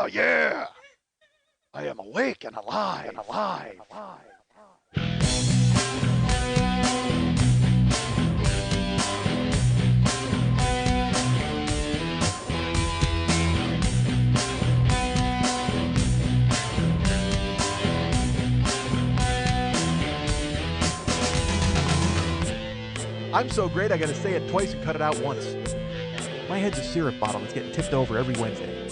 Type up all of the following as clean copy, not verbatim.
Oh, yeah. I am awake and alive. I'm so great I gotta say it twice and cut it out once. My head's a syrup bottle that's getting tipped over every Wednesday.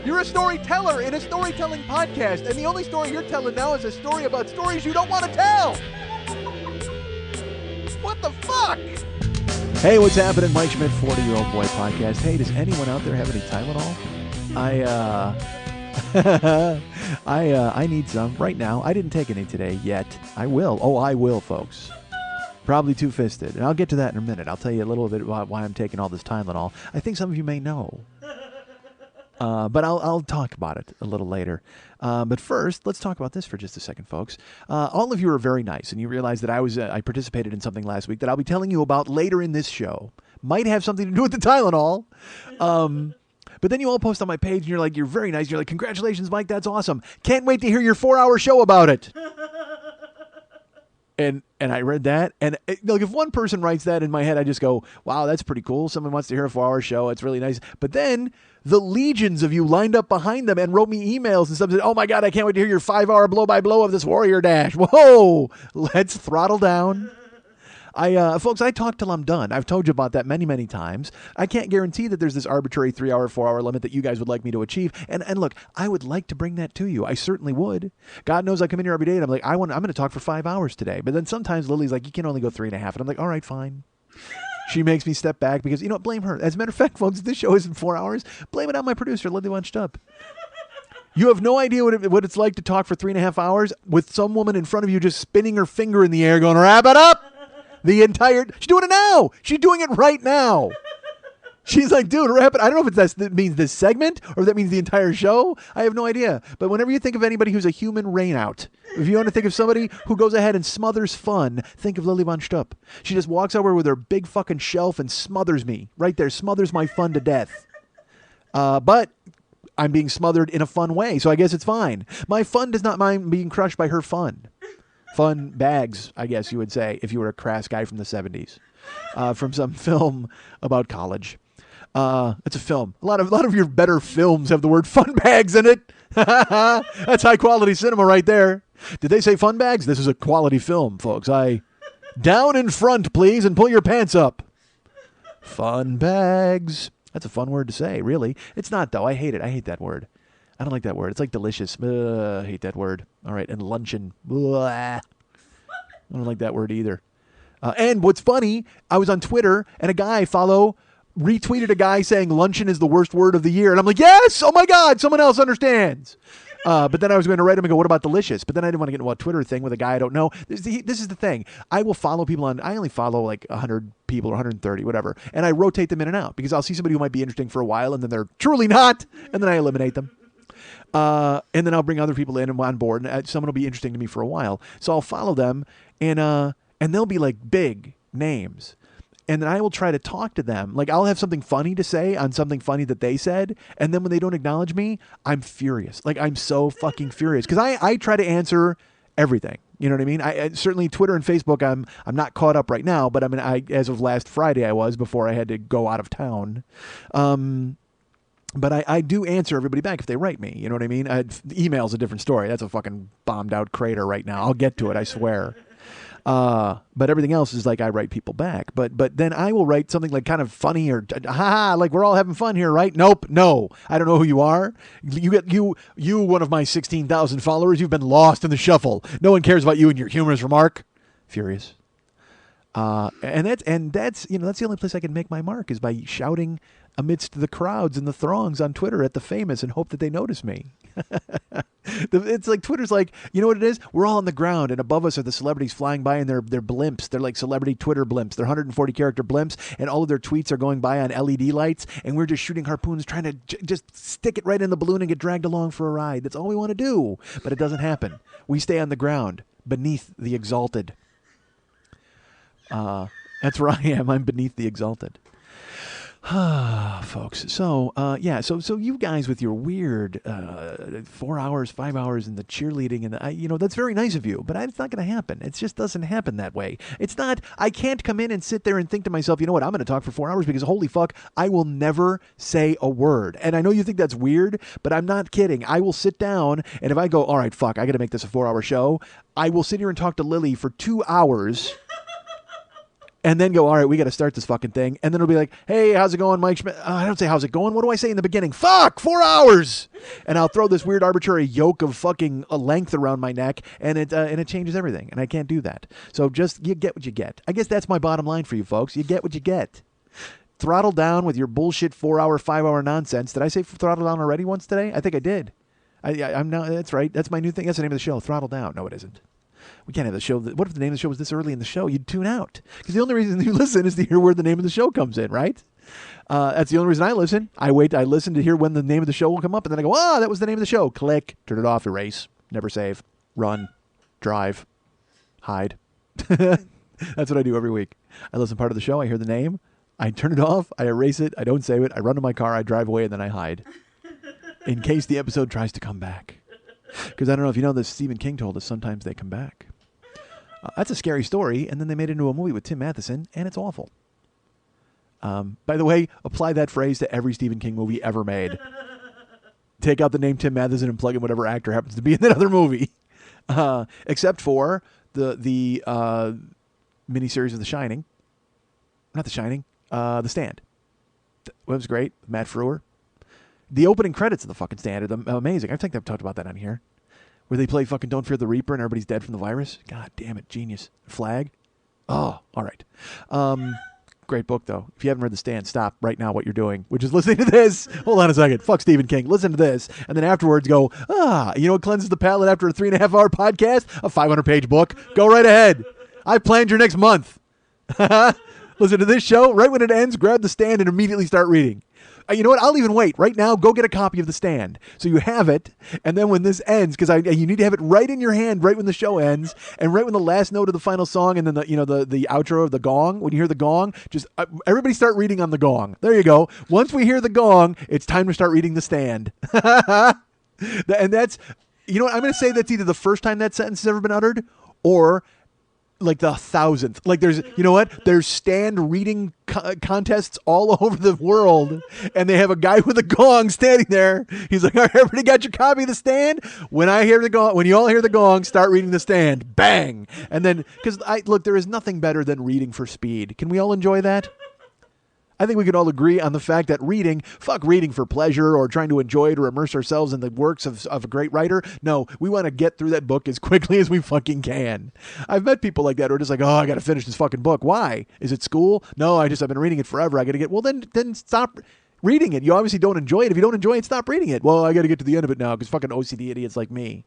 You're a storyteller in a storytelling podcast, and the only story you're telling now is a story about stories you don't want to tell. What the fuck? Hey, what's happening? Mike Schmidt, 40-Year-Old Boy Podcast. Hey, does anyone out there have any Tylenol? I need some right now. I didn't take any today yet. I will. Oh, I will, folks. Probably two-fisted. And I'll get to that in a minute. I'll tell you a little bit about why I'm taking all this Tylenol. I think some of you may know. But I'll talk about it a little later. But first, let's talk about this for just a second, folks. All of you are very nice, and you realize that I participated in something last week that I'll be telling you about later in this show. Might have something to do with the Tylenol. But then you all post on my page, and you're very nice. You're like, congratulations, Mike, that's awesome. Can't wait to hear your 4-hour show about it. And I read that, and if one person writes that in my head, I just go, wow, that's pretty cool. Someone wants to hear a 4-hour show. It's really nice. But then the legions of you lined up behind them and wrote me emails and stuff and said, oh my God, I can't wait to hear your 5-hour blow-by-blow of this Warrior Dash. Whoa, let's throttle down. Folks, I talk till I'm done. I've told you about that many, many times. I can't guarantee that there's this arbitrary 3-hour, 4-hour limit that you guys would like me to achieve. And look, I would like to bring that to you. I certainly would. God knows I come in here every day and I'm like, I'm going to talk for 5 hours today. But then sometimes Lily's like, you can only go 3.5. And I'm like, all right, fine. She makes me step back because, blame her. As a matter of fact, folks, this show isn't 4 hours. Blame it on my producer, Lily Bunched Up. You have no idea what it's like to talk for 3.5 hours with some woman in front of you just spinning her finger in the air going, wrap it up. She's doing it now. She's doing it right now. She's like, dude, wrap it. I don't know if that means this segment or if that means the entire show. I have no idea. But whenever you think of anybody who's a human rainout, if you want to think of somebody who goes ahead and smothers fun, think of Lily Von Stupp. She just walks over with her big fucking shelf and smothers me right there, smothers my fun to death. But I'm being smothered in a fun way, so I guess it's fine. My fun does not mind being crushed by her fun. Fun bags, I guess you would say, if you were a crass guy from the 70s, from some film about college. It's a film. A lot of your better films have the word fun bags in it. That's high quality cinema right there. Did they say fun bags? This is a quality film, folks. Down in front, please, and pull your pants up. Fun bags. That's a fun word to say, really. It's not, though. I hate it. I hate that word. I don't like that word. It's like delicious. I hate that word. All right, and luncheon. I don't like that word either. And what's funny, I was on Twitter, and a guy I follow retweeted a guy saying luncheon is the worst word of the year. And I'm like, yes! Oh, my God! Someone else understands. But then I was going to write him and go, what about delicious? But then I didn't want to get into a Twitter thing with a guy I don't know. This is the thing. I will follow people I only follow like 100 people or 130, whatever. And I rotate them in and out because I'll see somebody who might be interesting for a while and then they're truly not. And then I eliminate them. And then I'll bring other people in and on board, and someone will be interesting to me for a while. So I'll follow them, and they'll be like big names. And then I will try to talk to them. Like I'll have something funny to say on something funny that they said, and then when they don't acknowledge me, I'm furious. Like I'm so fucking furious because I try to answer everything. You know what I mean? I certainly Twitter and Facebook. I'm not caught up right now, but as of last Friday I was before I had to go out of town. But I do answer everybody back if they write me. You know what I mean? Email's a different story. That's a fucking bombed out crater right now. I'll get to it, I swear. But everything else is like I write people back. But then I will write something like kind of funny or like we're all having fun here, right? Nope, no. I don't know who you are. You one of my 16,000 followers. You've been lost in the shuffle. No one cares about you and your humorous remark. Furious. And that's that's the only place I can make my mark is by shouting amidst the crowds and the throngs on Twitter at the famous and hope that they notice me. It's like Twitter's like, you know what it is? We're all on the ground and above us are the celebrities flying by in their blimps. They're like celebrity Twitter blimps. They're 140 character blimps and all of their tweets are going by on LED lights and we're just shooting harpoons trying to just stick it right in the balloon and get dragged along for a ride. That's all we want to do. But it doesn't happen. We stay on the ground beneath the exalted. That's where I am. I'm beneath the exalted. Folks. So, so you guys with your weird 4 hours, 5 hours in the cheerleading, and that's very nice of you, but it's not going to happen. It just doesn't happen that way. It's not, I can't come in and sit there and think to myself, you know what, I'm going to talk for 4 hours because holy fuck, I will never say a word. And I know you think that's weird, but I'm not kidding. I will sit down, and if I go, all right, fuck, I got to make this a 4-hour show, I will sit here and talk to Lily for 2 hours. And then go, all right, we got to start this fucking thing. And then it'll be like, hey, how's it going, Mike Schmidt? I don't say how's it going. What do I say in the beginning? Fuck, 4 hours. And I'll throw this weird arbitrary yoke of fucking a length around my neck, and it changes everything. And I can't do that. So just, you get what you get. I guess that's my bottom line for you folks. You get what you get. Throttle down with your bullshit 4-hour, 5-hour nonsense. Did I say throttle down already once today? I think I did. I'm now, that's right. That's my new thing. That's the name of the show, Throttle Down. No, it isn't. We can't have the show. What if the name of the show was this early in the show? You'd tune out. Because the only reason you listen is to hear where the name of the show comes in, right? That's the only reason I listen. I listen to hear when the name of the show will come up, and then I go, that was the name of the show. Click, turn it off, erase, never save, run, drive, hide. That's what I do every week. I listen to part of the show, I hear the name, I turn it off, I erase it, I don't save it, I run to my car, I drive away, and then I hide. In case the episode tries to come back. Because I don't know if you know this, Stephen King told us sometimes they come back. That's a scary story, and then they made it into a movie with Tim Matheson, and it's awful. By the way, apply that phrase to every Stephen King movie ever made. Take out the name Tim Matheson and plug in whatever actor happens to be in that other movie. Except for the miniseries of The Shining. Not The Shining. The Stand. It was great. Matt Frewer. The opening credits of The fucking Stand are amazing. I think I've talked about that on here. Where they play fucking Don't Fear the Reaper and everybody's dead from the virus. God damn it. Genius. Flag. Oh, all right. Great book, though. If you haven't read The Stand, stop right now what you're doing, which is listening to this. Hold on a second. Fuck Stephen King. Listen to this. And then afterwards go, you know what cleanses the palate after a 3.5-hour podcast? A 500-page book. Go right ahead. I've planned your next month. Listen to this show. Right when it ends, grab The Stand and immediately start reading. You know what? I'll even wait. Right now, go get a copy of The Stand. So you have it, and then when this ends, because you need to have it right in your hand right when the show ends, and right when the last note of the final song, and then the outro of the gong, when you hear the gong, just everybody start reading on the gong. There you go. Once we hear the gong, it's time to start reading The Stand. And that's, you know what? I'm going to say that's either the first time that sentence has ever been uttered, or like the 1,000th. Like there's stand reading contests all over the world, and they have a guy with a gong standing there. He's like, all right, everybody got your copy of The Stand? When I hear the gong, when you all hear the gong, start reading The Stand. Bang! And then, because there is nothing better than reading for speed. Can we all enjoy that? I think we can all agree on the fact that fuck reading for pleasure or trying to enjoy it or immerse ourselves in the works of a great writer. No, we want to get through that book as quickly as we fucking can. I've met people like that who are just like, I got to finish this fucking book. Why? Is it school? No, I've been reading it forever. I got to get, well, then stop reading it. You obviously don't enjoy it. If you don't enjoy it, stop reading it. Well, I got to get to the end of it now because fucking OCD idiots like me.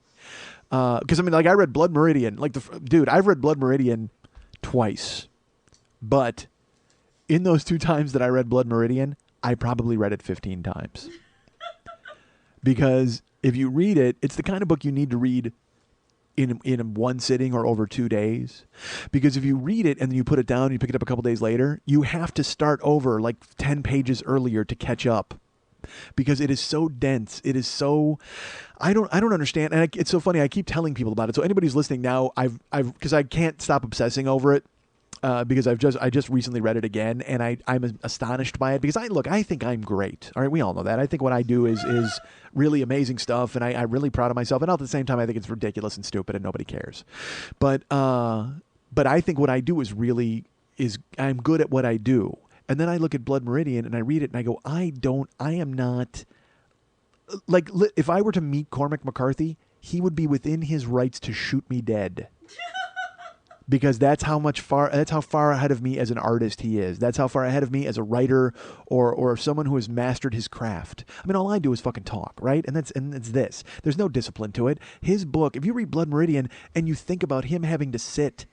Because I read Blood Meridian. Dude, I've read Blood Meridian twice. But in those 2 times that I read Blood Meridian, I probably read it 15 times. Because if you read it, it's the kind of book you need to read in one sitting or over 2 days. Because if you read it and then you put it down and you pick it up a couple days later, you have to start over like 10 pages earlier to catch up. Because it is so dense. It is so, I don't understand. And it's so funny. I keep telling people about it. So anybody who's listening now, because I can't stop obsessing over it. Because I just recently read it again, and I'm astonished by it because I think I'm great. All right, we all know that. I think what I do is really amazing stuff, and I'm really proud of myself. And at the same time, I think it's ridiculous and stupid, and nobody cares. But I think what I do I'm good at what I do. And then I look at Blood Meridian and I read it and I go, I am not like if I were to meet Cormac McCarthy, he would be within his rights to shoot me dead. Because that's how far ahead of me as an artist he is. That's how far ahead of me as a writer or someone who has mastered his craft. I mean, all I do is fucking talk, right? And it's this. There's no discipline to it. His book, if you read Blood Meridian and you think about him having to sit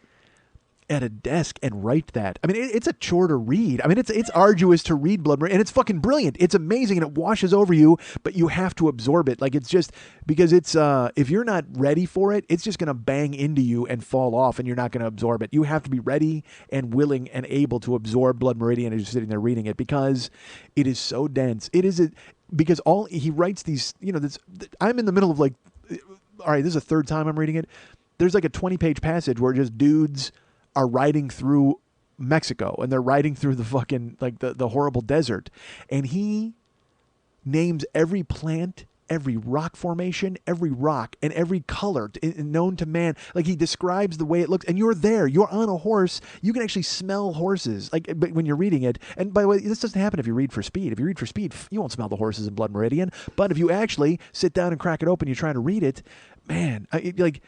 at a desk and write that. I mean, it's a chore to read. I mean, it's arduous to read Blood Meridian, and it's fucking brilliant. It's amazing, and it washes over you, but you have to absorb it. Like, it's just because it's if you're not ready for it, it's just going to bang into you and fall off, and you're not going to absorb it. You have to be ready and willing and able to absorb Blood Meridian as you're sitting there reading it, because it is so dense. It is because all he writes these, I'm in the middle of like, all right, this is the third time I'm reading it. There's like a 20-page passage where just dudes are riding through Mexico, and they're riding through the fucking, like, the horrible desert. And he names every plant, every rock formation, every rock, and every color known to man. Like, he describes the way it looks, and you're there. You're on a horse. You can actually smell horses, like, but when you're reading it. And by the way, this doesn't happen if you read for speed. If you read for speed, you won't smell the horses in Blood Meridian. But if you actually sit down and crack it open, you're trying to read it, man, like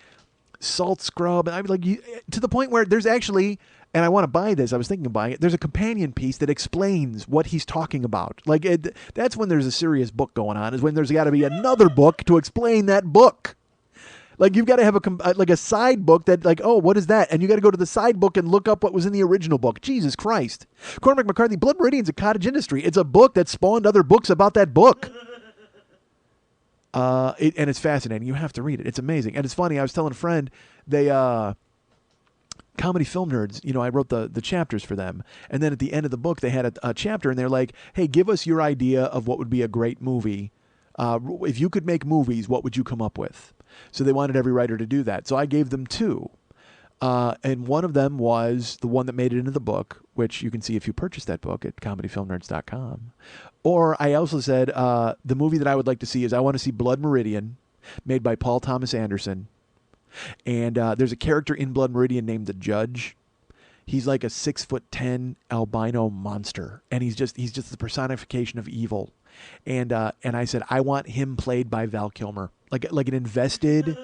salt scrub, and I'm like, to the point where there's actually, and I want to buy this, I was thinking of buying it, there's a companion piece that explains what he's talking about. Like, that's when there's a serious book going on, is when there's got to be another book to explain that book. Like, you've got to have a side book that, like, oh, what is that? And you got to go to the side book and look up what was in the original book. Jesus Christ. Cormac McCarthy, Blood Meridian's a cottage industry. It's a book that spawned other books about that book. And it's fascinating. You have to read it. It's amazing. And it's funny. I was telling a friend, they, Comedy Film Nerds, I wrote the chapters for them. And then at the end of the book, they had a chapter, and they're like, hey, give us your idea of what would be a great movie. If you could make movies, what would you come up with? So they wanted every writer to do that. So I gave them two. And one of them was the one that made it into the book, which you can see if you purchase that book at comedyfilmnerds.com. Or I also said, the movie that I would like to see is I want to see Blood Meridian, made by Paul Thomas Anderson. And there's a character in Blood Meridian named the Judge. He's like a 6'10" albino monster, and he's just the personification of evil. And I said, I want him played by Val Kilmer, like an invested,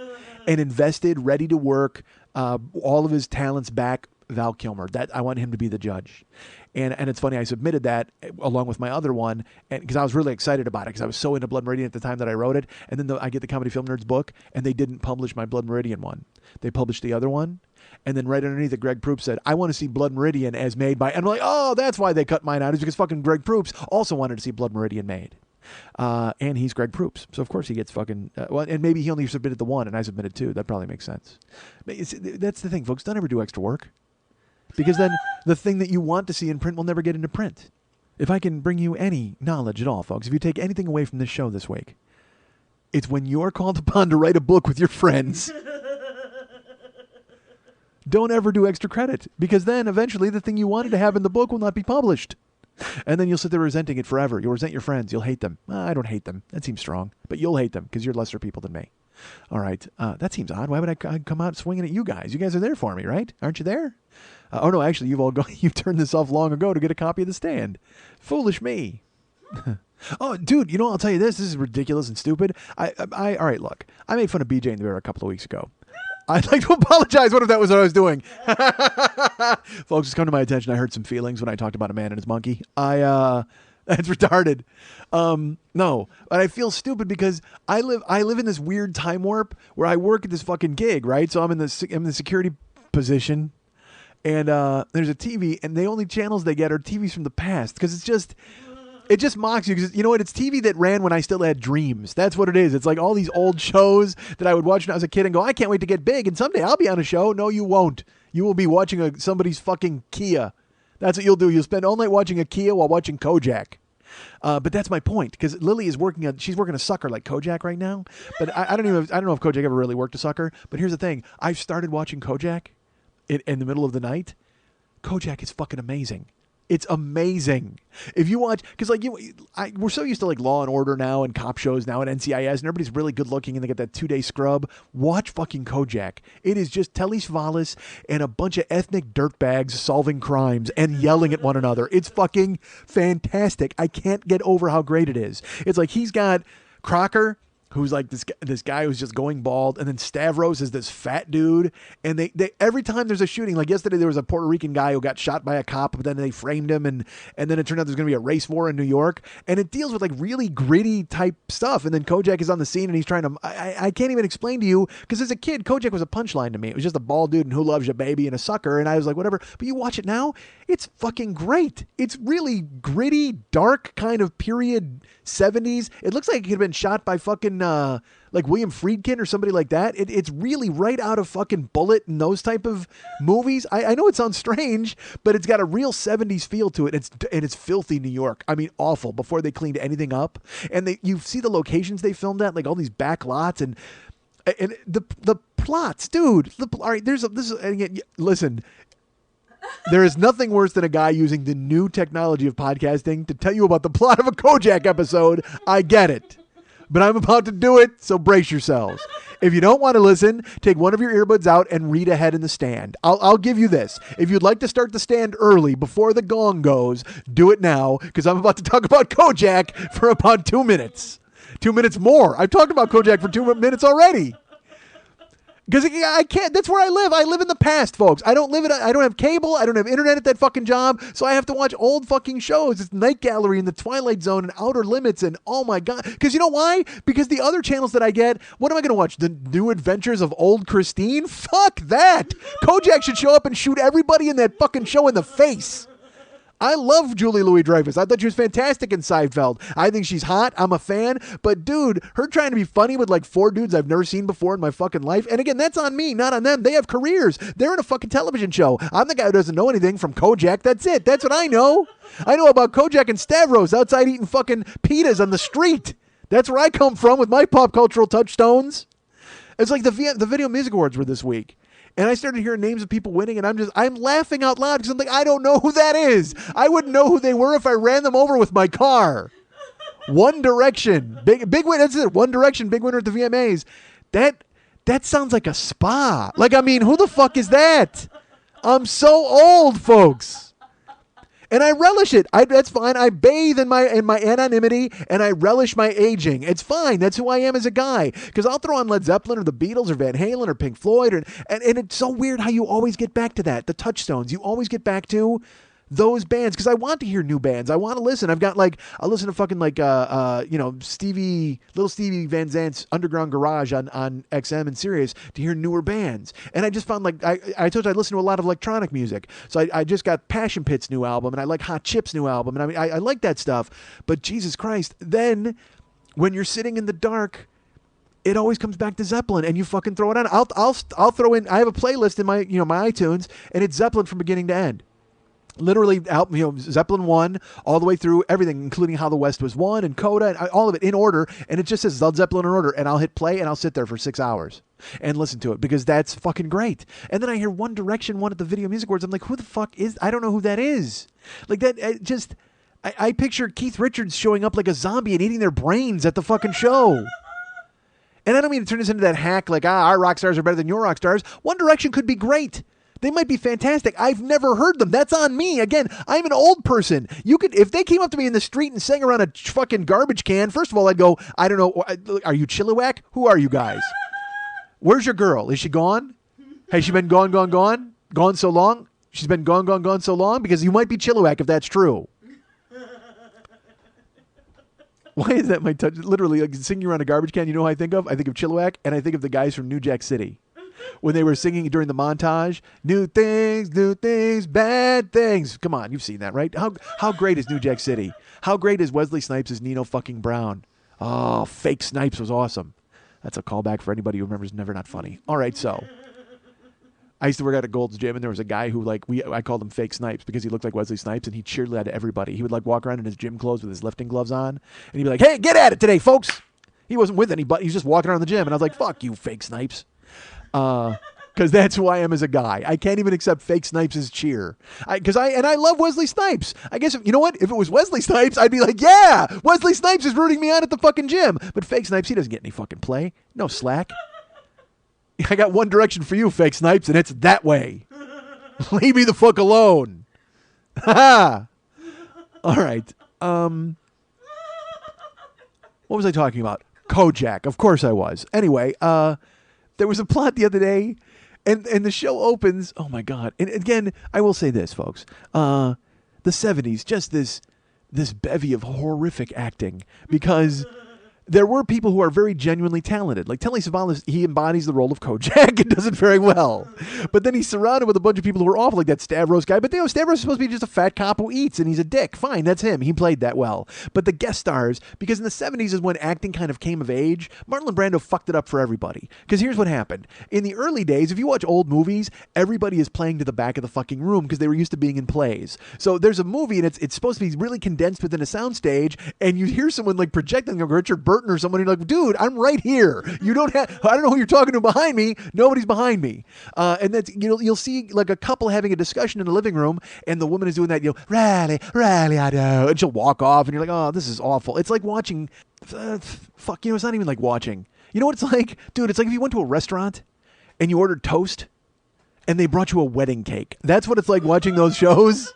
ready to work, all of his talents back, Val Kilmer. That I want him to be the Judge. And it's funny, I submitted that along with my other one, and because I was really excited about it, because I was so into Blood Meridian at the time that I wrote it. And then I get the Comedy Film Nerds book, and they didn't publish my Blood Meridian one. They published the other one. And then right underneath it, Greg Proops said, I want to see Blood Meridian as made by... And I'm like, oh, that's why they cut mine out, is because fucking Greg Proops also wanted to see Blood Meridian made. And he's Greg Proops. So, of course, he gets fucking... well, and maybe he only submitted the one, and I submitted two. That probably makes sense. But that's the thing, folks. Don't ever do extra work. Because then the thing that you want to see in print will never get into print. If I can bring you any knowledge at all, folks, if you take anything away from this show this week, it's when you're called upon to write a book with your friends... Don't ever do extra credit, because then eventually the thing you wanted to have in the book will not be published. And then you'll sit there resenting it forever. You'll resent your friends. You'll hate them. I don't hate them. That seems strong. But you'll hate them because you're lesser people than me. All right. That seems odd. Why would I come out swinging at you guys? You guys are there for me, right? Aren't you there? Oh, no, actually, you've turned this off long ago to get a copy of The Stand. Foolish me. Oh, dude, I'll tell you this. This is ridiculous and stupid. All right, look. I made fun of BJ and the Bear a couple of weeks ago. I'd like to apologize. What if that was what I was doing? Folks, it's come to my attention. I hurt some feelings when I talked about a man and his monkey. That's retarded. No, but I feel stupid because I live in this weird time warp where I work at this fucking gig, right? So I'm in the security position, and there's a TV, and the only channels they get are TVs from the past, because it just mocks you, because you know what? It's TV that ran when I still had dreams. That's what it is. It's like all these old shows that I would watch when I was a kid and go, I can't wait to get big, and someday I'll be on a show. No, you won't. You will be watching somebody's fucking Kia. That's what you'll do. You'll spend all night watching a Kia while watching Kojak. But that's my point, because Lily is she's working a sucker like Kojak right now. But I don't know if Kojak ever really worked a sucker. But here's the thing. I've started watching Kojak in the middle of the night. Kojak is fucking amazing. It's amazing. If you watch, because we're so used to like Law and Order now and cop shows now and NCIS, and everybody's really good looking and they get that 2-day scrub. Watch fucking Kojak. It is just Telly Savalas and a bunch of ethnic dirtbags solving crimes and yelling at one another. It's fucking fantastic. I can't get over how great it is. It's like he's got Crocker, who's like this guy who's just going bald, and then Stavros is this fat dude, and they every time there's a shooting, like yesterday there was a Puerto Rican guy who got shot by a cop, but then they framed him, and then it turned out there's going to be a race war in New York, and it deals with like really gritty type stuff, and then Kojak is on the scene and he's trying to I can't even explain to you, because as a kid Kojak was a punchline to me. It was just a bald dude and who loves you baby and a sucker, and I was like whatever, but you watch it now, it's fucking great. It's really gritty, dark kind of period 70s. It looks like it could have been shot by fucking like William Friedkin or somebody like that. It's really right out of fucking Bullet and those type of movies. I know it sounds strange, but it's got a real 70s feel to it. It's filthy New York. I mean, awful before they cleaned anything up. And you see the locations they filmed at, like all these back lots and the plots, dude. All right, listen. There is nothing worse than a guy using the new technology of podcasting to tell you about the plot of a Kojak episode. I get it. But I'm about to do it, so brace yourselves. If you don't want to listen, take one of your earbuds out and read ahead in the stand. I'll give you this. If you'd like to start the stand early, before the gong goes, do it now, because I'm about to talk about Kojak for about 2 minutes. 2 minutes more. I've talked about Kojak for 2 minutes already. Because I can't. That's where I live. I live in the past, folks. I don't have cable. I don't have internet at that fucking job. So I have to watch old fucking shows. It's Night Gallery and The Twilight Zone and Outer Limits and oh my God. Because you know why? Because the other channels that I get, what am I going to watch? The New Adventures of Old Christine? Fuck that. Kojak should show up and shoot everybody in that fucking show in the face. I love Julie Louis-Dreyfus. I thought she was fantastic in Seinfeld. I think she's hot. I'm a fan. But, dude, her trying to be funny with like 4 dudes I've never seen before in my fucking life. And again, that's on me, not on them. They have careers. They're in a fucking television show. I'm the guy who doesn't know anything from Kojak. That's it. That's what I know. I know about Kojak and Stavros outside eating fucking pitas on the street. That's where I come from with my pop cultural touchstones. It's like the Video Music Awards were this week. And I started hearing names of people winning, and I'm laughing out loud because I'm like, I don't know who that is. I wouldn't know who they were if I ran them over with my car. One Direction, big win. That's it. One Direction, big winner at the VMAs. That sounds like a spa. Like, I mean, who the fuck is that? I'm so old, folks. And I relish it. That's fine. I bathe in my anonymity, and I relish my aging. It's fine. That's who I am as a guy. Because I'll throw on Led Zeppelin or the Beatles or Van Halen or Pink Floyd. And it's so weird how you always get back to that. The touchstones. You always get back to those bands, because I want to hear new bands. I want to listen. I listen to fucking like little Stevie Van Zant's Underground Garage on XM and Sirius to hear newer bands. And I just found like I told you I listen to a lot of electronic music. So I just got Passion Pit's new album, and I like Hot Chip's new album, and I like that stuff. But Jesus Christ, then when you're sitting in the dark, it always comes back to Zeppelin, and you fucking throw it on. I'll throw in. I have a playlist in my my iTunes, and it's Zeppelin from beginning to end. Literally out, Zeppelin 1 all the way through everything, including How the West Was Won and Coda, and all of it in order. And it just says Led Zeppelin in order. And I'll hit play and I'll sit there for 6 hours and listen to it because that's fucking great. And then I hear One Direction one at the Video Music Awards. I'm like, who the fuck is? I don't know who that is. Like that. I picture Keith Richards showing up like a zombie and eating their brains at the fucking show. And I don't mean to turn this into that hack like, our rock stars are better than your rock stars. One Direction could be great. They might be fantastic. I've never heard them. That's on me. Again, I'm an old person. If they came up to me in the street and sang around a fucking garbage can, first of all, I'd go, I don't know, are you Chilliwack? Who are you guys? Where's your girl? Is she gone? Has she been gone? Gone so long? She's been gone so long? Because you might be Chilliwack if that's true. Why is that my touch? Literally, like singing around a garbage can, you know who I think of? I think of Chilliwack, and I think of the guys from New Jack City. When they were singing during the montage, new things, bad things. Come on, you've seen that, right? How great is New Jack City? How great is Wesley Snipes as Nino fucking Brown? Oh, fake Snipes was awesome. That's a callback for anybody who remembers Never Not Funny. All right, so I used to work at a Gold's Gym, and there was a guy who I called him Fake Snipes because he looked like Wesley Snipes, and he cheered at everybody. He would walk around in his gym clothes with his lifting gloves on, and he'd be like, "Hey, get at it today, folks." He wasn't with anybody. He was just walking around the gym, and I was like, "Fuck you, Fake Snipes." Because that's who I am as a guy. I can't even accept Fake Snipes' cheer. I love Wesley Snipes. I guess, you know what? If it was Wesley Snipes, I'd be like, yeah, Wesley Snipes is rooting me on at the fucking gym. But Fake Snipes, he doesn't get any fucking play. No slack. I got one direction for you, Fake Snipes, and it's that way. Leave me the fuck alone. Ha All right. What was I talking about? Kojak. Of course I was. Anyway, there was a plot the other day, and the show opens. Oh my God! And again, I will say this, folks. The 70s, just this bevy of horrific acting, because there were people who are very genuinely talented. Like Telly Savalas, he embodies the role of Kojak and does it very well. But then he's surrounded with a bunch of people who are awful, like that Stavros guy. But Stavros is supposed to be just a fat cop who eats, and he's a dick. Fine, that's him. He played that well. But the guest stars, because in the 70s is when acting kind of came of age, Marlon Brando fucked it up for everybody. Because here's what happened. In the early days, if you watch old movies, everybody is playing to the back of the fucking room because they were used to being in plays. So there's a movie, and it's supposed to be really condensed within a soundstage, and you hear someone like projecting, like Richard Burton or someone, and you're like, dude, I'm right here. You don't have, I don't know who you're talking to behind me. Nobody's behind me. And that's, you'll see like a couple having a discussion in the living room, and the woman is doing that, Riley, I know. And she'll walk off, and you're like, oh, this is awful. It's like watching, it's not even like watching. You know what it's like? Dude, it's like if you went to a restaurant and you ordered toast and they brought you a wedding cake. That's what it's like watching those shows.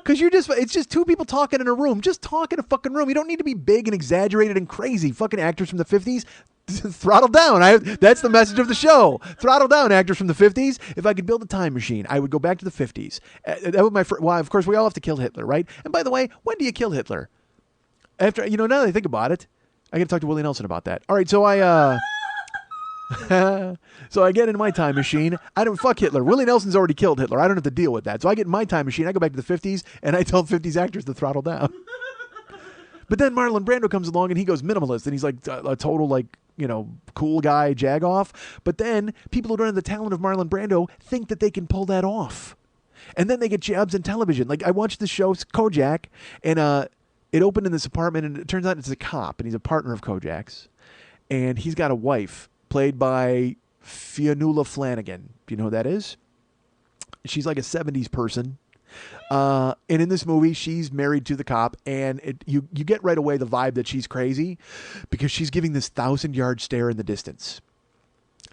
Because it's just two people talking in a room. Just talk in a fucking room. You don't need to be big and exaggerated and crazy. Fucking actors from the 50s, throttle down. That's the message of the show. Throttle down, actors from the 50s. If I could build a time machine, I would go back to the 50s. That was my well, of course, we all have to kill Hitler, right? And by the way, when do you kill Hitler? After, now that I think about it, I got to talk to Willie Nelson about that. All right, so so I get in my time machine. I don't fuck Hitler. Willie Nelson's already killed Hitler. I don't have to deal with that. So I get in my time machine. I go back to the 50s, and I tell 50s actors to throttle down. But then Marlon Brando comes along, and he goes minimalist, and he's like a total cool guy jagoff. But then people who don't have the talent of Marlon Brando think that they can pull that off, and then they get jobs in television. Like I watched the show Kojak, and it opened in this apartment, and it turns out it's a cop, and he's a partner of Kojak's, and he's got a wife played by Fionnuala Flanagan. Do you know who that is? She's like a 70s person. And in this movie, she's married to the cop, and you get right away the vibe that she's crazy because she's giving this 1,000-yard stare in the distance.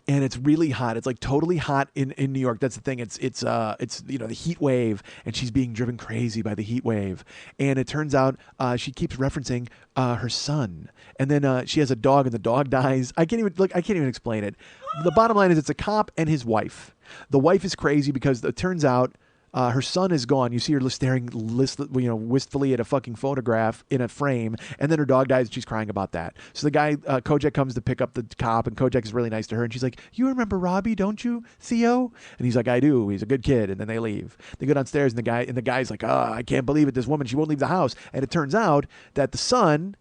And it's really hot. It's like totally hot in New York. That's the thing. It's the heat wave, and she's being driven crazy by the heat wave. And it turns out she keeps referencing her son. And then she has a dog, and the dog dies. I can't even explain it. The bottom line is it's a cop and his wife. The wife is crazy because it turns out her son is gone. You see her staring wistfully at a fucking photograph in a frame, and then her dog dies, and she's crying about that. So the guy, Kojak, comes to pick up the cop, and Kojak is really nice to her, and she's like, you remember Robbie, don't you, Theo? And he's like, I do. He's a good kid. And then they leave. They go downstairs, and the guy's like, I can't believe it. This woman, she won't leave the house. And it turns out that the son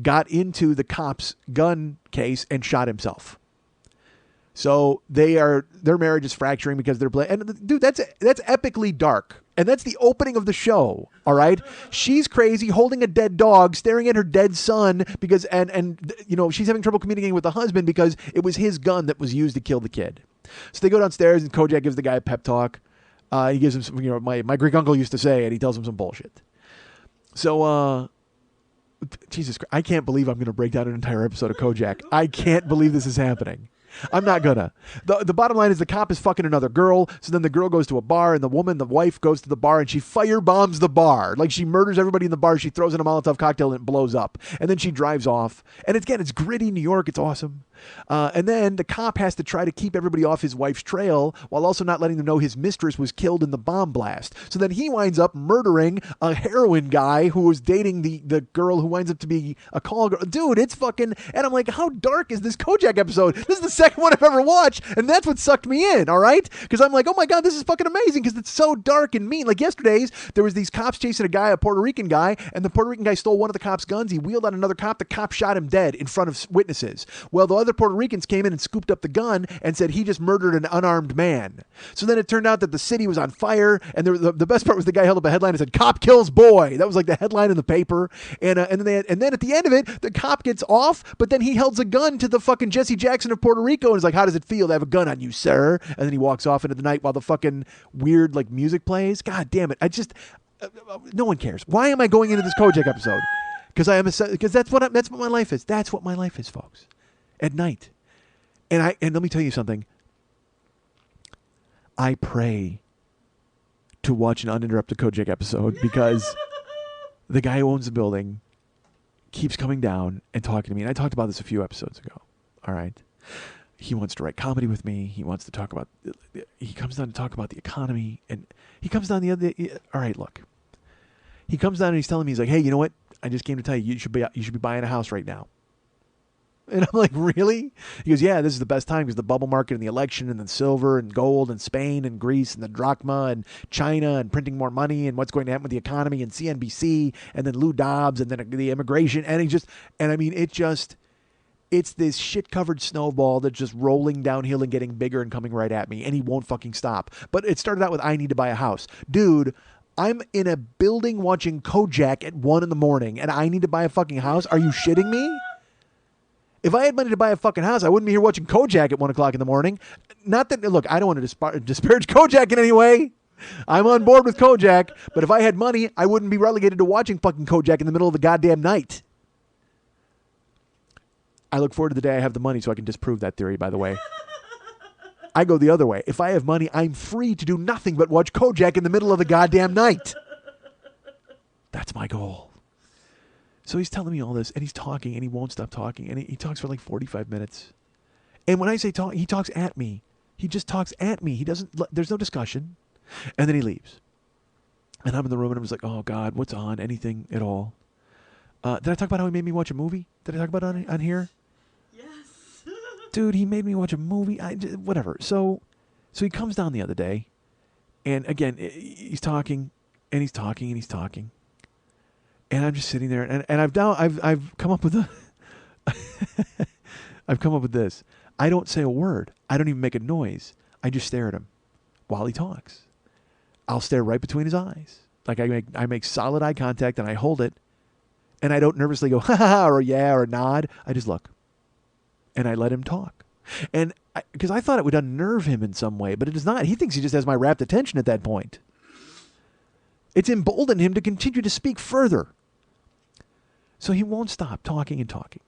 got into the cop's gun case and shot himself. So their marriage is fracturing because they're playing. And dude, that's epically dark. And that's the opening of the show. All right. She's crazy, holding a dead dog, staring at her dead son because, and she's having trouble communicating with the husband because it was his gun that was used to kill the kid. So they go downstairs, and Kojak gives the guy a pep talk. He gives him some, my Greek uncle used to say, and he tells him some bullshit. So, Jesus Christ, I can't believe I'm going to break down an entire episode of Kojak. I can't believe this is happening. I'm not gonna. The bottom line is the cop is fucking another girl. So then the girl goes to a bar, and the wife, goes to the bar, and she firebombs the bar. Like she murders everybody in the bar. She throws in a Molotov cocktail, and it blows up. And then she drives off. And it's gritty New York. It's awesome. And then the cop has to try to keep everybody off his wife's trail while also not letting them know his mistress was killed in the bomb blast. So then he winds up murdering a heroin guy who was dating the girl who winds up to be a call girl. Dude, it's fucking... And I'm like, how dark is this Kojak episode? This is the second one I've ever watched, and that's what sucked me in, all right? Because I'm like, oh my God, this is fucking amazing because it's so dark and mean. Like yesterday's, there was these cops chasing a Puerto Rican guy, and the Puerto Rican guy stole one of the cop's guns. He wheeled out another cop. The cop shot him dead in front of witnesses. Well, the other Puerto Ricans came in and scooped up the gun and said he just murdered an unarmed man. So then it turned out that the city was on fire, and the best part was the guy held up a headline and said, "Cop kills boy." That was like the headline in the paper. And then at the end of it, the cop gets off, but then he holds a gun to the fucking Jesse Jackson of Puerto Rico and is like, "How does it feel to have a gun on you, sir?" And then he walks off into the night while the fucking weird like music plays. God damn it! No one cares. Why am I going into this Kojak episode? Because that's what my life is. That's what my life is, folks. At night. And let me tell you something. I pray to watch an uninterrupted Kojak episode because the guy who owns the building keeps coming down and talking to me. And I talked about this a few episodes ago. All right. He wants to write comedy with me. He wants to talk about, he comes down to talk about the economy. And he comes down all right, look. He comes down and he's telling me, he's like, hey, you know what? I just came to tell you, you should be buying a house right now. And I'm like, really? He goes, yeah, this is the best time because the bubble market and the election and then silver and gold and Spain and Greece and the drachma and China and printing more money and what's going to happen with the economy and CNBC and then Lou Dobbs and then the immigration. And it's this shit-covered snowball that's just rolling downhill and getting bigger and coming right at me. And he won't fucking stop. But it started out with, I need to buy a house. Dude, I'm in a building watching Kojak at 1 a.m. and I need to buy a fucking house? Are you shitting me? If I had money to buy a fucking house, I wouldn't be here watching Kojak at 1 o'clock in the morning. Not that, look, I don't want to disparage Kojak in any way. I'm on board with Kojak, but if I had money, I wouldn't be relegated to watching fucking Kojak in the middle of the goddamn night. I look forward to the day I have the money so I can disprove that theory, by the way. I go the other way. If I have money, I'm free to do nothing but watch Kojak in the middle of the goddamn night. That's my goal. So he's telling me all this, and he's talking, and he won't stop talking, and he talks for like 45 minutes. And when I say talk, he talks at me. He just talks at me. He doesn't, there's no discussion. And then he leaves. And I'm in the room, and I'm just like, oh, God, what's on? Anything at all? Did I talk about how he made me watch a movie? Did I talk about it on here? Yes. Dude, he made me watch a movie. Whatever. So he comes down the other day, and again, he's talking, and he's talking, and he's talking. And I'm just sitting there, and I've come up with I've come up with this. I don't say a word. I don't even make a noise. I just stare at him while he talks. I'll stare right between his eyes. Like I make solid eye contact, and I hold it, and I don't nervously go, ha ha ha, or yeah, or nod. I just look. And I let him talk. And because I thought it would unnerve him in some way, but it does not. He thinks he just has my rapt attention at that point. It's emboldened him to continue to speak further. So he won't stop talking and talking.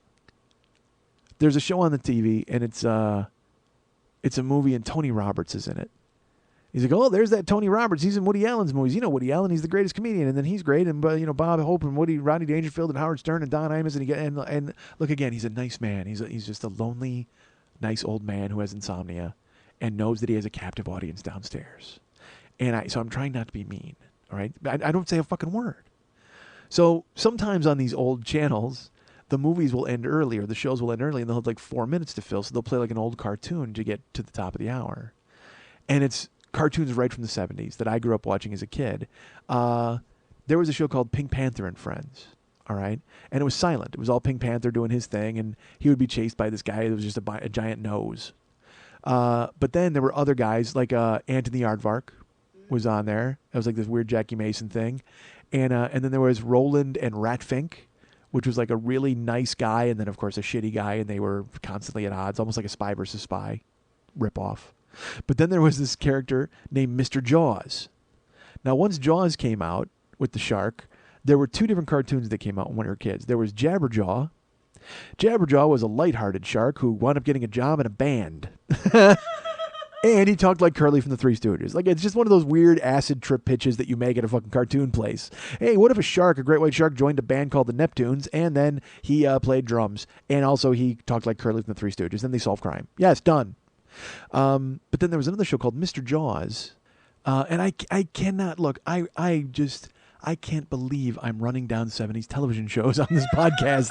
There's a show on the TV, and it's a movie, and Tony Roberts is in it. He's like, oh, there's that Tony Roberts. He's in Woody Allen's movies. You know Woody Allen. He's the greatest comedian, and then he's great. And Bob Hope and Rodney Dangerfield and Howard Stern and Don Imus, and look again, he's a nice man. He's just a lonely, nice old man who has insomnia, and knows that he has a captive audience downstairs. So I'm trying not to be mean. All right, I don't say a fucking word. So sometimes on these old channels, the movies will end early or the shows will end early, and they'll have like 4 minutes to fill. So they'll play like an old cartoon to get to the top of the hour, and it's cartoons right from the 70s that I grew up watching as a kid. There was a show called Pink Panther and Friends. All right, and it was silent. It was all Pink Panther doing his thing, and he would be chased by this guy that was just a giant nose. But then there were other guys like Anthony Aardvark was on there. It was like this weird Jackie Mason thing. And then there was Roland and Ratfink, which was like a really nice guy, and then, of course, a shitty guy, and they were constantly at odds, almost like a Spy versus Spy ripoff. But then there was this character named Mr. Jaws. Now, once Jaws came out with the shark, there were 2 different cartoons that came out when we were kids. There was Jabberjaw. Jabberjaw was a lighthearted shark who wound up getting a job in a band. And he talked like Curly from the Three Stooges. Like, it's just one of those weird acid trip pitches that you make at a fucking cartoon place. Hey, what if a great white shark, joined a band called the Neptunes, and then he played drums, and also he talked like Curly from the Three Stooges, then they solve crime. Yes, done. But then there was another show called Mr. Jaws, and I cannot, look, I can't believe I'm running down 70s television shows on this podcast.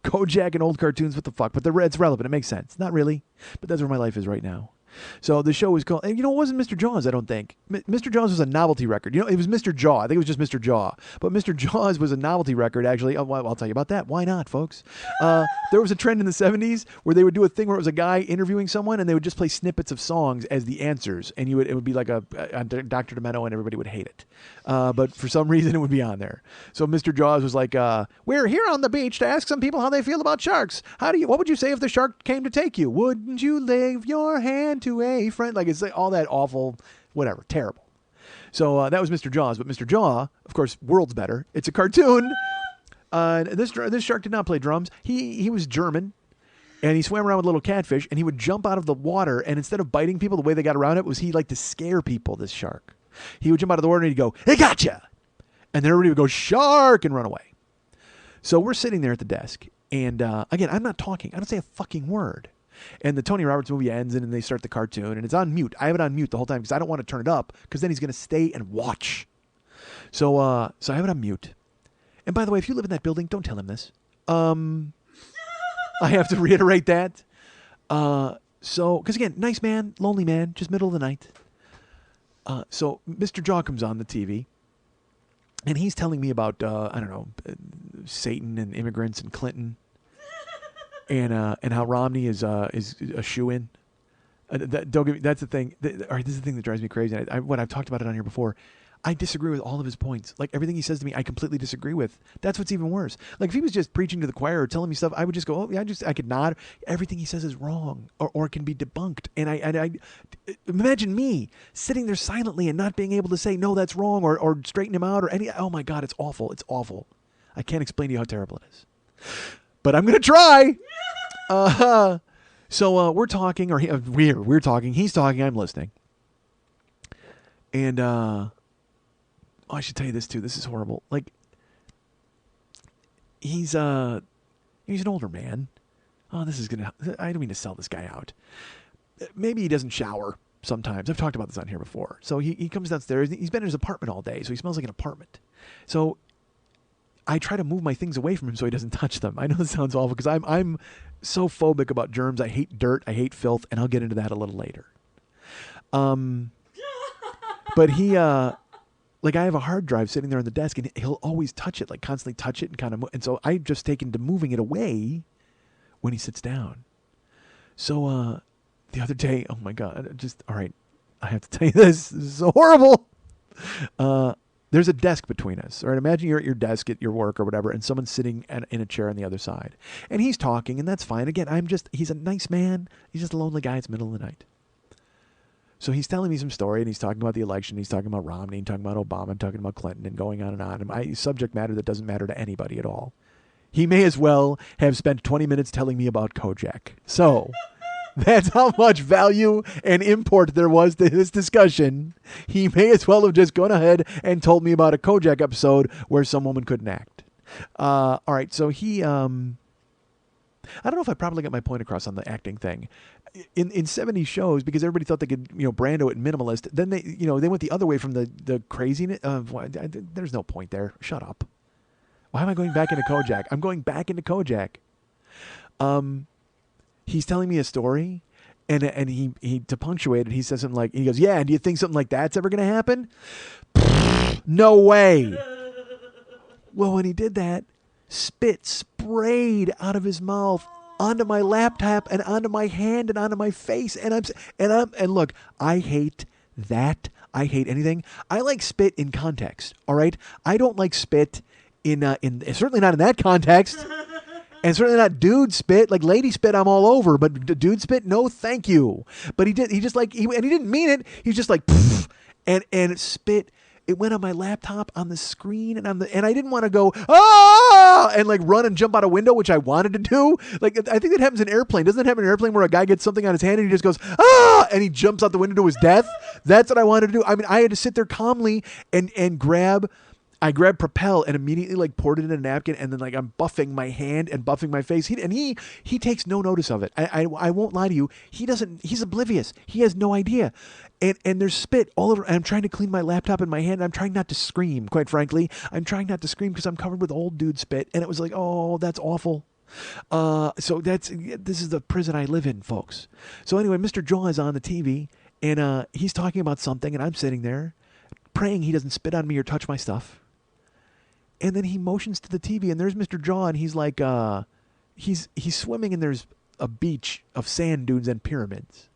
Kojak and old cartoons, what the fuck? But it's relevant. It makes sense. Not really, but that's where my life is right now. So the show was called, and it wasn't Mr. Jaws, I don't think. Mr. Jaws was a novelty record. It was Mr. Jaw. I think it was just Mr. Jaw. But Mr. Jaws was a novelty record, actually. Oh, well, I'll tell you about that. Why not, folks? There was a trend in the 70s where they would do a thing where it was a guy interviewing someone, and they would just play snippets of songs as the answers. And it would be like a Dr. Demento, and everybody would hate it. But for some reason, it would be on there. So Mr. Jaws was like, we're here on the beach to ask some people how they feel about sharks. What would you say if the shark came to take you? Wouldn't you leave your hand to a friend? Like, it's like all that awful, whatever, terrible. So that was Mr. Jaws. But Mr. Jaw, of course, world's better. It's a cartoon. This shark did not play drums. He was German. And he swam around with little catfish, and he would jump out of the water, and instead of biting people, the way they got around it was he liked to scare people, this shark. He would jump out of the water, and he'd go, "Hey, gotcha!" And then everybody would go, "Shark!" and run away. So we're sitting there at the desk, and again, I'm not talking. I don't say a fucking word. And the Tony Roberts movie ends, and then they start the cartoon, and it's on mute. I have it on mute the whole time because I don't want to turn it up because then he's going to stay and watch. So I have it on mute. And by the way, if you live in that building, don't tell him this. I have to reiterate that. So, because again, nice man, lonely man, just middle of the night. So Mr. Jaw comes on the TV, and he's telling me about, I don't know, Satan and immigrants and Clinton, and how Romney is a shoo-in. Don't get me, that's the thing. All right, this is the thing that drives me crazy. I've talked about it on here before. I disagree with all of his points. Like, everything he says to me, I completely disagree with. That's what's even worse. Like, if he was just preaching to the choir or telling me stuff, I would just go, oh, yeah, I could nod. Everything he says is wrong or can be debunked. And I imagine me sitting there silently and not being able to say, no, that's wrong or straighten him out or any. Oh, my God, it's awful. It's awful. I can't explain to you how terrible it is. But I'm going to try. So we're talking, or we're talking. He's talking. I'm listening. And I should tell you this too. This is horrible. Like, he's an older man. Oh, I don't mean to sell this guy out. Maybe he doesn't shower sometimes. I've talked about this on here before. So he comes downstairs. He's been in his apartment all day, so he smells like an apartment. So I try to move my things away from him so he doesn't touch them. I know this sounds awful because I'm so phobic about germs. I hate dirt. I hate filth, and I'll get into that a little later. But he like, I have a hard drive sitting there on the desk, and he'll always touch it, like constantly touch it and kind of. And so I've just taken to moving it away when he sits down. So the other day, oh my God, all right, I have to tell you this. This is so horrible. There's a desk between us. All right, imagine you're at your desk at your work or whatever, and someone's sitting in a chair on the other side, and he's talking, and that's fine. Again, he's a nice man. He's just a lonely guy. It's middle of the night. So he's telling me some story, and he's talking about the election. He's talking about Romney, and talking about Obama, and talking about Clinton, and going on and on. Subject matter that doesn't matter to anybody at all. He may as well have spent 20 minutes telling me about Kojak. So that's how much value and import there was to this discussion. He may as well have just gone ahead and told me about a Kojak episode where some woman couldn't act. All right, so he... I don't know if I probably got my point across on the acting thing. In 70s shows, because everybody thought they could, Brando it minimalist, then they went the other way from the craziness. There's no point there. Shut up. Why am I going back into Kojak? I'm going back into Kojak. He's telling me a story, and he to punctuate it, he says something like, he goes, yeah, do you think something like that's ever going to happen? No way. Well, when he did that, spit sprayed out of his mouth onto my laptop and onto my hand and onto my face, and look, I hate that. I hate anything. I like spit in context. All right, I don't like spit in certainly not in that context, and certainly not dude spit. Like lady spit, I'm all over, but dude spit, no, thank you. But he didn't mean it. He's just like, and spit. It went on my laptop, on the screen, and I didn't want to go, and like run and jump out a window, which I wanted to do. Like, I think that happens in airplane. Doesn't it happen in airplane where a guy gets something on his hand and he just goes, and he jumps out the window to his death? That's what I wanted to do. I mean, I had to sit there calmly and grabbed Propel and immediately like poured it in a napkin, and then like I'm buffing my hand and buffing my face. He takes no notice of it. I won't lie to you. He's oblivious. He has no idea. And there's spit all over. And I'm trying to clean my laptop in my hand. And I'm trying not to scream, quite frankly. I'm trying not to scream because I'm covered with old dude spit. And it was like, oh, that's awful. So this is the prison I live in, folks. So anyway, Mr. Jaw is on the TV, and he's talking about something, and I'm sitting there praying he doesn't spit on me or touch my stuff. And then he motions to the TV, and there's Mr. Jaw, and he's like, he's swimming, and there's a beach of sand dunes and pyramids.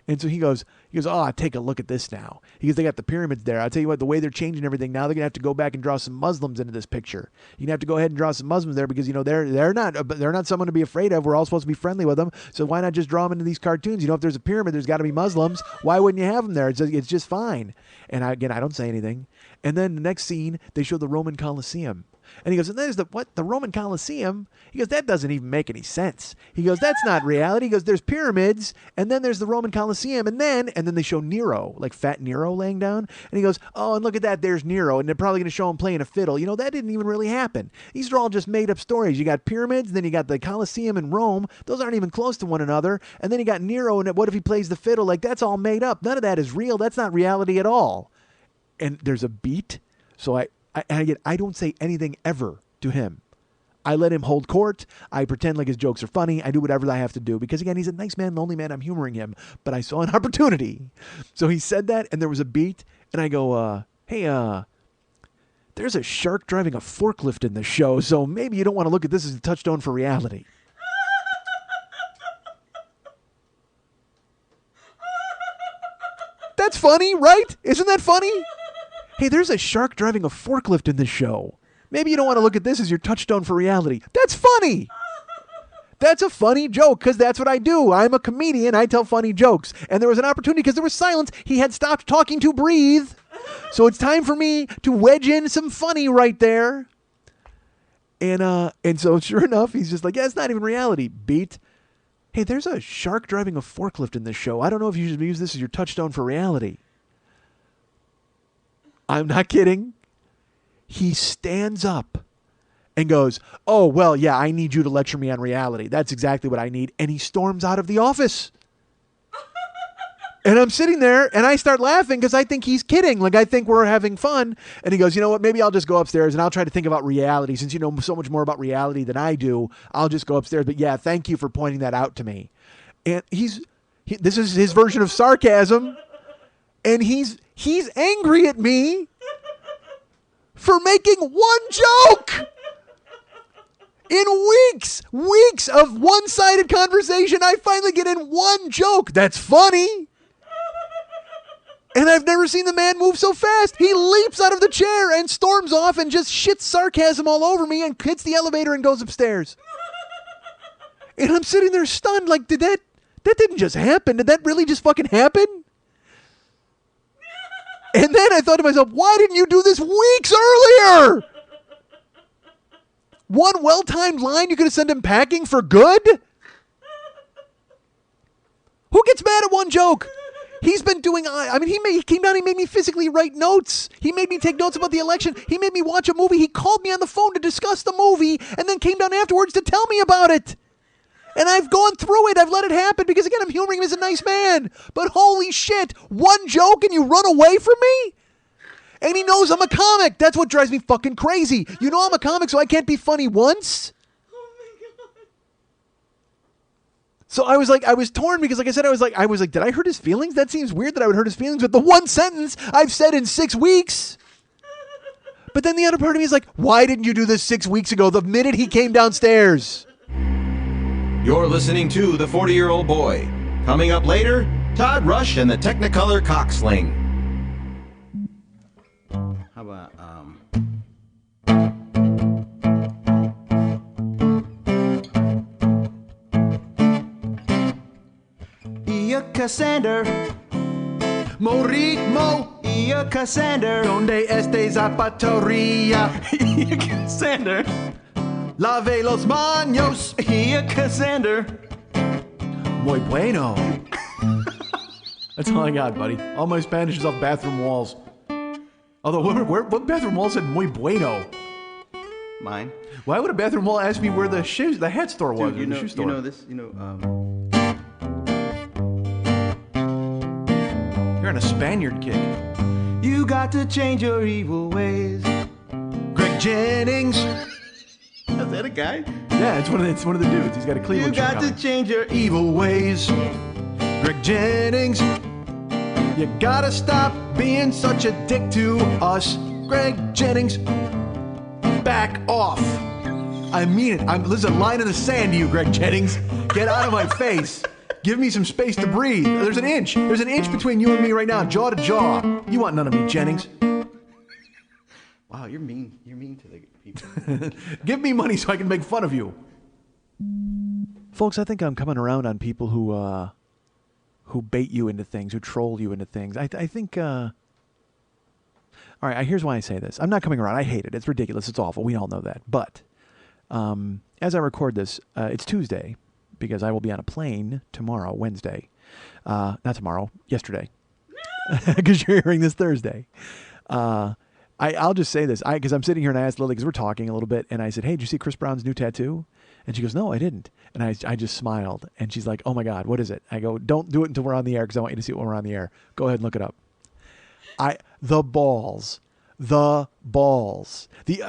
And so he goes, take a look at this now. He goes, they got the pyramids there. I'll tell you what, the way they're changing everything now, they're going to have to go back and draw some Muslims into this picture. You're going to have to go ahead and draw some Muslims there because, they're not someone to be afraid of. We're all supposed to be friendly with them. So why not just draw them into these cartoons? If there's a pyramid, there's got to be Muslims. Why wouldn't you have them there? It's just fine. And I don't say anything. And then the next scene, they show the Roman Colosseum. And he goes, and there's the Roman Colosseum. He goes, that doesn't even make any sense. He goes, that's not reality. He goes, there's pyramids, and then there's the Roman Colosseum, and then they show Nero, like fat Nero laying down. And he goes, oh, and look at that, there's Nero, and they're probably going to show him playing a fiddle. You know, that didn't even really happen. These are all just made up stories. You got pyramids, then you got the Colosseum in Rome. Those aren't even close to one another. And then you got Nero, and what if he plays the fiddle? Like, that's all made up. None of that is real. That's not reality at all. And there's a beat. So I don't say anything ever to him. I let him hold court. I pretend like his jokes are funny. I do whatever I have to do because, again, he's a nice man, lonely man. I'm humoring him. But I saw an opportunity. So he said that, and there was a beat. And I go, hey, there's a shark driving a forklift in the show, so maybe you don't want to look at this as a touchstone for reality. That's funny, right? Isn't that funny? Hey, there's a shark driving a forklift in this show. Maybe you don't want to look at this as your touchstone for reality. That's funny. That's a funny joke because that's what I do. I'm a comedian. I tell funny jokes. And there was an opportunity because there was silence. He had stopped talking to breathe. So it's time for me to wedge in some funny right there. And so sure enough, he's just like, yeah, it's not even reality. Beat. Hey, there's a shark driving a forklift in this show. I don't know if you should use this as your touchstone for reality. I'm not kidding. He stands up and goes, oh, well, yeah, I need you to lecture me on reality. That's exactly what I need. And he storms out of the office. And I'm sitting there and I start laughing because I think he's kidding. Like, I think we're having fun. And he goes, you know what? Maybe I'll just go upstairs and I'll try to think about reality. Since you know so much more about reality than I do, I'll just go upstairs. But yeah, thank you for pointing that out to me. And this is his version of sarcasm. And he's angry at me for making one joke. In weeks of one-sided conversation, I finally get in one joke that's funny. And I've never seen the man move so fast. He leaps out of the chair and storms off and just shits sarcasm all over me and hits the elevator and goes upstairs. And I'm sitting there stunned, like, that didn't just happen. Did that really just fucking happen? And then I thought to myself, why didn't you do this weeks earlier? One well-timed line, you could have sent him packing for good? Who gets mad at one joke? He's been doing, he came down, he made me physically write notes. He made me take notes about the election. He made me watch a movie. He called me on the phone to discuss the movie and then came down afterwards to tell me about it. And I've gone through it. I've let it happen because, again, I'm humoring him as a nice man. But holy shit, one joke and you run away from me? And he knows I'm a comic. That's what drives me fucking crazy. You know I'm a comic, so I can't be funny once? Oh my God. So I was torn because, like I said, I was like, did I hurt his feelings? That seems weird that I would hurt his feelings with the one sentence I've said in 6 weeks. But then the other part of me is like, why didn't you do this 6 weeks ago, the minute he came downstairs? You're listening to The 40-Year-Old Boy. Coming up later, Todd Rush and the Technicolor Cocksling. How about, Ia Cassander, Moritmo, Ia Cassander, donde este zapatoria, Ia Cassander, lave los baños, Ia Cassander. muy bueno. That's all I got, buddy. All my Spanish is off bathroom walls. Although, what bathroom wall said muy bueno? Mine. Why would a bathroom wall ask me where the hat store was? Dude, or the shoe store? you know this, You're on a Spaniard kick. you got to change your evil ways. Greg Jennings. Is that a guy? Yeah, it's one of the dudes. He's got a You Cleveland shirt got to on. change your evil ways. Greg Jennings. You gotta stop being such a dick to us. Greg Jennings. Back off. I mean it. There's a line in the sand to you, Greg Jennings. Get out of my face. Give me some space to breathe. There's an inch. There's an inch between you and me right now, jaw to jaw. You want none of me, Jennings. Wow, you're mean. You're mean to the people. Give me money so I can make fun of you. Folks, I think I'm coming around on people who bait you into things, who troll you into things. I think All right, here's why I say this. I'm not coming around. I hate it. It's ridiculous. It's awful. We all know that. But as I record this, it's Tuesday because I will be on a plane tomorrow, Wednesday. Not tomorrow, yesterday. Because you're hearing this Thursday. I'll just say this, because I'm sitting here and I asked Lily, because we're talking a little bit, and I said, hey, did you see Chris Brown's new tattoo? And she goes, no, I didn't. And I just smiled, and she's like, oh my God, what is it? I go, don't do it until we're on the air, because I want you to see it when we're on the air. Go ahead and look it up. The balls.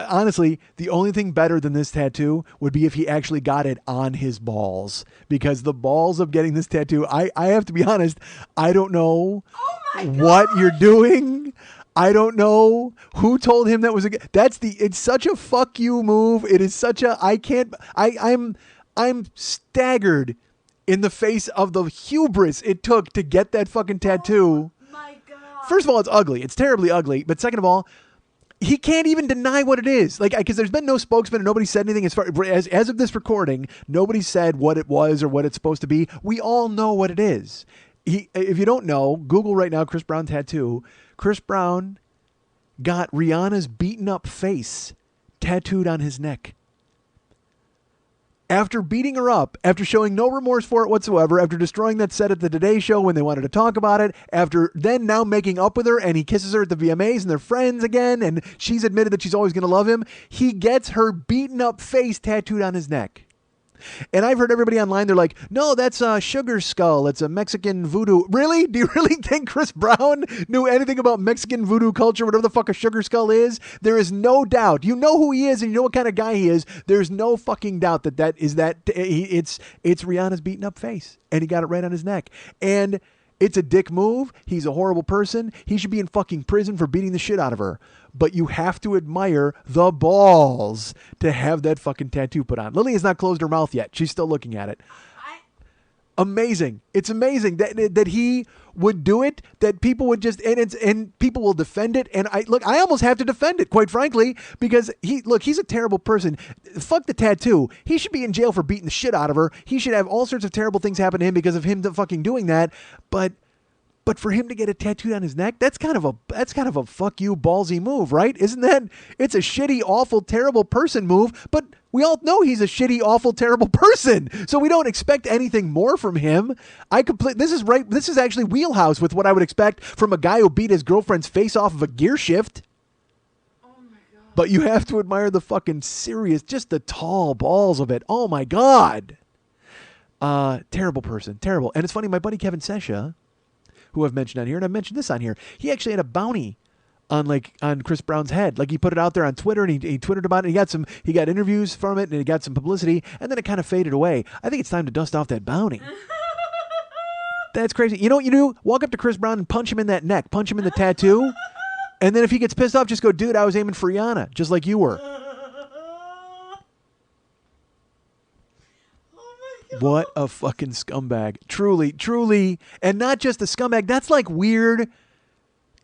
Honestly, the only thing better than this tattoo would be if he actually got it on his balls, because the balls of getting this tattoo, I have to be honest, I don't know what you're doing. I don't know who told him that was it's such a fuck you move. It is such a, I'm staggered in the face of the hubris it took to get that fucking tattoo. My God. First of all, it's ugly. It's terribly ugly. But second of all, he can't even deny what it is. Like, because there's been no spokesman and nobody said anything as of this recording. Nobody said what it was or what it's supposed to be. We all know what it is. If you don't know, Google right now Chris Brown tattoo. Chris Brown got Rihanna's beaten up face tattooed on his neck. After beating her up, after showing no remorse for it whatsoever, after destroying that set at the Today Show when they wanted to talk about it, after then now making up with her, and he kisses her at the VMAs and they're friends again, and she's admitted that she's always going to love him, he gets her beaten up face tattooed on his neck. And I've heard everybody online, they're like, no, that's a sugar skull. It's a Mexican voodoo. Really? Do you really think Chris Brown knew anything about Mexican voodoo culture, whatever the fuck a sugar skull is? There is no doubt. You know who he is and you know what kind of guy he is. There's no fucking doubt it's Rihanna's beaten up face. And he got it right on his neck. And it's a dick move. He's a horrible person. He should be in fucking prison for beating the shit out of her. But you have to admire the balls to have that fucking tattoo put on. Lily has not closed her mouth yet. She's still looking at it. Amazing. It's amazing that he would do it, that people would just, and people will defend it. And I almost have to defend it, quite frankly, because he's a terrible person. Fuck the tattoo. He should be in jail for beating the shit out of her. He should have all sorts of terrible things happen to him because of him fucking doing that. But for him to get it tattooed on his neck, that's kind of a fuck you ballsy move, right? Isn't that? It's a shitty, awful, terrible person move, but we all know he's a shitty, awful, terrible person. So we don't expect anything more from him. This is actually wheelhouse with what I would expect from a guy who beat his girlfriend's face off of a gear shift. Oh my God. But you have to admire the fucking serious, just the tall balls of it. Oh my God. Terrible person, terrible. And it's funny, my buddy Kevin Sesha, who I've mentioned on here, and I've mentioned this on here, he actually had a bounty on Chris Brown's head. Like, he put it out there on Twitter, and he twittered about it. He got interviews from it, and he got some publicity, and then it kind of faded away. I think it's time to dust off that bounty. That's crazy. You know what you do? Walk up to Chris Brown and punch him in that neck. Punch him in the tattoo. And then if he gets pissed off, just go, dude, I was aiming for Rihanna, just like you were. What a fucking scumbag. Truly, truly. And not just a scumbag. That's like weird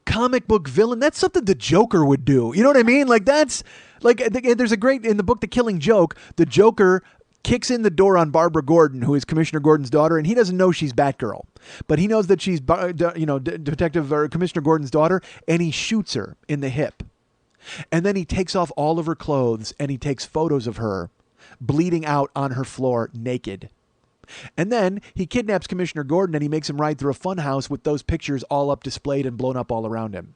comic book villain. That's something the Joker would do. You know what I mean? Like, that's like, there's a great, in the book The Killing Joke, the Joker kicks in the door on Barbara Gordon, who is Commissioner Gordon's daughter, and he doesn't know she's Batgirl. But he knows that she's, Detective or Commissioner Gordon's daughter, and he shoots her in the hip. And then he takes off all of her clothes, and he takes photos of her bleeding out on her floor naked. And then he kidnaps Commissioner Gordon and he makes him ride through a funhouse with those pictures all up displayed and blown up all around him.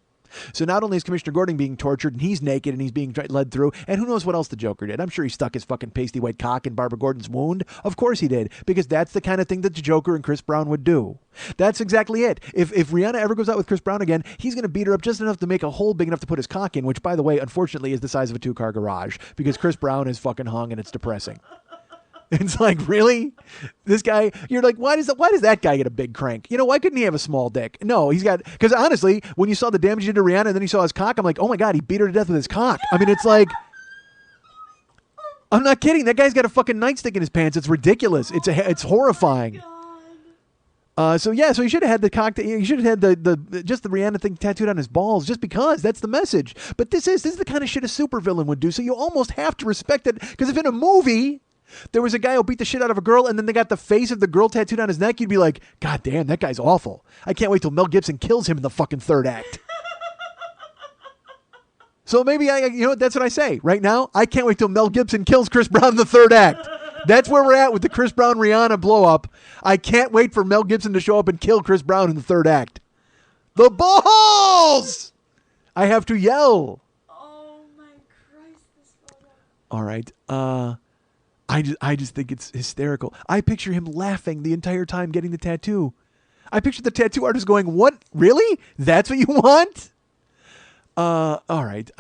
So not only is Commissioner Gordon being tortured and he's naked and he's being led through, and who knows what else the Joker did. I'm sure he stuck his fucking pasty white cock in Barbara Gordon's wound. Of course he did, because that's the kind of thing that the Joker and Chris Brown would do. That's exactly it. If Rihanna ever goes out with Chris Brown again, he's going to beat her up just enough to make a hole big enough to put his cock in, which, by the way, unfortunately is the size of a 2-car garage, because Chris Brown is fucking hung and it's depressing. It's like, really? This guy, you're like, why does that guy get a big crank? You know, why couldn't he have a small dick? No, he's got, because honestly, when you saw the damage he did to Rihanna and then you saw his cock, I'm like, oh my God, he beat her to death with his cock. I mean, it's like, I'm not kidding. That guy's got a fucking nightstick in his pants. It's ridiculous. It's horrifying. So he should have had the cock. He should have had the just the Rihanna thing tattooed on his balls, just because that's the message. But this is the kind of shit a supervillain would do. So you almost have to respect it, because if in a movie there was a guy who beat the shit out of a girl and then they got the face of the girl tattooed on his neck, you'd be like, God damn, that guy's awful. I can't wait till Mel Gibson kills him in the fucking third act. So maybe that's what I say right now. I can't wait till Mel Gibson kills Chris Brown in the third act. That's where we're at with the Chris Brown Rihanna blow up. I can't wait for Mel Gibson to show up and kill Chris Brown in the third act. The balls! I have to yell. Oh my Christ, this photo. All right. I just think it's hysterical. I picture him laughing the entire time getting the tattoo. I picture the tattoo artist going, "What? Really? That's what you want?" All right.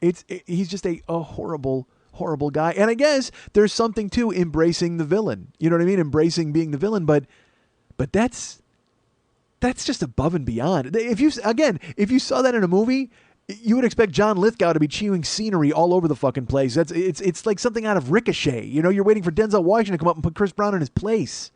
He's just a horrible, horrible guy. And I guess there's something to embracing the villain. You know what I mean? Embracing being the villain, but that's just above and beyond. If you saw that in a movie, you would expect John Lithgow to be chewing scenery all over the fucking place. It's like something out of Ricochet. You know, you're waiting for Denzel Washington to come up and put Chris Brown in his place.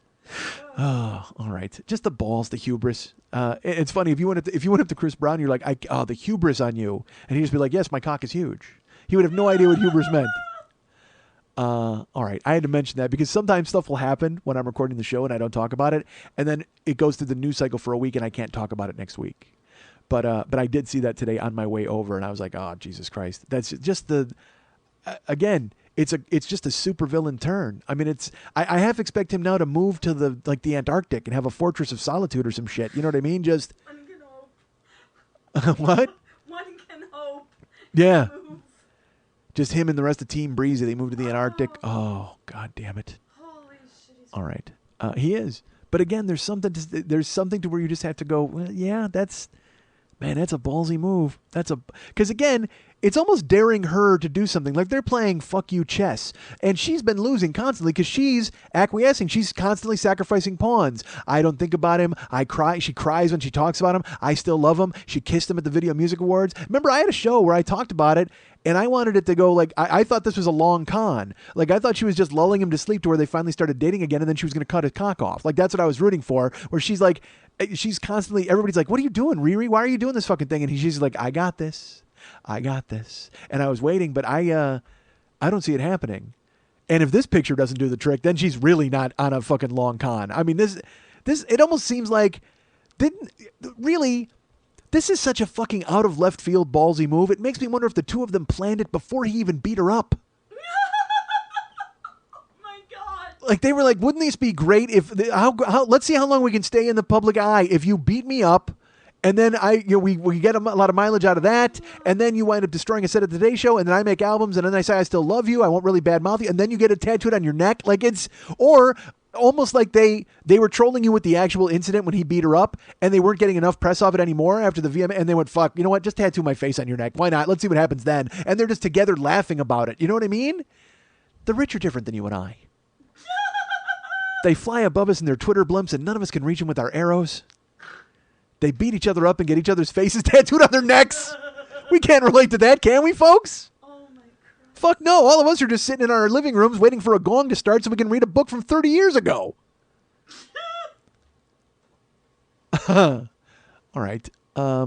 Oh, all right. Just the balls, the hubris. It's funny if you went up to Chris Brown, you're like, the hubris on you, and he'd just be like, "Yes, my cock is huge." He would have no idea what hubris meant. All right. I had to mention that because sometimes stuff will happen when I'm recording the show and I don't talk about it, and then it goes through the news cycle for a week and I can't talk about it next week. But I did see that today on my way over, and I was like, "Oh, Jesus Christ!" That's just again. It's just a supervillain turn. I mean, I half expect him now to move to the Antarctic and have a fortress of solitude or some shit. You know what I mean? Just One can hope. what? One can hope. Yeah. Move. Just him and the rest of Team Breezy. They moved to the Antarctic. Oh, God damn it! Holy shit. He's All right, he is. But again, there's something to where you just have to go. Well, yeah, that's a ballsy move. Because again, it's almost daring her to do something. Like they're playing fuck you chess, and she's been losing constantly because she's acquiescing. She's constantly sacrificing pawns. I don't think about him. I cry. She cries when she talks about him. I still love him. She kissed him at the Video Music Awards. Remember, I had a show where I talked about it, and I wanted it to go like, I thought this was a long con. Like, I thought she was just lulling him to sleep to where they finally started dating again, and then she was going to cut his cock off. Like, that's what I was rooting for, where she's like, she's constantly, everybody's like, "What are you doing, Riri? Why are you doing this fucking thing?" And she's like, I got this. And I was waiting, but I don't see it happening. And if this picture doesn't do the trick, then she's really not on a fucking long con. I mean, this, it almost seems like, this is such a fucking out of left field ballsy move. It makes me wonder if the two of them planned it before he even beat her up. my God. Like, they were like, "Wouldn't this be great if let's see how long we can stay in the public eye if you beat me up, and then we get a lot of mileage out of that, and then you wind up destroying a set of Today Show, and then I make albums, and then I say I still love you, I won't really badmouth you, and then you get it tattooed on your neck." Like, or almost like they were trolling you with the actual incident when he beat her up, and they weren't getting enough press of it anymore after the VMA, and they went, "Fuck, you know what? Just tattoo my face on your neck. Why not? Let's see what happens then." And they're just together laughing about it. You know what I mean? The rich are different than you and I. They fly above us in their Twitter blimps, and none of us can reach them with our arrows. They beat each other up and get each other's faces tattooed on their necks. We can't relate to that, can we, folks? Oh my Christ. Fuck no. All of us are just sitting in our living rooms waiting for a gong to start so we can read a book from 30 years ago. All right. I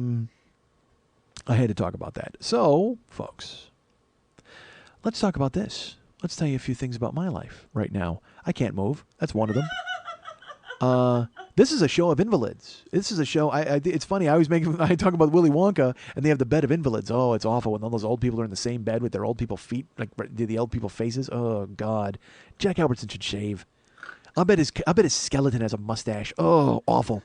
had to talk about that. So, folks, let's talk about this. Let's tell you a few things about my life right now. I can't move. That's one of them. This is a show of invalids. This is a show. It's funny. I talk about Willy Wonka, and they have the bed of invalids. Oh, it's awful when all those old people are in the same bed with their old people feet, like the old people faces. Oh God, Jack Albertson should shave. I bet his skeleton has a mustache. Oh, awful.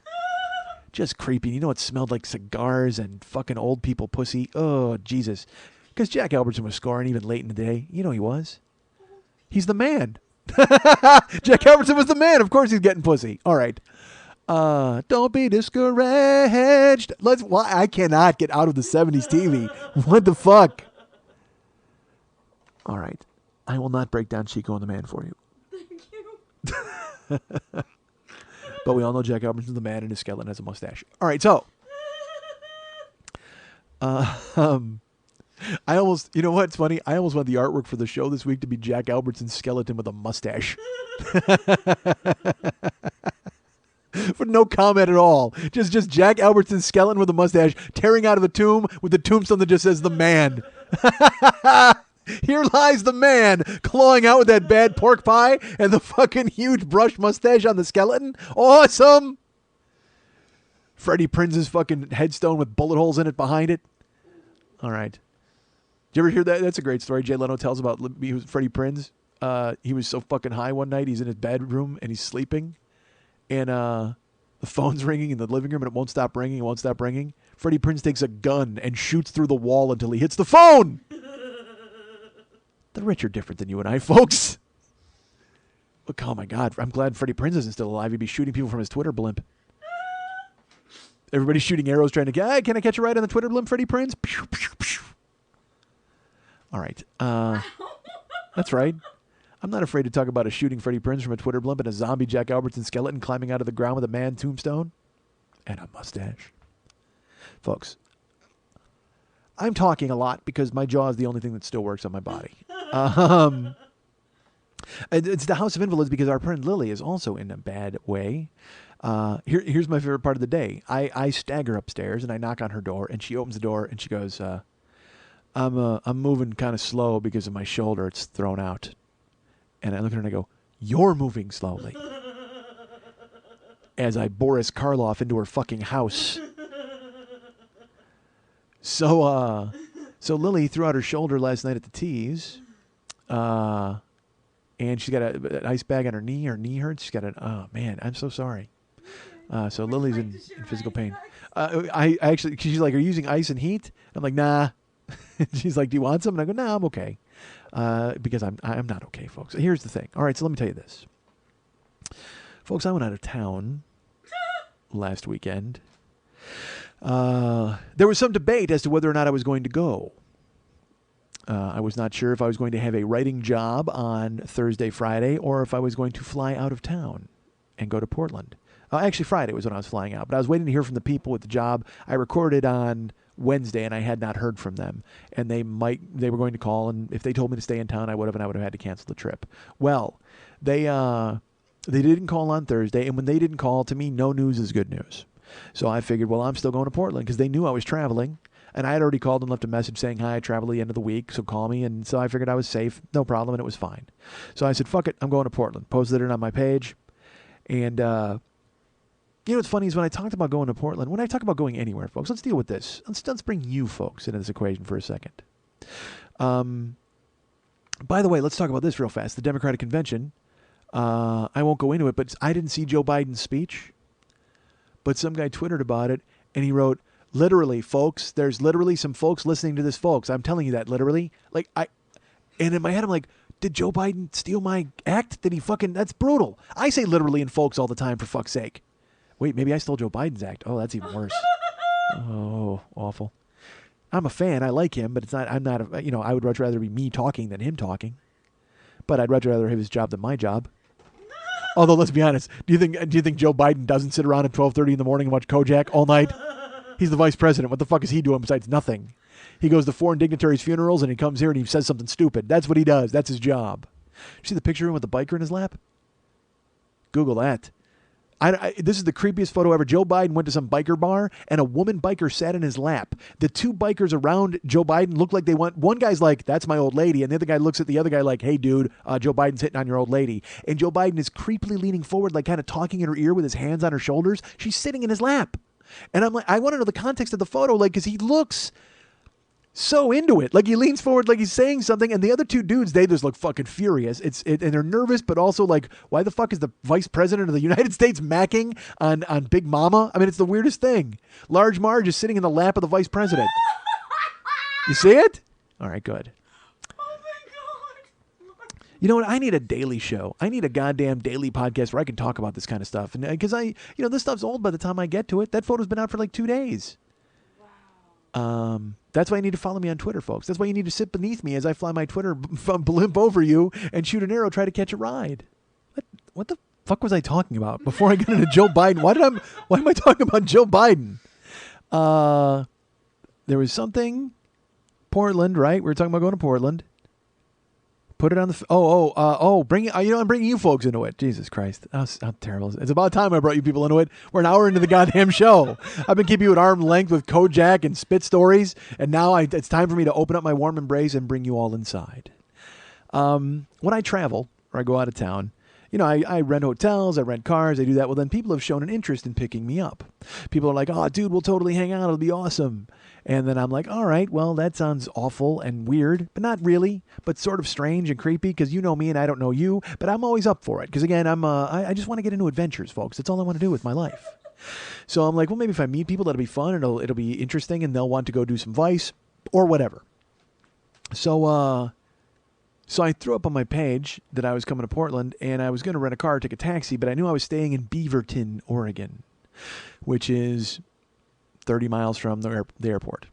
Just creepy. You know, it smelled like cigars and fucking old people pussy. Oh, Jesus. Because Jack Albertson was scoring even late in the day. You know he was. He's the man. Jack Albertson was the man. Of course he's getting pussy. All right. Don't be discouraged. I cannot get out of the 70s TV. What the fuck? All right. I will not break down Chico and the Man for you. Thank you. But we all know Jack Albertson's the man and his skeleton has a mustache. All right, so I almost, you know what's funny? I almost want the artwork for the show this week to be Jack Albertson's skeleton with a mustache. For no comment at all. Just Jack Albertson's skeleton with a mustache tearing out of a tomb with the tombstone that just says the man. Here lies the man clawing out with that bad pork pie and the fucking huge brush mustache on the skeleton. Awesome. Freddie Prinze's fucking headstone with bullet holes in it behind it. All right. Did you ever hear that? That's a great story. Jay Leno tells about Freddie Prinze. He was so fucking high one night. He's in his bedroom and he's sleeping. And the phone's ringing in the living room and it won't stop ringing. It won't stop ringing. Freddie Prinze takes a gun and shoots through the wall until he hits the phone. The rich are different than you and I, folks. Look, oh my God. I'm glad Freddie Prinze isn't still alive. He'd be shooting people from his Twitter blimp. Everybody's shooting arrows trying to get, hey, can I catch a ride on the Twitter blimp, Freddie Prinze? Pew, pew, pew. All right. That's right. I'm not afraid to talk about a shooting Freddie Prinze from a Twitter blimp and a zombie Jack Albertson skeleton climbing out of the ground with a man tombstone and a mustache. Folks, I'm talking a lot because my jaw is the only thing that still works on my body. It's the House of Invalids because our friend Lily is also in a bad way. Here's my favorite part of the day. I stagger upstairs and I knock on her door and she opens the door and she goes, I'm moving kind of slow because of my shoulder. It's thrown out. And I look at her and I go, you're moving slowly. As I Boris Karloff into her fucking house. So Lily threw out her shoulder last night at the tees. And she's got an ice bag on her knee. Her knee hurts. She's got oh man, I'm so sorry. So Lily's in physical pain. I actually, she's like, are you using ice and heat? I'm like, nah. She's like, do you want some? And I go, nah, I'm okay. Because I'm not okay, folks. Here's the thing. All right, so let me tell you this. Folks, I went out of town last weekend. There was some debate as to whether or not I was going to go. I was not sure if I was going to have a writing job on Thursday, Friday, or if I was going to fly out of town and go to Portland. Actually, Friday was when I was flying out, but I was waiting to hear from the people at the job. I recorded on Wednesday, and I had not heard from them. And they were going to call, and if they told me to stay in town, I would have had to cancel the trip. Well, they didn't call on Thursday, and when they didn't call, to me, no news is good news. So I figured, well, I'm still going to Portland because they knew I was traveling. And I had already called and left a message saying, hi, I travel at the end of the week, so call me. And so I figured I was safe, no problem, and it was fine. So I said, fuck it, I'm going to Portland. Posted it on my page. And, you know what's funny is when I talked about going to Portland, when I talk about going anywhere, folks, let's deal with this. Let's bring you folks into this equation for a second. By the way, let's talk about this real fast. The Democratic Convention, I won't go into it, but I didn't see Joe Biden's speech. But some guy Twittered about it, and he wrote, literally, folks, there's literally some folks listening to this, folks. I'm telling you that, literally. And in my head, I'm like, did Joe Biden steal my act? Did he that's brutal. I say literally and folks all the time, for fuck's sake. Wait, maybe I stole Joe Biden's act. Oh, that's even worse. Oh, awful. I'm a fan. I like him, but I would much rather be me talking than him talking. But I'd much rather have his job than my job. Although, let's be honest, do you think Joe Biden doesn't sit around at 12:30 in the morning and watch Kojak all night? He's the vice president. What the fuck is he doing besides nothing? He goes to foreign dignitaries' funerals and he comes here and he says something stupid. That's what he does. That's his job. See the picture of him with the biker in his lap? Google that. This is the creepiest photo ever. Joe Biden went to some biker bar and a woman biker sat in his lap. The two bikers around Joe Biden look like they want. One guy's like, that's my old lady. And the other guy looks at the other guy like, hey, dude, Joe Biden's hitting on your old lady. And Joe Biden is creepily leaning forward, like kind of talking in her ear with his hands on her shoulders. She's sitting in his lap. And I'm like, I want to know the context of the photo, like, because he looks so into it. Like, he leans forward like he's saying something, and the other two dudes, they just look fucking furious. And they're nervous, but also like, why the fuck is the vice president of the United States macking on Big Mama? I mean, it's the weirdest thing. Large Marge is sitting in the lap of the vice president. You see it? All right, good. Oh my God. You know what? I need a daily show. I need a goddamn daily podcast where I can talk about this kind of stuff. And because this stuff's old by the time I get to it. That photo's been out for like 2 days. Wow. That's why you need to follow me on Twitter, folks. That's why you need to sit beneath me as I fly my Twitter blimp over you and shoot an arrow, try to catch a ride. What the fuck was I talking about before I got into Joe Biden? Why am I talking about Joe Biden? There was something. Portland, right? We were talking about going to Portland. Put it on the... bring it. I'm bringing you folks into it. Jesus Christ. How terrible. It's about time I brought you people into it. We're an hour into the goddamn show. I've been keeping you at arm's length with Kojak and spit stories, and now it's time for me to open up my warm embrace and bring you all inside. When I travel or I go out of town, you know, I rent hotels, I rent cars, I do that. Well, then people have shown an interest in picking me up. People are like, oh, dude, we'll totally hang out. It'll be awesome. And then I'm like, all right, well, that sounds awful and weird, but not really, but sort of strange and creepy because you know me and I don't know you, but I'm always up for it. Because again, I just want to get into adventures, folks. That's all I want to do with my life. So I'm like, well, maybe if I meet people, that'll be fun and it'll be interesting and they'll want to go do some Vice or whatever. So I threw up on my page that I was coming to Portland and I was going to rent a car, take a taxi, but I knew I was staying in Beaverton, Oregon, which is 30 miles from the airport.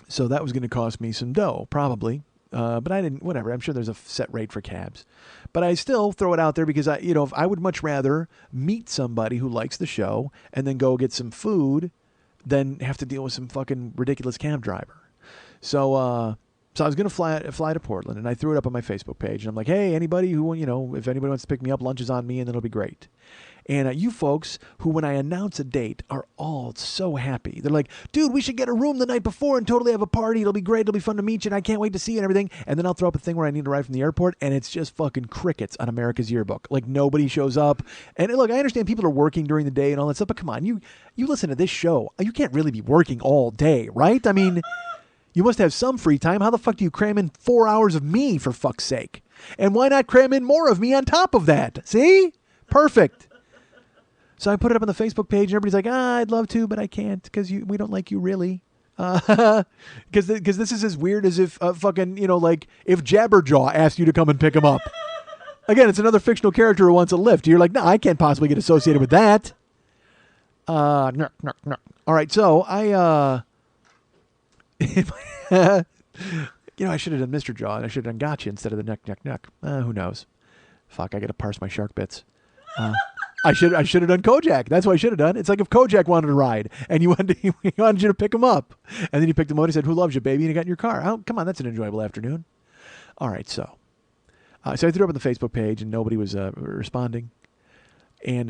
So that was going to cost me some dough, probably. But I didn't, whatever. I'm sure there's a set rate for cabs. But I still throw it out there because if I would much rather meet somebody who likes the show and then go get some food than have to deal with some fucking ridiculous cab driver. So I was going to fly to Portland, and I threw it up on my Facebook page. And I'm like, hey, anybody who, if anybody wants to pick me up, lunch is on me, and it'll be great. And you folks who, when I announce a date, are all so happy. They're like, dude, we should get a room the night before and totally have a party. It'll be great. It'll be fun to meet you, and I can't wait to see you and everything. And then I'll throw up a thing where I need to arrive from the airport, and it's just fucking crickets on America's Yearbook. Like, nobody shows up. And look, I understand people are working during the day and all that stuff, but come on, you listen to this show. You can't really be working all day, right? I mean, you must have some free time. How the fuck do you cram in 4 hours of me, for fuck's sake? And why not cram in more of me on top of that? See? Perfect. So I put it up on the Facebook page, and everybody's like, I'd love to, but I can't because we don't like you really. Because this is as weird as if fucking, like if Jabberjaw asked you to come and pick him up. Again, it's another fictional character who wants a lift. You're like, no, I can't possibly get associated with that. No. All right, so I I should have done Mr. Jaw, and I should have done Gotcha instead of the neck. Who knows? Fuck, I got to parse my shark bits. I should have done Kojak. That's what I should have done. It's like if Kojak wanted to ride, and he wanted you to pick him up, and then you picked him up. And he said, "Who loves you, baby?" And he got in your car. Oh, come on, that's an enjoyable afternoon. All right, so I threw it up on the Facebook page, and nobody was responding. And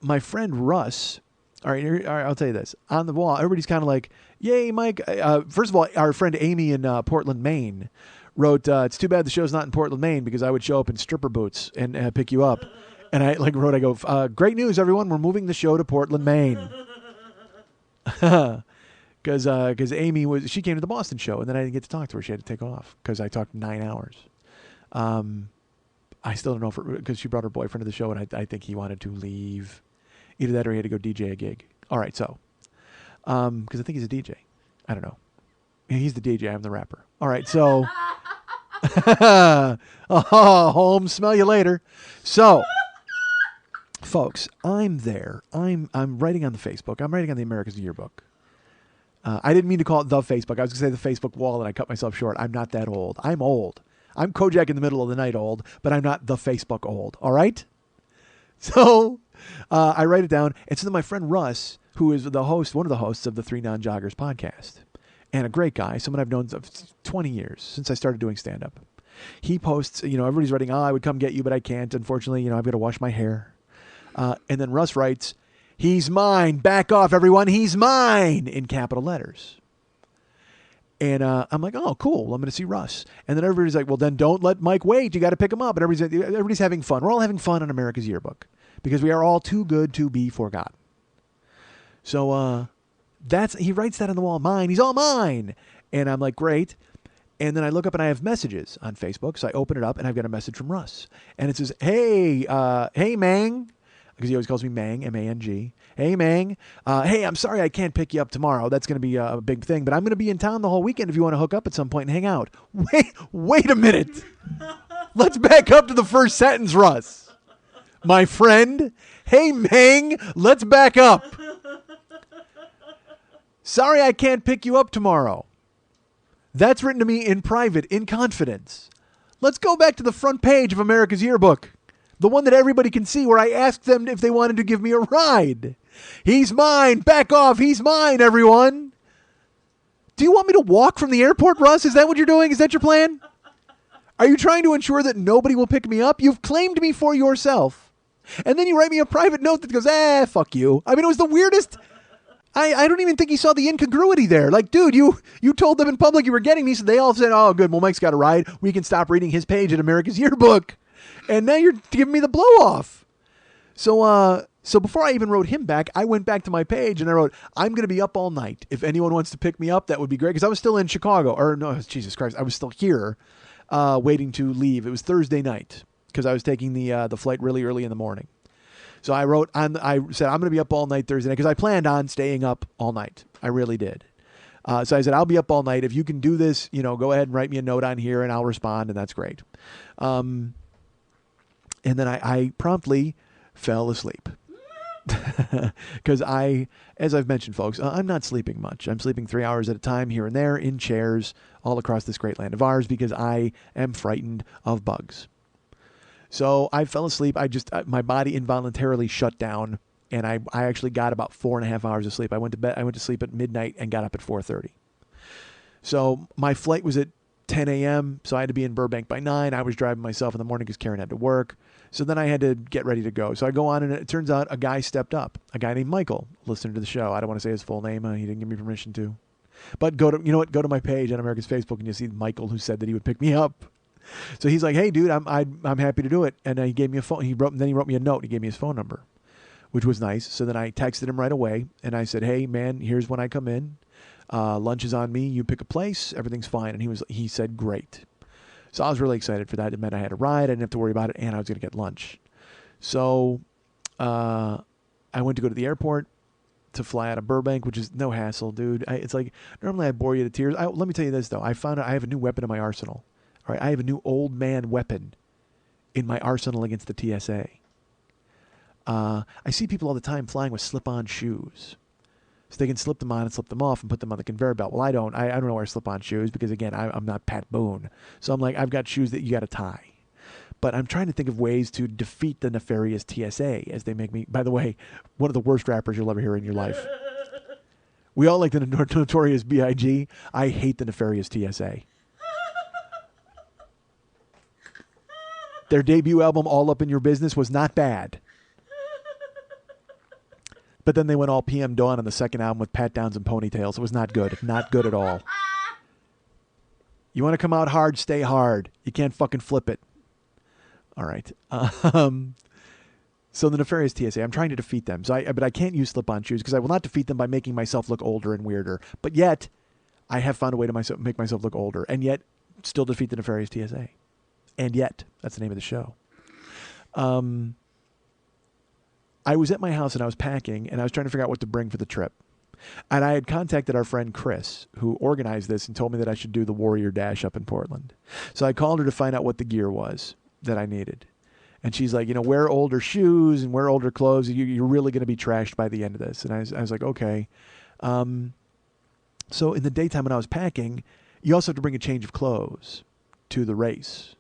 my friend Russ. All right, I'll tell you this. On the wall, everybody's kind of like, "Yay, Mike!" First of all, our friend Amy in Portland, Maine, wrote, "It's too bad the show's not in Portland, Maine, because I would show up in stripper boots and pick you up." And I wrote, I go, "Great news, everyone! We're moving the show to Portland, Maine." Because Amy she came to the Boston show, and then I didn't get to talk to her. She had to take off because I talked 9 hours. I still don't know because she brought her boyfriend to the show, and I think he wanted to leave. Either that or he had to go DJ a gig. All right, so because I think he's a DJ. I don't know. He's the DJ. I'm the rapper. All right, so home. Smell you later. So, folks, I'm there. I'm writing on the Facebook. I'm writing on the America's Yearbook. I didn't mean to call it the Facebook. I was going to say the Facebook wall, and I cut myself short. I'm not that old. I'm old. I'm Kojak in the middle of the night old, but I'm not the Facebook old. All right? So I write it down. And so then my friend Russ, who is one of the hosts of the Three Non-Joggers podcast, and a great guy, someone I've known for 20 years since I started doing stand-up. He posts, everybody's writing, I would come get you, but I can't. Unfortunately, I've got to wash my hair. And then Russ writes, "He's mine. Back off, everyone. He's mine," in capital letters. And I'm like, oh, cool. I'm going to see Russ. And then everybody's like, well, then don't let Mike wait. You got to pick him up. And everybody's having fun. We're all having fun on America's Yearbook because we are all too good to be forgotten. So he writes that on the wall, mine. He's all mine. And I'm like, great. And then I look up and I have messages on Facebook. So I open it up and I've got a message from Russ. And it says, hey, Mang. Because he always calls me Mang, M-A-N-G. Hey, Mang. Hey, I'm sorry I can't pick you up tomorrow. That's going to be a big thing. But I'm going to be in town the whole weekend if you want to hook up at some point and hang out. Wait a minute. Let's back up to the first sentence, Russ. My friend. Hey, Mang. Let's back up. Sorry I can't pick you up tomorrow. That's written to me in private, in confidence. Let's go back to the front page of America's Yearbook. The one that everybody can see where I asked them if they wanted to give me a ride. He's mine. Back off. He's mine, everyone. Do you want me to walk from the airport, Russ? Is that what you're doing? Is that your plan? Are you trying to ensure that nobody will pick me up? You've claimed me for yourself. And then you write me a private note that goes, fuck you. I mean, it was the weirdest. I don't even think he saw the incongruity there. Like, dude, you told them in public you were getting me, so they all said, oh, good, well, Mike's got a ride. We can stop reading his page at America's Yearbook. And now you're giving me the blow off. So before I even wrote him back, I went back to my page and I wrote, I'm going to be up all night. If anyone wants to pick me up, that would be great. Because I was still in Chicago. Or no, Jesus Christ. I was still here waiting to leave. It was Thursday night because I was taking the flight really early in the morning. So I said, I'm going to be up all night Thursday night because I planned on staying up all night. I really did. So I said, I'll be up all night. If you can do this, go ahead and write me a note on here and I'll respond. And that's great. And then I promptly fell asleep. Because as I've mentioned, folks, I'm not sleeping much. I'm sleeping 3 hours at a time here and there in chairs all across this great land of ours because I am frightened of bugs. So I fell asleep. My body involuntarily shut down, and I actually got about 4.5 hours of sleep. I went to sleep at midnight and got up at 4:30. So my flight was at 10 a.m., so I had to be in Burbank by 9. I was driving myself in the morning because Karen had to work. So then I had to get ready to go. So I go on, and it turns out a guy stepped up, a guy named Michael, listening to the show. I don't want to say his full name. He didn't give me permission to. But go to my page on America's Facebook, and you'll see Michael, who said that he would pick me up. So he's like, hey, dude, I'm happy to do it. And he gave me a phone. Then he wrote me a note. He gave me his phone number, which was nice. So then I texted him right away, and I said, hey, man, here's when I come in. Lunch is on me. You pick a place. Everything's fine. And he said, great. So I was really excited for that. It meant I had a ride. I didn't have to worry about it, and I was going to get lunch. So I went to go to the airport to fly out of Burbank, which is no hassle, dude. It's like, normally I bore you to tears. Let me tell you this, though. I found out I have a new weapon in my arsenal. All right, I have a new old man weapon in my arsenal against the TSA. I see people all the time flying with slip-on shoes. So they can slip them on and slip them off and put them on the conveyor belt. Well, I don't. I don't know where slip-on shoes because, again, I'm not Pat Boone. So I'm like, I've got shoes that you got to tie. But I'm trying to think of ways to defeat the nefarious TSA as they make me, by the way, one of the worst rappers you'll ever hear in your life. We all like the notorious B.I.G. I hate the nefarious TSA. Their debut album, All Up in Your Business, was not bad. But then they went all PM Dawn on the second album with Pat Downs and ponytails. It was not good. Not good at all. You want to come out hard, stay hard. You can't fucking flip it. All right. So the nefarious TSA, I'm trying to defeat them. But I can't use slip-on shoes because I will not defeat them by making myself look older and weirder. But yet, I have found a way to make myself look older and yet still defeat the nefarious TSA. And yet, that's the name of the show. I was at my house and I was packing and I was trying to figure out what to bring for the trip. And I had contacted our friend Chris, who organized this and told me that I should do the Warrior Dash up in Portland. So I called her to find out what the gear was that I needed. And she's like, wear older shoes and wear older clothes. You're really going to be trashed by the end of this. And I was like, okay. So in the daytime when I was packing, you also have to bring a change of clothes to the race.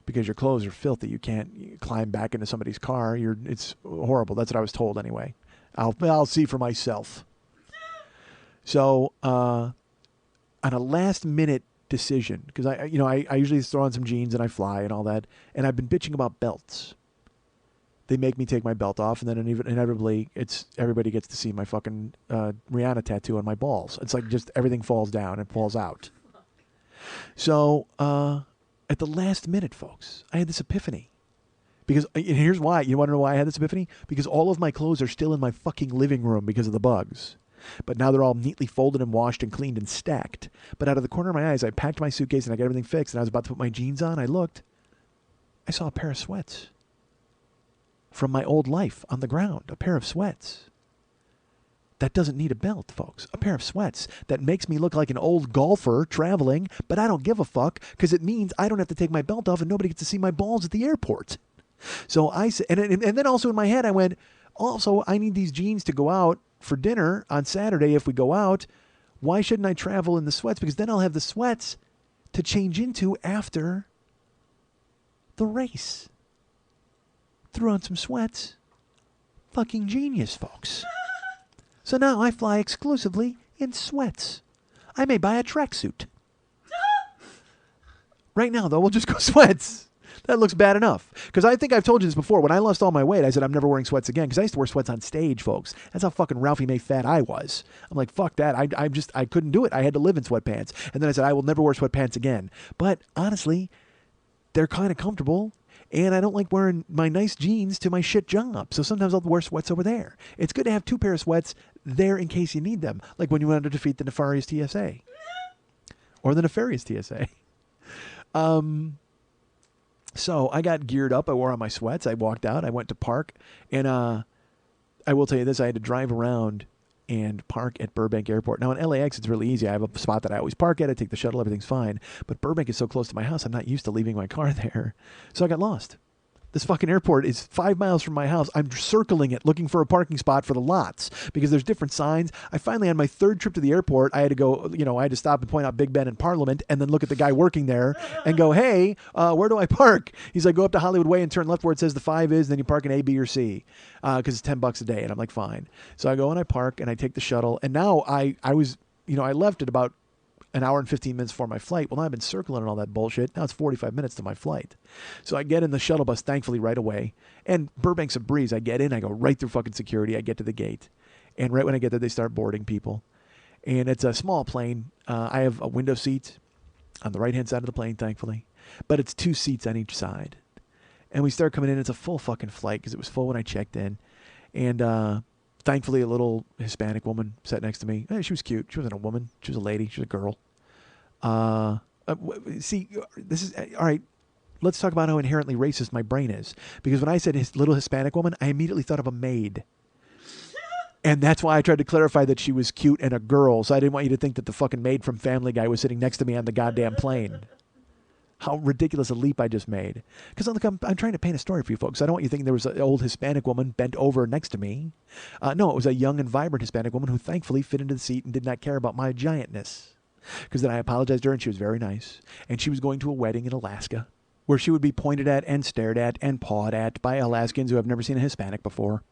Because your clothes are filthy. You can't climb back into somebody's car. It's horrible. That's what I was told anyway. I'll see for myself. So on a last minute decision, because I usually throw on some jeans and I fly and all that, and I've been bitching about belts. They make me take my belt off, and then inevitably everybody gets to see my fucking Rihanna tattoo on my balls. It's like just everything falls down and falls out. So at the last minute, folks, I had this epiphany. Because, and here's why. You want to know why I had this epiphany? Because all of my clothes are still in my fucking living room because of the bugs. But now they're all neatly folded and washed and cleaned and stacked. But out of the corner of my eyes, I packed my suitcase and I got everything fixed. And I was about to put my jeans on. I looked. I saw a pair of sweats from my old life on the ground. A pair of sweats. That doesn't need a belt, folks. A pair of sweats that makes me look like an old golfer traveling, but I don't give a fuck because it means I don't have to take my belt off and nobody gets to see my balls at the airport. So I said, and then also in my head I went, also I need these jeans to go out for dinner on Saturday if we go out. Why shouldn't I travel in the sweats? Because then I'll have the sweats to change into after the race. Threw on some sweats. Fucking genius, folks. So now I fly exclusively in sweats. I may buy a tracksuit. Right now, though, we'll just go sweats. That looks bad enough. Because I think I've told you this before. When I lost all my weight, I said I'm never wearing sweats again. Because I used to wear sweats on stage, folks. That's how fucking Ralphie May fat I was. I'm like, fuck that. I couldn't do it. I had to live in sweatpants. And then I said, I will never wear sweatpants again. But honestly, they're kind of comfortable. And I don't like wearing my nice jeans to my shit job. So sometimes I'll wear sweats over there. It's good to have 2 pair of sweats there in case you need them. Like when you want to defeat the nefarious TSA. Or the nefarious TSA. So I got geared up. I wore on my sweats. I walked out. I went to park. And I will tell you this. I had to drive around and park at Burbank Airport. Now, in LAX, it's really easy. I have a spot that I always park at. I take the shuttle. Everything's fine. But Burbank is so close to my house, I'm not used to leaving my car there. So I got lost. This fucking airport is 5 miles from my house. I'm circling it, looking for a parking spot for the lots because there's different signs. I finally, on my 3rd trip to the airport, I had to go, I had to stop and point out Big Ben and Parliament and then look at the guy working there and go, hey, where do I park? He's like, go up to Hollywood Way and turn left where it says the 5 is, and then you park in A, B, or C because it's $10 a day. And I'm like, fine. So I go and I park and I take the shuttle. And now I was, I left at about an hour and 15 minutes before my flight. Well, now I've been circling and all that bullshit. Now it's 45 minutes to my flight. So I get in the shuttle bus, thankfully, right away. And Burbank's a breeze. I get in. I go right through fucking security. I get to the gate. And right when I get there, they start boarding people. And it's a small plane. I have a window seat on the right-hand side of the plane, thankfully. But it's 2 seats on each side. And we start coming in. It's a full fucking flight because it was full when I checked in. And thankfully, a little Hispanic woman sat next to me. She was cute. She wasn't a woman. She was a lady. She was a girl. See, this is all right. Let's talk about how inherently racist my brain is. Because when I said little Hispanic woman, I immediately thought of a maid. And that's why I tried to clarify that she was cute and a girl. So I didn't want you to think that the fucking maid from Family Guy was sitting next to me on the goddamn plane. How ridiculous a leap I just made. Because I'm trying to paint a story for you folks. I don't want you thinking there was an old Hispanic woman bent over next to me. No, it was a young and vibrant Hispanic woman who thankfully fit into the seat and did not care about my giantness. Because then I apologized to her and she was very nice. And she was going to a wedding in Alaska where she would be pointed at and stared at and pawed at by Alaskans who have never seen a Hispanic before.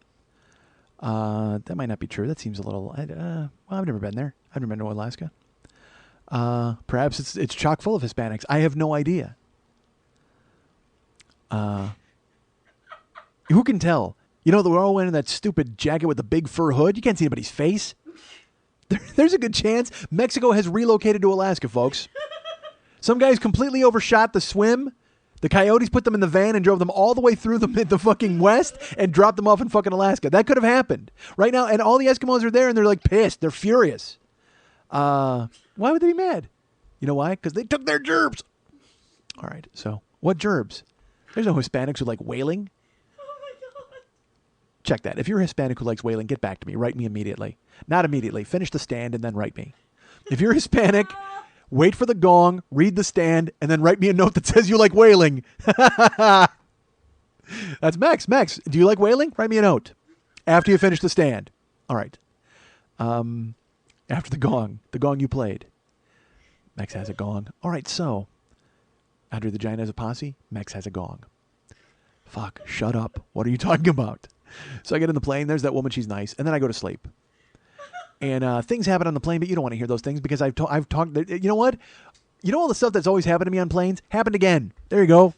That might not be true. That seems a little... well, I've never been there. I've never been to Alaska. Perhaps it's chock full of Hispanics. I have no idea. Who can tell? They're all wearing that stupid jacket with the big fur hood. You can't see anybody's face. There's a good chance Mexico has relocated to Alaska, folks. Some guys completely overshot the swim. The Coyotes put them in the van and drove them all the way through the fucking west and dropped them off in fucking Alaska. That could have happened right now. And all the Eskimos are there and they're like pissed. They're furious. Why would they be mad? You know why? Because they took their gerbs. All right. So what gerbs? There's no Hispanics who like whaling. Oh my God. Check that. If you're a Hispanic who likes whaling, get back to me. Write me immediately. Not immediately. Finish the stand and then write me. If you're Hispanic, wait for the gong, read the stand, and then write me a note that says you like whaling. That's Max. Max, do you like whaling? Write me a note after you finish the stand. All right. After the gong you played. Max has a gong. All right, so Andre the Giant has a posse. Max has a gong. Fuck, shut up. What are you talking about? So I get in the plane. There's that woman. She's nice. And then I go to sleep. And things happen on the plane, but you don't want to hear those things because I've talked. You know what? You know all the stuff that's always happened to me on planes? Happened again. There you go.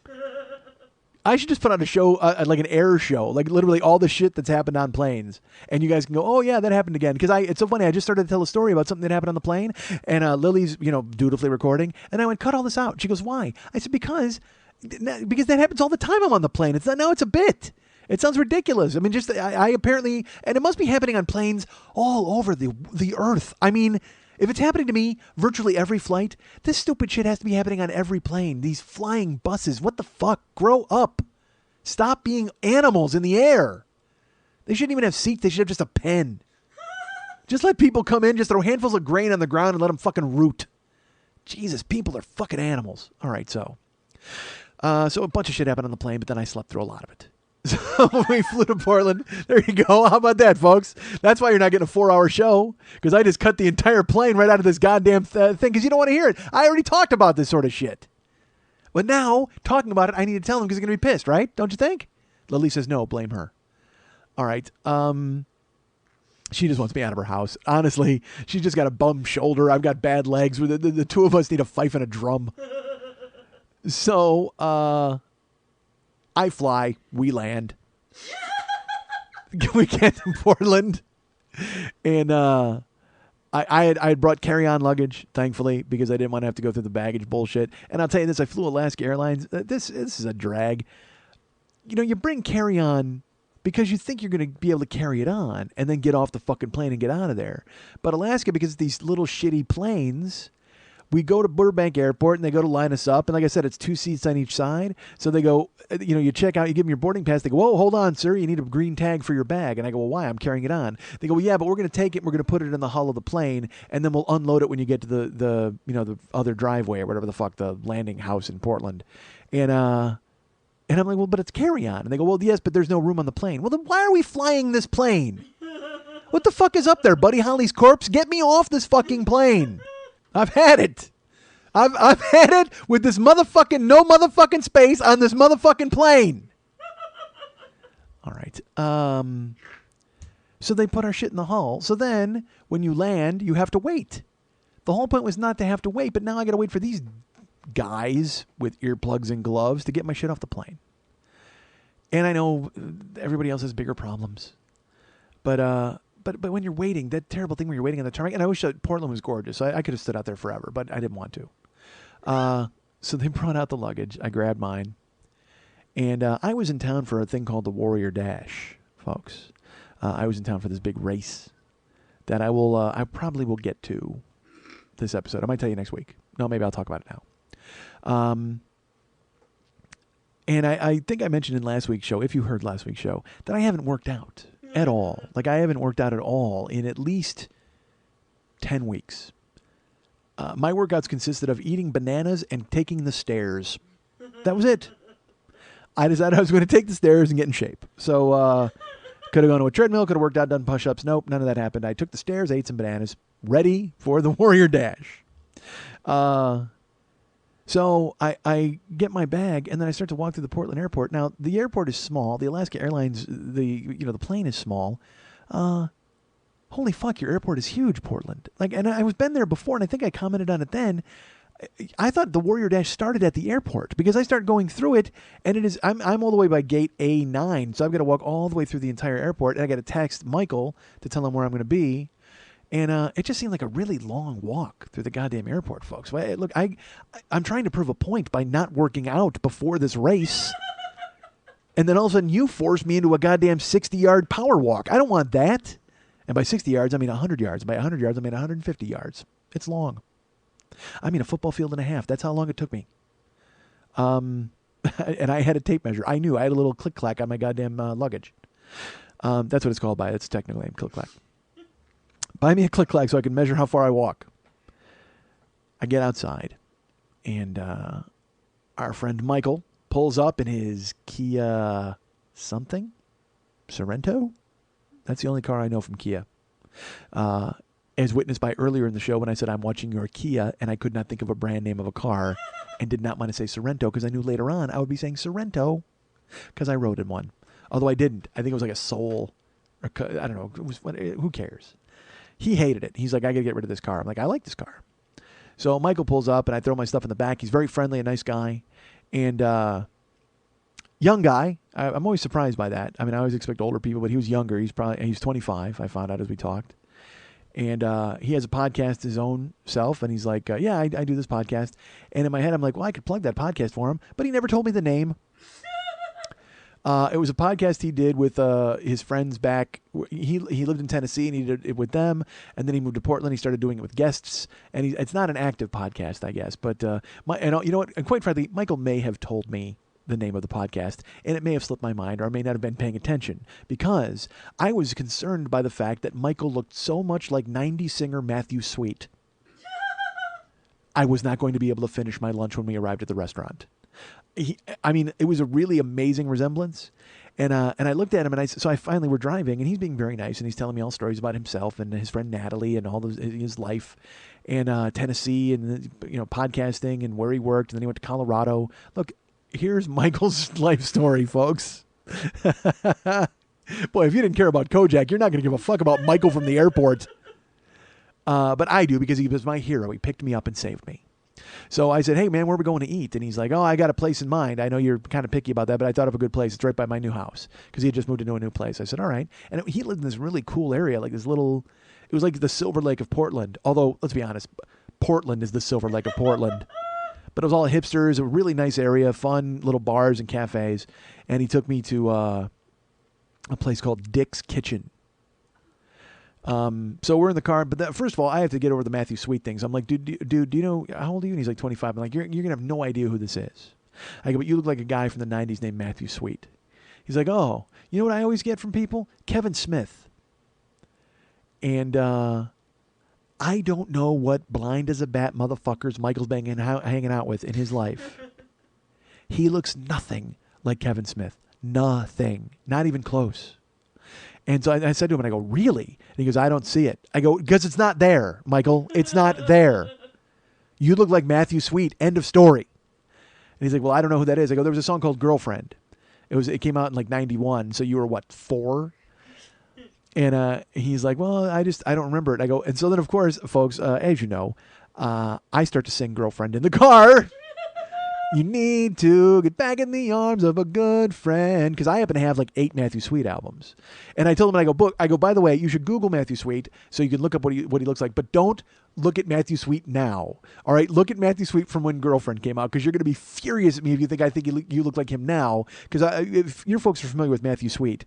I should just put on a show, like an air show, like literally all the shit that's happened on planes. And you guys can go, oh, yeah, that happened again. Because it's so funny. I just started to tell a story about something that happened on the plane. And Lily's, dutifully recording. And I went, cut all this out. She goes, why? I said, because that happens all the time I'm on the plane. It's a bit. It sounds ridiculous. I mean, just I apparently, and it must be happening on planes all over the earth. I mean, if it's happening to me virtually every flight, this stupid shit has to be happening on every plane. These flying buses. What the fuck? Grow up. Stop being animals in the air. They shouldn't even have seats. They should have just a pen. Just let people come in, just throw handfuls of grain on the ground and let them fucking root. Jesus, people are fucking animals. All right, so a bunch of shit happened on the plane, but then I slept through a lot of it. So we flew to Portland. There you go. How about that, folks? That's why you're not getting a 4-hour show, because I just cut the entire plane right out of this goddamn thing because you don't want to hear it. I already talked about this sort of shit. But now, talking about it, I need to tell them because they're going to be pissed, right? Don't you think? Lily says no. Blame her. All right. She just wants me out of her house. Honestly, she's just got a bum shoulder. I've got bad legs. The two of us need a fife and a drum. So, I fly. We land. We get to Portland. And I had brought carry-on luggage, thankfully, because I didn't want to have to go through the baggage bullshit. And I'll tell you this, I flew Alaska Airlines. This is a drag. you bring carry-on because you think you're going to be able to carry it on and then get off the fucking plane and get out of there. But Alaska, because it's these little shitty planes, we go to Burbank Airport and they go to line us up. And like I said, it's 2 seats on each side. So they go, you check out, you give them your boarding pass. They go, whoa, hold on, sir. You need a green tag for your bag. And I go, well, why? I'm carrying it on. They go, well, yeah, but we're going to take it. We're going to put it in the hull of the plane. And then we'll unload it when you get to the other driveway or whatever the fuck, the landing house in Portland. And I'm like, well, but it's carry-on. And they go, well, yes, but there's no room on the plane. Well, then why are we flying this plane? What the fuck is up there, Buddy Holly's corpse? Get me off this fucking plane. I've had it. I've had it with this motherfucking no motherfucking space on this motherfucking plane. All right. So they put our shit in the hull. So then when you land, you have to wait. The whole point was not to have to wait, but now I got to wait for these guys with earplugs and gloves to get my shit off the plane. And I know everybody else has bigger problems. But when you're waiting, that terrible thing when you're waiting on the tarmac, and I wish that Portland was gorgeous. I could have stood out there forever, but I didn't want to. So they brought out the luggage. I grabbed mine. And I was in town for a thing called the Warrior Dash, folks. I was in town for this big race that I probably will get to this episode. I might tell you next week. No, maybe I'll talk about it now. And I think I mentioned in last week's show, if you heard last week's show, that I haven't worked out at all. Like, I haven't worked out at all in at least 10 weeks. My workouts consisted of eating bananas and taking the stairs. That was it. I decided I was going to take the stairs and get in shape. So, could have gone to a treadmill, could have worked out, done push-ups. Nope, none of that happened. I took the stairs, ate some bananas, ready for the Warrior Dash. So I get my bag, and then I start to walk through the Portland airport. Now, the airport is small. The Alaska Airlines, the plane is small. Holy fuck, your airport is huge, Portland. And I was been there before, and I think I commented on it then. I thought the Warrior Dash started at the airport because I started going through it, and it is I'm all the way by gate A9, so I've got to walk all the way through the entire airport, and I got to text Michael to tell him where I'm going to be. And it just seemed like a really long walk through the goddamn airport, folks. Look, I'm trying to prove a point by not working out before this race. And then all of a sudden you force me into a goddamn 60-yard power walk. I don't want that. And by 60 yards, I mean 100 yards. By 100 yards, I mean 150 yards. It's long. I mean a football field and a half. That's how long it took me. And I had a tape measure. I knew. I had a little click-clack on my goddamn luggage. That's what it's called by. It's technically name, click-clack. Buy me a click-clack so I can measure how far I walk. I get outside, and our friend Michael pulls up in his Kia something? Sorento? That's the only car I know from Kia. As witnessed by earlier in the show when I said I'm watching your Kia, and I could not think of a brand name of a car and did not want to say Sorento because I knew later on I would be saying Sorento because I rode in one. Although I didn't. I think it was like a Soul. Or, I don't know. Who cares? He hated it. He's like, I got to get rid of this car. I'm like, I like this car. So Michael pulls up, and I throw my stuff in the back. He's very friendly, a nice guy. And young guy. I'm always surprised by that. I mean, I always expect older people, but he was younger. He's 25, I found out as we talked. And he has a podcast his own self, and he's like, yeah, I do this podcast. And in my head, I'm like, well, I could plug that podcast for him. But he never told me the name. It was a podcast he did with his friends back. He lived in Tennessee, and he did it with them. And then he moved to Portland. He started doing it with guests. And it's not an active podcast, I guess. But you know what? And quite frankly, Michael may have told me the name of the podcast, and it may have slipped my mind, or I may not have been paying attention, because I was concerned by the fact that Michael looked so much like 90s singer Matthew Sweet. I was not going to be able to finish my lunch when we arrived at the restaurant. It was a really amazing resemblance. And I looked at him, and so I finally were driving, and he's being very nice, and he's telling me all stories about himself and his friend Natalie and all his life, and Tennessee, and podcasting, and where he worked, and then he went to Colorado. Look, here's Michael's life story, folks. Boy, if you didn't care about Kojak, you're not going to give a fuck about Michael from the airport. But I do, because he was my hero. He picked me up and saved me. So I said, hey, man, where are we going to eat? And he's like, oh, I got a place in mind. I know you're kind of picky about that, but I thought of a good place. It's right by my new house, because he had just moved into a new place. I said, all right. And he lived in this really cool area, like this little, it was like the Silver Lake of Portland. Although, let's be honest, Portland is the Silver Lake of Portland. But it was all hipsters, a really nice area, fun little bars and cafes. And he took me to a place called Dick's Kitchen. So we're in the car, but first of all, I have to get over the Matthew Sweet things. I'm like, dude, do you know, how old are you? And he's like 25. I'm like, you're going to have no idea who this is. I go, but you look like a guy from the 90s named Matthew Sweet. He's like, oh, you know what I always get from people? Kevin Smith. And I don't know what blind as a bat motherfuckers Michael's hanging out with in his life. He looks nothing like Kevin Smith. Nothing. Not even close. And so I said to him, and I go, really? And he goes, I don't see it. I go, because it's not there, Michael. It's not there. You look like Matthew Sweet. End of story. And he's like, well, I don't know who that is. I go, there was a song called Girlfriend. It came out in like 91. So you were what, 4? And he's like, well, I don't remember it. I go, and so then, of course, folks, as you know, I start to sing Girlfriend in the car. You need to get back in the arms of a good friend. Because I happen to have like 8 Matthew Sweet albums. And I told him, I go, by the way, you should Google Matthew Sweet so you can look up what he looks like. But don't look at Matthew Sweet now. All right? Look at Matthew Sweet from when Girlfriend came out. Because you're going to be furious at me if you think I think you look like him now. Because if your folks are familiar with Matthew Sweet,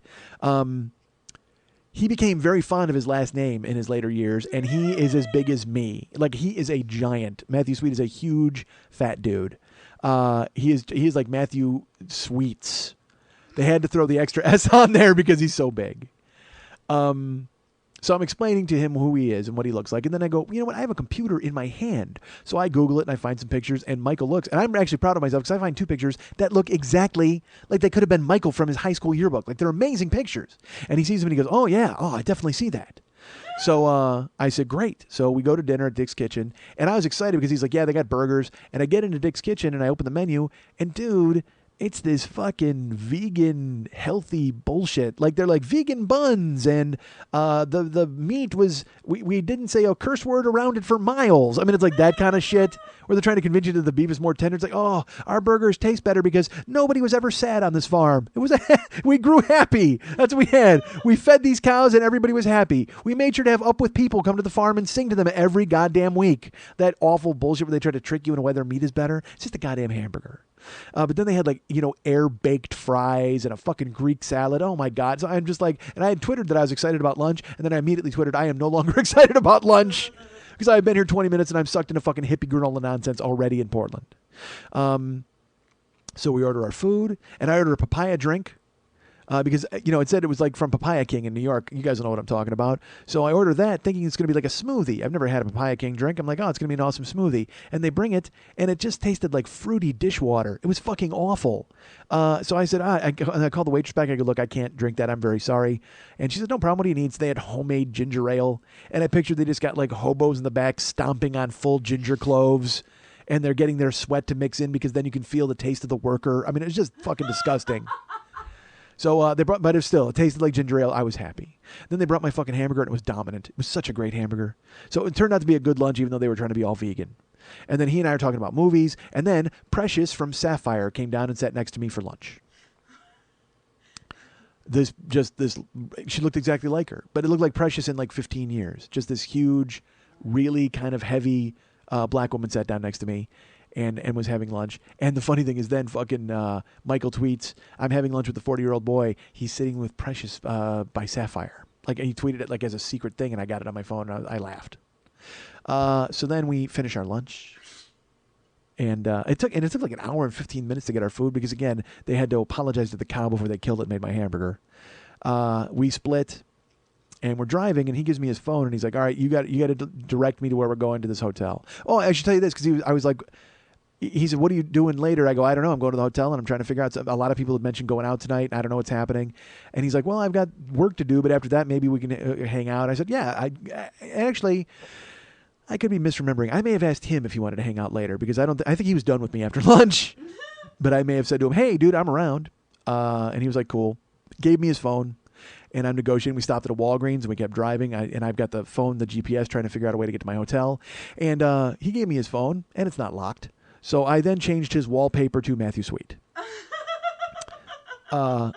he became very fond of his last name in his later years. And he is as big as me. Like, he is a giant. Matthew Sweet is a huge, fat dude. He is like Matthew Sweets. They had to throw the extra S on there because he's so big. So I'm explaining to him who he is and what he looks like. And then I go, you know what? I have a computer in my hand. So I Google it and I find some pictures and Michael looks. And I'm actually proud of myself because I find 2 pictures that look exactly like they could have been Michael from his high school yearbook. Like, they're amazing pictures. And he sees them and he goes, oh yeah. Oh, I definitely see that. So I said, great. So we go to dinner at Dick's Kitchen. And I was excited because he's like, yeah, they got burgers. And I get into Dick's Kitchen and I open the menu. And dude, it's this fucking vegan, healthy bullshit. Like, they're like vegan buns. And the meat was, we didn't say a curse word around it for miles. I mean, it's like that kind of shit where they're trying to convince you that the beef is more tender. It's like, oh, our burgers taste better because nobody was ever sad on this farm. It was we grew happy. That's what we had. We fed these cows and everybody was happy. We made sure to have Up With People come to the farm and sing to them every goddamn week. That awful bullshit where they try to trick you into why their meat is better. It's just a goddamn hamburger. But then they had like, air-baked fries and a fucking Greek salad. Oh, my God. So I'm just like, and I had Twittered that I was excited about lunch. And then I immediately Twittered, I am no longer excited about lunch because I've been here 20 minutes and I'm sucked into fucking hippie granola nonsense already in Portland. So we order our food and I order a papaya drink. Because, it said it was like from Papaya King in New York. You guys know what I'm talking about. So I order that thinking it's going to be like a smoothie. I've never had a Papaya King drink. I'm like, oh, it's going to be an awesome smoothie. And they bring it, and it just tasted like fruity dishwater. It was fucking awful. So I said, I called the waitress back. I go, look, I can't drink that. I'm very sorry. And she said, no problem. What do you need? So they had homemade ginger ale. And I pictured they just got like hobos in the back stomping on full ginger cloves. And they're getting their sweat to mix in because then you can feel the taste of the worker. I mean, it was just fucking disgusting. So they brought, but it tasted like ginger ale. I was happy. Then they brought my fucking hamburger and it was dominant. It was such a great hamburger. So it turned out to be a good lunch even though they were trying to be all vegan. And then he and I are talking about movies. And then Precious from Sapphire came down and sat next to me for lunch. She looked exactly like her, but it looked like Precious in like 15 years. Just this huge, really kind of heavy black woman sat down next to me. And was having lunch. And the funny thing is then fucking Michael tweets, I'm having lunch with the 40-year-old boy. He's sitting with Precious by Sapphire. Like, and he tweeted it like as a secret thing, and I got it on my phone, and I laughed. So then we finish our lunch. And it took like an hour and 15 minutes to get our food because, again, they had to apologize to the cow before they killed it and made my hamburger. We split. And we're driving, and he gives me his phone, and he's like, all right, you got to direct me to where we're going to this hotel. Oh, I should tell you this because I was like, he said, what are you doing later? I go, I don't know. I'm going to the hotel and I'm trying to figure out. A lot of people have mentioned going out tonight. I don't know what's happening. And he's like, well, I've got work to do, but after that, maybe we can hang out. I said, yeah, I could be misremembering. I may have asked him if he wanted to hang out later because I think he was done with me after lunch, but I may have said to him, hey, dude, I'm around. And he was like, cool. Gave me his phone. And I'm negotiating. We stopped at a Walgreens and we kept driving. And I've got the phone, the GPS, trying to figure out a way to get to my hotel. And he gave me his phone, and it's not locked. So I then changed his wallpaper to Matthew Sweet. I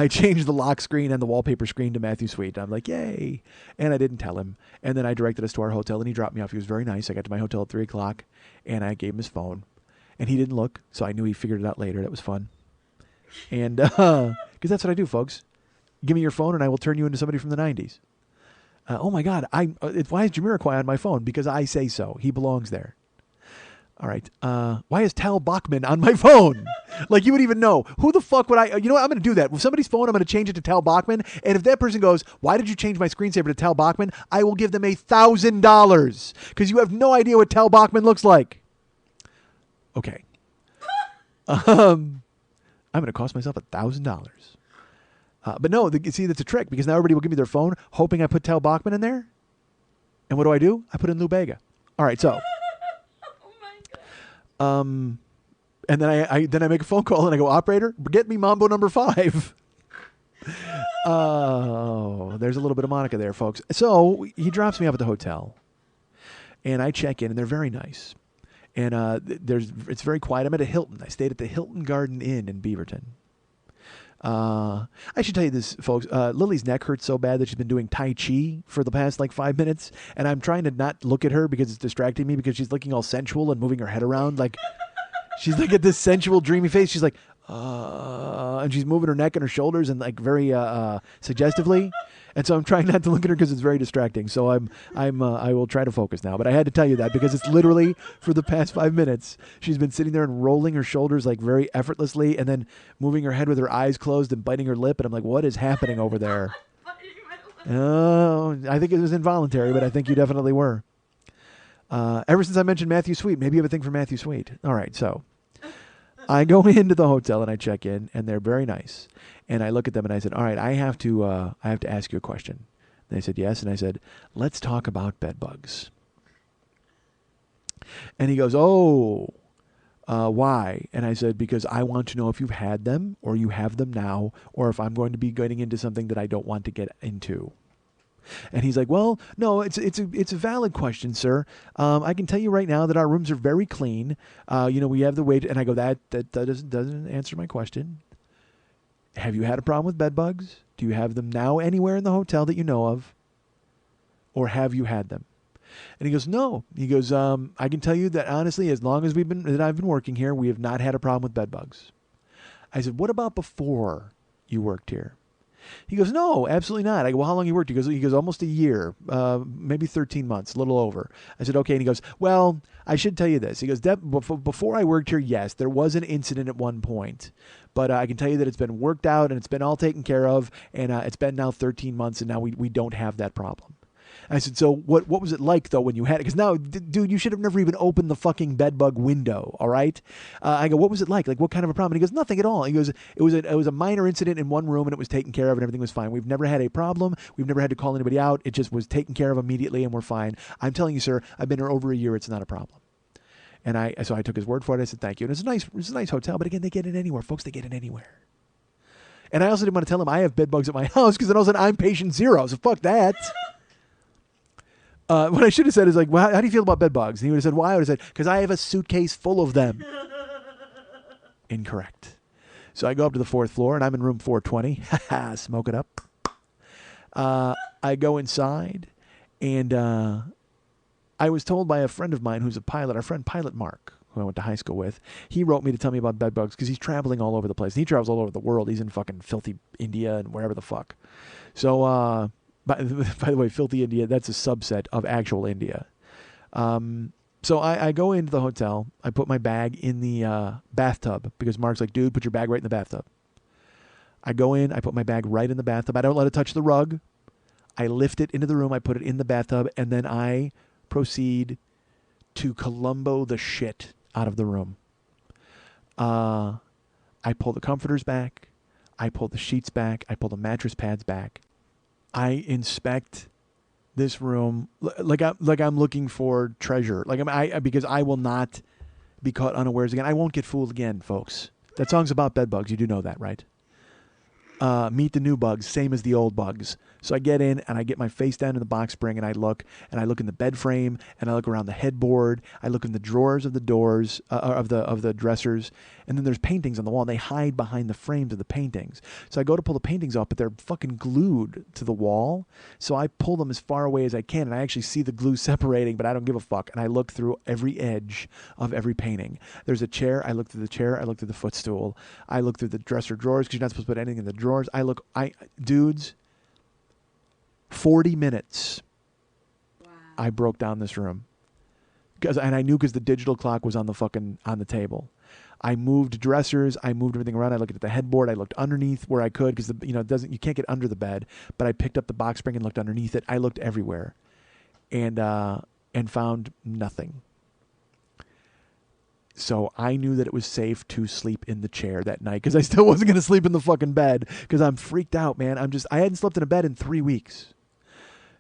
changed the lock screen and the wallpaper screen to Matthew Sweet. I'm like, yay. And I didn't tell him. And then I directed us to our hotel, and he dropped me off. He was very nice. I got to my hotel at 3 o'clock, and I gave him his phone. And he didn't look, so I knew he figured it out later. That was fun. And because that's what I do, folks. Give me your phone, and I will turn you into somebody from the 90s. Oh, my God. Why is Jamiroquai on my phone? Because I say so. He belongs there. All right. Why is Tal Bachman on my phone? Like, you would even know. Who the fuck would I... You know what? I'm going to do that. With somebody's phone, I'm going to change it to Tal Bachman. And if that person goes, why did you change my screensaver to Tal Bachman? I will give them $1,000. Because you have no idea what Tal Bachman looks like. Okay. I'm going to cost myself $1,000. But no, see, that's a trick. Because now everybody will give me their phone, hoping I put Tal Bachman in there. And what do? I put in Lou Bega. All right, so... And then I make a phone call and I go, operator, get me Mambo number 5. Oh, there's a little bit of Monica there, folks. So he drops me off at the hotel, and I check in, and they're very nice. And it's very quiet. I'm at a Hilton. I stayed at the Hilton Garden Inn in Beaverton. I should tell you this, folks. Lily's neck hurts so bad that she's been doing Tai Chi for the past 5 minutes, and I'm trying to not look at her because it's distracting me because she's looking all sensual and moving her head around like she's like at this sensual, dreamy face. She's like, and she's moving her neck and her shoulders and very suggestively. And so I'm trying not to look at her because it's very distracting. So I will try to focus now. But I had to tell you that because it's literally for the past 5 minutes she's been sitting there and rolling her shoulders very effortlessly, and then moving her head with her eyes closed and biting her lip. And I'm like, what is happening over there? Oh, I think it was involuntary, but I think you definitely were. Ever since I mentioned Matthew Sweet, maybe you have a thing for Matthew Sweet. All right, so I go into the hotel and I check in, and they're very nice. And I look at them and I said, all right, I have to ask you a question. And they said, yes. And I said, let's talk about bed bugs. And he goes, why? And I said, because I want to know if you've had them or you have them now, or if I'm going to be getting into something that I don't want to get into. And he's like, well, no, it's a valid question, sir. I can tell you right now that our rooms are very clean. We have the way to, and I go, that doesn't answer my question. Have you had a problem with bed bugs? Do you have them now anywhere in the hotel that you know of? Or have you had them? And he goes, no. He goes, I can tell you that honestly, as long as I've been working here, we have not had a problem with bed bugs. I said, what about before you worked here? He goes, no, absolutely not. I go, well, how long you worked? He goes, almost a year, maybe 13 months, a little over. I said, okay. And he goes, well, I should tell you this. He goes, before I worked here, yes, there was an incident at one point, but I can tell you that it's been worked out and it's been all taken care of, and it's been now 13 months, and now we don't have that problem. I said, so what was it like, though, when you had it? Because now, dude, you should have never even opened the fucking bedbug window, all right? I go, what was it like? Like, what kind of a problem? And he goes, nothing at all. He goes, it was a minor incident in one room, and it was taken care of, and everything was fine. We've never had a problem. We've never had to call anybody out. It just was taken care of immediately, and we're fine. I'm telling you, sir, I've been here over a year. It's not a problem. And so I took his word for it. I said, thank you. And it's a nice hotel, but again, they get in anywhere. Folks, they get in anywhere. And I also didn't want to tell him I have bed bugs at my house, because then all of a sudden I'm patient zero, so fuck that. What I should have said is well, how do you feel about bed bugs? And he would have said, why? I would have said, because I have a suitcase full of them. Incorrect. So I go up to the 4th floor, and I'm in room 420. Smoke it up. I go inside, and I was told by a friend of mine who's a pilot, our friend Pilot Mark, who I went to high school with. He wrote me to tell me about bed bugs because he's traveling all over the place. He travels all over the world. He's in fucking filthy India and wherever the fuck. So, by the way, filthy India, that's a subset of actual India. So I go into the hotel. I put my bag in the bathtub because Mark's like, dude, put your bag right in the bathtub. I go in. I put my bag right in the bathtub. I don't let it touch the rug. I lift it into the room. I put it in the bathtub. And then I proceed to Columbo the shit out of the room. I pull the comforters back. I pull the sheets back. I pull the mattress pads back. I inspect this room like I'm looking for treasure. Because I will not be caught unawares again. I won't get fooled again, folks. That song's about bed bugs. You do know that, right? Meet the new bugs, same as the old bugs. So I get in and I get my face down in the box spring and I look in the bed frame and I look around the headboard. I look in the drawers of the doors of the dressers, and then there's paintings on the wall. And they hide behind the frames of the paintings. So I go to pull the paintings off, but they're fucking glued to the wall. So I pull them as far away as I can, and I actually see the glue separating, but I don't give a fuck. And I look through every edge of every painting. There's a chair. I look through the chair. I look through the footstool. I look through the dresser drawers because you're not supposed to put anything in the drawers. Dudes. 40 minutes. Wow. I broke down this room. And I knew because the digital clock was on the table. I moved dressers. I moved everything around. I looked at the headboard. I looked underneath where I could because you can't get under the bed. But I picked up the box spring and looked underneath it. I looked everywhere, and found nothing. So I knew that it was safe to sleep in the chair that night because I still wasn't going to sleep in the fucking bed because I'm freaked out, man. I hadn't slept in a bed in 3 weeks.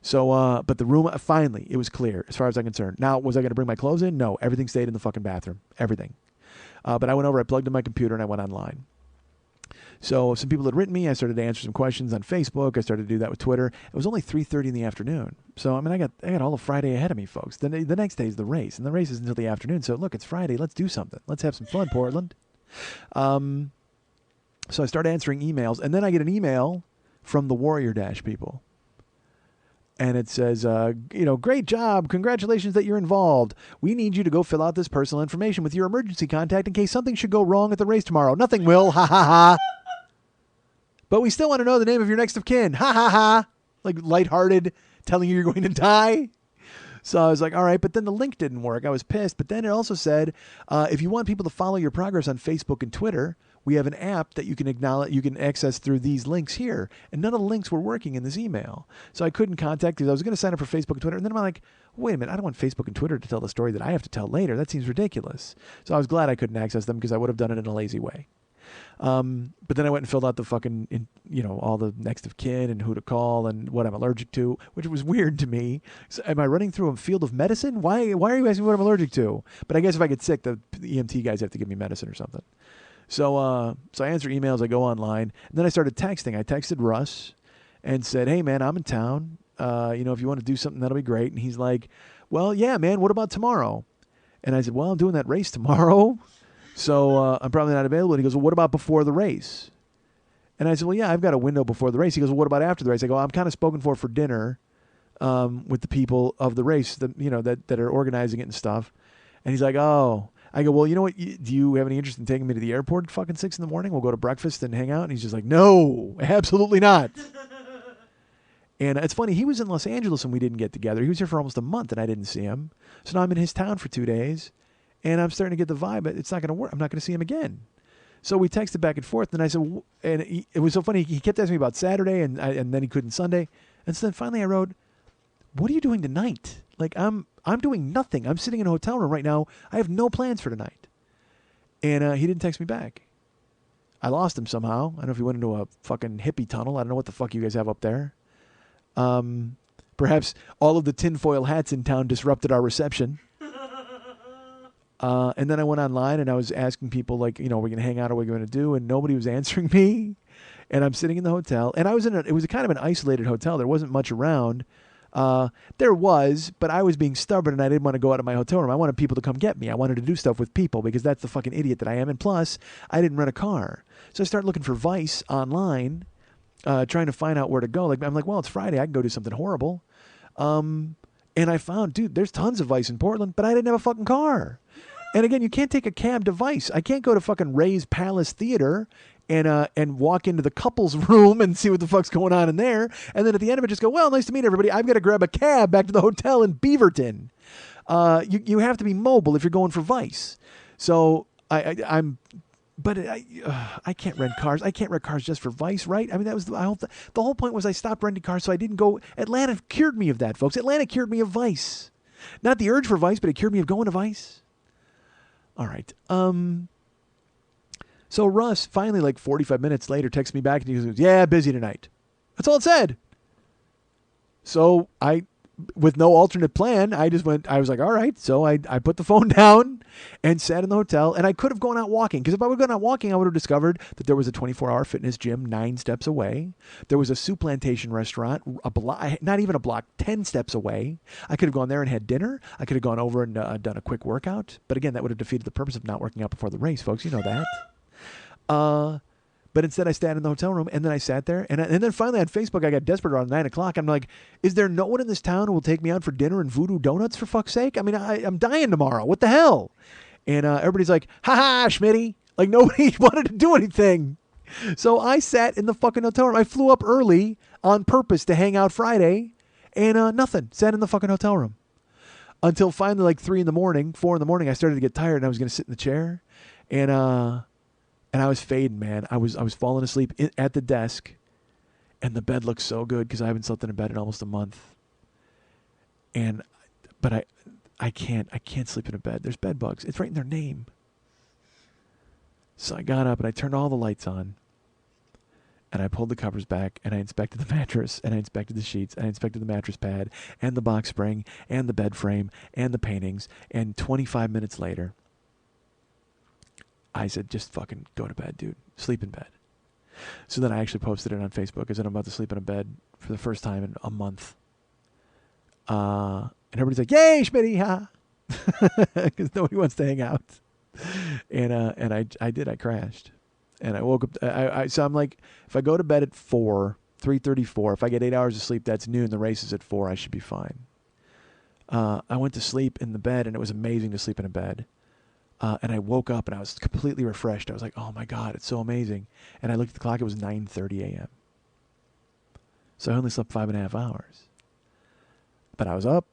So, but the room, finally, it was clear as far as I'm concerned. Now, was I going to bring my clothes in? No, everything stayed in the fucking bathroom. Everything. But I went over, I plugged in my computer, and I went online. So some people had written me. I started to answer some questions on Facebook. I started to do that with Twitter. It was only 3:30 in the afternoon. So, I mean, I got all of Friday ahead of me, folks. The next day is the race, and the race is until the afternoon. So, look, it's Friday. Let's do something. Let's have some fun, Portland. So I start answering emails, and then I get an email from the Warrior Dash people. And it says, great job. Congratulations that you're involved. We need you to go fill out this personal information with your emergency contact in case something should go wrong at the race tomorrow. Nothing will. Ha, ha, ha. But we still want to know the name of your next of kin. Ha, ha, ha. Like lighthearted, telling you you're going to die. So I was like, all right. But then the link didn't work. I was pissed. But then it also said, if you want people to follow your progress on Facebook and Twitter, we have an app that you can access through these links here. And none of the links were working in this email. So I couldn't contact because I was going to sign up for Facebook and Twitter. And then I'm like, wait a minute, I don't want Facebook and Twitter to tell the story that I have to tell later. That seems ridiculous. So I was glad I couldn't access them because I would have done it in a lazy way. But then I went and filled out the fucking, all the next of kin and who to call and what I'm allergic to, which was weird to me. So am I running through a field of medicine? Why are you asking me what I'm allergic to? But I guess if I get sick, the EMT guys have to give me medicine or something. So I answer emails, I go online, and then I started texting. I texted Russ and said, hey, man, I'm in town. If you want to do something, that'll be great. And he's like, well, yeah, man, what about tomorrow? And I said, well, I'm doing that race tomorrow, so I'm probably not available. And he goes, well, what about before the race? And I said, well, yeah, I've got a window before the race. He goes, well, what about after the race? I go, I'm kind of spoken for dinner with the people of the race that are organizing it and stuff. And he's like, oh. I go, well, you know what? Do you have any interest in taking me to the airport at fucking 6 in the morning? We'll go to breakfast and hang out. And he's just like, no, absolutely not. And it's funny. He was in Los Angeles and we didn't get together. He was here for almost a month and I didn't see him. So now I'm in his town for 2 days and I'm starting to get the vibe that it's not going to work. I'm not going to see him again. So we texted back and forth. And I said, it was so funny. He kept asking me about Saturday and then he couldn't Sunday. And so then finally I wrote, what are you doing tonight? Like, I'm doing nothing. I'm sitting in a hotel room right now. I have no plans for tonight. And he didn't text me back. I lost him somehow. I don't know if he went into a fucking hippie tunnel. I don't know what the fuck you guys have up there. Perhaps all of the tinfoil hats in town disrupted our reception. And then I went online and I was asking people, like, are we going to hang out or what are we going to do? And nobody was answering me. And I'm sitting in the hotel. And it was kind of an isolated hotel. There wasn't much around. There was, but I was being stubborn and I didn't want to go out of my hotel room. I wanted people to come get me. I wanted to do stuff with people because that's the fucking idiot that I am. And plus, I didn't rent a car. So I started looking for Vice online, trying to find out where to go. I'm like, well, it's Friday. I can go do something horrible. And I found, dude, there's tons of Vice in Portland, but I didn't have a fucking car. And again, you can't take a cab to Vice. I can't go to fucking Ray's Palace Theater and walk into the couple's room and see what the fuck's going on in there. And then at the end of it, just go, well, nice to meet everybody. I've got to grab a cab back to the hotel in Beaverton. You have to be mobile if you're going for Vice. So I can't rent cars. I can't rent cars just for Vice, right? I mean, that was the whole point was I stopped renting cars so I didn't go. Atlanta cured me of that, folks. Atlanta cured me of Vice. Not the urge for Vice, but it cured me of going to Vice. All right. So Russ finally, like 45 minutes later, texts me back and he goes, yeah, busy tonight. That's all it said. So I with no alternate plan, I was like, all right. So I put the phone down and sat in the hotel, and I could have gone out walking, because if I would have gone out walking, I would have discovered that there was a 24-hour fitness gym 9 steps away. There was a soup plantation restaurant, not even a block, 10 steps away. I could have gone there and had dinner. I could have gone over and done a quick workout. But again, that would have defeated the purpose of not working out before the race, folks. You know that. But instead, I sat in the hotel room, and then I sat there. And then finally on Facebook, I got desperate around 9 o'clock. I'm like, is there no one in this town who will take me out for dinner and Voodoo Donuts, for fuck's sake? I mean, I'm dying tomorrow. What the hell? And everybody's like, ha-ha, Schmitty. Like, nobody wanted to do anything. So I sat in the fucking hotel room. I flew up early on purpose to hang out Friday, and nothing. Sat in the fucking hotel room. Until finally, like 4 in the morning, I started to get tired, and I was going to sit in the chair. And I was fading, man. I was falling asleep at the desk, and the bed looked so good because I haven't slept in a bed in almost a month. But I can't sleep in a bed. There's bed bugs. It's right in their name. So I got up and I turned all the lights on, and I pulled the covers back, and I inspected the mattress, and I inspected the sheets, and I inspected the mattress pad, and the box spring, and the bed frame, and the paintings. And 25 minutes later, I said, just fucking go to bed, dude. Sleep in bed. So then I actually posted it on Facebook. I said, I'm about to sleep in a bed for the first time in a month. And everybody's like, yay, Schmitty, ha. Because nobody wants to hang out. And I did. I crashed. And I woke up. So I'm like, if I go to bed at 3:34, if I get 8 hours of sleep, that's noon. The race is at 4. I should be fine. I went to sleep in the bed, and it was amazing to sleep in a bed. And I woke up and I was completely refreshed. I was like, oh my God, it's so amazing. And I looked at the clock, it was 9:30 a.m. So I only slept 5.5 hours. But I was up.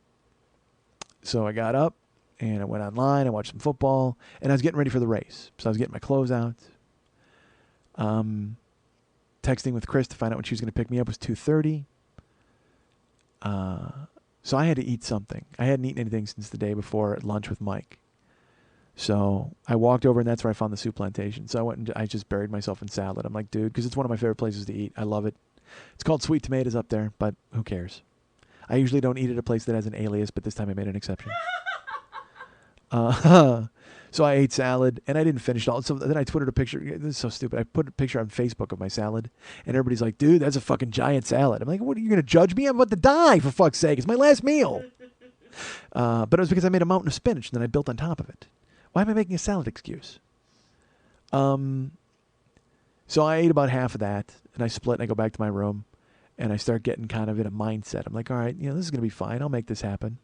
So I got up and I went online, I watched some football, and I was getting ready for the race. So I was getting my clothes out. Texting with Chris to find out when she was going to pick me up was 2:30. So I had to eat something. I hadn't eaten anything since the day before at lunch with Mike. So I walked over, and that's where I found the soup plantation. So I went and I just buried myself in salad. I'm like, dude, because it's one of my favorite places to eat. I love it. It's called Sweet Tomatoes up there, but who cares? I usually don't eat at a place that has an alias, but this time I made an exception. So I ate salad, and I didn't finish it all. So then I twittered a picture. This is so stupid. I put a picture on Facebook of my salad, and everybody's like, dude, that's a fucking giant salad. I'm like, what, are you going to judge me? I'm about to die, for fuck's sake. It's my last meal. But it was because I made a mountain of spinach, and then I built on top of it. Why am I making a salad excuse? So I ate about half of that, and I split, and I go back to my room, and I start getting kind of in a mindset. I'm like, all right, this is going to be fine. I'll make this happen.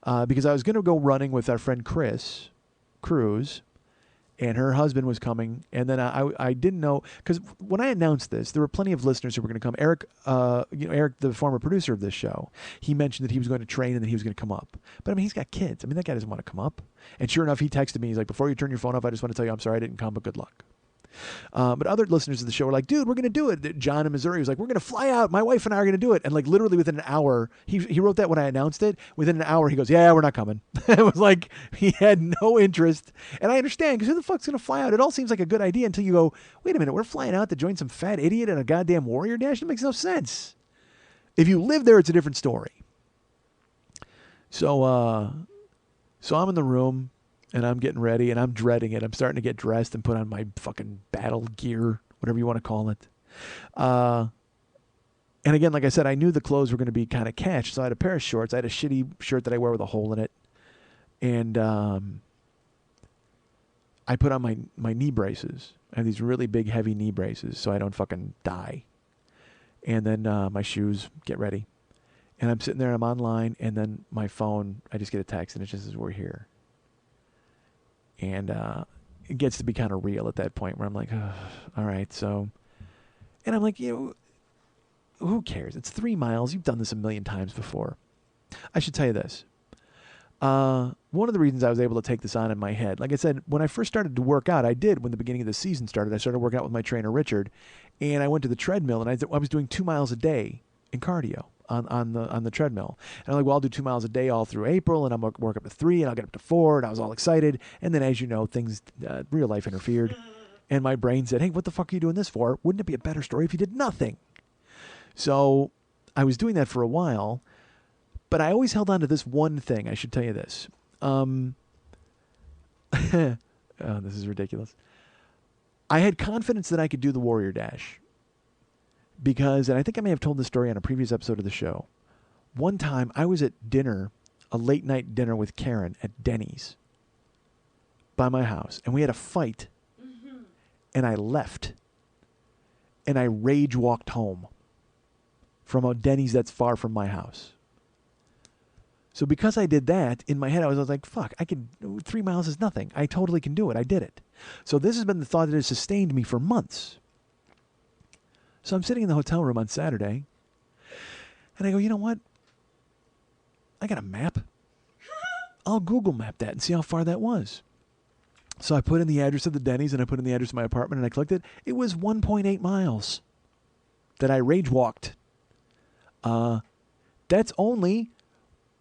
Because I was going to go running with our friend Chris Cruz, and her husband was coming, and then I didn't know, because when I announced this, there were plenty of listeners who were going to come. Eric, Eric, the former producer of this show, he mentioned that he was going to train and that he was going to come up. But I mean, he's got kids. I mean, that guy doesn't want to come up. And sure enough, he texted me. He's like, before you turn your phone off, I just want to tell you I'm sorry I didn't come, but good luck. But other listeners of the show were like, dude, we're going to do it. John in Missouri was like, we're going to fly out. My wife and I are going to do it. And like literally within an hour, he wrote that when I announced it. Within an hour, he goes, yeah, we're not coming. It was like he had no interest. And I understand, because who the fuck's going to fly out? It all seems like a good idea until you go, wait a minute, we're flying out to join some fat idiot in a goddamn Warrior Dash? It makes no sense. If you live there, it's a different story. So I'm in the room. And I'm getting ready, and I'm dreading it. I'm starting to get dressed and put on my fucking battle gear, whatever you want to call it. And again, like I said, I knew the clothes were going to be kind of catch. So I had a pair of shorts. I had a shitty shirt that I wear with a hole in it. And I put on my knee braces. I have these really big, heavy knee braces so I don't fucking die. And then my shoes, get ready. And I'm sitting there, I'm online, and then my phone, I just get a text, and it just says, we're here. And it gets to be kind of real at that point where I'm like, oh, all right, so. And I'm like, who cares? It's 3 miles. You've done this a million times before. I should tell you this. One of the reasons I was able to take this on in my head, like I said, when I first started to work out, I did when the beginning of the season started. I started working out with my trainer, Richard, and I went to the treadmill, and I was doing 2 miles a day in cardio. On the treadmill. And I'm like, well, I'll do 2 miles a day all through April, and I'm going to work up to 3, and I'll get up to 4, and I was all excited. And then, as you know, things, real life interfered. And my brain said, hey, what the fuck are you doing this for? Wouldn't it be a better story if you did nothing? So I was doing that for a while, But I always held on to this one thing. I should tell you this. Oh, this is ridiculous. I had confidence that I could do the Warrior Dash. Because, and I think I may have told this story on a previous episode of the show. One time I was at dinner, a late night dinner with Karen at Denny's by my house. And we had a fight. And I left. And I rage walked home from a Denny's that's far from my house. So because I did that, in my head I was like, fuck, 3 miles is nothing. I totally can do it. I did it. So this has been the thought that has sustained me for months. So I'm sitting in the hotel room on Saturday, and I go, you know what? I got a map. I'll Google map that and see how far that was. So I put in the address of the Denny's, and I put in the address of my apartment, and I clicked it. It was 1.8 miles that I rage walked. That's only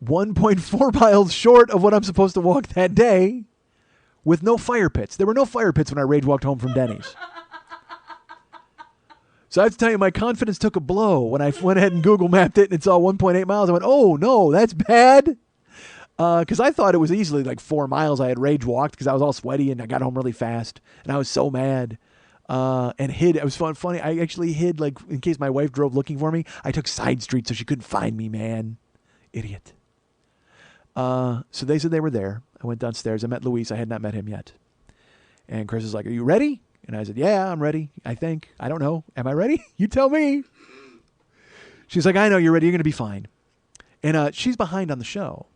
1.4 miles short of what I'm supposed to walk that day with no fire pits. There were no fire pits when I rage walked home from Denny's. So I have to tell you, my confidence took a blow when I went ahead and Google mapped it and it saw 1.8 miles. I went, oh, no, that's bad. Because I thought it was easily like 4 miles I had rage walked because I was all sweaty and I got home really fast. And I was so mad. And hid. It was funny. I actually hid, like, in case my wife drove looking for me. I took side streets so she couldn't find me, man. Idiot. So they said they were there. I went downstairs. I met Luis. I had not met him yet. And Chris was like, are you ready? And I said, yeah, I'm ready. I think. I don't know. Am I ready? You tell me. She's like, I know you're ready. You're going to be fine. And she's behind on the show.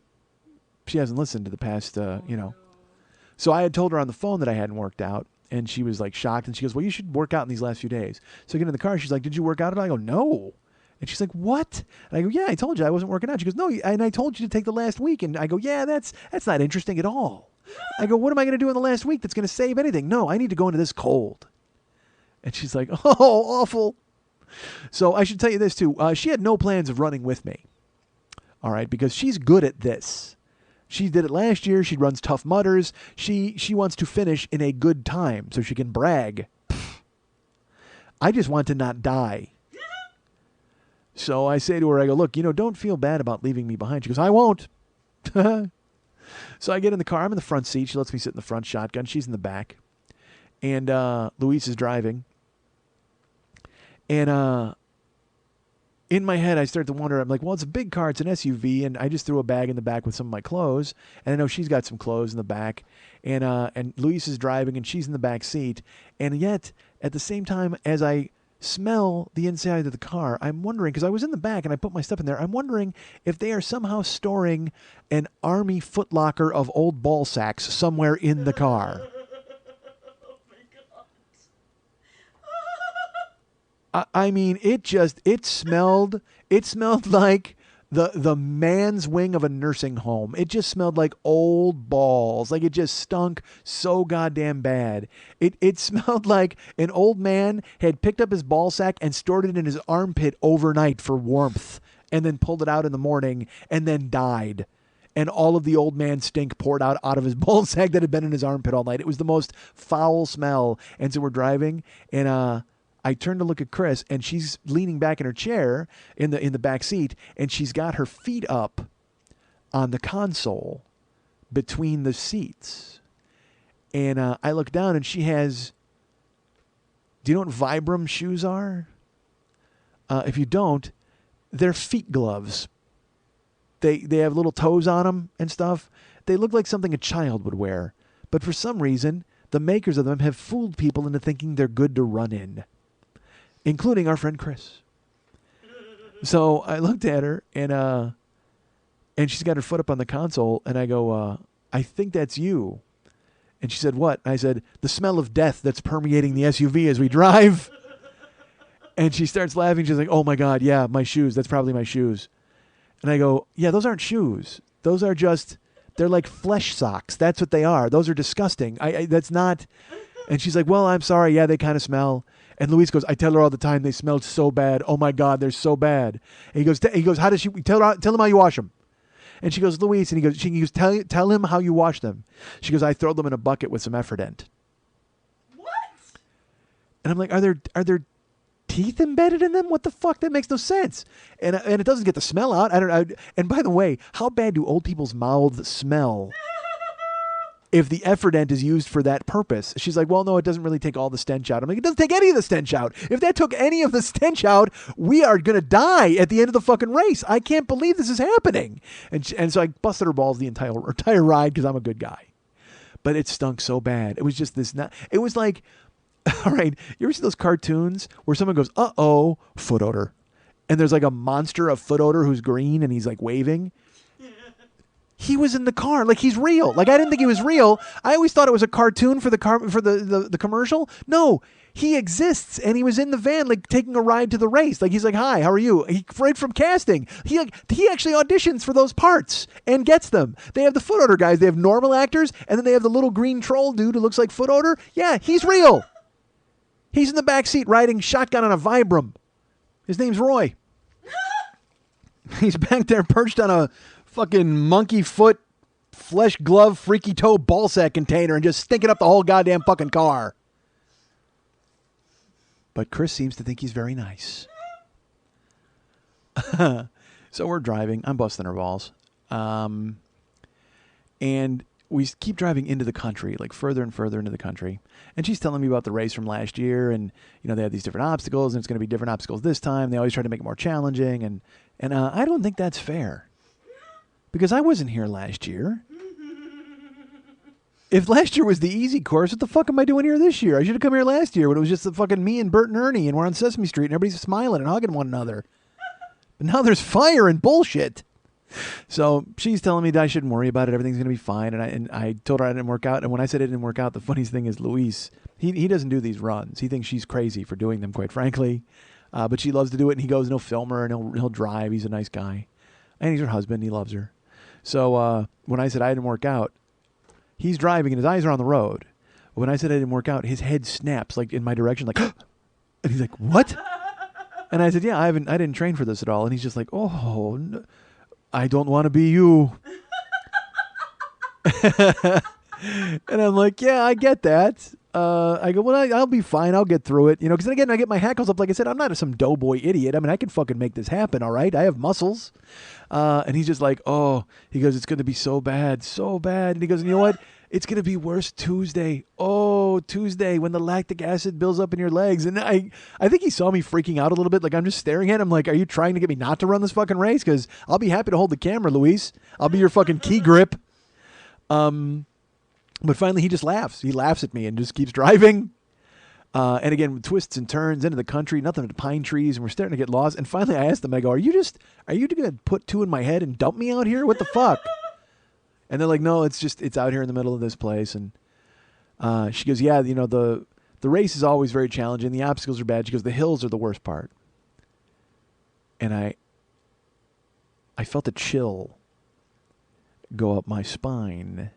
She hasn't listened to the past, So I had told her on the phone that I hadn't worked out. And she was like shocked. And she goes, well, you should work out in these last few days. So I get in the car. She's like, did you work out at all? I go, no. And she's like, what? And I go, yeah, I told you I wasn't working out. She goes, no, and I told you to take the last week. And I go, yeah, that's not interesting at all. I go, what am I going to do in the last week that's going to save anything? No, I need to go into this cold. And she's like, oh, awful. So I should tell you this, too. She had no plans of running with me. All right, because she's good at this. She did it last year. She runs Tough Mudders. She wants to finish in a good time so she can brag. I just want to not die. So I say to her, I go, look, don't feel bad about leaving me behind. She goes, I won't. So I get in the car. I'm in the front seat. She lets me sit in the front shotgun. She's in the back. And Luis is driving. And in my head, I start to wonder. I'm like, well, it's a big car. It's an SUV. And I just threw a bag in the back with some of my clothes. And I know she's got some clothes in the back. And Luis is driving, and she's in the back seat. And yet, at the same time, as I smell the inside of the car, I'm wondering, because I was in the back and I put my stuff in there, I'm wondering if they are somehow storing an army footlocker of old ball sacks somewhere in the car. I mean, it smelled like the man's wing of a nursing home. It just smelled like old balls. Like it just stunk so goddamn bad. It smelled like an old man had picked up his ball sack and stored it in his armpit overnight for warmth and then pulled it out in the morning and then died. And all of the old man stink poured out of his ball sack that had been in his armpit all night. It was the most foul smell. And so we're driving, and I turn to look at Chris, and she's leaning back in her chair in the back seat, and she's got her feet up on the console between the seats. And I look down, and she has, do you know what Vibram shoes are? If you don't, they're feet gloves. They have little toes on them and stuff. They look like something a child would wear. But for some reason, the makers of them have fooled people into thinking they're good to run in, including our friend Chris. So I looked at her, and she's got her foot up on the console, and I go, I think that's you. And she said, what? And I said, the smell of death that's permeating the SUV as we drive. And she starts laughing. She's like, oh, my God, yeah, my shoes. That's probably my shoes. And I go, yeah, those aren't shoes. Those are just, they're like flesh socks. That's what they are. Those are disgusting. That's not. And she's like, well, I'm sorry. Yeah, they kind of smell. And Luis goes, I tell her all the time they smelled so bad. Oh, my God, they're so bad. And he goes, how does she, tell him how you wash them. And she goes, Luis, and he goes, tell him how you wash them. She goes, I throw them in a bucket with some Effordent. What? And I'm like, are there teeth embedded in them? What the fuck? That makes no sense. And it doesn't get the smell out. And by the way, how bad do old people's mouths smell if the Effordent is used for that purpose? She's like, well, no, it doesn't really take all the stench out. I'm like, it doesn't take any of the stench out. If that took any of the stench out, we are going to die at the end of the fucking race. I can't believe this is happening. And so I busted her balls the entire ride because I'm a good guy. But it stunk so bad. It was just this, it was like, all right, you ever see those cartoons where someone goes, uh-oh, foot odor. And there's like a monster of foot odor who's green and he's like waving. He was in the car. Like, he's real. Like, I didn't think he was real. I always thought it was a cartoon for the commercial. No, he exists, and he was in the van, like, taking a ride to the race. Like, he's like, hi, how are you? Right from casting. He actually auditions for those parts and gets them. They have the foot odor guys. They have normal actors, and then they have the little green troll dude who looks like foot odor. Yeah, he's real. He's in the back seat riding shotgun on a Vibram. His name's Roy. He's back there perched on a fucking monkey foot, flesh glove, freaky toe ballsack container and just stinking up the whole goddamn fucking car. But Chris seems to think he's very nice. So we're driving. I'm busting her balls. And we keep driving into the country, like further and further into the country. And she's telling me about the race from last year. And, you know, they had these different obstacles and it's going to be different obstacles this time. They always try to make it more challenging. And I don't think that's fair. Because I wasn't here last year. If last year was the easy course, what the fuck am I doing here this year? I should have come here last year when it was just the fucking me and Bert and Ernie and we're on Sesame Street and everybody's smiling and hugging one another. But now there's fire and bullshit. So she's telling me that I shouldn't worry about it. Everything's going to be fine. And I told her I didn't work out. And when I said it didn't work out, the funniest thing is Luis, he doesn't do these runs. He thinks she's crazy for doing them, quite frankly. But she loves to do it. And he goes and he'll film her and he'll drive. He's a nice guy. And he's her husband. He loves her. So when I said I didn't work out, he's driving and his eyes are on the road. When I said I didn't work out, his head snaps like in my direction, like, and he's like, "What?" And I said, "Yeah, I didn't train for this at all." And he's just like, "Oh, no, I don't want to be you." And I'm like, "Yeah, I get that." I go, "Well, I'll be fine. I'll get through it." You know, because then again, I get my hackles up. Like I said, I'm not some doughboy idiot. I mean, I can fucking make this happen. All right, I have muscles. And he's just like, "Oh," he goes, "It's going to be so bad, so bad." And he goes, "You know what? It's going to be worse Tuesday. Oh, Tuesday when the lactic acid builds up in your legs." And I think he saw me freaking out a little bit. Like, I'm just staring at him like, "Are you trying to get me not to run this fucking race? Because I'll be happy to hold the camera, Luis. I'll be your fucking key grip." But finally he just laughs. He laughs at me and just keeps driving. And again, twists and turns into the country, nothing but pine trees, and we're starting to get lost. And finally I asked him, I go, are you going to put two in my head and dump me out here? What the fuck? And they're like, "No, it's out here in the middle of this place." And she goes, "Yeah, you know, the race is always very challenging. The obstacles are bad." She goes, "The hills are the worst part." And I felt a chill go up my spine.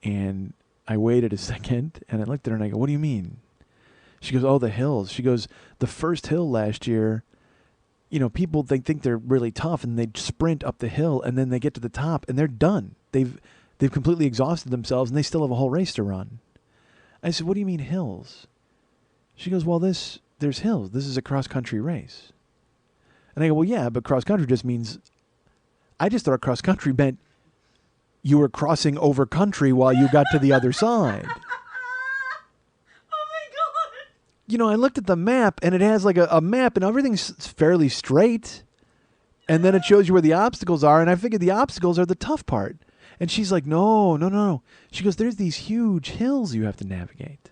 And I waited a second and I looked at her and I go, "What do you mean?" She goes, "Oh, the hills." She goes, "The first hill last year, you know, people they think they're really tough and they sprint up the hill and then they get to the top and they're done. They've completely exhausted themselves and they still have a whole race to run." I said, "What do you mean hills?" She goes, "Well, there's hills. This is a cross-country race." And I go, "Well, yeah, but cross-country just means," I just thought cross-country meant you were crossing over country while you got to the other side. Oh my god! You know, I looked at the map, and it has like a map, and everything's fairly straight. And then it shows you where the obstacles are, and I figured the obstacles are the tough part. And she's like, no. She goes, "There's these huge hills you have to navigate."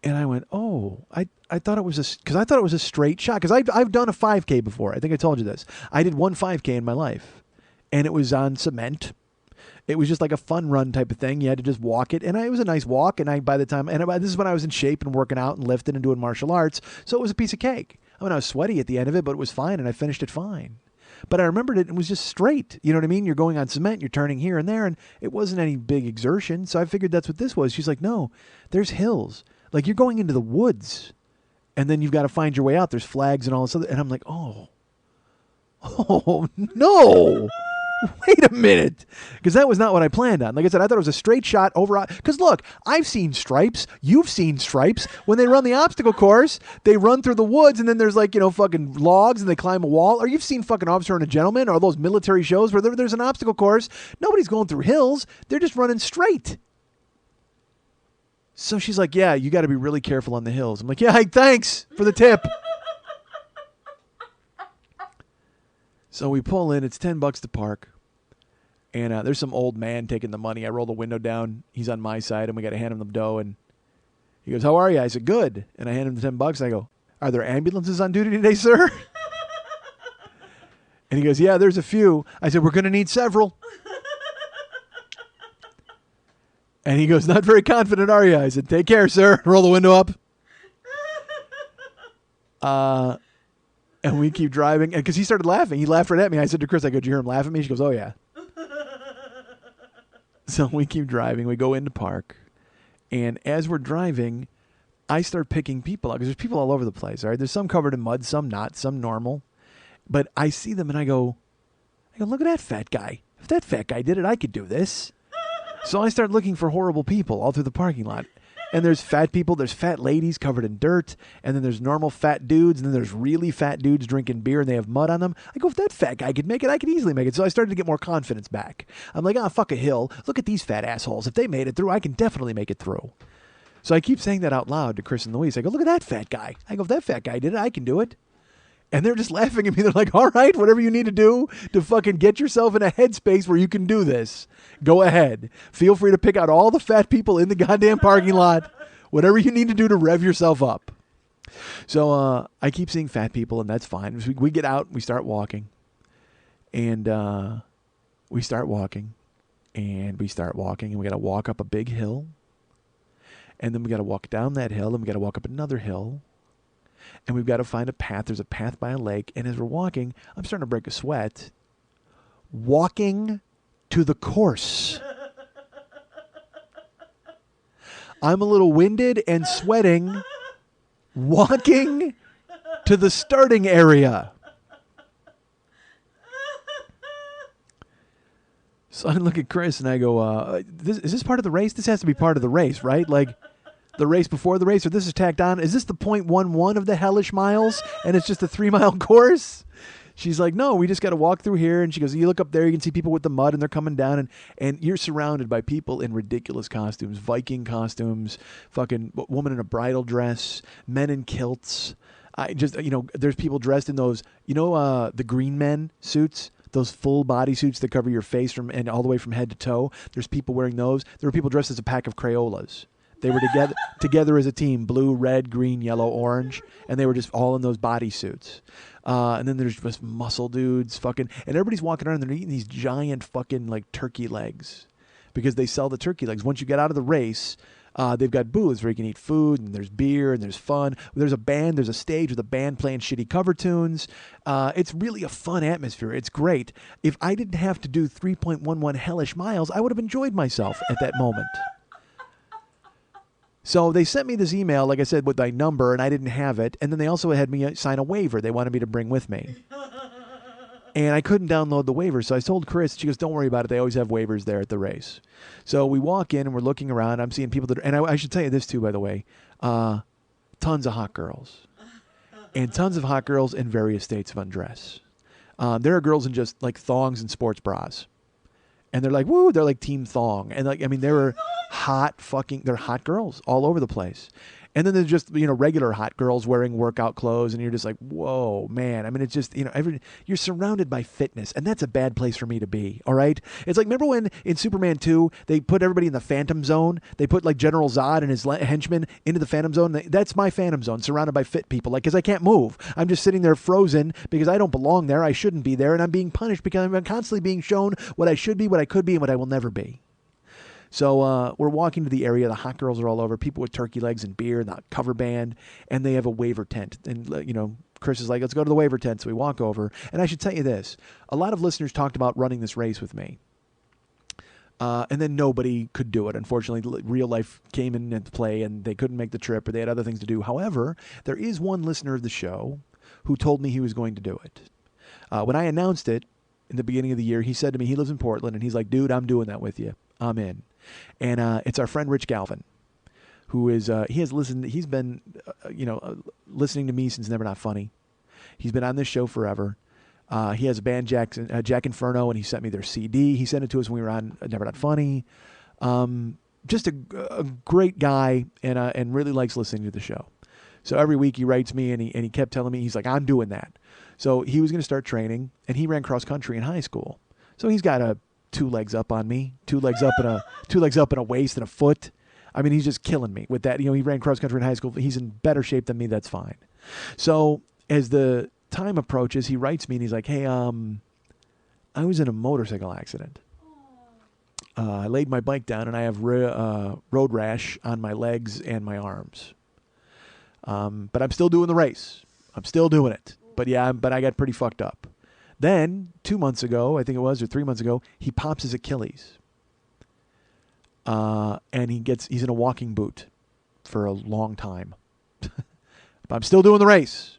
And I went, "Oh, I thought it was because I thought it was a straight shot. Because I've done a 5K before. I think I told you this. I did one 5K in my life. And it was on cement. It was just like a fun run type of thing. You had to just walk it. And it was a nice walk. And this is when I was in shape and working out and lifting and doing martial arts. So it was a piece of cake. I mean, I was sweaty at the end of it, but it was fine. And I finished it fine. But I remembered it was just straight. You know what I mean? You're going on cement. You're turning here and there. And it wasn't any big exertion. So I figured that's what this was. She's like, "No, there's hills. Like you're going into the woods. And then you've got to find your way out. There's flags and all this other." And I'm like, oh, no. wait a minute. Because that was not what I planned on. Like I said, I thought it was a straight shot over. Because look, I've seen stripes. You've seen stripes. When they run the obstacle course, they run through the woods and then there's like, fucking logs and they climb a wall. Or you've seen fucking Officer and a Gentleman or those military shows where there's an obstacle course. Nobody's going through hills. They're just running straight. So she's like, yeah, you got to be really careful on the hills. I'm like, yeah, thanks for the tip. So we pull in. It's $10 to park. And there's some old man taking the money. I roll the window down. He's on my side, and we got to hand him the dough. And he goes, how are you? I said, good. And I hand him the $10. And I go, are there ambulances on duty today, sir? And he goes, yeah, there's a few. I said, we're going to need several. And he goes, not very confident, are you? I said, take care, sir. Roll the window up. And we keep driving. And because he started laughing. He laughed right at me. I said to Chris, I go, did you hear him laugh at me? She goes, oh, yeah. So we keep driving. We go into park. And as we're driving, I start picking people out. Because there's people all over the place, all right? There's some covered in mud, some not, some normal. But I see them and I go, look at that fat guy. If that fat guy did it, I could do this. So I start looking for horrible people all through the parking lot. And there's fat people, there's fat ladies covered in dirt, and then there's normal fat dudes, and then there's really fat dudes drinking beer and they have mud on them. I go, if that fat guy could make it, I could easily make it. So I started to get more confidence back. I'm like, fuck a hill. Look at these fat assholes. If they made it through, I can definitely make it through. So I keep saying that out loud to Chris and Louise. I go, look at that fat guy. I go, if that fat guy did it, I can do it. And they're just laughing at me. They're like, all right, whatever you need to do to fucking get yourself in a headspace where you can do this, go ahead. Feel free to pick out all the fat people in the goddamn parking lot. Whatever you need to do to rev yourself up. So I keep seeing fat people, and that's fine. We get out, we start walking. And we start walking. And we start walking, and we got to walk up a big hill. And then we got to walk down that hill, and we got to walk up another hill. And we've got to find a path. There's a path by a lake. And as we're walking, I'm starting to break a sweat. Walking to the course. I'm a little winded and sweating. Walking to the starting area. So I look at Chris and I go, is this part of the race? This has to be part of the race, right? Like the race before the race, or this is tacked on. Is this the 0.11 of the hellish miles and it's just a 3-mile course? She's like, no, we just got to walk through here. And she goes, you look up there, you can see people with the mud and they're coming down and you're surrounded by people in ridiculous costumes, Viking costumes, fucking woman in a bridal dress, men in kilts. There's people dressed in those, the green men suits, those full body suits that cover your face and all the way from head to toe. There's people wearing those. There were people dressed as a pack of Crayolas. They were together as a team, blue, red, green, yellow, orange, and they were just all in those bodysuits. And then there's just muscle dudes, and everybody's walking around and they're eating these giant fucking like turkey legs because they sell the turkey legs. Once you get out of the race, they've got booths where you can eat food and there's beer and there's fun. There's a band, there's a stage with a band playing shitty cover tunes. It's really a fun atmosphere. It's great. If I didn't have to do 3.11 hellish miles, I would have enjoyed myself at that moment. So they sent me this email, like I said, with my number, and I didn't have it. And then they also had me sign a waiver they wanted me to bring with me. And I couldn't download the waiver. So I told Chris, she goes, don't worry about it. They always have waivers there at the race. So we walk in and we're looking around. I'm seeing people and I should tell you this too, by the way. Tons of hot girls. And tons of hot girls in various states of undress. There are girls in just like thongs and sports bras. And they're like, woo, they're like Team Thong. And they're hot girls all over the place. And then there's just, regular hot girls wearing workout clothes. And you're just like, whoa, man. I mean, it's just, you're surrounded by fitness. And that's a bad place for me to be. All right. It's like, remember when in Superman 2, they put everybody in the Phantom Zone? They put like General Zod and his henchmen into the Phantom Zone. That's my Phantom Zone, surrounded by fit people. Like, because I can't move. I'm just sitting there frozen because I don't belong there. I shouldn't be there. And I'm being punished because I'm constantly being shown what I should be, what I could be, and what I will never be. So we're walking to the area. The hot girls are all over. People with turkey legs and beer and the cover band. And they have a waiver tent. And, Chris is like, let's go to the waiver tent. So we walk over. And I should tell you this. A lot of listeners talked about running this race with me. And then nobody could do it. Unfortunately, real life came into play and they couldn't make the trip or they had other things to do. However, there is one listener of the show who told me he was going to do it. When I announced it, in the beginning of the year. He said to me, he lives in Portland, and he's like, dude, I'm doing that with you. I'm in. And it's our friend Rich Galvin, who is, he's been, listening to me since Never Not Funny. He's been on this show forever. He has a band, Jack Inferno, and he sent me their CD. He sent it to us when we were on Never Not Funny. Just a great guy, and really likes listening to the show. So every week he writes me, and he kept telling me, he's like, I'm doing that. So he was going to start training, and he ran cross country in high school. So he's got 2 legs up on me, 2 legs up and a waist and a foot. I mean, he's just killing me with that. He ran cross country in high school. He's in better shape than me. That's fine. So as the time approaches, he writes me and he's like, hey, I was in a motorcycle accident. I laid my bike down and I have road rash on my legs and my arms. But I'm still doing the race. I'm still doing it. But I got pretty fucked up. Then 2 months ago, I think it was, or 3 months ago, he pops his Achilles. And he's in a walking boot for a long time. But I'm still doing the race.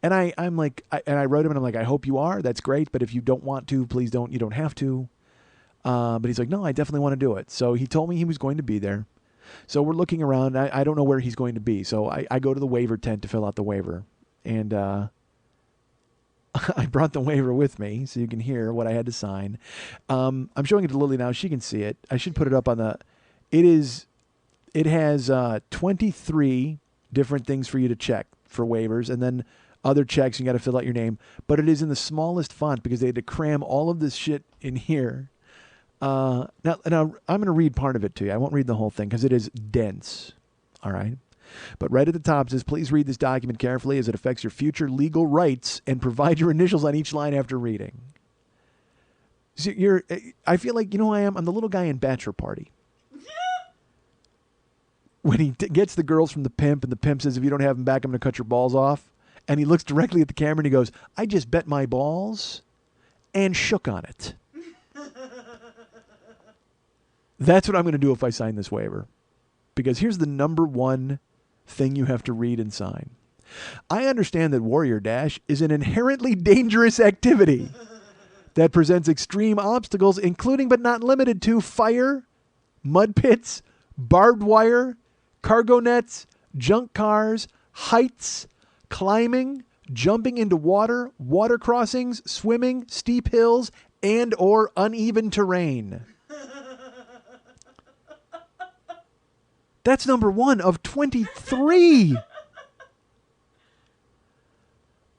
And I'm like, I wrote him and I'm like, I hope you are. That's great. But if you don't want to, please don't. You don't have to. But he's like, no, I definitely want to do it. So he told me he was going to be there. So we're looking around. I don't know where he's going to be. So I go to the waiver tent to fill out the waiver. And I brought the waiver with me so you can hear what I had to sign. I'm showing it to Lily now. She can see it. I should put it up on the... It has 23 different things for you to check for waivers, and then other checks. You got to fill out your name. But it is in the smallest font because they had to cram all of this shit in here. Now I'm going to read part of it to you. I won't read the whole thing because it is dense. All right? But right at the top it says, please read this document carefully as it affects your future legal rights and provide your initials on each line after reading. So I feel like, you know who I am? I'm the little guy in Bachelor Party. When he gets the girls from the pimp and the pimp says, if you don't have them back, I'm going to cut your balls off. And he looks directly at the camera and he goes, I just bet my balls and shook on it. That's what I'm going to do if I sign this waiver. Because here's the number one thing you have to read and sign. I understand that Warrior Dash is an inherently dangerous activity that presents extreme obstacles, including but not limited to fire, mud pits, barbed wire, cargo nets, junk cars, heights, climbing, jumping into water, water crossings, swimming, steep hills, and or uneven terrain. That's number one of 23.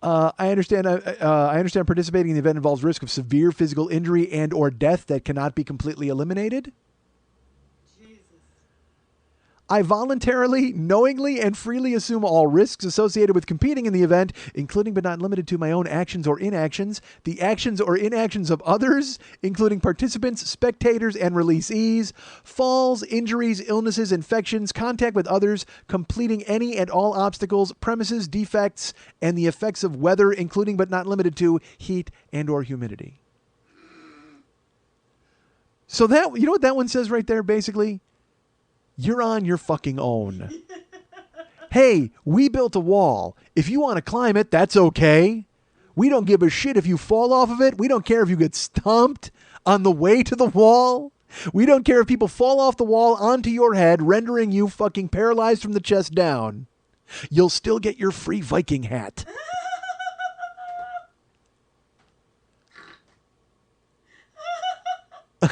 I understand participating in the event involves risk of severe physical injury and or death that cannot be completely eliminated. I voluntarily, knowingly, and freely assume all risks associated with competing in the event, including but not limited to my own actions or inactions, the actions or inactions of others, including participants, spectators, and releasees, falls, injuries, illnesses, infections, contact with others, completing any and all obstacles, premises, defects, and the effects of weather, including but not limited to heat and or humidity. So that, you know what that one says right there, basically? You're on your fucking own. Hey, we built a wall. If you want to climb it, that's okay. We don't give a shit if you fall off of it. We don't care if you get stomped on the way to the wall. We don't care if people fall off the wall onto your head, rendering you fucking paralyzed from the chest down. You'll still get your free Viking hat.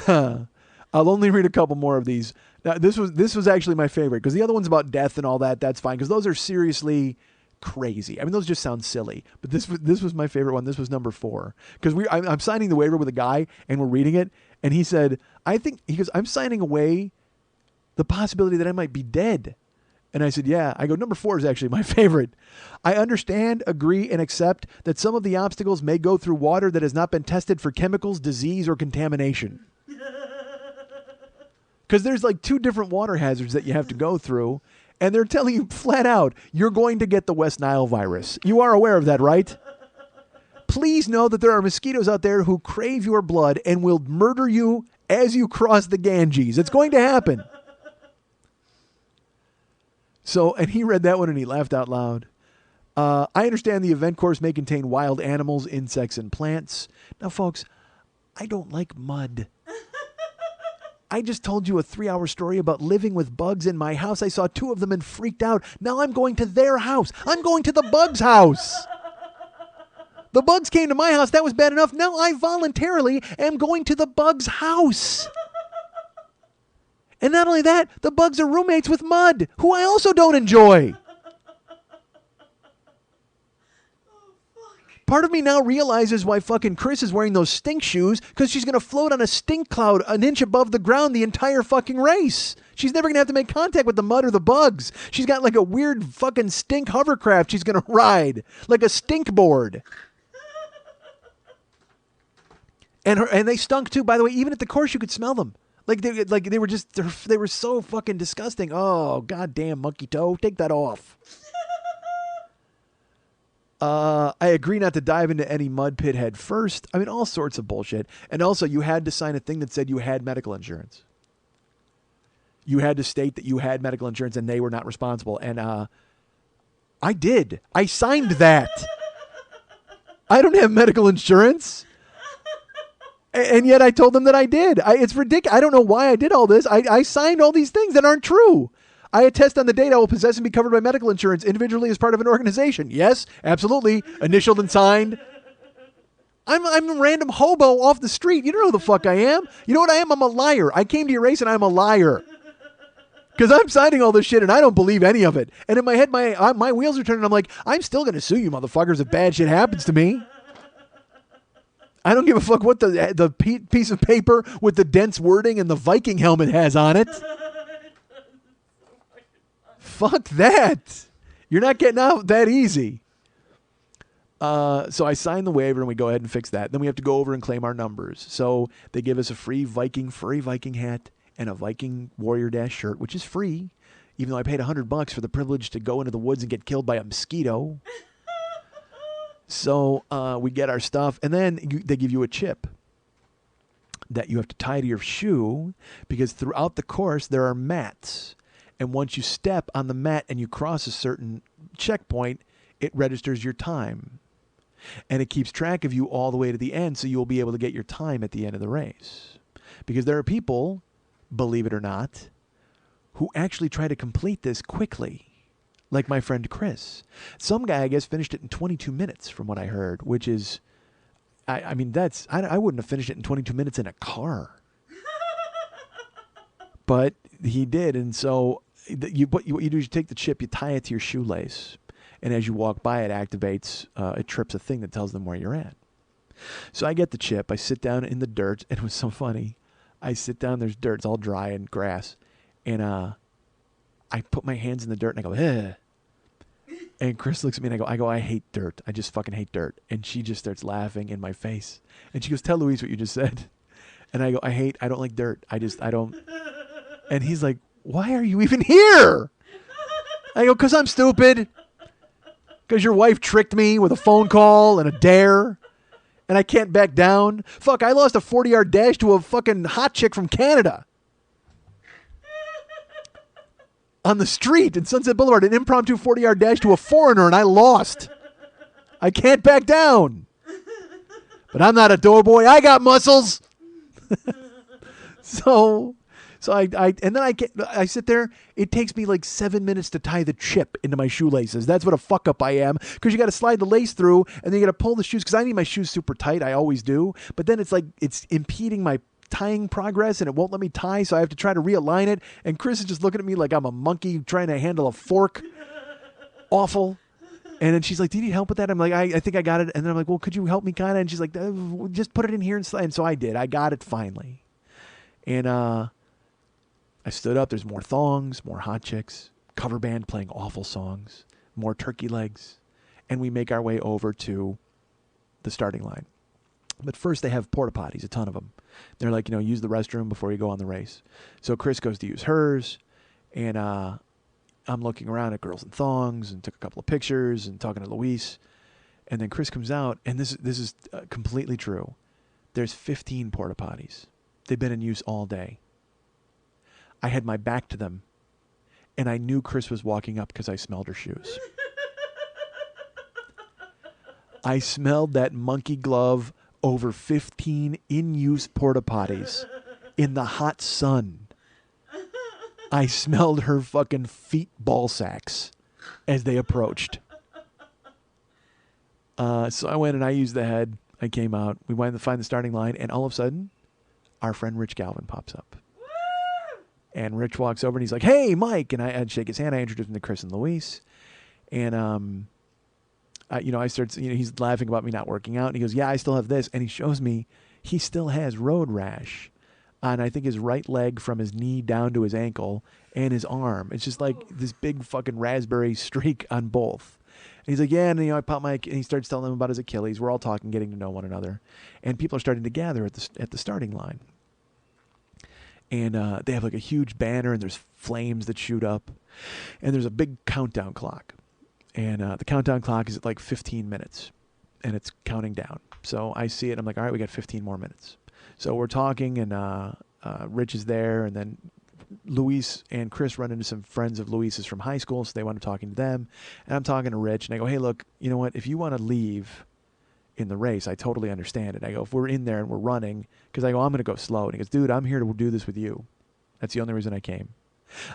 I'll only read a couple more of these. Now, this was actually my favorite because the other one's about death and all that. That's fine because those are seriously crazy. I mean, those just sound silly. But this was my favorite one. This was number 4 because I'm signing the waiver with a guy and we're reading it and he said, he goes, I'm signing away the possibility that I might be dead. And I said, yeah. I go, number 4 is actually my favorite. I understand, agree, and accept that some of the obstacles may go through water that has not been tested for chemicals, disease, or contamination. Because there's like 2 different water hazards that you have to go through, and they're telling you flat out, you're going to get the West Nile virus. You are aware of that, right? Please know that there are mosquitoes out there who crave your blood and will murder you as you cross the Ganges. It's going to happen. So, and he read that one and he laughed out loud. I understand the event course may contain wild animals, insects, and plants. Now, folks, I don't like mud. I just told you a 3-hour story about living with bugs in my house. I saw 2 of them and freaked out. Now I'm going to their house. I'm going to the bugs' house. The bugs came to my house. That was bad enough. Now I voluntarily am going to the bugs' house. And not only that, the bugs are roommates with mud, who I also don't enjoy. Part of me now realizes why fucking Chris is wearing those stink shoes, because she's going to float on a stink cloud an inch above the ground the entire fucking race. She's never going to have to make contact with the mud or the bugs. She's got like a weird fucking stink hovercraft she's going to ride, like a stink board. And they stunk too, by the way. Even at the course, you could smell them. They were so fucking disgusting. Oh, goddamn monkey toe, take that off. I agree not to dive into any mud pit head first. I mean, all sorts of bullshit. And also, you had to sign a thing that said you had medical insurance. You had to state that you had medical insurance and they were not responsible. And I did. I signed that. I don't have medical insurance. And yet I told them that I did. It's ridiculous. I don't know why I did all this. I signed all these things that aren't true. I attest on the date I will possess and be covered by medical insurance individually as part of an organization. Yes, absolutely. Initialed and signed. I'm a random hobo off the street. You don't know who the fuck I am. You know what I am? I'm a liar. I came to your race and I'm a liar. Because I'm signing all this shit and I don't believe any of it. And in my head, my wheels are turning. I'm like, I'm still going to sue you motherfuckers if bad shit happens to me. I don't give a fuck what the piece of paper with the dense wording and the Viking helmet has on it. Fuck that. You're not getting out that easy. So I sign the waiver and we go ahead and fix that. Then we have to go over and claim our numbers. So they give us a free furry Viking hat and a Viking Warrior Dash shirt, which is free, even though I paid $100 for the privilege to go into the woods and get killed by a mosquito. So we get our stuff, and then they give you a chip that you have to tie to your shoe, because throughout the course there are mats. And once you step on the mat and you cross a certain checkpoint, it registers your time. And it keeps track of you all the way to the end, so you'll be able to get your time at the end of the race. Because there are people, believe it or not, who actually try to complete this quickly. Like my friend Chris. Some guy, I guess, finished it in 22 minutes from what I heard, which is, I mean, I wouldn't have finished it in 22 minutes in a car. But he did, and so what you do is you take the chip, you tie it to your shoelace, and as you walk by, it activates, it trips a thing that tells them where you're at. So I get the chip, I sit down in the dirt, and it was so funny. I sit down, there's dirt, it's all dry and grass, and I put my hands in the dirt, and I go, eh. And Chris looks at me, and I go, I hate dirt. I just fucking hate dirt. And she just starts laughing in my face. And she goes, tell Louise what you just said. And I go, I don't like dirt. I don't. And he's like, why are you even here? I go, because I'm stupid. Because your wife tricked me with a phone call and a dare. And I can't back down. Fuck, I lost a 40-yard dash to a fucking hot chick from Canada. On the street in Sunset Boulevard, an impromptu 40-yard dash to a foreigner, and I lost. I can't back down. But I'm not a doughboy. I got muscles. So I sit there. It takes me like 7 minutes to tie the chip into my shoelaces. That's what a fuck up I am, because you got to slide the lace through, and then you got to pull the shoes, because I need my shoes super tight. I always do. But then it's like it's impeding my tying progress, and it won't let me tie, so I have to try to realign it. And Chris is just looking at me like I'm a monkey trying to handle a fork. Awful. And then she's like, do you need help with that? I'm like, I think I got it. And then I'm like, well, could you help me kind of? And she's like, just put it in here. And so I did. I got it finally. And I stood up. There's more thongs, more hot chicks, cover band playing awful songs, more turkey legs. And we make our way over to the starting line. But first they have porta potties, a ton of them. They're like, use the restroom before you go on the race. So Chris goes to use hers, and I'm looking around at girls in thongs and took a couple of pictures and talking to Luis. And then Chris comes out, and this is completely true. There's 15 porta potties. They've been in use all day. I had my back to them, and I knew Chris was walking up because I smelled her shoes. I smelled that monkey glove over 15 in-use porta potties in the hot sun. I smelled her fucking feet ball sacks as they approached. So I went and I used the head. I came out. We went to find the starting line, and all of a sudden, our friend Rich Galvin pops up. And Rich walks over and he's like, "Hey, Mike!" And I'd shake his hand. I introduced him to Chris and Luis, and I start. He's laughing about me not working out, and he goes, "Yeah, I still have this," and he shows me he still has road rash on, I think, his right leg from his knee down to his ankle and his arm. It's just like this big fucking raspberry streak on both. And he's like, "Yeah," and I pop my, and he starts telling them about his Achilles. We're all talking, getting to know one another, and people are starting to gather at the starting line. And they have like a huge banner, and there's flames that shoot up, and there's a big countdown clock, and the countdown clock is at like 15 minutes, and it's counting down. So I see it, and I'm like, all right, we got 15 more minutes. So we're talking, and Rich is there, and then Luis and Chris run into some friends of Luis's from high school, so they want to talking to them, and I'm talking to Rich, and I go, "Hey, look, you know what? If you want to leave in the race, I totally understand it." I go, "If we're in there and we're running," because I go, "I'm going to go slow." And he goes, "Dude, I'm here to do this with you. That's the only reason I came."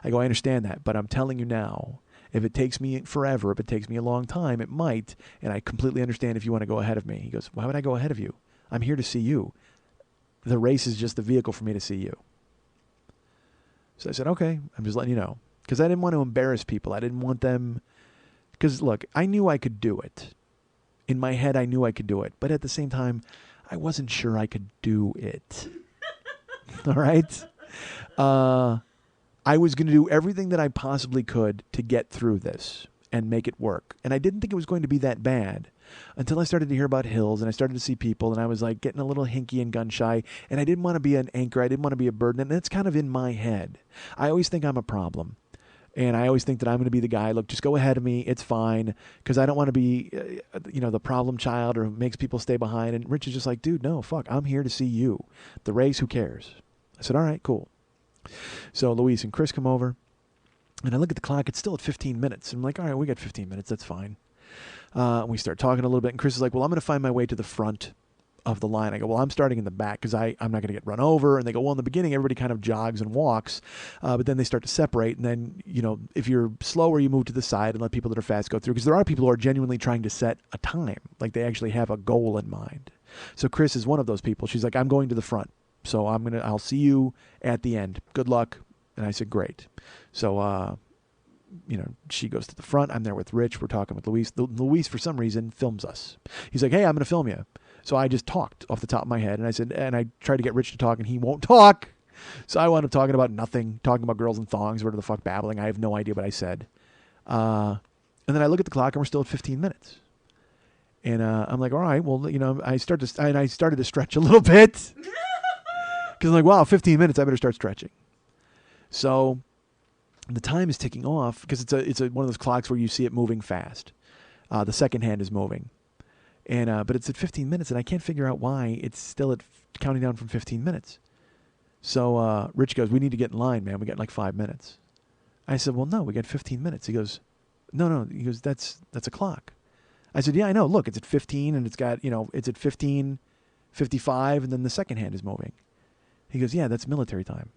I go, "I understand that, but I'm telling you now, if it takes me forever, if it takes me a long time, it might, and I completely understand if you want to go ahead of me." He goes, "Why would I go ahead of you? I'm here to see you. The race is just the vehicle for me to see you." So I said, "Okay, I'm just letting you know." Because I didn't want to embarrass people. I didn't want them, because look, I knew I could do it. In my head, I knew I could do it. But at the same time, I wasn't sure I could do it. All right? I was going to do everything that I possibly could to get through this and make it work. And I didn't think it was going to be that bad until I started to hear about hills and I started to see people, and I was like getting a little hinky and gun shy, and I didn't want to be an anchor. I didn't want to be a burden. And that's kind of in my head. I always think I'm a problem. And I always think that I'm going to be the guy, look, just go ahead of me. It's fine. Because I don't want to be, the problem child or makes people stay behind. And Rich is just like, "Dude, no, fuck. I'm here to see you. The race, who cares?" I said, "All right, cool." So Luis and Chris come over. And I look at the clock. It's still at 15 minutes. I'm like, all right, we got 15 minutes. That's fine. We start talking a little bit. And Chris is like, "Well, I'm going to find my way to the front of the line." I go, "Well, I'm starting in the back because I'm not going to get run over." And they go, "Well, in the beginning, everybody kind of jogs and walks, but then they start to separate. And then, if you're slower, you move to the side and let people that are fast go through." Because there are people who are genuinely trying to set a time. Like they actually have a goal in mind. So Chris is one of those people. She's like, "I'm going to the front. So I'll see you at the end. Good luck." And I said, "Great." So, she goes to the front. I'm there with Rich. We're talking with Luis. Luis, for some reason, films us. He's like, "Hey, I'm going to film you." So I just talked off the top of my head, and I said, and I tried to get Rich to talk, and he won't talk. So I wound up talking about nothing, talking about girls and thongs, whatever the fuck, babbling. I have no idea what I said. And then I look at the clock, and we're still at 15 minutes. And I'm like, all right, well, I started to stretch a little bit. Because I'm like, wow, 15 minutes, I better start stretching. So the time is ticking off, because it's one of those clocks where you see it moving fast. The second hand is moving. And but it's at 15 minutes, and I can't figure out why it's still counting down from 15 minutes. So Rich goes, "We need to get in line, man. We got like 5 minutes." I said, "Well, no, we got 15 minutes." He goes, No. He goes, that's a clock." I said, "Yeah, I know. Look, it's at 15, and it's got, it's at 15:55, and then the second hand is moving." He goes, "Yeah, that's military time."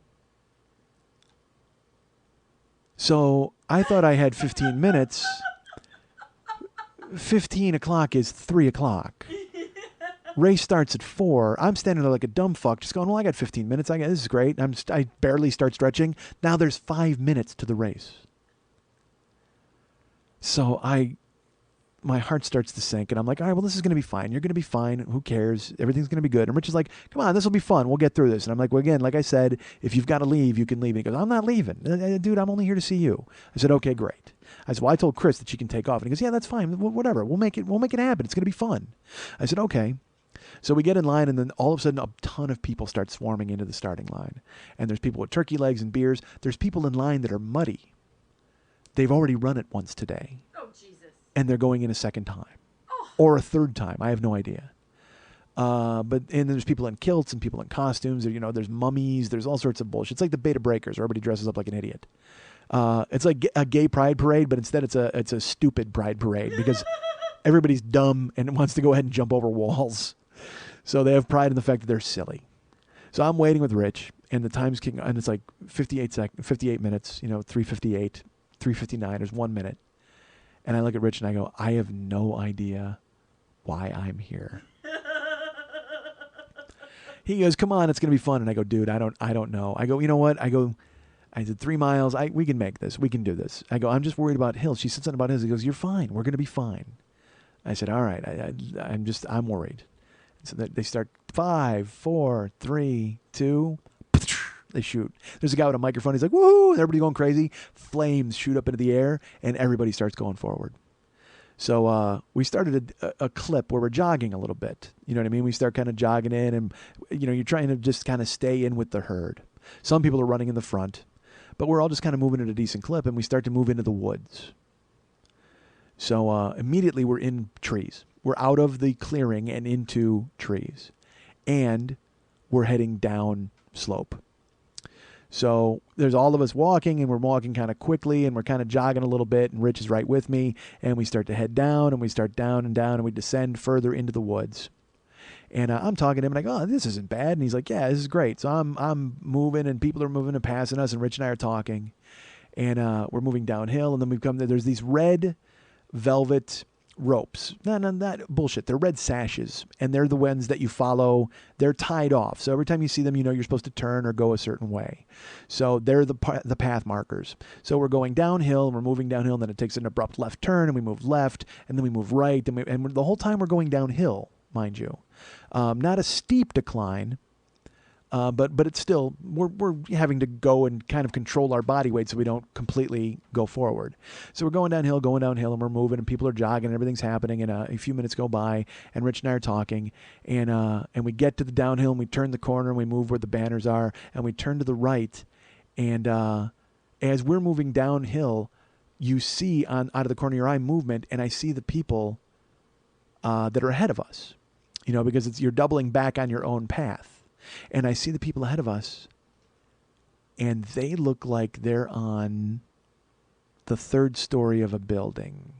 So I thought I had 15 minutes. 15 o'clock is 3 o'clock. Race starts at 4. I'm standing there like a dumb fuck, just going, "Well, I got 15 minutes. This is great." I barely start stretching. Now there's 5 minutes to the race. So my heart starts to sink, and I'm like, all right, well, this is going to be fine. You're going to be fine. Who cares? Everything's going to be good. And Rich is like, "Come on, this will be fun. We'll get through this." And I'm like, well, again, like I said, if you've got to leave, you can leave. And he goes, "I'm not leaving. Dude, I'm only here to see you." I said, "Okay, great." I said, "Well, I told Chris that she can take off." And he goes, "Yeah, that's fine. Whatever. We'll make it happen. It's going to be fun." I said, "Okay." So we get in line, and then all of a sudden, a ton of people start swarming into the starting line. And there's people with turkey legs and beers. There's people in line that are muddy. They've already run it once today. Oh, Jesus. And they're going in a second time. Or a third time. I have no idea. And there's people in kilts and people in costumes. There's mummies. There's all sorts of bullshit. It's like the Beta Breakers, where everybody dresses up like an idiot. It's like a gay pride parade, but instead it's a stupid pride parade, because everybody's dumb and wants to go ahead and jump over walls. So they have pride in the fact that they're silly. So I'm waiting with Rich, and the time's kicking, and it's like 58 minutes, 3:58, 3:59, there's 1 minute. And I look at Rich and I go, I have no idea why I'm here. He goes, come on, it's going to be fun. And I go, dude, I don't know. I go, you know what? I said 3 miles. We can make this. We can do this. I go, I'm just worried about hills. She said something about hills. He goes, you're fine. We're going to be fine. I said, all right. I'm worried. So they start 5, 4, 3, 2. They shoot. There's a guy with a microphone. He's like, woohoo! And everybody going crazy. Flames shoot up into the air, and everybody starts going forward. So we started a clip where we're jogging a little bit. You know what I mean? We start kind of jogging in, and you're trying to just kind of stay in with the herd. Some people are running in the front, but we're all just kind of moving at a decent clip, and we start to move into the woods. So immediately we're in trees. We're out of the clearing and into trees, and we're heading down slope. So there's all of us walking, and we're walking kind of quickly, and we're kind of jogging a little bit, and Rich is right with me, and we start to head down, and we start down and down, and we descend further into the woods. And I'm talking to him, and I go, oh, this isn't bad. And he's like, yeah, this is great. So I'm moving, and people are moving and passing us, and Rich and I are talking. And we're moving downhill, and then there's these red velvet ropes. No, that bullshit. They're red sashes, and they're the ones that you follow. They're tied off. So every time you see them, you're supposed to turn or go a certain way. So they're the path markers. So we're going downhill, and we're moving downhill, and then it takes an abrupt left turn, and we move left, and then we move right, and the whole time we're going downhill, mind you. Not a steep decline, but it's still, we're having to go and kind of control our body weight so we don't completely go forward. So we're going downhill, and we're moving, and people are jogging, and everything's happening, and a few minutes go by, and Rich and I are talking, and we get to the downhill, and we turn the corner, and we move where the banners are, and we turn to the right, and as we're moving downhill, you see out of the corner of your eye movement, and I see the people that are ahead of us, because you're doubling back on your own path. And I see the people ahead of us, and they look like they're on the 3rd story of a building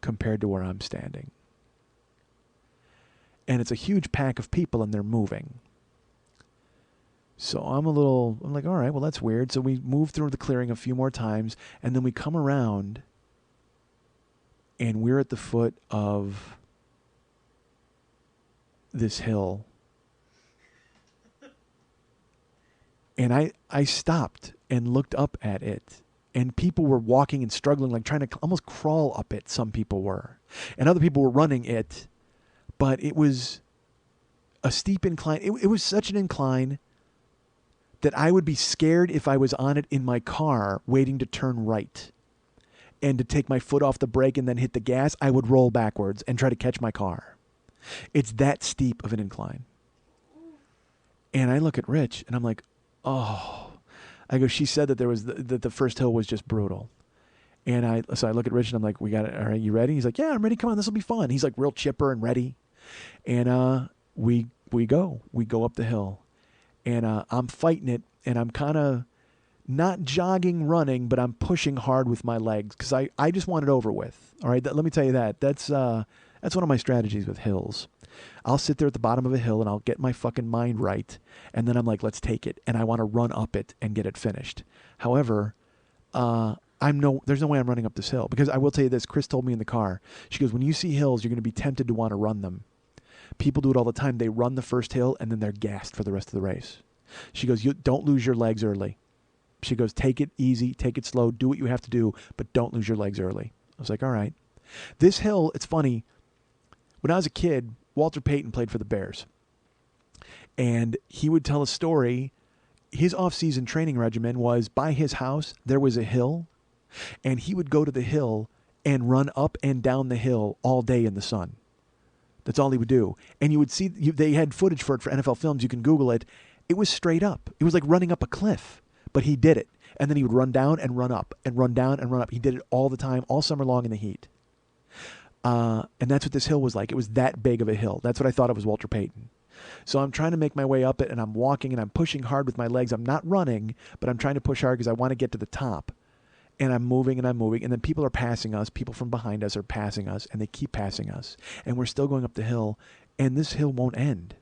compared to where I'm standing. And it's a huge pack of people, and they're moving. So I'm like, all right, well, that's weird. So we move through the clearing a few more times, and then we come around, and we're at the foot of this hill. And I stopped and looked up at it, and people were walking and struggling, like trying to almost crawl up it, some people were. And other people were running it, but it was a steep incline. It was such an incline that I would be scared if I was on it in my car waiting to turn right and to take my foot off the brake and then hit the gas. I would roll backwards and try to catch my car. It's that steep of an incline. And I look at Rich, and I'm like, oh, I go, she said that that the first hill was just brutal. And so I look at Rich, and I'm like, we got it. All right, you ready? He's like, yeah, I'm ready. Come on, this will be fun. He's like real chipper and ready. And we go up the hill, and I'm fighting it, and I'm kind of not jogging, running, but I'm pushing hard with my legs because I just want it over with. All right, let me tell you that. That's one of my strategies with hills. I'll sit there at the bottom of a hill, and I'll get my fucking mind right, and then I'm like, let's take it, and I want to run up it and get it finished. However, there's no way I'm running up this hill, because I will tell you this. Chris told me in the car, she goes, when you see hills, you're going to be tempted to want to run them. People do it all the time. They run the first hill, and then they're gassed for the rest of the race. She goes, you don't lose your legs early. She goes, take it easy, take it slow, do what you have to do, but don't lose your legs early. I was like, all right. This hill, it's funny. When I was a kid, Walter Payton played for the Bears. And he would tell a story. His off-season training regimen was, by his house, there was a hill. And he would go to the hill and run up and down the hill all day in the sun. That's all he would do. And you would see, they had footage for it for NFL Films. You can Google it. It was straight up. It was like running up a cliff. But he did it. And then he would run down and run up and run down and run up. He did it all the time, all summer long in the heat. And that's what this hill was like. It was that big of a hill. That's what I thought it was, Walter Payton. So I'm trying to make my way up it, and I'm walking, and I'm pushing hard with my legs. I'm not running, but I'm trying to push hard because I want to get to the top. And I'm moving, and then people are passing us. People from behind us are passing us, and they keep passing us. And we're still going up the hill, and this hill won't end.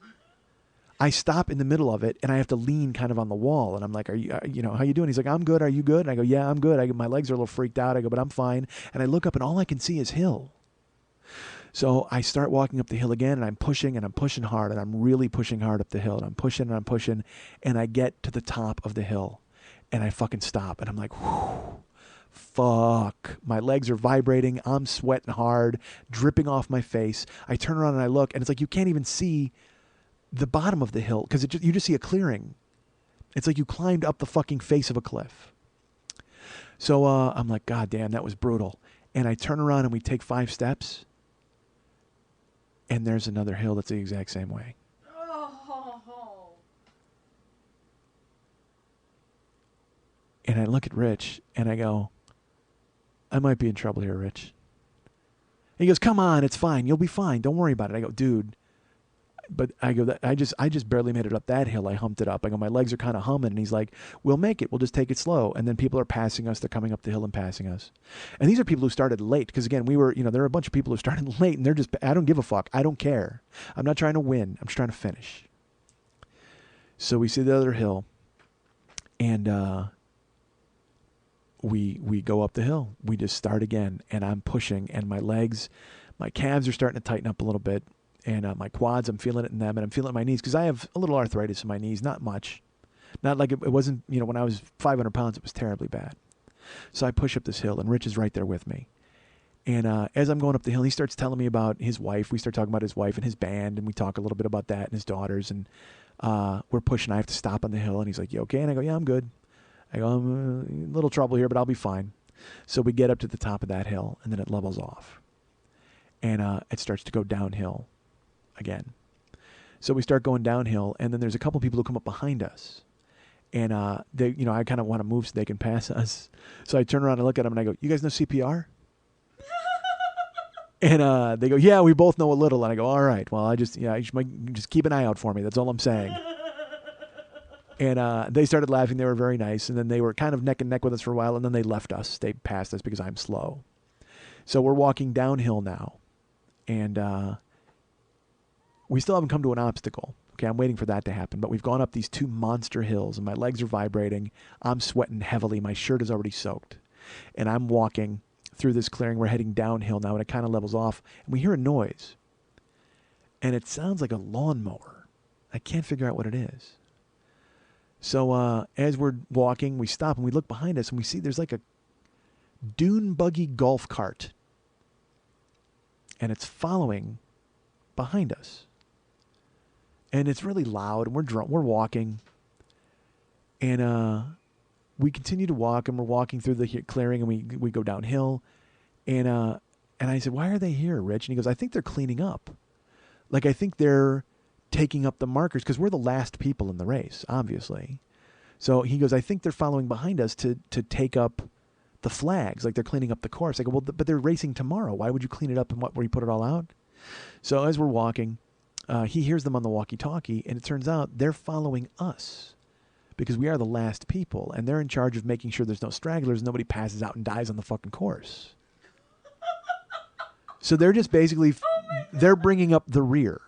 I stop in the middle of it, and I have to lean kind of on the wall. And I'm like, how you doing? He's like, I'm good. Are you good? And I go, yeah, I'm good. My legs are a little freaked out. I go, but I'm fine. And I look up, and all I can see is hill. So I start walking up the hill again, and I'm pushing hard, and I'm really pushing hard up the hill. And I'm pushing, and I get to the top of the hill, and I fucking stop. And I'm like, whew. Fuck. My legs are vibrating. I'm sweating hard, dripping off my face. I turn around and I look, and it's like you can't even see the bottom of the hill because you just see a clearing. It's like you climbed up the fucking face of a cliff. So I'm like, God damn, that was brutal. And I turn around and we take 5 steps, and there's another hill that's the exact same way. Oh. And I look at Rich, and I go, I might be in trouble here, Rich. He goes, come on, it's fine. You'll be fine. Don't worry about it. I go, dude. But I go, I just barely made it up that hill. I humped it up. I go, my legs are kind of humming. And he's like, we'll make it. We'll just take it slow. And then people are passing us. They're coming up the hill and passing us. And these are people who started late. Because again, there are a bunch of people who started late, and they're just, I don't give a fuck. I don't care. I'm not trying to win. I'm just trying to finish. So we see the other hill, and we go up the hill. We just start again, and I'm pushing, and my calves are starting to tighten up a little bit, and my quads, I'm feeling it in them, and I'm feeling it in my knees because I have a little arthritis in my knees, not much. Not like it wasn't, when I was 500 pounds, it was terribly bad. So I push up this hill, and Rich is right there with me. And as I'm going up the hill, he starts telling me about his wife. We start talking about his wife and his band, and we talk a little bit about that and his daughters, and we're pushing. I have to stop on the hill, and he's like, you okay? And I go, yeah, I'm good. I go, I'm in a little trouble here, but I'll be fine. So we get up to the top of that hill, and then it levels off. And it starts to go downhill again. So we start going downhill, and then there's a couple people who come up behind us. And they, I kind of want to move so they can pass us. So I turn around and look at them, and I go, you guys know CPR? And they go, yeah, we both know a little. And I go, all right, well, just keep an eye out for me. That's all I'm saying. And they started laughing. They were very nice. And then they were kind of neck and neck with us for a while. And then they left us. They passed us because I'm slow. So we're walking downhill now. And we still haven't come to an obstacle. Okay, I'm waiting for that to happen. But we've gone up these 2 monster hills, and my legs are vibrating. I'm sweating heavily. My shirt is already soaked. And I'm walking through this clearing. We're heading downhill now, and it kind of levels off. And we hear a noise. And it sounds like a lawnmower. I can't figure out what it is. So as we're walking, we stop, and we look behind us, and we see there's like a dune buggy golf cart. And it's following behind us. And it's really loud, and we're walking. And we continue to walk, and we're walking through the clearing, and we go downhill. And I said, why are they here, Rich? And he goes, I think they're cleaning up. Like, I think they're taking up the markers, because we're the last people in the race, obviously. So he goes, I think they're following behind us to take up the flags, like they're cleaning up the course. I go, well, but they're racing tomorrow. Why would you clean it up and where you put it all out? So as we're walking, he hears them on the walkie-talkie, and it turns out they're following us because we are the last people, and they're in charge of making sure there's no stragglers, nobody passes out and dies on the fucking course. So they're just basically, they're bringing up the rear.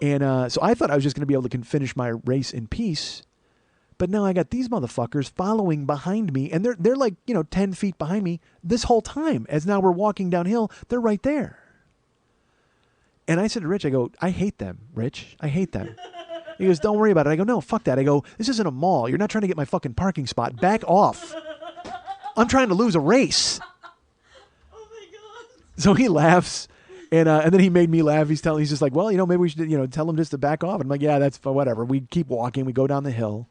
And so I thought I was just going to be able to finish my race in peace, but now I got these motherfuckers following behind me, and they're like, 10 feet behind me this whole time. As now we're walking downhill, they're right there. And I said to Rich, I go, I hate them, Rich. I hate them. He goes, don't worry about it. I go, no, fuck that. I go, this isn't a mall. You're not trying to get my fucking parking spot. Back off. I'm trying to lose a race. Oh my God. So he laughs. And then he made me laugh. He's just like, well, maybe we should, tell him just to back off. And I'm like, yeah, that's whatever. We keep walking. We go down the hill.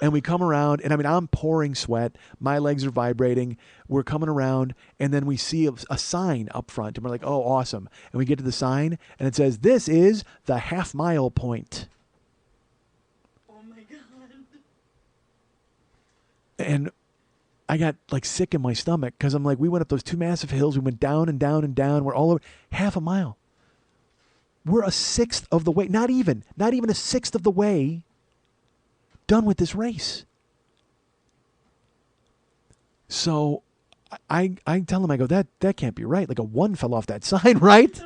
And we come around, and I'm pouring sweat. My legs are vibrating. We're coming around, and then we see a sign up front, and we're like, oh, awesome. And we get to the sign, and it says, this is the half-mile point. Oh my God. And I got sick in my stomach because I'm like, we went up those 2 massive hills. We went down and down and down. We're all over half a mile. We're a sixth of the way, not even a sixth of the way done with this race. So I tell him, I go, that can't be right. Like a 1 fell off that sign, right?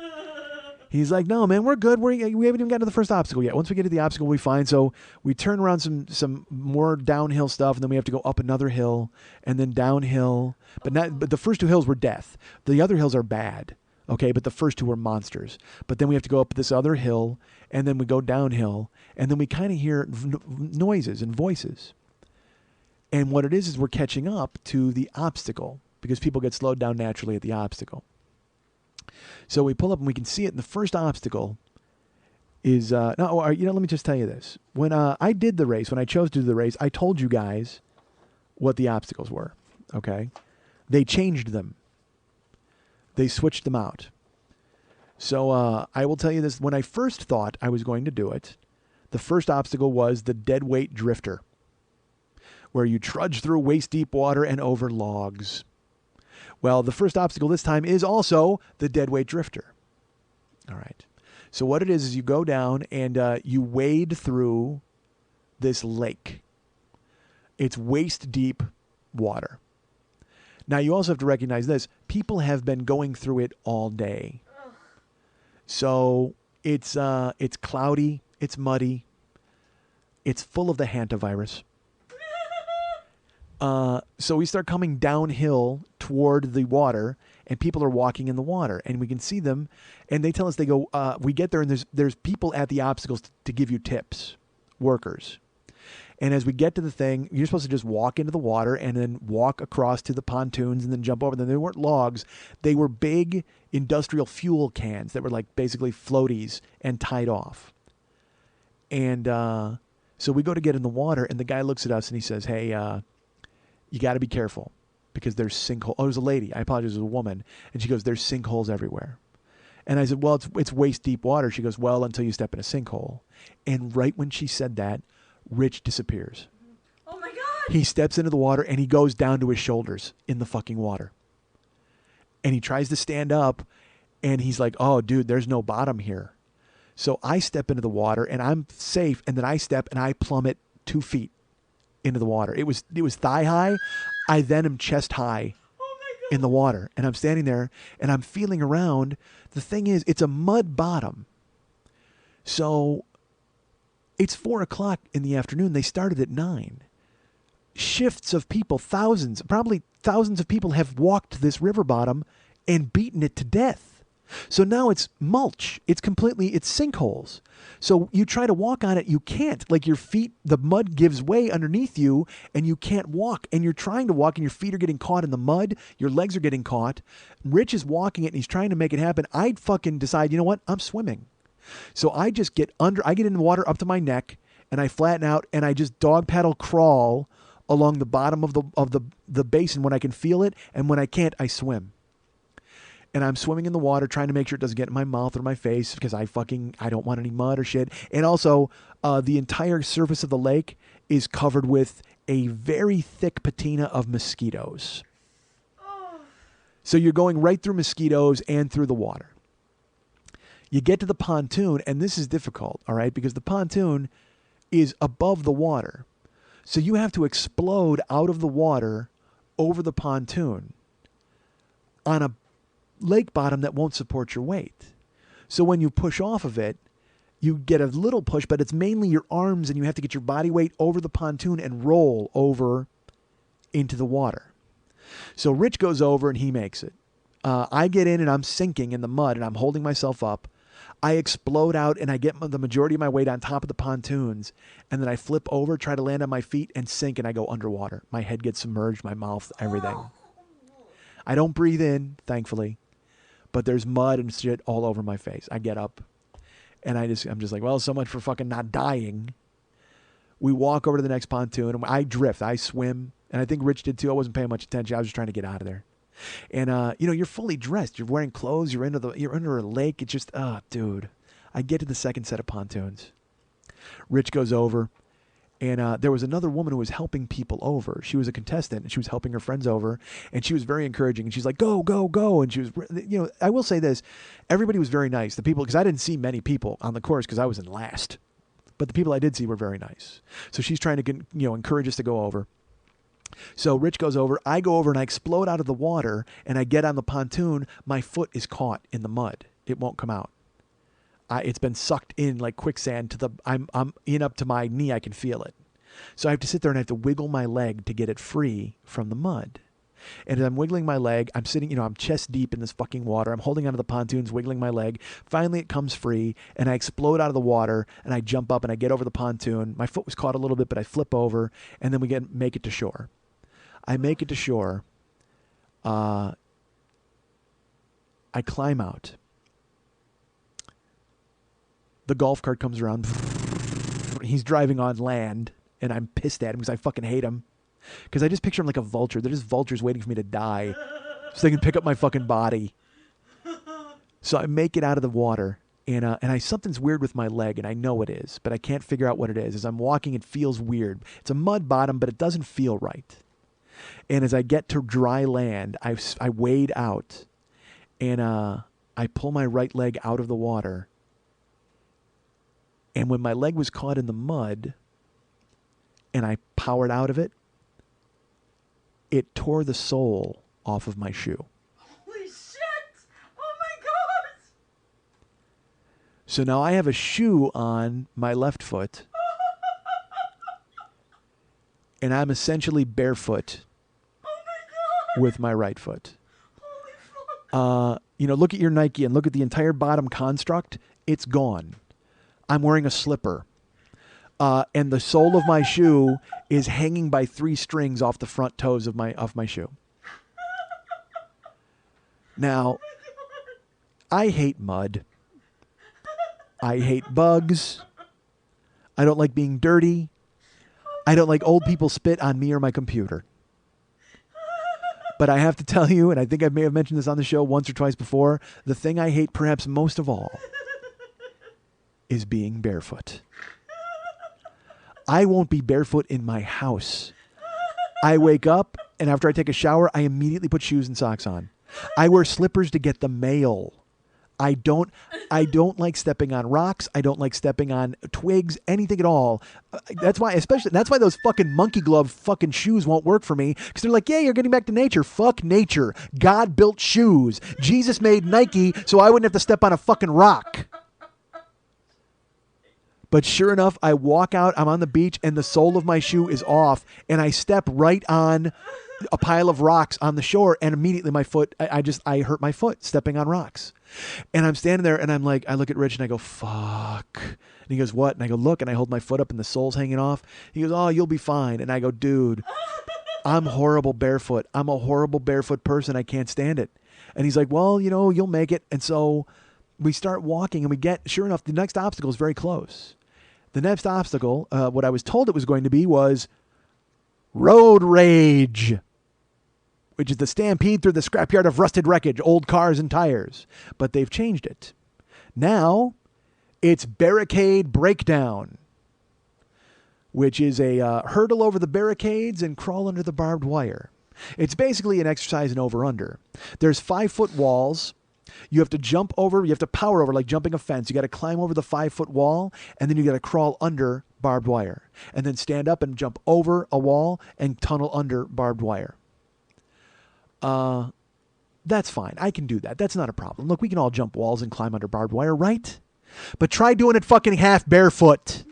He's like, no, man, we're good. We haven't even gotten to the first obstacle yet. Once we get to the obstacle, we find. So we turn around some more downhill stuff, and then we have to go up another hill and then downhill. But the first 2 hills were death. The other hills are bad. Okay, but the first 2 were monsters. But then we have to go up this other hill, and then we go downhill, and then we kind of hear noises and voices. And what it is we're catching up to the obstacle because people get slowed down naturally at the obstacle. So we pull up and we can see it. And the first obstacle is let me just tell you this. When I did the race, when I chose to do the race, I told you guys what the obstacles were. Okay, they changed them. They switched them out. So I will tell you this. When I first thought I was going to do it, the first obstacle was the deadweight drifter, where you trudge through waist-deep water and over logs. Well, the first obstacle this time is also the deadweight drifter. All right. So what it is you go down and you wade through this lake. It's waist-deep water. Now, you also have to recognize this. People have been going through it all day. So it's cloudy. It's muddy. It's full of the hantavirus. So we start coming downhill toward the water, and people are walking in the water, and we can see them, and they tell us, they go, we get there, and there's people at the obstacles to give you tips, workers. And as we get to the thing, you're supposed to just walk into the water and then walk across to the pontoons and then jump over them. They weren't logs. They were big industrial fuel cans that were like basically floaties and tied off. And so we go to get in the water, and the guy looks at us and he says, hey, you got to be careful because there's sinkholes. Oh, it was a lady. I apologize, it was a woman. And she goes, there's sinkholes everywhere. And I said, well, it's waist deep water. She goes, well, until you step in a sinkhole. And right when she said that, Rich disappears. Oh my God! He steps into the water and he goes down to his shoulders in the fucking water. And he tries to stand up and he's like, oh, dude, there's no bottom here. So I step into the water and I'm safe. And then I step and I plummet 2 feet into the water. It was thigh high. I then am chest high in the water. And I'm standing there and I'm feeling around. The thing is, it's a mud bottom. So it's 4:00 in the afternoon. They started at 9. Shifts of people, probably thousands of people have walked this river bottom and beaten it to death. So now it's mulch. It's sinkholes. So you try to walk on it, you can't. Like your feet, the mud gives way underneath you and you can't walk. And you're trying to walk and your feet are getting caught in the mud. Your legs are getting caught. Rich is walking it and he's trying to make it happen. I'd fucking decide, you know what? I'm swimming. So I just get in the water up to my neck and I flatten out and I just dog paddle crawl along the bottom of the basin when I can feel it. And when I can't, I swim. And I'm swimming in the water trying to make sure it doesn't get in my mouth or my face because I don't want any mud or shit. And also the entire surface of the lake is covered with a very thick patina of mosquitoes. So you're going right through mosquitoes and through the water. You get to the pontoon, and this is difficult, all right, because the pontoon is above the water. So you have to explode out of the water over the pontoon on a lake bottom that won't support your weight. So when you push off of it, you get a little push, but it's mainly your arms, and you have to get your body weight over the pontoon and roll over into the water. So Rich goes over, and he makes it. I get in, and I'm sinking in the mud, and I'm holding myself up. I explode out and I get the majority of my weight on top of the pontoons, and then I flip over, try to land on my feet and sink, and I go underwater. My head gets submerged, my mouth, everything. I don't breathe in, thankfully, but there's mud and shit all over my face. I get up and I'm just like, well, so much for fucking not dying. We walk over to the next pontoon and I drift, I swim, and I think Rich did too. I wasn't paying much attention. I was just trying to get out of there. And, you're fully dressed. You're wearing clothes. You're under a lake. It's just, dude. I get to the second set of pontoons. Rich goes over, and there was another woman who was helping people over. She was a contestant, and she was helping her friends over, and she was very encouraging. And she's like, go, go, go. And she was, I will say this. Everybody was very nice. The people, because I didn't see many people on the course because I was in last. But the people I did see were very nice. So she's trying to, encourage us to go over. So Rich goes over, I go over and I explode out of the water and I get on the pontoon. My foot is caught in the mud. It won't come out. It's been sucked in like quicksand to the, I'm in up to my knee. I can feel it. So I have to sit there and I have to wiggle my leg to get it free from the mud. And as I'm wiggling my leg, I'm sitting, I'm chest deep in this fucking water. I'm holding onto the pontoons, wiggling my leg. Finally, it comes free, and I explode out of the water, and I jump up, and I get over the pontoon. My foot was caught a little bit, but I flip over, and then we make it to shore. I make it to shore. I climb out. The golf cart comes around. He's driving on land, and I'm pissed at him because I fucking hate him. Because I just picture him like a vulture. They're just vultures waiting for me to die so they can pick up my fucking body. So I make it out of the water, and something's weird with my leg, and I know it is, but I can't figure out what it is. As I'm walking, it feels weird. It's a mud bottom, but it doesn't feel right. And as I get to dry land, I wade out, and I pull my right leg out of the water. And when my leg was caught in the mud, and I powered out of it, it tore the sole off of my shoe. Holy shit! Oh my god! So now I have a shoe on my left foot, and I'm essentially barefoot with my right foot. Look at your Nike and look at the entire bottom construct. It's gone. I'm wearing a slipper. And the sole of my shoe is hanging by 3 strings off the front toes of my shoe. Now, I hate mud. I hate bugs. I don't like being dirty. I don't like old people spit on me or my computer. But I have to tell you, and I think I may have mentioned this on the show once or twice before, the thing I hate perhaps most of all is being barefoot. I won't be barefoot in my house. I wake up, and after I take a shower, I immediately put shoes and socks on. I wear slippers to get the mail. I don't like stepping on rocks. I don't like stepping on twigs, anything at all. That's why those fucking monkey glove fucking shoes won't work for me, because they're like, yeah, you're getting back to nature. Fuck nature. God built shoes. Jesus made Nike so I wouldn't have to step on a fucking rock. But sure enough, I walk out, I'm on the beach, and the sole of my shoe is off, and I step right on a pile of rocks on the shore, and immediately my foot, I hurt my foot stepping on rocks. And I'm standing there, and I'm like, I look at Rich, and I go, fuck. And he goes, what? And I go, look, and I hold my foot up, and the sole's hanging off. He goes, oh, you'll be fine. And I go, dude, I'm horrible barefoot. I'm a horrible barefoot person. I can't stand it. And he's like, well, you'll make it. And so we start walking, and sure enough, the next obstacle is very close. The next obstacle, what I was told it was going to be, was road rage, which is the stampede through the scrapyard of rusted wreckage, old cars and tires. But they've changed it. Now, it's barricade breakdown, which is a hurdle over the barricades and crawl under the barbed wire. It's basically an exercise in over-under. There's 5-foot walls. You have to jump over, you have to power over like jumping a fence. You got to climb over the 5-foot wall, and then you got to crawl under barbed wire, and then stand up and jump over a wall and tunnel under barbed wire. That's fine. I can do that. That's not a problem. Look, we can all jump walls and climb under barbed wire, right? But try doing it fucking half barefoot.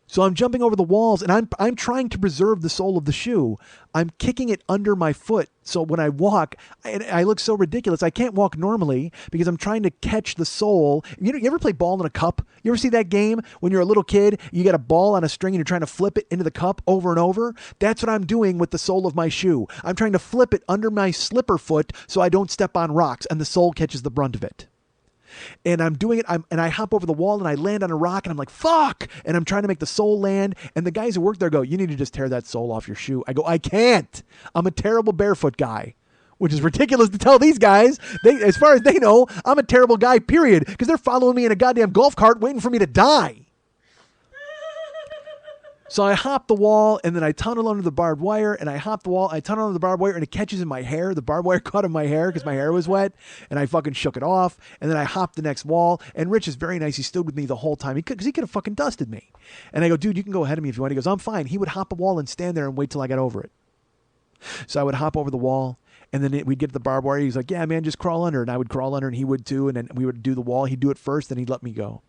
So I'm jumping over the walls, and I'm trying to preserve the sole of the shoe. I'm kicking it under my foot, so when I walk, I look so ridiculous. I can't walk normally because I'm trying to catch the sole. You ever play ball in a cup? You ever see that game when you're a little kid? You got a ball on a string, and you're trying to flip it into the cup over and over? That's what I'm doing with the sole of my shoe. I'm trying to flip it under my slipper foot so I don't step on rocks, and the sole catches the brunt of it. And I'm doing it, and I hop over the wall, and I land on a rock, and I'm like, fuck! And I'm trying to make the sole land, and the guys who work there go, you need to just tear that sole off your shoe. I go, I can't! I'm a terrible barefoot guy. Which is ridiculous to tell these guys. As far as they know, I'm a terrible guy, period, because they're following me in a goddamn golf cart waiting for me to die. So I hop the wall, and then I tunnel under the barbed wire, and I hop the wall, I tunnel under the barbed wire, and it catches in my hair. The barbed wire caught in my hair because my hair was wet, and I fucking shook it off, and then I hopped the next wall, and Rich is very nice. He stood with me the whole time because he could have fucking dusted me. And I go, dude, you can go ahead of me if you want. He goes, I'm fine. He would hop a wall and stand there and wait till I got over it. So I would hop over the wall, and then we'd get to the barbed wire. He's like, yeah, man, just crawl under. And I would crawl under, and he would too, and then we would do the wall. He'd do it first, then he'd let me go.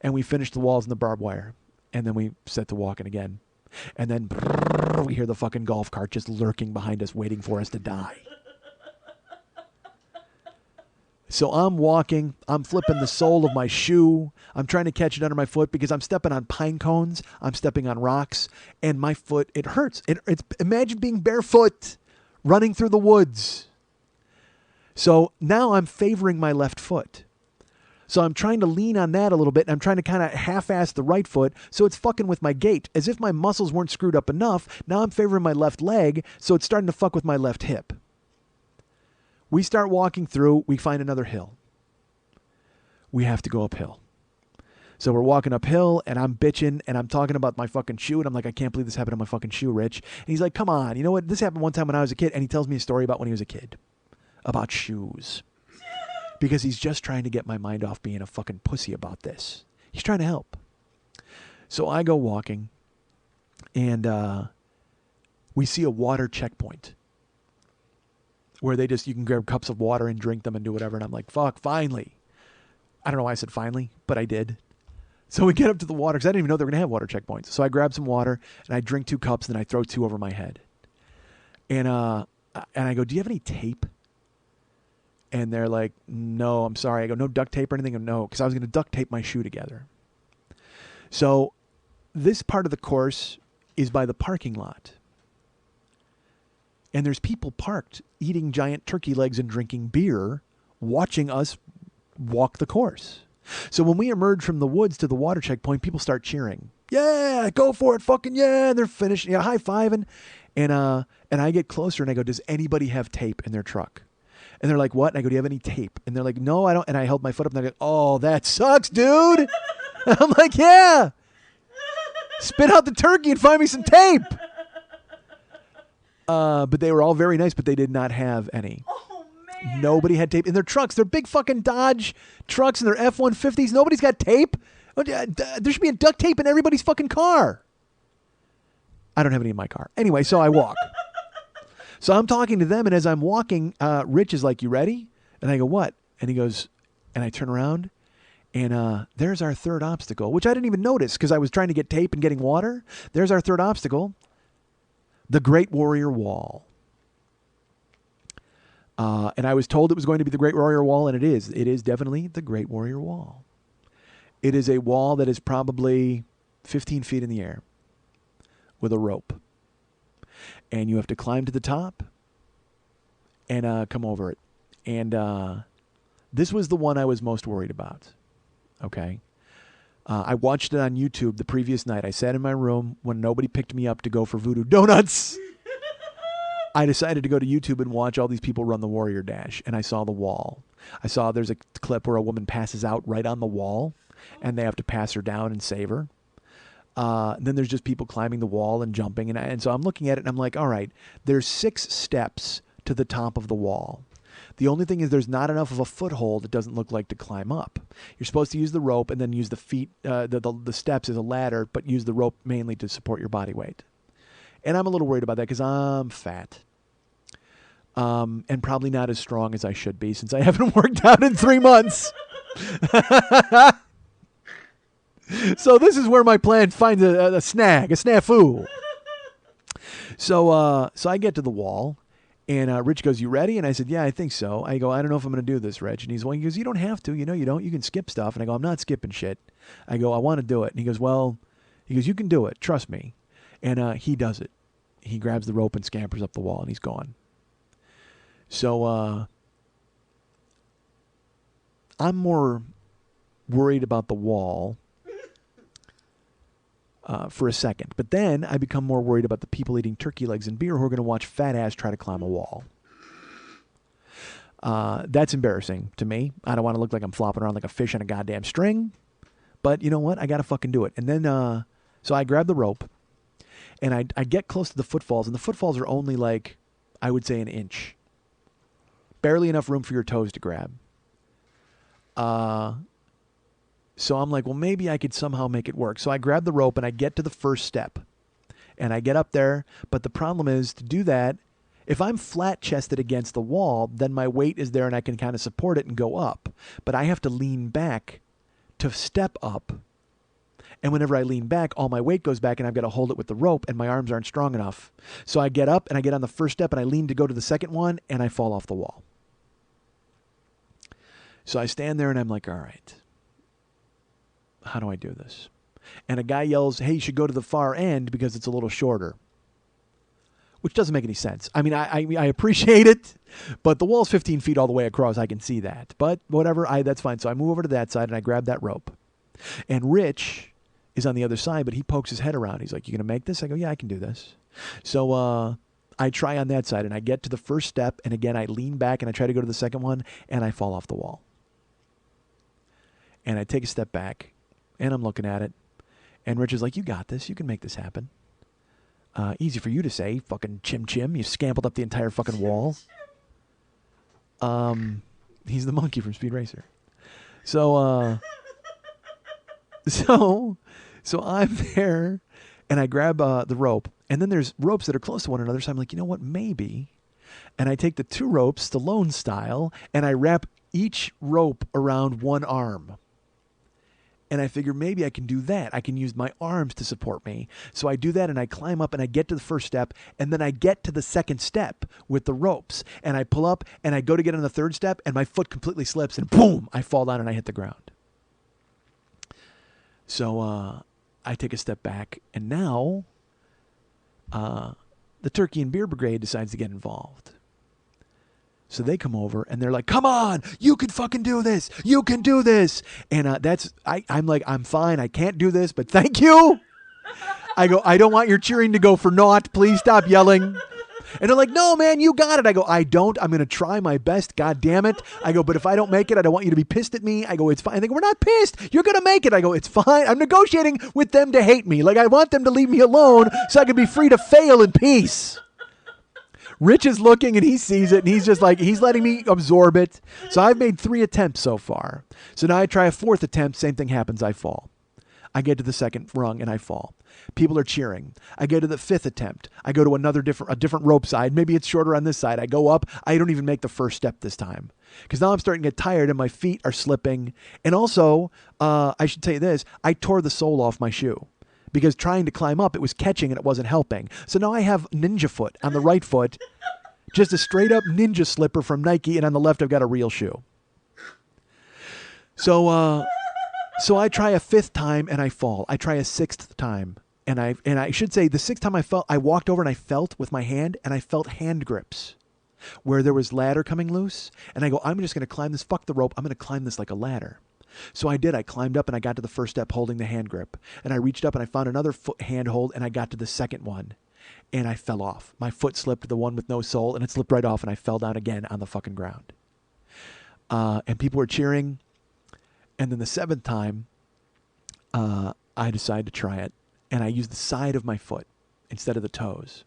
And we finished the walls and the barbed wire, and then we set to walking again. And then we hear the fucking golf cart just lurking behind us, waiting for us to die. So I'm walking. I'm flipping the sole of my shoe. I'm trying to catch it under my foot because I'm stepping on pine cones. I'm stepping on rocks. And my foot, it hurts. Imagine being barefoot running through the woods. So now I'm favoring my left foot. So I'm trying to lean on that a little bit, and I'm trying to kind of half-ass the right foot, so it's fucking with my gait. As if my muscles weren't screwed up enough, now I'm favoring my left leg, so it's starting to fuck with my left hip. We start walking through, we find another hill. We have to go uphill. So we're walking uphill, and I'm bitching, and I'm talking about my fucking shoe, and I'm like, I can't believe this happened to my fucking shoe, Rich. And he's like, come on, you know what? This happened one time when I was a kid, and he tells me a story about when he was a kid. About shoes. Because he's just trying to get my mind off being a fucking pussy about this. He's trying to help. So I go walking, and we see a water checkpoint where you can grab cups of water and drink them and do whatever. And I'm like, fuck, finally. I don't know why I said finally, but I did. So we get up to the water, because I didn't even know they were going to have water checkpoints. So I grab some water, and I drink 2 cups, and then I throw 2 over my head. And I go, do you have any tape? And they're like, no, I'm sorry. I go, no duct tape or anything? No, because I was going to duct tape my shoe together. So this part of the course is by the parking lot. And there's people parked eating giant turkey legs and drinking beer, watching us walk the course. So when we emerge from the woods to the water checkpoint, people start cheering. Yeah, go for it, fucking yeah. And they're finishing, high-fiving. And I get closer and I go, does anybody have tape in their truck? And they're like, what? And I go, do you have any tape? And they're like, no, I don't. And I held my foot up and I go, oh, that sucks, dude. And I'm like, yeah. Spit out the turkey and find me some tape. But they were all very nice, but they did not have any. Oh, man. Nobody had tape in their trucks. They're big fucking Dodge trucks and their F-150s. Nobody's got tape. There should be a duct tape in everybody's fucking car. I don't have any in my car. Anyway, so I walk. So I'm talking to them, and as I'm walking, Rich is like, you ready? And I go, what? And he goes, and I turn around, and there's our third obstacle, which I didn't even notice because I was trying to get tape and getting water. There's our third obstacle, the Great Warrior Wall. And I was told it was going to be the Great Warrior Wall, and it is. It is definitely the Great Warrior Wall. It is a wall that is probably 15 feet in the air with a rope. And you have to climb to the top and come over it. And this was the one I was most worried about. Okay. I watched it on YouTube the previous night. I sat in my room when nobody picked me up to go for Voodoo Donuts. I decided to go to YouTube and watch all these people run the Warrior Dash. And I saw the wall. I saw there's a clip where a woman passes out right on the wall. And they have to pass her down and save her. Then there's just people climbing the wall and jumping. And so I'm looking at it and I'm like, all right, there's 6 steps to the top of the wall. The only thing is there's not enough of a foothold, it doesn't look like, to climb up. You're supposed to use the rope and then use the feet, the steps as a ladder, but use the rope mainly to support your body weight. And I'm a little worried about that because I'm fat. And probably not as strong as I should be since I haven't worked out in 3 months. So this is where my plan finds a snag, a snafu. So I get to the wall, and Rich goes, you ready? And I said, yeah, I think so. I go, I don't know if I'm going to do this, Rich. And he goes, you don't have to. You know, you don't. You can skip stuff. And I go, I'm not skipping shit. I go, I want to do it. And he goes, you can do it. Trust me. And he does it. He grabs the rope and scampers up the wall, and he's gone. So I'm more worried about the wall for a second. But then I become more worried about the people eating turkey legs and beer who are going to watch fat ass try to climb a wall. That's embarrassing to me. I don't want to look like I'm flopping around like a fish on a goddamn string. But you know what? I got to fucking do it. And then, so I grab the rope And I get close to the footfalls, and the footfalls are only like, I would say, an inch. Barely enough room for your toes to grab. So I'm like, well, maybe I could somehow make it work. So I grab the rope and I get to the first step. And I get up there, but the problem is to do that, if I'm flat-chested against the wall, then my weight is there and I can kind of support it and go up. But I have to lean back to step up. And whenever I lean back, all my weight goes back and I've got to hold it with the rope and my arms aren't strong enough. So I get up and I get on the first step and I lean to go to the second one and I fall off the wall. So I stand there and I'm like, all right, how do I do this? And a guy yells, hey, you should go to the far end because it's a little shorter. Which doesn't make any sense. I mean, I appreciate it, but the wall's 15 feet all the way across. I can see that. But whatever, that's fine. So I move over to that side and I grab that rope. And Rich is on the other side, but he pokes his head around. He's like, you going to make this? I go, yeah, I can do this. So I try on that side and I get to the first step. And again, I lean back and I try to go to the second one and I fall off the wall. And I take a step back and I'm looking at it. And Rich is like, you got this. You can make this happen. Easy for you to say, fucking chim. You scambled up the entire fucking wall. He's the monkey from Speed Racer. So I'm there, and I grab the rope, and then there's ropes that are close to one another. So I'm like, you know what, maybe. And I take the two ropes, Stallone style, and I wrap each rope around one arm. And I figure maybe I can do that. I can use my arms to support me. So I do that and I climb up and I get to the first step. And then I get to the second step with the ropes. And I pull up and I go to get on the third step and my foot completely slips and boom, I fall down and I hit the ground. So I take a step back and now the Turkey and Beer Brigade decides to get involved. So they come over and they're like, come on, you can fucking do this. You can do this. And I'm like, I'm fine. I can't do this, but thank you. I go, I don't want your cheering to go for naught. Please stop yelling. And they're like, no, man, you got it. I go, I don't. I'm going to try my best. God damn it. I go, but if I don't make it, I don't want you to be pissed at me. I go, it's fine. They go, we're not pissed. You're going to make it. I go, it's fine. I'm negotiating with them to hate me. Like, I want them to leave me alone so I can be free to fail in peace. Rich is looking and he sees it and he's just like, he's letting me absorb it. So I've made 3 attempts so far. So now I try a 4th attempt. Same thing happens. I fall. I get to the second rung and I fall. People are cheering. I go to the 5th attempt. I go to a different rope side. Maybe it's shorter on this side. I go up. I don't even make the first step this time because now I'm starting to get tired and my feet are slipping. And also, I should tell you this, I tore the sole off my shoe. Because trying to climb up, it was catching and it wasn't helping. So now I have ninja foot on the right foot. Just a straight up ninja slipper from Nike. And on the left, I've got a real shoe. So I try a 5th time and I fall. I try a 6th time. And I should say the 6th time I fell, I walked over and I felt with my hand and I felt hand grips where there was ladder coming loose. And I go, I'm just going to climb this. Fuck the rope. I'm going to climb this like a ladder. So I did. I climbed up and I got to the first step holding the hand grip. And I reached up and I found another hand hold and I got to the second one. And I fell off. My foot slipped to the one with no sole and it slipped right off and I fell down again on the fucking ground. And people were cheering. And then the 7th time, I decided to try it. And I used the side of my foot instead of the toes.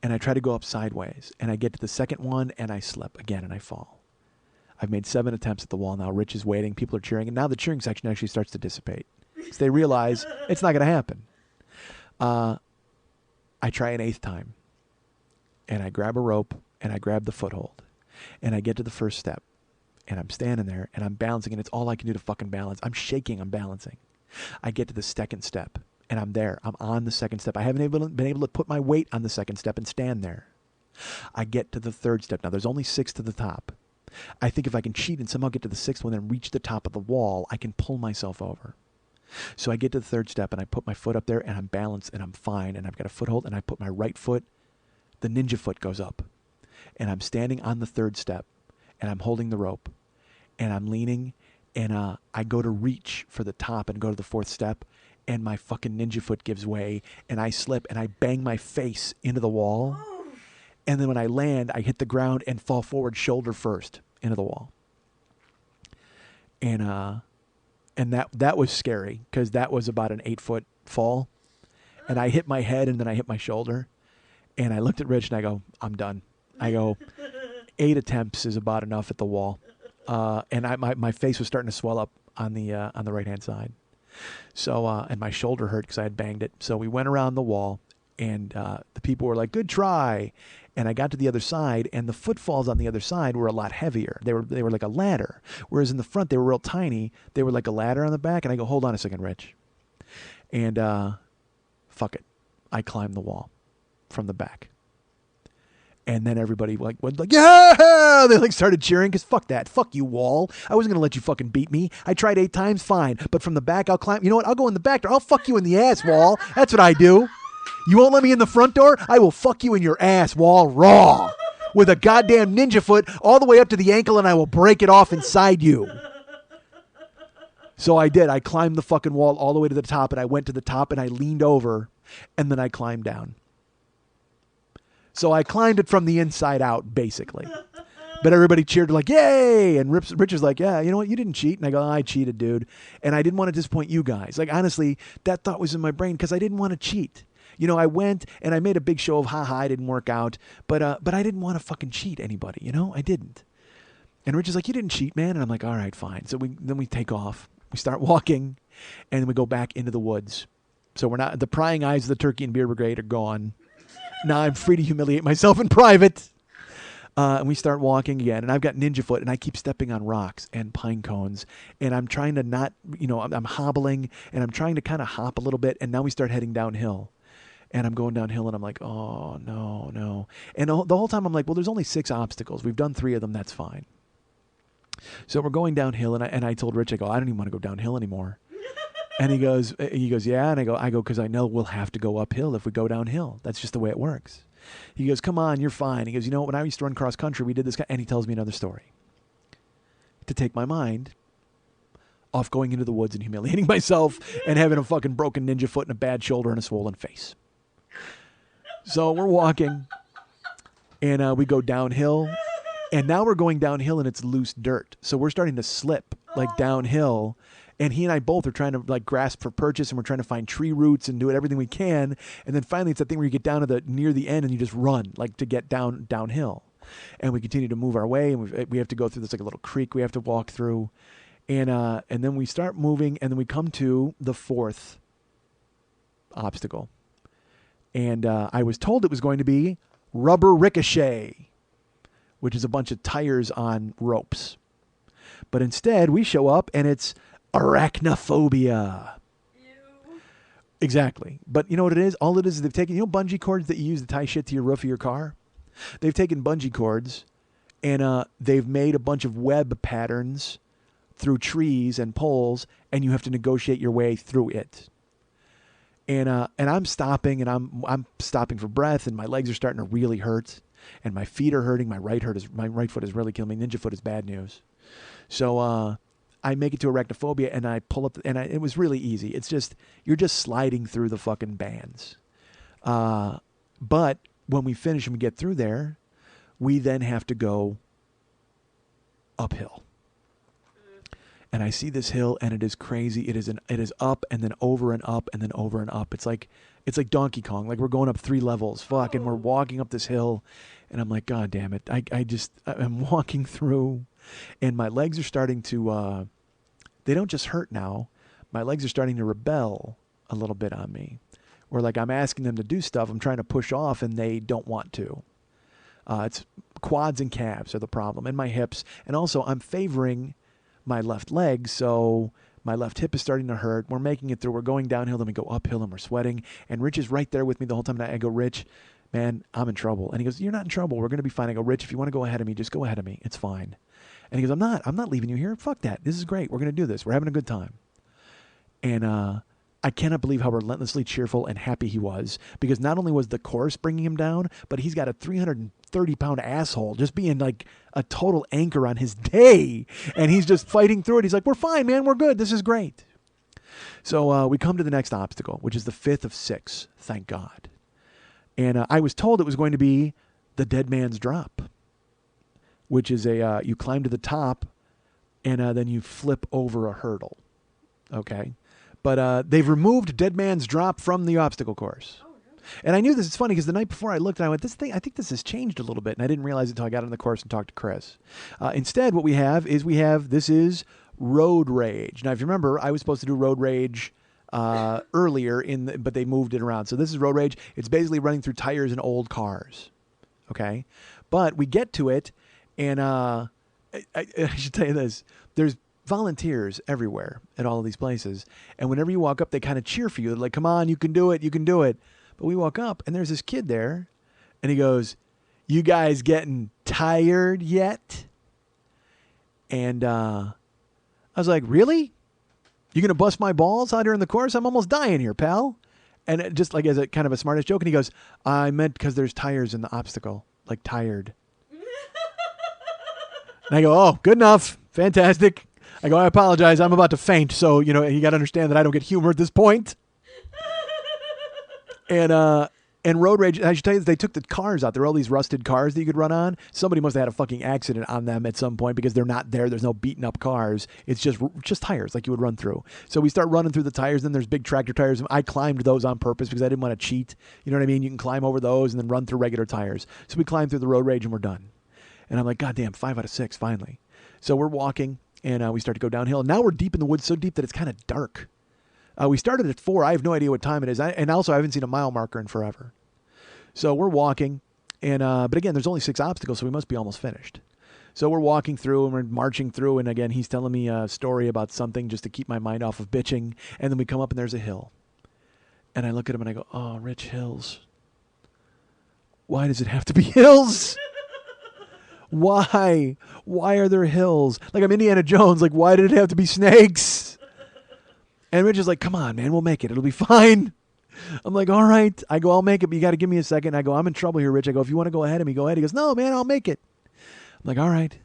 And I try to go up sideways. And I get to the second one and I slip again and I fall. I've made 7 attempts at the wall now. Rich is waiting. People are cheering. And now the cheering section actually starts to dissipate. So they realize it's not going to happen. I try an 8th time. And I grab a rope. And I grab the foothold. And I get to the first step. And I'm standing there. And I'm balancing. And it's all I can do to fucking balance. I'm shaking. I'm balancing. I get to the second step. And I'm there. I'm on the second step. I haven't been able to put my weight on the second step and stand there. I get to the 3rd step. Now, there's only 6 to the top. I think if I can cheat and somehow get to the 6th one and reach the top of the wall, I can pull myself over. So I get to the 3rd step and I put my foot up there and I'm balanced and I'm fine and I've got a foothold and I put my right foot, the ninja foot goes up. And I'm standing on the 3rd step and I'm holding the rope and I'm leaning and I go to reach for the top and go to the 4th step and my fucking ninja foot gives way and I slip and I bang my face into the wall. And then when I land, I hit the ground and fall forward shoulder first into the wall. And that was scary because that was about an 8-foot fall. and I hit my head and then I hit my shoulder. And I looked at Rich and I go, I'm done. I go, 8 attempts is about enough at the wall. And my face was starting to swell up on the right-hand side. So, and my shoulder hurt because I had banged it. So we went around the wall, and the people were like, good try. And I got to the other side, and the footfalls on the other side were a lot heavier. They were like a ladder. Whereas in the front, they were real tiny. They were like a ladder on the back. And I go, hold on a second, Rich. And fuck it. I climbed the wall from the back. And then everybody went like, yeah! They like started cheering because fuck that. Fuck you, wall. I wasn't going to let you fucking beat me. I tried 8 times, fine. But from the back, I'll climb. You know what? I'll go in the back door. I'll fuck you in the ass, wall. That's what I do. You won't let me in the front door? I will fuck you in your ass, wall, raw. With a goddamn ninja foot all the way up to the ankle, and I will break it off inside you. So I did. I climbed the fucking wall all the way to the top, and I went to the top, and I leaned over, and then I climbed down. So I climbed it from the inside out, basically. But everybody cheered like, yay! And Rich was like, yeah, you know what? You didn't cheat. And I go, I cheated, dude. And I didn't want to disappoint you guys. Like, honestly, that thought was in my brain because I didn't want to cheat. You know, I went and I made a big show of, haha, I didn't work out. But I didn't want to fucking cheat anybody, you know? I didn't. And Rich is like, you didn't cheat, man. And I'm like, all right, fine. So then we take off. We start walking. And then we go back into the woods. So we're not, the prying eyes of the Turkey and Beer Brigade are gone. Now I'm free to humiliate myself in private. And we start walking again. And I've got ninja foot. And I keep stepping on rocks and pine cones. And I'm trying to not, you know, I'm hobbling. And I'm trying to kind of hop a little bit. And now we start heading downhill. And I'm going downhill. And I'm like, oh, no. And the whole time I'm like, well, there's only 6 obstacles. We've done 3 of them. That's fine. So we're going downhill. And I told Rich, I go, I don't even want to go downhill anymore. And he goes, yeah. And I go, because I know we'll have to go uphill if we go downhill. That's just the way it works. He goes, come on, you're fine. He goes, you know, when I used to run cross country, we did this. And he tells me another story to take my mind off going into the woods and humiliating myself and having a fucking broken ninja foot and a bad shoulder and a swollen face. So we're walking and we go downhill. And now we're going downhill and it's loose dirt. So we're starting to slip like downhill. And he and I both are trying to like grasp for purchase, and we're trying to find tree roots and do everything we can. And then finally, it's that thing where you get down to near the end and you just run like to get downhill. And we continue to move our way, and we have to go through this like a little creek we have to walk through, and then we start moving, and then we come to the 4th obstacle. And I was told it was going to be rubber ricochet, which is a bunch of tires on ropes. But instead, we show up and it's arachnophobia. Ew. Exactly. But you know what it is? All it is they've taken, you know, bungee cords that you use to tie shit to your roof of your car? They've taken bungee cords and they've made a bunch of web patterns through trees and poles, and you have to negotiate your way through it. And I'm stopping, and I'm stopping for breath, and my legs are starting to really hurt, and my feet are hurting. My right foot is really killing me. Ninja foot is bad news. So I make it to arachnophobia, and I pull up, it was really easy. It's just, you're just sliding through the fucking bands. But when we finish and we get through there, we then have to go uphill. And I see this hill, and it is crazy. It is up and then over and up and then over and up. It's like Donkey Kong. Like we're going up 3 levels. Fuck, and we're walking up this hill, and I'm like, God damn it! I'm walking through, and my legs are starting to. They don't just hurt now. My legs are starting to rebel a little bit on me. Where like I'm asking them to do stuff, I'm trying to push off, and they don't want to. It's quads and calves are the problem, and my hips, and also I'm favoring my left leg, so my left hip is starting to hurt. We're making it through. We're going downhill, then we go uphill, and we're sweating. And Rich is right there with me the whole time. And I go, Rich, man, I'm in trouble. And he goes, you're not in trouble. We're going to be fine. I go, Rich, if you want to go ahead of me, just go ahead of me. It's fine. And he goes, I'm not leaving you here. Fuck that. This is great. We're going to do this. We're having a good time. And I cannot believe how relentlessly cheerful and happy he was, because not only was the course bringing him down, but he's got a 330-pound asshole just being like a total anchor on his day. And he's just fighting through it. He's like, we're fine, man. We're good. This is great. So we come to the next obstacle, which is the 5th of 6. Thank God. And I was told it was going to be the Dead Man's Drop, which is you climb to the top and then you flip over a hurdle. Okay. But they've removed Dead Man's Drop from the obstacle course. And I knew this is funny because the night before I looked and I went, this thing, I think this has changed a little bit. And I didn't realize it until I got on the course and talked to Chris. Instead, what we have this is Road Rage. Now, if you remember, I was supposed to do Road Rage earlier, but they moved it around. So this is Road Rage. It's basically running through tires in old cars. Okay? But we get to it, and I should tell you this. There's volunteers everywhere at all of these places. And whenever you walk up, they kind of cheer for you. They're like, come on, you can do it. You can do it. But we walk up, and there's this kid there, and he goes, you guys getting tired yet? And I was like, really? You going to bust my balls out here in the course? I'm almost dying here, pal. And it just like as a kind of a smartass joke, and he goes, I meant because there's tires in the obstacle, like tired. And I go, oh, good enough. Fantastic. I go, I apologize. I'm about to faint. So, you got to understand that I don't get humor at this point. And Road Rage, I should tell you, they took the cars out. There were all these rusted cars that you could run on. Somebody must have had a fucking accident on them at some point because they're not there. There's no beaten up cars. It's just tires like you would run through. So we start running through the tires. Then there's big tractor tires. I climbed those on purpose because I didn't want to cheat. You know what I mean? You can climb over those and then run through regular tires. So we climbed through the Road Rage and we're done. And I'm like, God damn, 5 out of 6, finally. So we're walking and we start to go downhill. Now we're deep in the woods, so deep that it's kind of dark. We started at 4. I have no idea what time it is. And also, I haven't seen a mile marker in forever. So we're walking. And but again, there's only 6 obstacles, so we must be almost finished. So we're walking through and we're marching through. And again, he's telling me a story about something just to keep my mind off of bitching. And then we come up and there's a hill. And I look at him and I go, oh, Rich, hills. Why does it have to be hills? Why? Why are there hills? Like I'm Indiana Jones. Like, why did it have to be snakes? And Rich is like, come on, man, we'll make it. It'll be fine. I'm like, all right. I go, I'll make it, but you got to give me a second. I go, I'm in trouble here, Rich. I go, if you want to go ahead of me, go ahead. He goes, no, man, I'll make it. I'm like, all right.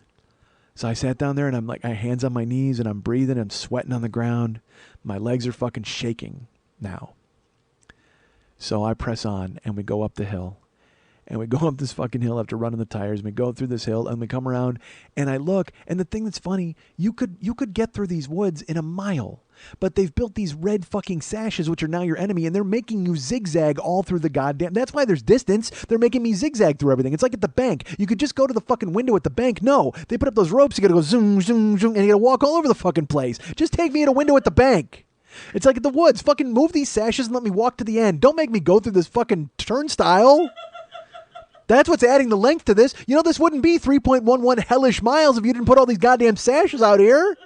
So I sat down there and I'm like, I have hands on my knees and I'm breathing. I'm sweating on the ground. My legs are fucking shaking now. So I press on and we go up the hill. And we go up this fucking hill after running the tires. And we go through this hill and we come around and I look. And the thing that's funny, you could get through these woods in a mile. But they've built these red fucking sashes, which are now your enemy. And they're making you zigzag all through the goddamn. That's why there's distance. They're making me zigzag through everything. It's like at the bank. You could just go to the fucking window at the bank. No, they put up those ropes. You got to go zoom, zoom, zoom. And you got to walk all over the fucking place. Just take me at a window at the bank. It's like at the woods. Fucking move these sashes and let me walk to the end. Don't make me go through this fucking turnstile. That's what's adding the length to this. You know, this wouldn't be 3.11 hellish miles if you didn't put all these goddamn sashes out here.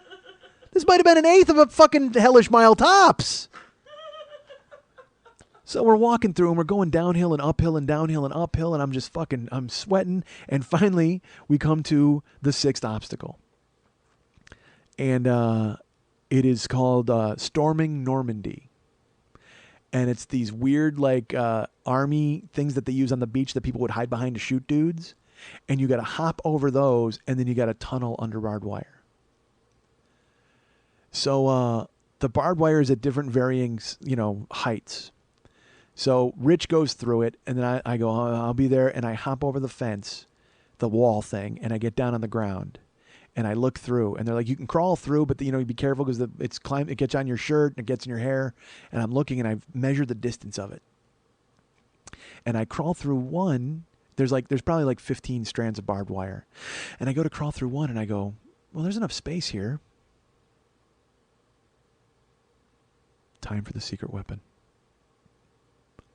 This might have been 1/8 of a fucking hellish mile tops. So we're walking through and we're going downhill and uphill and downhill and uphill and I'm sweating. And finally we come to the 6th obstacle. And it is called Storming Normandy. And it's these weird, like, army things that they use on the beach that people would hide behind to shoot dudes. And you got to hop over those, and then you got to tunnel under barbed wire. So the barbed wire is at different varying, heights. So Rich goes through it, and then I go, I'll be there, and I hop over the fence, the wall thing, and I get down on the ground. And I look through, and they're like, you can crawl through, but you be careful because it gets on your shirt and it gets in your hair. And I'm looking, and I've measured the distance of it. And I crawl through one. There's probably like 15 strands of barbed wire. And I go to crawl through one, and I go, well, there's enough space here. Time for the secret weapon.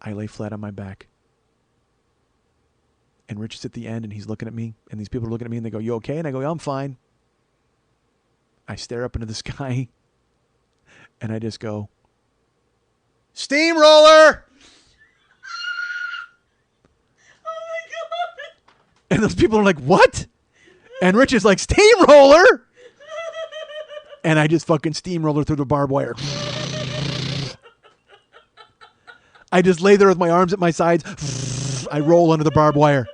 I lay flat on my back. And Rich is at the end, and he's looking at me, and these people are looking at me, and they go, you okay? And I go, yeah, I'm fine. I stare up into the sky, and I just go, steamroller! Oh my god! And those people are like, what? And Rich is like, steamroller! And I just fucking steamroller through the barbed wire. I just lay there with my arms at my sides. I roll under the barbed wire.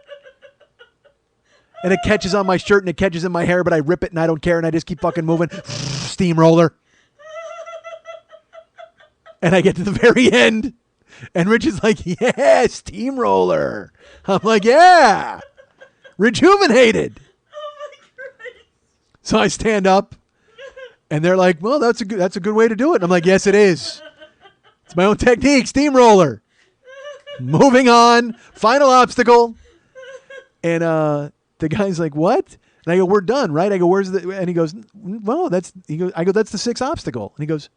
And it catches on my shirt and it catches in my hair, but I rip it and I don't care and I just keep fucking moving. Steamroller. And I get to the very end. And Rich is like, yeah, steamroller. I'm like, yeah. Rejuvenated. Oh my Christ. So I stand up And they're like, well, that's a good way to do it. And I'm like, yes, it is. It's my own technique, steamroller. Moving on, final obstacle. And the guy's like, what? And I go, we're done, right? I go, where's the? And he goes, well, I go, that's the sixth obstacle. And he goes,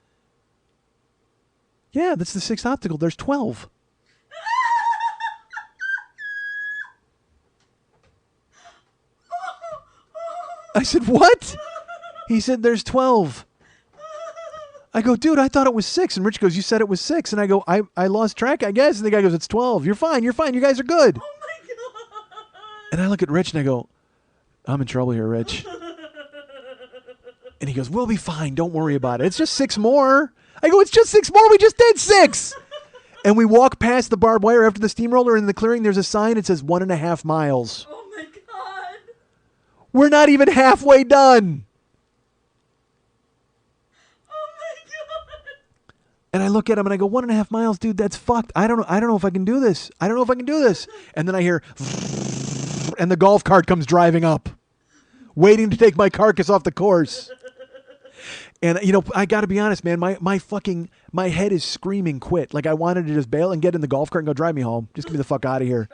yeah, that's the sixth obstacle. There's 12. I said, what? He said, there's 12. I go, dude, I thought it was 6. And Rich goes, you said it was 6. And I go, I lost track, I guess. And the guy goes, it's 12. You're fine. You guys are good. Oh my god. And I look at Rich and I go, I'm in trouble here, Rich. And he goes, we'll be fine. Don't worry about it. It's just 6 more. I go, it's just 6 more. We just did 6. And we walk past the barbed wire after the steamroller. In the clearing, there's a sign. It says 1.5 miles. Oh my god. We're not even halfway done. Oh my god. And I look at him and I go, 1.5 miles, dude, that's fucked. I don't know if I can do this. And then I hear, and the golf cart comes driving up, waiting to take my carcass off the course. And, I got to be honest, man, my head is screaming quit. Like I wanted to just bail and get in the golf cart and go drive me home. Just get me the fuck out of here.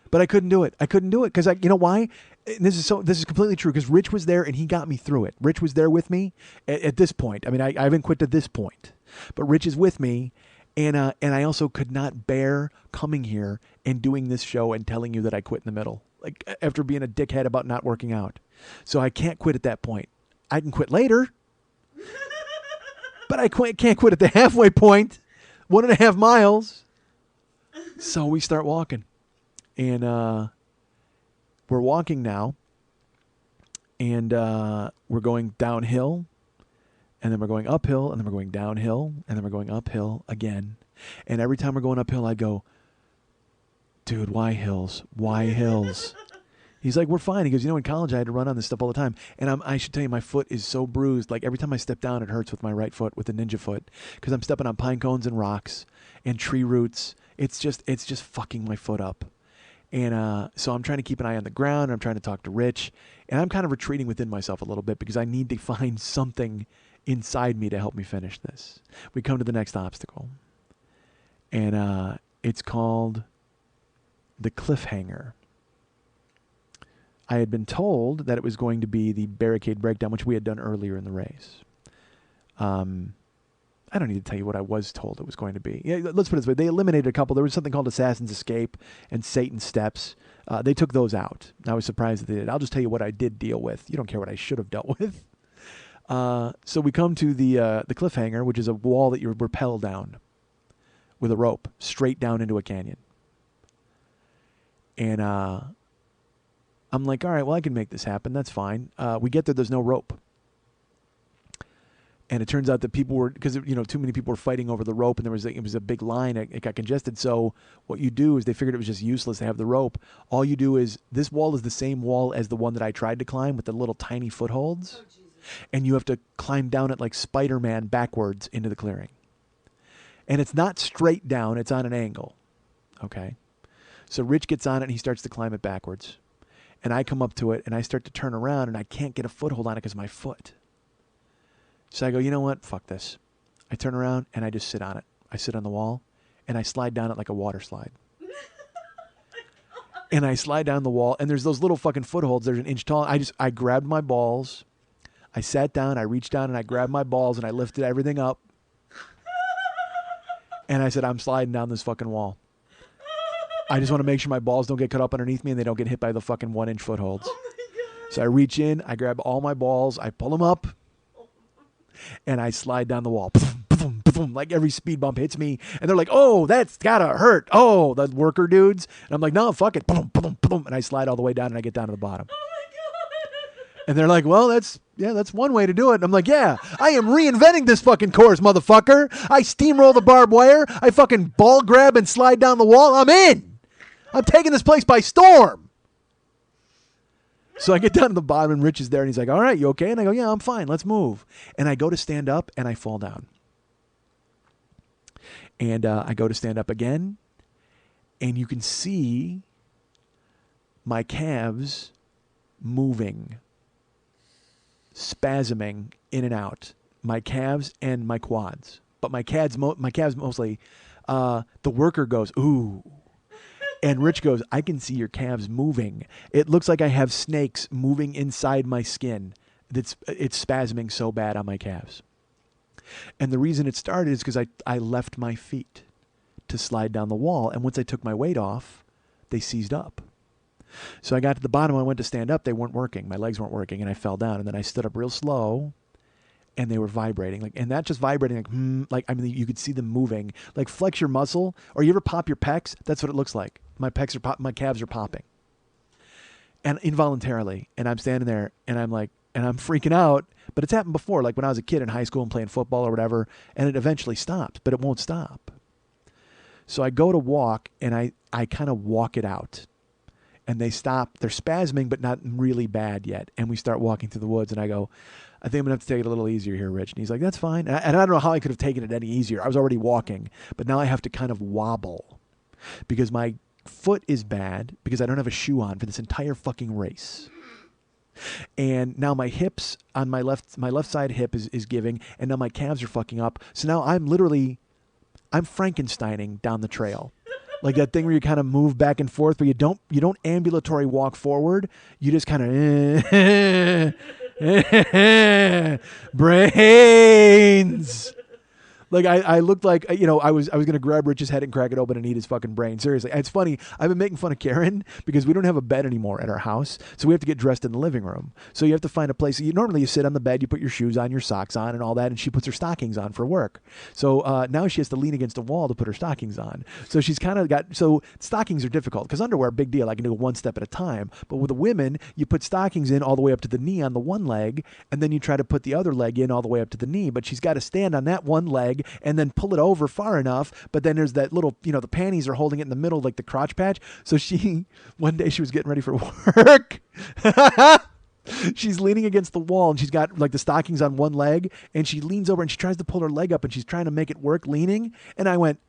But I couldn't do it. Because you know why? And this is completely true because Rich was there and he got me through it. Rich was there with me at this point. I mean, I haven't quit to this point, but Rich is with me. And I also could not bear coming here and doing this show and telling you that I quit in the middle, like after being a dickhead about not working out. So I can't quit at that point. I can quit later, but I can't quit at the halfway point, 1.5 miles. So we start walking. And we're walking now, and we're going downhill, and then we're going uphill, and then we're going downhill, and then we're going uphill again. And every time we're going uphill, I go, dude, why hills? Why hills? He's like, we're fine. He goes, in college I had to run on this stuff all the time. And I should tell you, my foot is so bruised. Like every time I step down, it hurts with my right foot, with the ninja foot, because I'm stepping on pine cones and rocks and tree roots. It's just fucking my foot up. And so I'm trying to keep an eye on the ground. I'm trying to talk to Rich. And I'm kind of retreating within myself a little bit because I need to find something inside me to help me finish this. We come to the next obstacle. And it's called the cliffhanger. I had been told that it was going to be the barricade breakdown, which we had done earlier in the race. I don't need to tell you what I was told it was going to be. Yeah, let's put it this way. They eliminated a couple. There was something called Assassin's Escape and Satan's Steps. They took those out. I was surprised that they did. I'll just tell you what I did deal with. You don't care what I should have dealt with. So we come to the cliffhanger, which is a wall that you rappel down with a rope straight down into a canyon. And I'm like, all right, well, I can make this happen. That's fine. We get there. There's no rope. And it turns out that people were, because too many people were fighting over the rope, and it was a big line. It got congested. So what you do is they figured it was just useless to have the rope. All you do is, this wall is the same wall as the one that I tried to climb with the little tiny footholds. Oh, And you have to climb down it like Spider-Man backwards into the clearing. And it's not straight down, it's on an angle. Okay? So Rich gets on it and he starts to climb it backwards. And I come up to it and I start to turn around and I can't get a foothold on it because of my foot. So I go, you know what? Fuck this. I turn around and I just sit on it. I sit on the wall and I slide down it like a water slide. And I slide down the wall and there's those little fucking footholds. There's an inch tall. I grabbed my balls. I sat down, I reached down and I grabbed my balls and I lifted everything up. And I said, I'm sliding down this fucking wall. I just want to make sure my balls don't get cut up underneath me and they don't get hit by the fucking 1-inch footholds. Oh my god. So I reach in, I grab all my balls, I pull them up, and I slide down the wall. Like every speed bump hits me. And they're like, oh, that's gotta hurt. Oh, the worker dudes. And I'm like, no, fuck it. And I slide all the way down and I get down to the bottom. Oh my god. And they're like, well, that's one way to do it. And I'm like, yeah, I am reinventing this fucking course, motherfucker. I steamroll the barbed wire. I fucking ball grab and slide down the wall. I'm in. I'm taking this place by storm. So I get down to the bottom and Rich is there and he's like, all right, you okay? And I go, yeah, I'm fine. Let's move. And I go to stand up and I fall down. And I go to stand up again and you can see my calves moving spasming in and out, my calves and my quads. But my calves mostly. The worker goes, ooh. And Rich goes, I can see your calves moving. It looks like I have snakes moving inside my skin. It's spasming so bad on my calves. And the reason it started is because I left my feet to slide down the wall. And once I took my weight off, they seized up. So I got to the bottom. I went to stand up. They weren't working. My legs weren't working. And I fell down. And then I stood up real slow. And they were vibrating, and not just vibrating, you could see them moving. Like flex your muscle, or you ever pop your pecs? That's what it looks like. My calves are popping, and involuntarily. And I'm standing there, and I'm freaking out. But it's happened before, like when I was a kid in high school and playing football or whatever, and it eventually stops, but it won't stop. So I go to walk, and I kind of walk it out. And they stop. They're spasming, but not really bad yet. And we start walking through the woods, and I go, I think I'm going to have to take it a little easier here, Rich. And he's like, that's fine. And I don't know how I could have taken it any easier. I was already walking, but now I have to kind of wobble because my foot is bad because I don't have a shoe on for this entire fucking race. And now my hips on my left side hip is giving, and now my calves are fucking up. So now I'm Frankensteining down the trail. Like that thing where you kind of move back and forth, but you don't ambulatory walk forward. You just kind of brains. Like I looked like, I was going to grab Rich's head and crack it open and eat his fucking brain. Seriously. It's funny. I've been making fun of Karen because we don't have a bed anymore at our house. So we have to get dressed in the living room. So you have to find a place. Normally you sit on the bed, you put your shoes on, your socks on and all that. And she puts her stockings on for work. So now she has to lean against a wall to put her stockings on. So she's kind of so stockings are difficult because underwear, big deal. I can do it one step at a time. But with the women, you put stockings in all the way up to the knee on the one leg. And then you try to put the other leg in all the way up to the knee. But she's got to stand on that one leg and then pull it over far enough, but then there's that little, the panties are holding it in the middle, like the crotch patch. So one day she was getting ready for work. She's leaning against the wall and she's got like the stockings on one leg and she leans over and she tries to pull her leg up and she's trying to make it work leaning. And I went,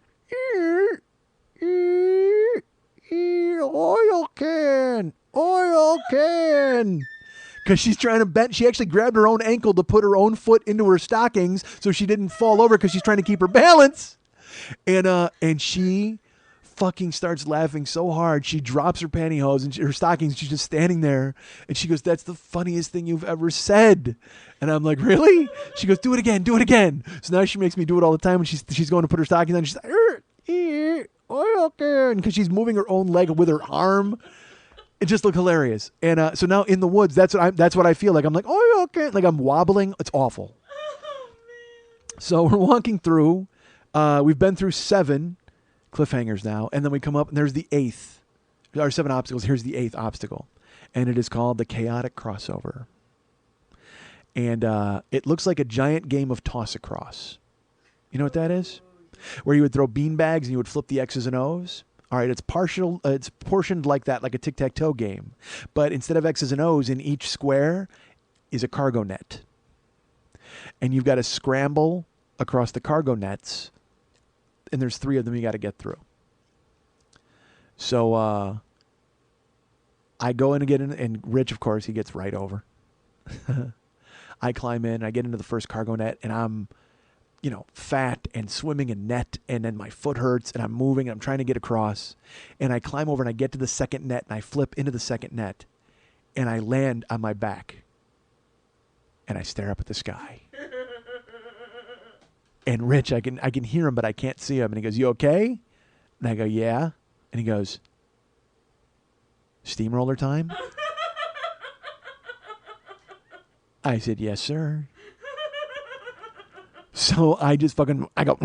oil can. Because she's trying to bend. She actually grabbed her own ankle to put her own foot into her stockings so she didn't fall over because she's trying to keep her balance. And she fucking starts laughing so hard. She drops her pantyhose and her stockings. She's just standing there. And she goes, that's the funniest thing you've ever said. And I'm like, really? She goes, do it again. So now she makes me do it all the time when she's going to put her stockings on. She's like, because she's moving her own leg with her arm. It just looked hilarious. And so now in the woods, that's what I feel like. I'm like, like I'm wobbling. It's awful. So we're walking through. We've been through 7 cliffhangers now. And then we come up and there's the 8th. There are 7 obstacles. Here's the 8th obstacle. And it is called the Chaotic Crossover. And it looks like a giant game of toss-across. You know what that is? Where you would throw beanbags and you would flip the X's and O's. All right, it's portioned like that, like a tic-tac-toe game. But instead of X's and O's, in each square is a cargo net. And you've got to scramble across the cargo nets, and there's 3 of them you got to get through. So I go in and get in, and Rich, of course, he gets right over. I climb in, I get into the first cargo net, and I'm fat and swimming in net, and then my foot hurts and I'm moving and I'm trying to get across, and I climb over and I get to the second net and I flip into the second net and I land on my back and I stare up at the sky. And Rich, I can hear him, but I can't see him. And he goes, you okay? And I go, yeah. And he goes, steamroller time? I said, yes, sir. So I just I go,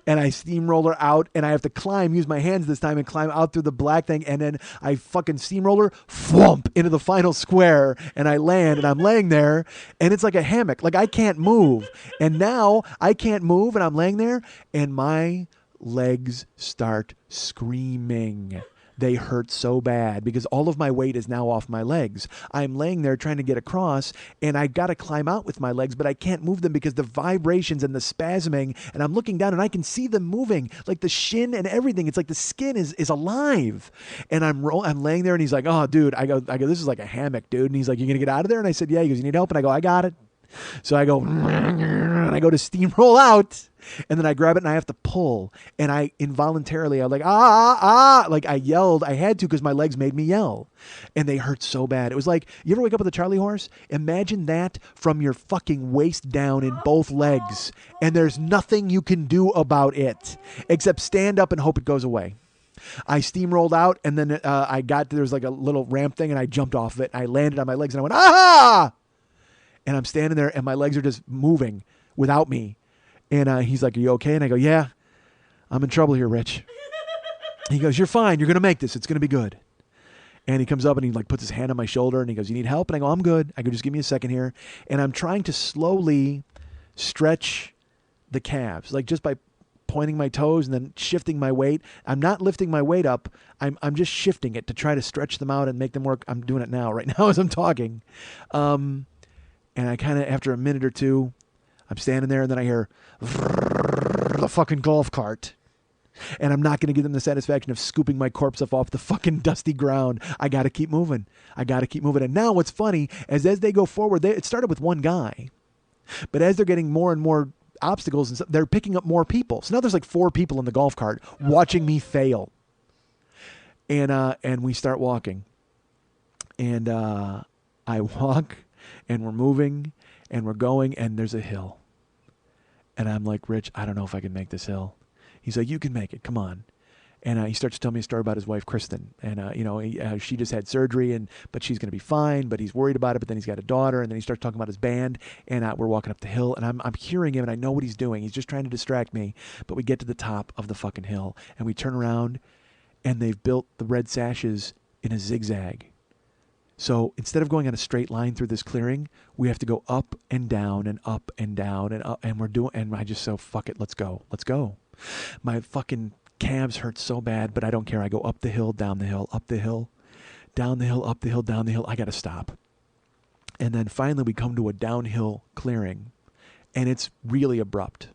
and I steamroller out, and I have to use my hands this time and climb out through the black thing, and then I fucking steamroller, thwomp, into the final square, and I land, and I'm laying there, and it's like a hammock. Like I can't move. And now I can't move, and I'm laying there, and my legs start screaming. They hurt so bad because all of my weight is now off my legs. I'm laying there trying to get across, and I got to climb out with my legs, but I can't move them because the vibrations and the spasming, and I'm looking down and I can see them moving, like the shin and everything. It's like the skin is alive. And I'm laying there, and he's like, oh, dude, I go, this is like a hammock, dude. And he's like, you going to get out of there? And I said, yeah. He goes, you need help? And I go, I got it. So I go, and I go to steamroll out, and then I grab it and I have to pull, and I involuntarily, I'm like, like I yelled. I had to because my legs made me yell, and they hurt so bad. It was like, you ever wake up with a Charlie horse? Imagine that from your fucking waist down in both legs, and there's nothing you can do about it except stand up and hope it goes away. I steamrolled out, and then there was like a little ramp thing, and I jumped off of it. I landed on my legs, and I went, ah! And I'm standing there, and my legs are just moving without me. And he's like, are you okay? And I go, yeah, I'm in trouble here, Rich. He goes, you're fine. You're going to make this. It's going to be good. And he comes up, and he like puts his hand on my shoulder, and he goes, you need help? And I go, I'm good. I go, just give me a second here. And I'm trying to slowly stretch the calves, like just by pointing my toes and then shifting my weight. I'm not lifting my weight up. I'm just shifting it to try to stretch them out and make them work. I'm doing it right now as I'm talking. And I kind of, after a minute or two, I'm standing there, and then I hear the fucking golf cart. And I'm not going to give them the satisfaction of scooping my corpse up off the fucking dusty ground. I got to keep moving. And now what's funny is as they go forward, it started with one guy. But as they're getting more and more obstacles, and stuff, they're picking up more people. So now there's like 4 people in the golf cart watching me fail. And we start walking. And I walk. And we're moving, and we're going, and there's a hill. And I'm like, Rich, I don't know if I can make this hill. He's like, you can make it. Come on. And he starts to tell me a story about his wife, Kristen. And, she just had surgery, but she's going to be fine, but he's worried about it. But then he's got a daughter, and then he starts talking about his band, and we're walking up the hill, and I'm hearing him, and I know what he's doing. He's just trying to distract me. But we get to the top of the fucking hill, and we turn around, and they've built the red sashes in a zigzag. So instead of going on a straight line through this clearing, we have to go up and down and up and down and up, and I just so fuck it, let's go. My fucking calves hurt so bad, but I don't care. I go up the hill, down the hill, up the hill, down the hill, up the hill, down the hill. I got to stop. And then finally we come to a downhill clearing, and it's really abrupt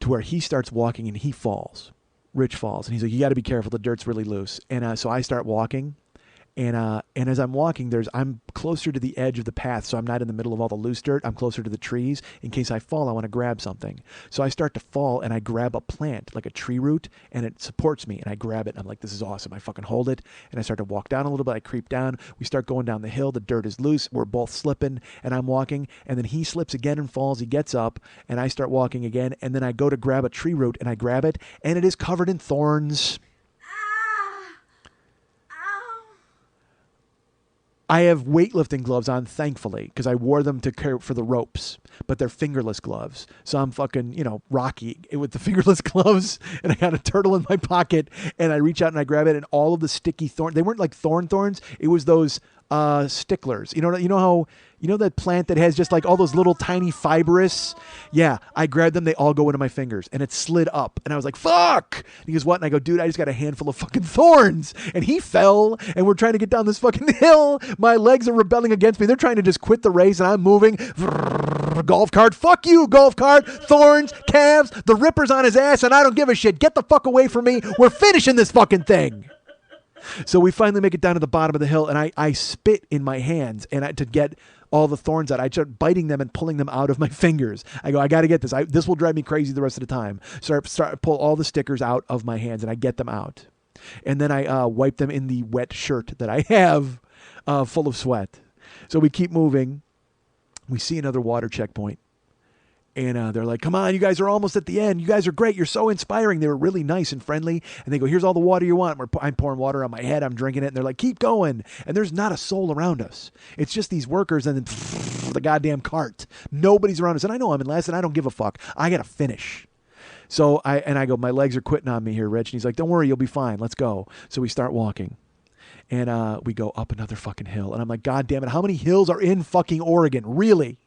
to where he starts walking and he falls. Rich falls, and he's like, you got to be careful. The dirt's really loose. And so I start walking. And as I'm walking, I'm closer to the edge of the path, so I'm not in the middle of all the loose dirt. I'm closer to the trees. In case I fall, I want to grab something. So I start to fall, and I grab a plant, like a tree root, and it supports me, and I grab it, and I'm like, this is awesome. I fucking hold it, and I start to walk down a little bit. I creep down. We start going down the hill. The dirt is loose. We're both slipping, and I'm walking, and then he slips again and falls. He gets up, and I start walking again, and then I go to grab a tree root, and I grab it, and it is covered in thorns. I have weightlifting gloves on, thankfully, because I wore them to care for the ropes, but they're fingerless gloves. So I'm fucking, Rocky with the fingerless gloves, and I got a turtle in my pocket, and I reach out and I grab it, and all of the sticky thorns, they weren't like thorns. It was those sticklers. You know that plant that has just like all those little tiny fibrous? Yeah, I grabbed them. They all go into my fingers, and it slid up. And I was like, fuck. And he goes, what? And I go, dude, I just got a handful of fucking thorns. And he fell, and we're trying to get down this fucking hill. My legs are rebelling against me. They're trying to just quit the race, and I'm moving. Golf cart. Fuck you, golf cart. Thorns, calves, the ripper's on his ass, and I don't give a shit. Get the fuck away from me. We're finishing this fucking thing. So we finally make it down to the bottom of the hill, and I spit in my hands to get all the thorns out. I start biting them and pulling them out of my fingers. I go, I got to get this. This will drive me crazy the rest of the time. So I pull all the stickers out of my hands, and I get them out. And then I wipe them in the wet shirt that I have full of sweat. So we keep moving. We see another water checkpoint. And they're like, come on, you guys are almost at the end. You guys are great. You're so inspiring. They were really nice and friendly. And they go, here's all the water you want. I'm pouring water on my head. I'm drinking it. And they're like, keep going. And there's not a soul around us. It's just these workers and then the goddamn cart. Nobody's around us. And I know I'm in last, and I don't give a fuck. I got to finish. So I go, my legs are quitting on me here, Rich. And he's like, don't worry, you'll be fine. Let's go. So we start walking. And we go up another fucking hill. And I'm like, God damn it, how many hills are in fucking Oregon? Really?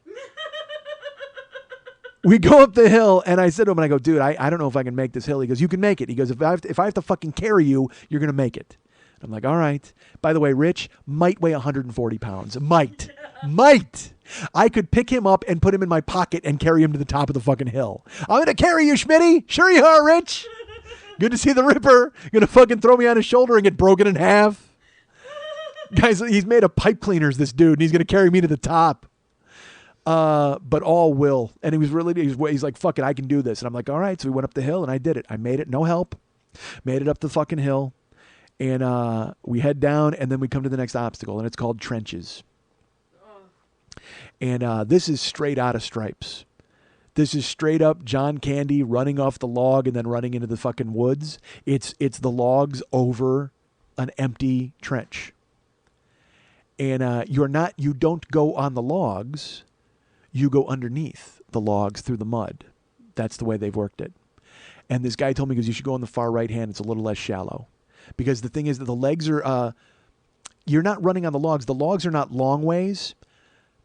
We go up the hill, and I said to him, and I go, dude, I don't know if I can make this hill. He goes, you can make it. He goes, if I have to fucking carry you, you're going to make it. I'm like, all right. By the way, Rich might weigh 140 pounds. Might. I could pick him up and put him in my pocket and carry him to the top of the fucking hill. I'm going to carry you, Schmitty. Sure you are, Rich. Good to see the Ripper. Going to fucking throw me on his shoulder and get broken in half. Guys, he's made of pipe cleaners, this dude, and he's going to carry me to the top. But all will. And he's like, fuck it, I can do this. And I'm like, all right. So we went up the hill and I did it. I made it. No help. Made it up the fucking hill. And we head down and then we come to the next obstacle and it's called trenches. And this is straight out of Stripes. This is straight up John Candy running off the log and then running into the fucking woods. It's the logs over an empty trench. And you don't go on the logs. You go underneath the logs through the mud. That's the way they've worked it. And this guy told me, because you should go on the far right hand. It's a little less shallow. Because the thing is that the legs are, you're not running on the logs. The logs are not long ways.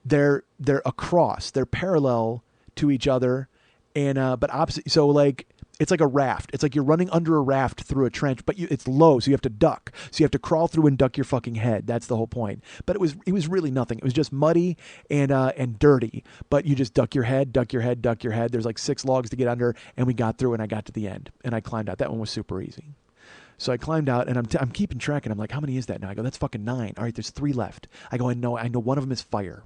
They're across. They're parallel to each other, and but opposite. So like it's like a raft. It's like you're running under a raft through a trench, but it's low, so you have to duck. So you have to crawl through and duck your fucking head. That's the whole point. But it was really nothing. It was just muddy and dirty. But you just duck your head, duck your head, duck your head. There's like 6 logs to get under, and we got through, and I got to the end, and I climbed out. That one was super easy. So I climbed out, and I'm keeping track, and I'm like, how many is that now? I go, that's fucking 9. All right, there's 3 left. I go, I know one of them is fire.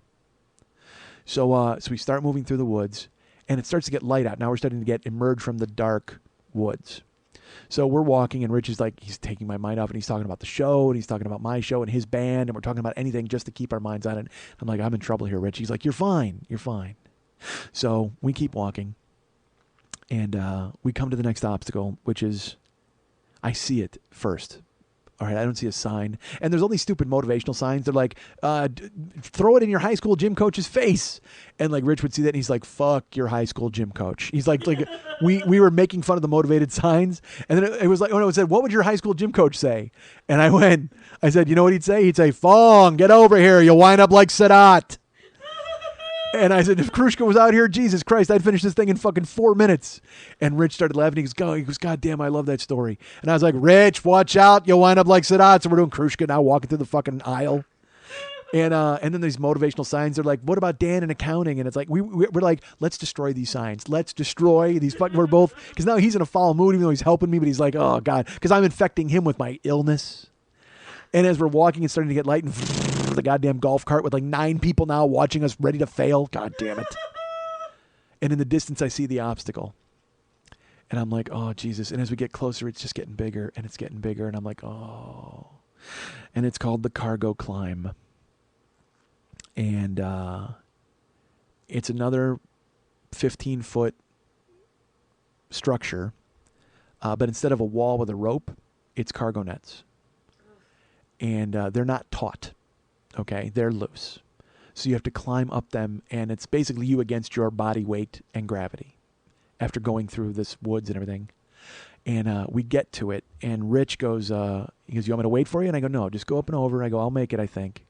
So we start moving through the woods, and it starts to get light out. Now we're starting to emerge from the dark woods. So we're walking, and Rich is like, he's taking my mind off, and he's talking about the show, and he's talking about my show and his band, and we're talking about anything just to keep our minds on it. I'm like, I'm in trouble here, Rich. He's like, you're fine. So we keep walking, and we come to the next obstacle, which is, I see it first. All right, I don't see a sign. And there's all these stupid motivational signs. They're like, throw it in your high school gym coach's face. And like Rich would see that and he's like, fuck your high school gym coach. He's like we were making fun of the motivated signs. And then it was like, it said, what would your high school gym coach say? And I said, you know what he'd say? He'd say, Fong, get over here. You'll wind up like Sadat. And I said, if Krushka was out here, Jesus Christ, I'd finish this thing in fucking 4 minutes. And Rich started laughing. He goes, God damn, I love that story. And I was like, Rich, watch out. You'll wind up like Sadat. So we're doing Krushka now, walking through the fucking aisle. And then these motivational signs. They're like, what about Dan in accounting? And it's like, we're like, let's destroy these signs. Let's destroy these fucking, we're both, because now he's in a foul mood, even though he's helping me, but he's like, oh God, because I'm infecting him with my illness. And as we're walking, it's starting to get light, and the goddamn golf cart with like 9 people now watching us ready to fail. God damn it. And in the distance, I see the obstacle. And I'm like, oh, Jesus. And as we get closer, it's just getting bigger, and it's getting bigger. And I'm like, oh. And it's called the Cargo Climb. And it's another 15-foot structure. But instead of a wall with a rope, it's cargo nets. And they're not taut, okay? They're loose. So you have to climb up them, and it's basically you against your body weight and gravity after going through this woods and everything. And we get to it, and Rich goes, he goes, you want me to wait for you? And I go, no, just go up and over. I go, I'll make it, I think.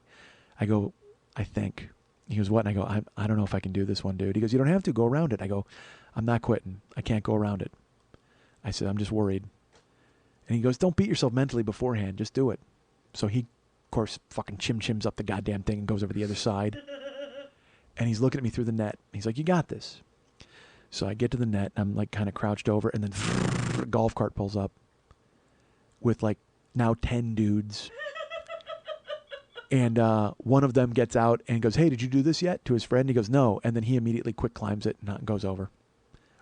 I go, I think. He goes, what? And I go, I don't know if I can do this one, dude. He goes, you don't have to. Go around it. I go, I'm not quitting. I can't go around it. I said, I'm just worried. And he goes, don't beat yourself mentally beforehand. Just do it. So he, of course, fucking chims up the goddamn thing and goes over the other side. And he's looking at me through the net. He's like, you got this. So I get to the net, and I'm like kind of crouched over, and then a golf cart pulls up with like now 10 dudes. And one of them gets out and goes, hey, did you do this yet? To his friend. He goes, no. And then he immediately quick climbs it and goes over.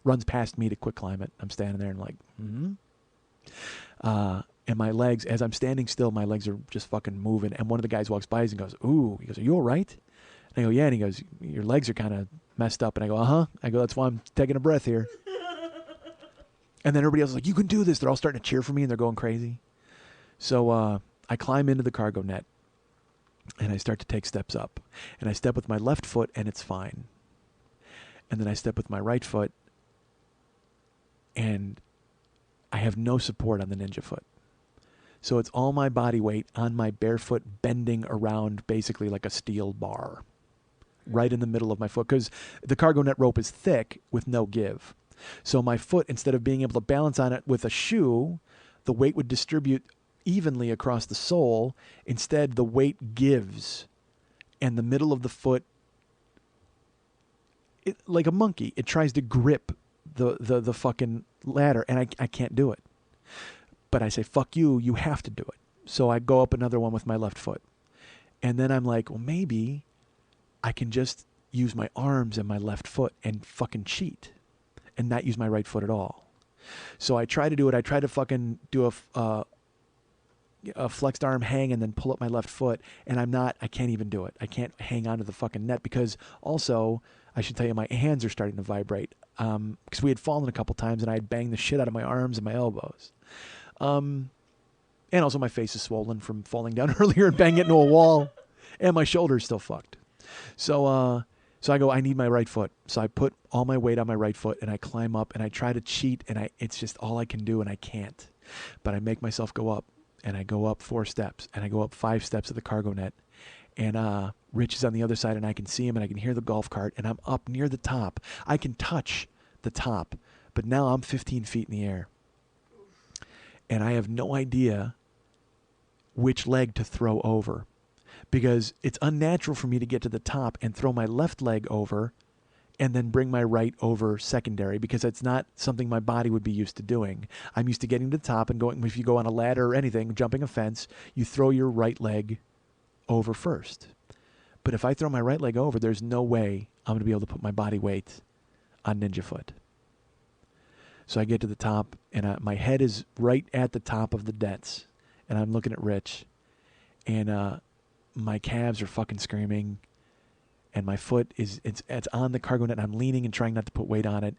Runs past me to quick climb it. I'm standing there and like, and my legs, as I'm standing still, my legs are just fucking moving. And one of the guys walks by and goes, ooh. He goes, are you all right? And I go, yeah. And he goes, your legs are kind of messed up. And I go, uh-huh. I go, that's why I'm taking a breath here. And then everybody else is like, you can do this. They're all starting to cheer for me, and they're going crazy. So I climb into the cargo net, and I start to take steps up. And I step with my left foot, and it's fine. And then I step with my right foot, and I have no support on the ninja foot. So it's all my body weight on my barefoot bending around basically like a steel bar right in the middle of my foot, because the cargo net rope is thick with no give. So my foot, instead of being able to balance on it with a shoe, the weight would distribute evenly across the sole. Instead, the weight gives, and the middle of the foot, like a monkey, it tries to grip the fucking ladder, and I can't do it. But I say, fuck you, you have to do it. So I go up another one with my left foot. And then I'm like, well, maybe I can just use my arms and my left foot and fucking cheat and not use my right foot at all. So I try to do it. I try to fucking do a flexed arm hang and then pull up my left foot, and I can't even do it. I can't hang onto the fucking net because also, I should tell you, my hands are starting to vibrate because we had fallen a couple times and I had banged the shit out of my arms and my elbows. And also my face is swollen from falling down earlier and banging into a wall, and my shoulder's still fucked. So I go, I need my right foot. So I put all my weight on my right foot and I climb up and I try to cheat, and it's just all I can do and I can't. But I make myself go up, and I go up 4 steps and I go up 5 steps of the cargo net, and Rich is on the other side and I can see him and I can hear the golf cart, and I'm up near the top. I can touch the top, but now I'm 15 feet in the air. And I have no idea which leg to throw over, because it's unnatural for me to get to the top and throw my left leg over and then bring my right over secondary, because it's not something my body would be used to doing. I'm used to getting to the top and going, if you go on a ladder or anything, jumping a fence, you throw your right leg over first. But if I throw my right leg over, there's no way I'm going to be able to put my body weight on Ninja Foot. So I get to the top, and my head is right at the top of the dents, and I'm looking at Rich, and my calves are fucking screaming, and my foot it's on the cargo net, and I'm leaning and trying not to put weight on it,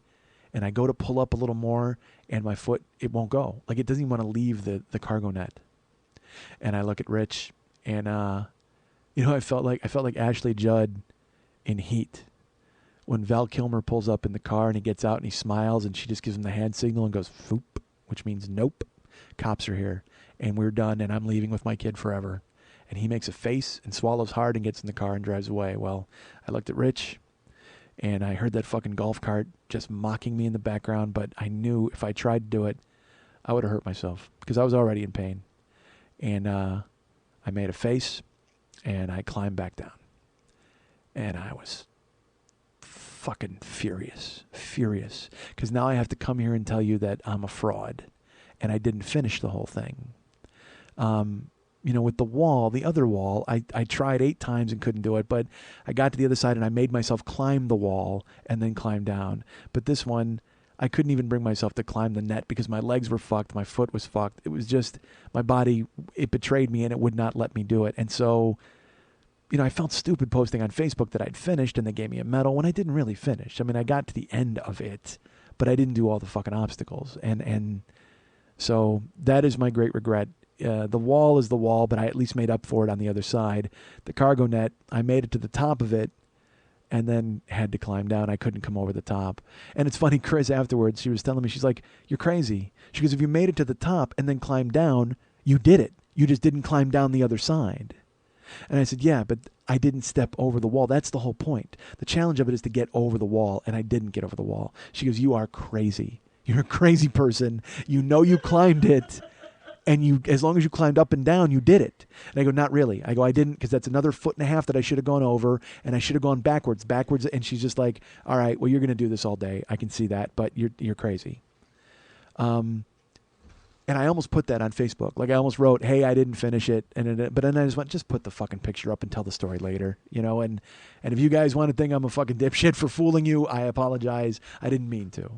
and I go to pull up a little more, and my foot, it won't go. Like, it doesn't even want to leave the cargo net. And I look at Rich, and I felt like Ashley Judd in Heat, when Val Kilmer pulls up in the car and he gets out and he smiles and she just gives him the hand signal and goes, "Foop," which means nope, cops are here and we're done and I'm leaving with my kid forever. And he makes a face and swallows hard and gets in the car and drives away. Well, I looked at Rich and I heard that fucking golf cart just mocking me in the background, but I knew if I tried to do it, I would have hurt myself because I was already in pain. And I made a face and I climbed back down. And I was fucking furious, because now I have to come here and tell you that I'm a fraud and I didn't finish the whole thing. With the other wall, I tried 8 times and couldn't do it, but I got to the other side and I made myself climb the wall and then climb down. But this one, I couldn't even bring myself to climb the net because my legs were fucked, my foot was fucked. It was just, my body, it betrayed me and it would not let me do it. And so, I felt stupid posting on Facebook that I'd finished and they gave me a medal when I didn't really finish. I mean, I got to the end of it, but I didn't do all the fucking obstacles. And so that is my great regret. The wall is the wall, but I at least made up for it on the other side. The cargo net, I made it to the top of it and then had to climb down. I couldn't come over the top. And it's funny, Chris, afterwards, she was telling me, she's like, "You're crazy." She goes, "If you made it to the top and then climbed down, you did it. You just didn't climb down the other side." And I said, "Yeah, but I didn't step over the wall. That's the whole point. The challenge of it is to get over the wall, and I didn't get over the wall." She goes, "You are crazy. You're a crazy person. You know you climbed it, and as long as you climbed up and down, you did it." And I go, "Not really." I go, "I didn't, because that's another 1.5 feet that I should have gone over, and I should have gone backwards. And she's just like, "All right, well, you're going to do this all day. I can see that, but you're crazy." And I almost put that on Facebook. Like, I almost wrote, "Hey, I didn't finish it." But then I just went, just put the fucking picture up and tell the story later, And if you guys want to think I'm a fucking dipshit for fooling you, I apologize. I didn't mean to.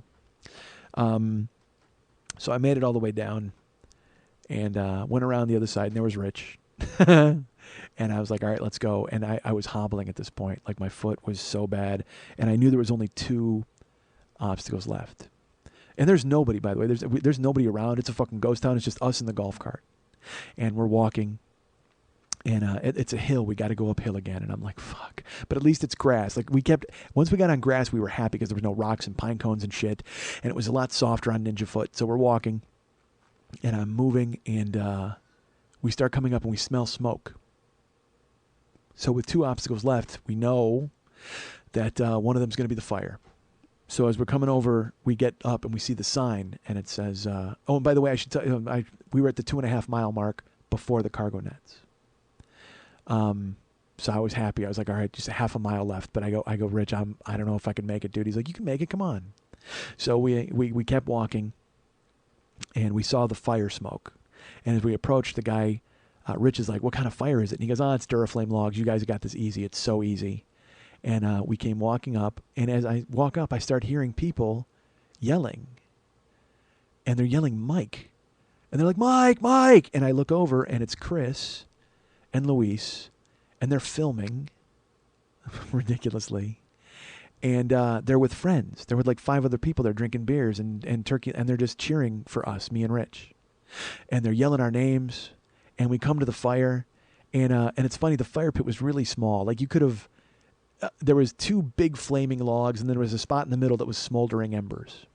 So I made it all the way down and went around the other side, and there was Rich. And I was like, "All right, let's go." And I was hobbling at this point. Like, my foot was so bad. And I knew there was only 2 obstacles left. And there's nobody, by the way. There's nobody around. It's a fucking ghost town. It's just us in the golf cart. And we're walking. And it's a hill. We got to go uphill again. And I'm like, fuck. But at least it's grass. Like, once we got on grass, we were happy because there was no rocks and pine cones and shit. And it was a lot softer on Ninja Foot. So we're walking. And I'm moving. And we start coming up and we smell smoke. So with 2 obstacles left, we know that one of them is going to be the fire. So as we're coming over, we get up and we see the sign, and it says, oh, and by the way, I should tell you, we were at the 2.5 mile mark before the cargo nets. So I was happy. I was like, all right, just a half a mile left. But I go, Rich, I don't know if I can make it, dude. He's like, you can make it. Come on. So we kept walking, and we saw the fire smoke. And as we approached, the guy, Rich, is like, what kind of fire is it? And he goes, it's Duraflame logs. You guys got this easy. It's so easy. And we came walking up, and as I walk up, I start hearing people yelling. And they're yelling, Mike. And they're like, Mike, Mike. And I look over, and it's Chris and Luis, and they're filming ridiculously. And they're with friends. They're with like 5 other people. They're drinking beers and turkey, and they're just cheering for us, me and Rich. And they're yelling our names, and we come to the fire, and it's funny, the fire pit was really small. Like you could have... there was 2 big flaming logs, and then there was a spot in the middle that was smoldering embers,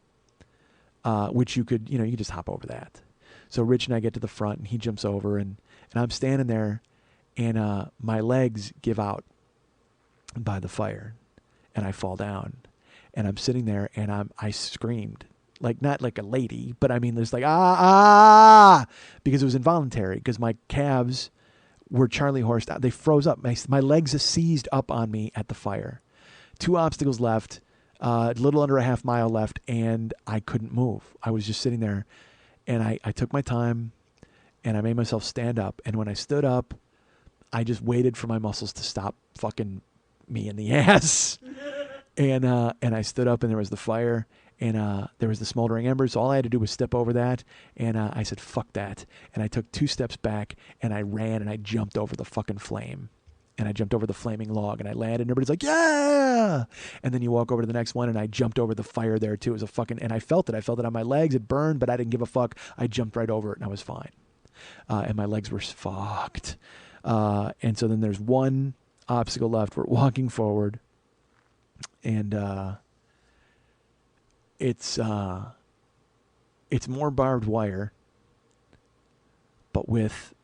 which you could just hop over that. So Rich and I get to the front, and he jumps over, and I'm standing there, and my legs give out by the fire, and I fall down, and I'm sitting there, and I screamed, like not like a lady, but I mean there's like because it was involuntary, because my calves were Charlie horsed out. They froze up. My legs seized up on me at the fire. 2 obstacles left, a little under a half mile left, and I couldn't move. I was just sitting there, and I took my time, and I made myself stand up. And when I stood up, I just waited for my muscles to stop fucking me in the ass. And I stood up, and there was the fire, and there was the smoldering embers. So all I had to do was step over that, and I said, fuck that. And I took 2 steps back, and I ran, and I jumped over the fucking flame. And I jumped over the flaming log, and I landed, and everybody's like, yeah! And then you walk over to the next one, and I jumped over the fire there, too. It was a fucking... And I felt it. I felt it on my legs. It burned, but I didn't give a fuck. I jumped right over it, and I was fine. And my legs were fucked. And so then there's 1 obstacle left. We're walking forward, and... It's more barbed wire, but with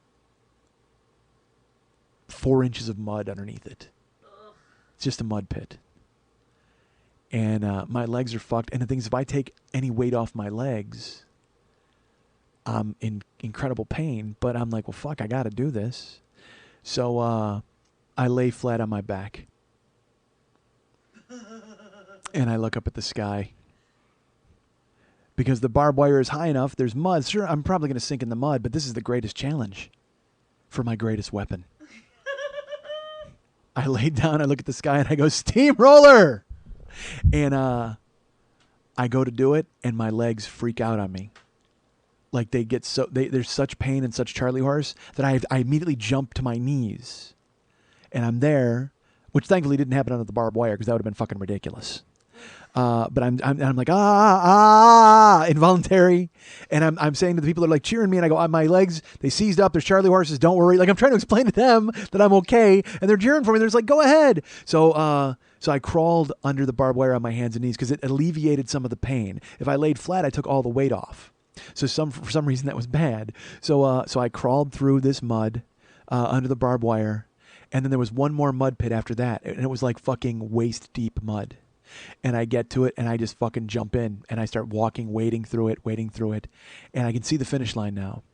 4 inches of mud underneath it. It's just a mud pit. And my legs are fucked. And the thing is, if I take any weight off my legs, I'm in incredible pain. But I'm like, well, fuck, I got to do this. So I lay flat on my back. And I look up at the sky. Because the barbed wire is high enough, there's mud. Sure, I'm probably going to sink in the mud, but this is the greatest challenge for my greatest weapon. I lay down, I look at the sky, and I go, steamroller! And I go to do it, and my legs freak out on me. Like they get there's such pain and such Charlie horse that I immediately jump to my knees. And I'm there, which thankfully didn't happen under the barbed wire, because that would have been fucking ridiculous. But I'm like, involuntary. And I'm saying to the people that are like cheering me, and I go, my legs, they seized up. There's Charlie horses. Don't worry. Like I'm trying to explain to them that I'm okay. And they're cheering for me. They're just like, go ahead. So I crawled under the barbed wire on my hands and knees because it alleviated some of the pain. If I laid flat, I took all the weight off. So for some reason that was bad. So I crawled through this mud, under the barbed wire. And then there was 1 more mud pit after that. And it was like fucking waist deep mud. And I get to it, and I just fucking jump in, and I start walking, wading through it, and I can see the finish line now.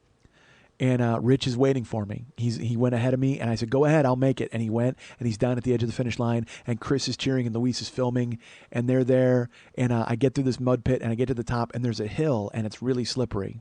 And Rich is waiting for me. He went ahead of me, and I said, go ahead, I'll make it. And he went, and he's down at the edge of the finish line, and Chris is cheering, and Luis is filming, and they're there, and I get through this mud pit, and I get to the top, and there's a hill, and it's really slippery.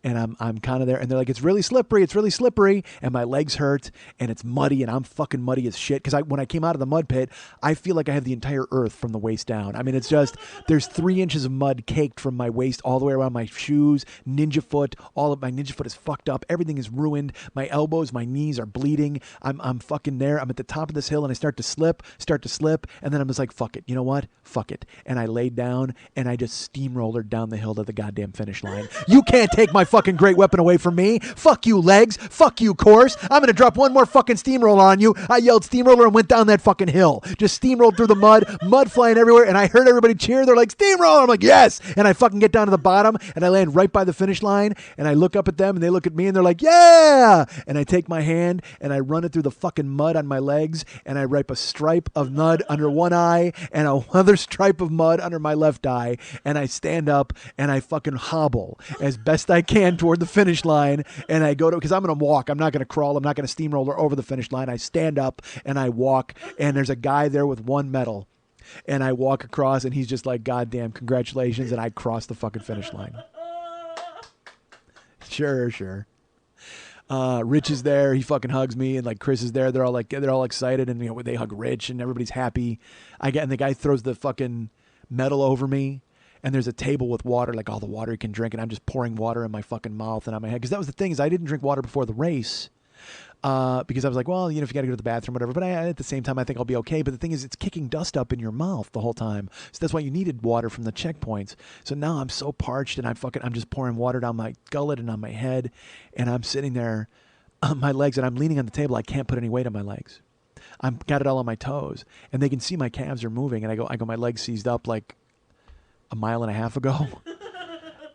And I'm kind of there, and they're like, it's really slippery, and my legs hurt, and it's muddy, and I'm fucking muddy as shit, because when I came out of the mud pit, I feel like I have the entire earth from the waist down. I mean, it's just, there's 3 inches of mud caked from my waist all the way around my shoes, ninja foot, all of my ninja foot is fucked up, everything is ruined, my elbows, my knees are bleeding, I'm fucking there, I'm at the top of this hill, and I start to slip, and then I'm just like, fuck it, you know what, fuck it, and I laid down, and I just steamrollered down the hill to the goddamn finish line. You can't take my fucking great weapon away from me. Fuck you, legs. Fuck you, course. I'm going to drop one more fucking steamroller on you. I yelled steamroller and went down that fucking hill. Just steamrolled through the mud flying everywhere, and I heard everybody cheer. They're like, steamroller. I'm like, yes. And I fucking get down to the bottom, and I land right by the finish line, and I look up at them, and they look at me, and they're like, yeah. And I take my hand, and I run it through the fucking mud on my legs, and I wipe a stripe of mud under one eye and another stripe of mud under my left eye, and I stand up, and I fucking hobble as best I can toward the finish line, and I go to, because I'm going to walk. I'm not going to crawl. I'm not going to steamroller over the finish line. I stand up, and I walk, and there's a guy there with one medal. And I walk across, and he's just like, goddamn, congratulations, and I cross the fucking finish line. Sure. Rich is there. He fucking hugs me, and like Chris is there. They're all excited, and they hug Rich, and everybody's happy. And the guy throws the fucking medal over me, and there's a table with water, like all the water you can drink, and I'm just pouring water in my fucking mouth and on my head. Because that was the thing, is I didn't drink water before the race. Because I was like, well, if you got to go to the bathroom, whatever. But at the same time, I think I'll be okay. But the thing is, it's kicking dust up in your mouth the whole time. So that's why you needed water from the checkpoints. So now I'm so parched, and I'm just pouring water down my gullet and on my head. And I'm sitting there on my legs, and I'm leaning on the table. I can't put any weight on my legs. I've got it all on my toes. And they can see my calves are moving. And I go, my legs seized up like a mile and a half ago.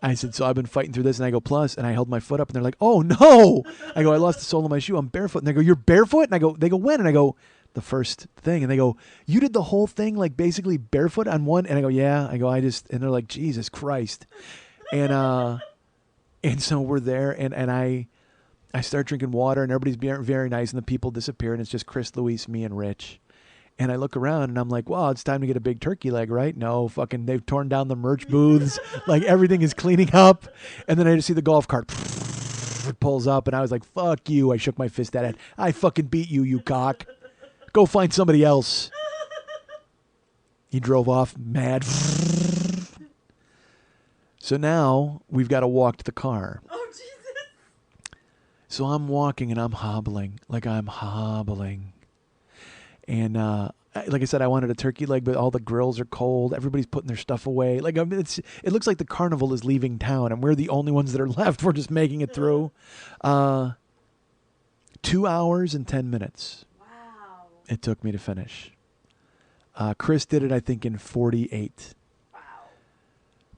I said, so I've been fighting through this, and I go, plus, and I held my foot up, and they're like, oh, no. I go, I lost the sole of my shoe. I'm barefoot. And they go, you're barefoot? And they go, when? And I go, the first thing. And they go, you did the whole thing, like, basically barefoot on one? And I go, yeah. I go, and they're like, Jesus Christ. And so we're there, and I start drinking water, and everybody's being very nice, and the people disappear, and it's just Chris, Luis, me, and Rich. And I look around, and I'm like, well, it's time to get a big turkey leg, right? No, fucking, they've torn down the merch booths. Like, everything is cleaning up. And then I just see the golf cart. It pulls up, and I was like, fuck you. I shook my fist at it. I fucking beat you, you cock. Go find somebody else. He drove off mad. So now we've got to walk to the car. Oh, Jesus. So I'm walking, and I'm hobbling. And like I said, I wanted a turkey leg, but all the grills are cold. Everybody's putting their stuff away. Like, I mean, it looks like the carnival is leaving town, and we're the only ones that are left. We're just making it through. 2 hours and 10 minutes. Wow. It took me to finish. Chris did it, I think, in 48. Wow.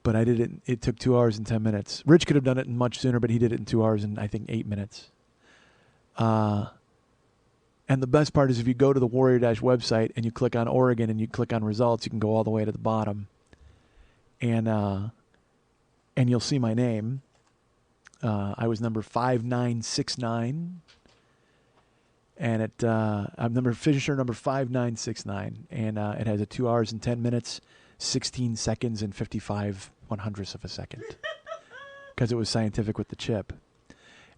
But I did it. It took 2 hours and 10 minutes. Rich could have done it in much sooner, but he did it in 2 hours and I think 8 minutes. And the best part is if you go to the Warrior Dash website and you click on Oregon and you click on results, you can go all the way to the bottom. And you'll see my name. I was number 5969. And I'm finisher number 5969. And it has a 2 hours and 10 minutes, 16 seconds, and 55 100ths of a second. Because it was scientific with the chip.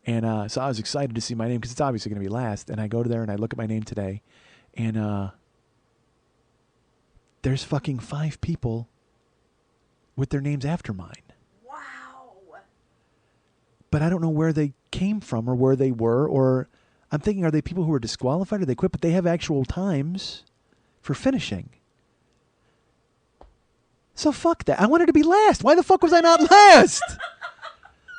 And so I was excited to see my name because it's obviously going to be last. And I go to there and I look at my name today. And there's fucking 5 people with their names after mine. Wow. But I don't know where they came from or where they were. Or I'm thinking, are they people who were disqualified or they quit? But they have actual times for finishing. So fuck that. I wanted to be last. Why the fuck was I not last?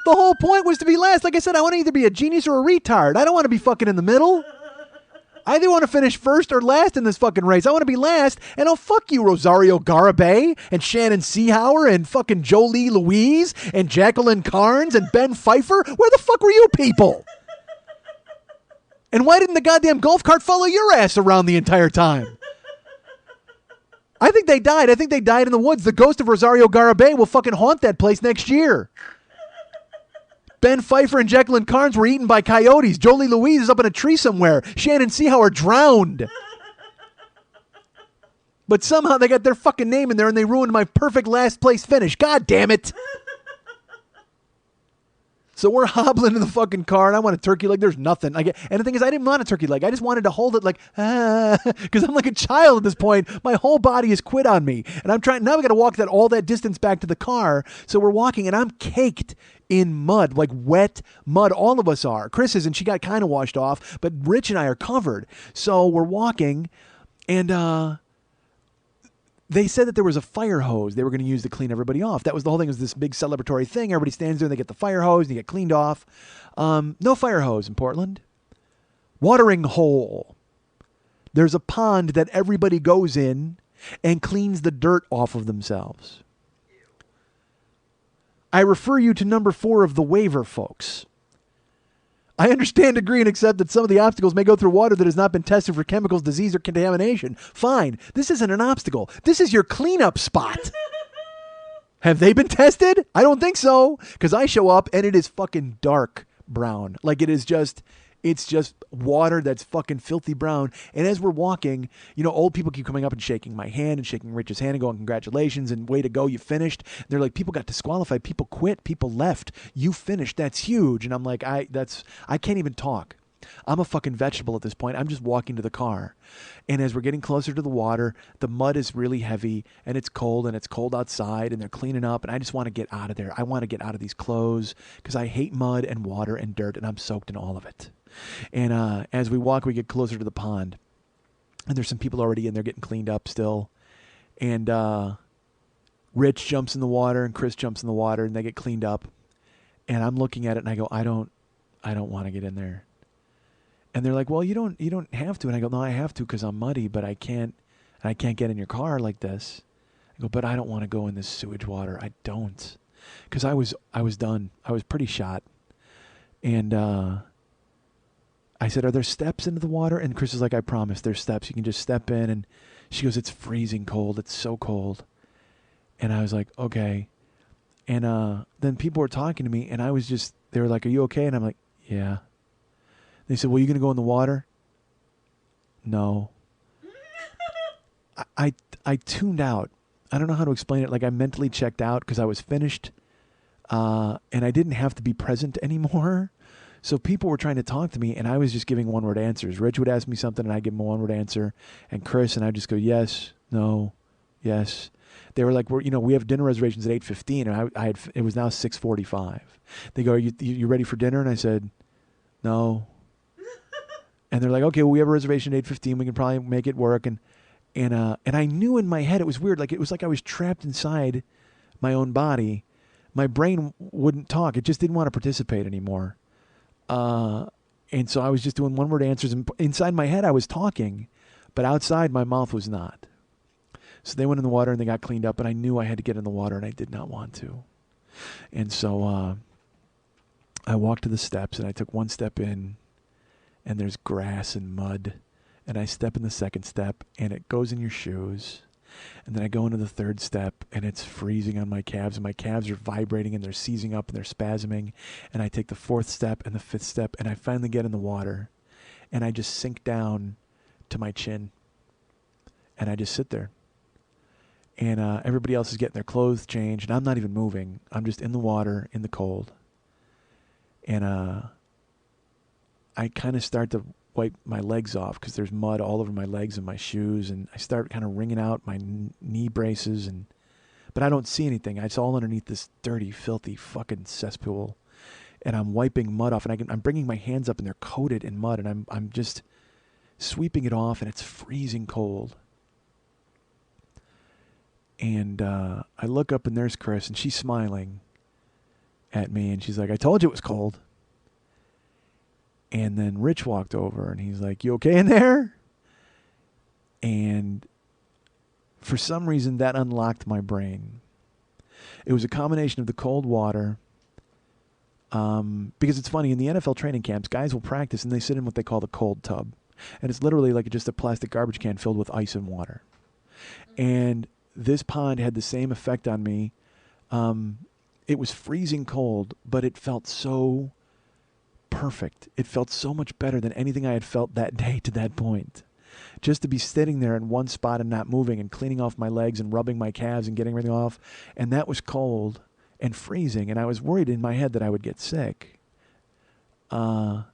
The whole point was to be last. Like I said, I want to either be a genius or a retard. I don't want to be fucking in the middle. I either want to finish first or last in this fucking race. I want to be last, and oh, fuck you, Rosario Garibay and Shannon Seahauer and fucking Jolie Louise and Jacqueline Carnes and Ben Pfeiffer. Where the fuck were you people? And why didn't the goddamn golf cart follow your ass around the entire time? I think they died. I think they died in the woods. The ghost of Rosario Garibay will fucking haunt that place next year. Ben Pfeiffer and Jacqueline Carnes were eaten by coyotes. Jolie Louise is up in a tree somewhere. Shannon Seahauer drowned. But somehow they got their fucking name in there and they ruined my perfect last place finish. God damn it. So we're hobbling in the fucking car, and I want a turkey leg. There's nothing. And the thing is, I didn't want a turkey leg. I just wanted to hold it like, because I'm like a child at this point. My whole body has quit on me. And I'm trying, now we got to walk all that distance back to the car. So we're walking, and I'm caked in mud, like wet mud. All of us are. Chris isn't. She got kind of washed off, but Rich and I are covered. So we're walking, and they said that there was a fire hose they were going to use to clean everybody off. That was the whole thing. It was this big celebratory thing. Everybody stands there and they get the fire hose and they get cleaned off. No fire hose in Portland. Watering hole. There's a pond that everybody goes in and cleans the dirt off of themselves. I refer you to number 4 of the waiver, folks. I understand, agree, and accept that some of the obstacles may go through water that has not been tested for chemicals, disease, or contamination. Fine. This isn't an obstacle. This is your cleanup spot. Have they been tested? I don't think so. Because I show up and it is fucking dark brown. Like it's just water that's fucking filthy brown. And as we're walking, old people keep coming up and shaking my hand and shaking Rich's hand and going, congratulations and way to go, you finished. They're like, people got disqualified, people quit, people left. You finished, that's huge. And I'm like, I can't even talk. I'm a fucking vegetable at this point. I'm just walking to the car. And as we're getting closer to the water, the mud is really heavy and it's cold outside and they're cleaning up and I just want to get out of there. I want to get out of these clothes because I hate mud and water and dirt and I'm soaked in all of it. And as we walk, we get closer to the pond. And there's some people already in there getting cleaned up still. And Rich jumps in the water and Chris jumps in the water and they get cleaned up. And I'm looking at it and I go, I don't want to get in there. And they're like, well, you don't have to. And I go, no, I have to because I'm muddy, but I can't get in your car like this. I go, but I don't want to go in this sewage water. I don't. Because I was done. I was pretty shot. And I said, are there steps into the water? And Chris is like, I promise there's steps. You can just step in. And she goes, it's freezing cold. It's so cold. And I was like, okay. And then people were talking to me and they were like, are you okay? And I'm like, yeah. They said, well, you going to go in the water? No. I tuned out. I don't know how to explain it. Like I mentally checked out because I was finished. And I didn't have to be present anymore. So people were trying to talk to me and I was just giving one-word answers. Rich would ask me something and I'd give him a one-word answer. And Chris and I'd just go, yes, no, yes. They were like, we have dinner reservations at 8:15 and it was now 6:45. They go, are you ready for dinner? And I said, no. And they're like, okay, well, we have a reservation at 8:15. We can probably make it work. And I knew in my head, it was weird. Like it was like I was trapped inside my own body. My brain wouldn't talk. It just didn't want to participate anymore. And so I was just doing one-word answers. And inside my head, I was talking, but outside my mouth was not. So they went in the water and they got cleaned up. And I knew I had to get in the water and I did not want to. And so I walked to the steps and I took one step in. And there's grass and mud. And I step in the second step, and it goes in your shoes. And then I go into the third step, and it's freezing on my calves. And my calves are vibrating, and they're seizing up, and they're spasming. And I take the fourth step and the fifth step, and I finally get in the water. And I just sink down to my chin. And I just sit there. And everybody else is getting their clothes changed, and I'm not even moving. I'm just in the water, in the cold. And I kind of start to wipe my legs off because there's mud all over my legs and my shoes. And I start kind of wringing out my knee braces. But I don't see anything. It's all underneath this dirty, filthy fucking cesspool. And I'm wiping mud off. And I'm bringing my hands up and they're coated in mud. And I'm just sweeping it off and it's freezing cold. And I look up and there's Chris and she's smiling at me. And she's like, I told you it was cold. And then Rich walked over and he's like, you okay in there? And for some reason that unlocked my brain. It was a combination of the cold water. Because it's funny, in the NFL training camps, guys will practice and they sit in what they call the cold tub. And it's literally like just a plastic garbage can filled with ice and water. And this pond had the same effect on me. It was freezing cold, but it felt so perfect. It felt so much better than anything I had felt that day to that point. Just to be sitting there in one spot and not moving and cleaning off my legs and rubbing my calves and getting everything off. And that was cold and freezing. And I was worried in my head that I would get sick. But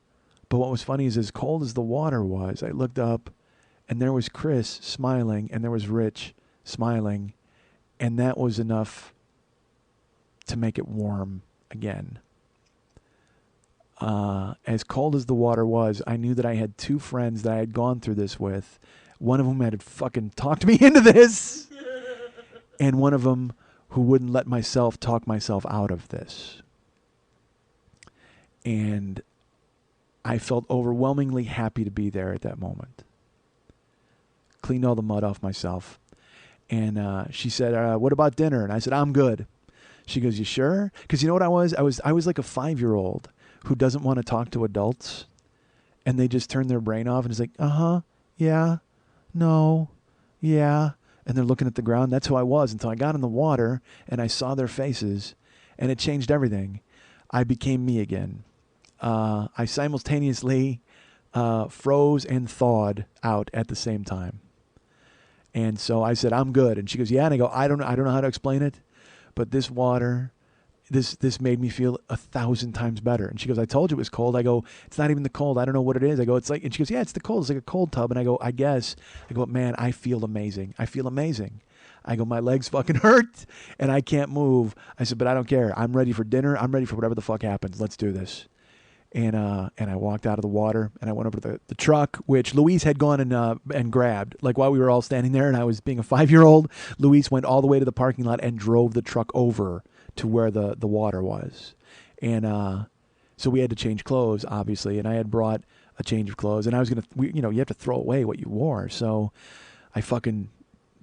what was funny is as cold as the water was, I looked up and there was Chris smiling and there was Rich smiling. And that was enough to make it warm again. As cold as the water was, I knew that I had two friends that I had gone through this with. One of them had fucking talked me into this. and one of them who wouldn't let myself talk myself out of this. And I felt overwhelmingly happy to be there at that moment. Cleaned all the mud off myself. And she said, what about dinner? And I said, I'm good. She goes, you sure? Because you know what I was? I was like a 5-year-old who doesn't want to talk to adults. And they just turn their brain off and it's like, uh-huh, yeah, no, yeah. And they're looking at the ground. That's who I was until I got in the water and I saw their faces and it changed everything. I became me again. I simultaneously froze and thawed out at the same time. And so I said, I'm good. And she goes, yeah. And I go, I don't know how to explain it, but this water, this made me feel 1,000 times better. And she goes, I told you it was cold. I go, it's not even the cold. I don't know what it is. I go, it's like, and she goes, yeah, it's the cold. It's like a cold tub. And I go, I guess. I go, man, I feel amazing. I feel amazing. I go, my legs fucking hurt and I can't move. I said, but I don't care. I'm ready for dinner. I'm ready for whatever the fuck happens. Let's do this. And I walked out of the water and I went over to the truck, which Luis had gone and grabbed. Like while we were all standing there and I was being a 5-year-old, Luis went all the way to the parking lot and drove the truck over to where the water was. And so we had to change clothes, obviously. And I had brought a change of clothes. And I was going to, you have to throw away what you wore. So I fucking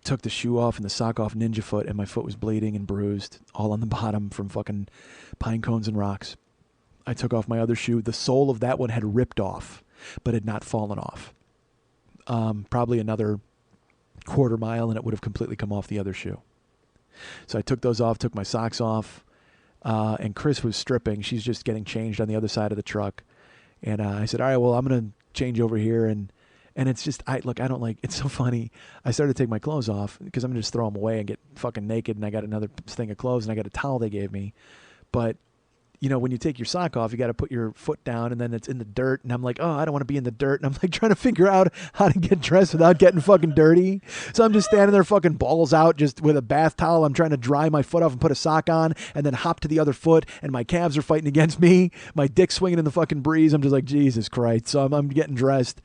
took the shoe off and the sock off ninja foot and my foot was bleeding and bruised all on the bottom from fucking pine cones and rocks. I took off my other shoe. The sole of that one had ripped off, but had not fallen off. Probably another quarter mile, and it would have completely come off the other shoe. So I took those off, took my socks off, and Chris was stripping. She's just getting changed on the other side of the truck. And I said, all right, well, I'm going to change over here. And it's just, I don't like, it's so funny. I started to take my clothes off because I'm going to just throw them away and get fucking naked. And I got another thing of clothes and I got a towel they gave me. But when you take your sock off, you got to put your foot down and then it's in the dirt. And I'm like, oh, I don't want to be in the dirt. And I'm like trying to figure out how to get dressed without getting fucking dirty. So I'm just standing there fucking balls out just with a bath towel. I'm trying to dry my foot off and put a sock on and then hop to the other foot. And my calves are fighting against me. My dick's swinging in the fucking breeze. I'm just like, Jesus Christ. So I'm getting dressed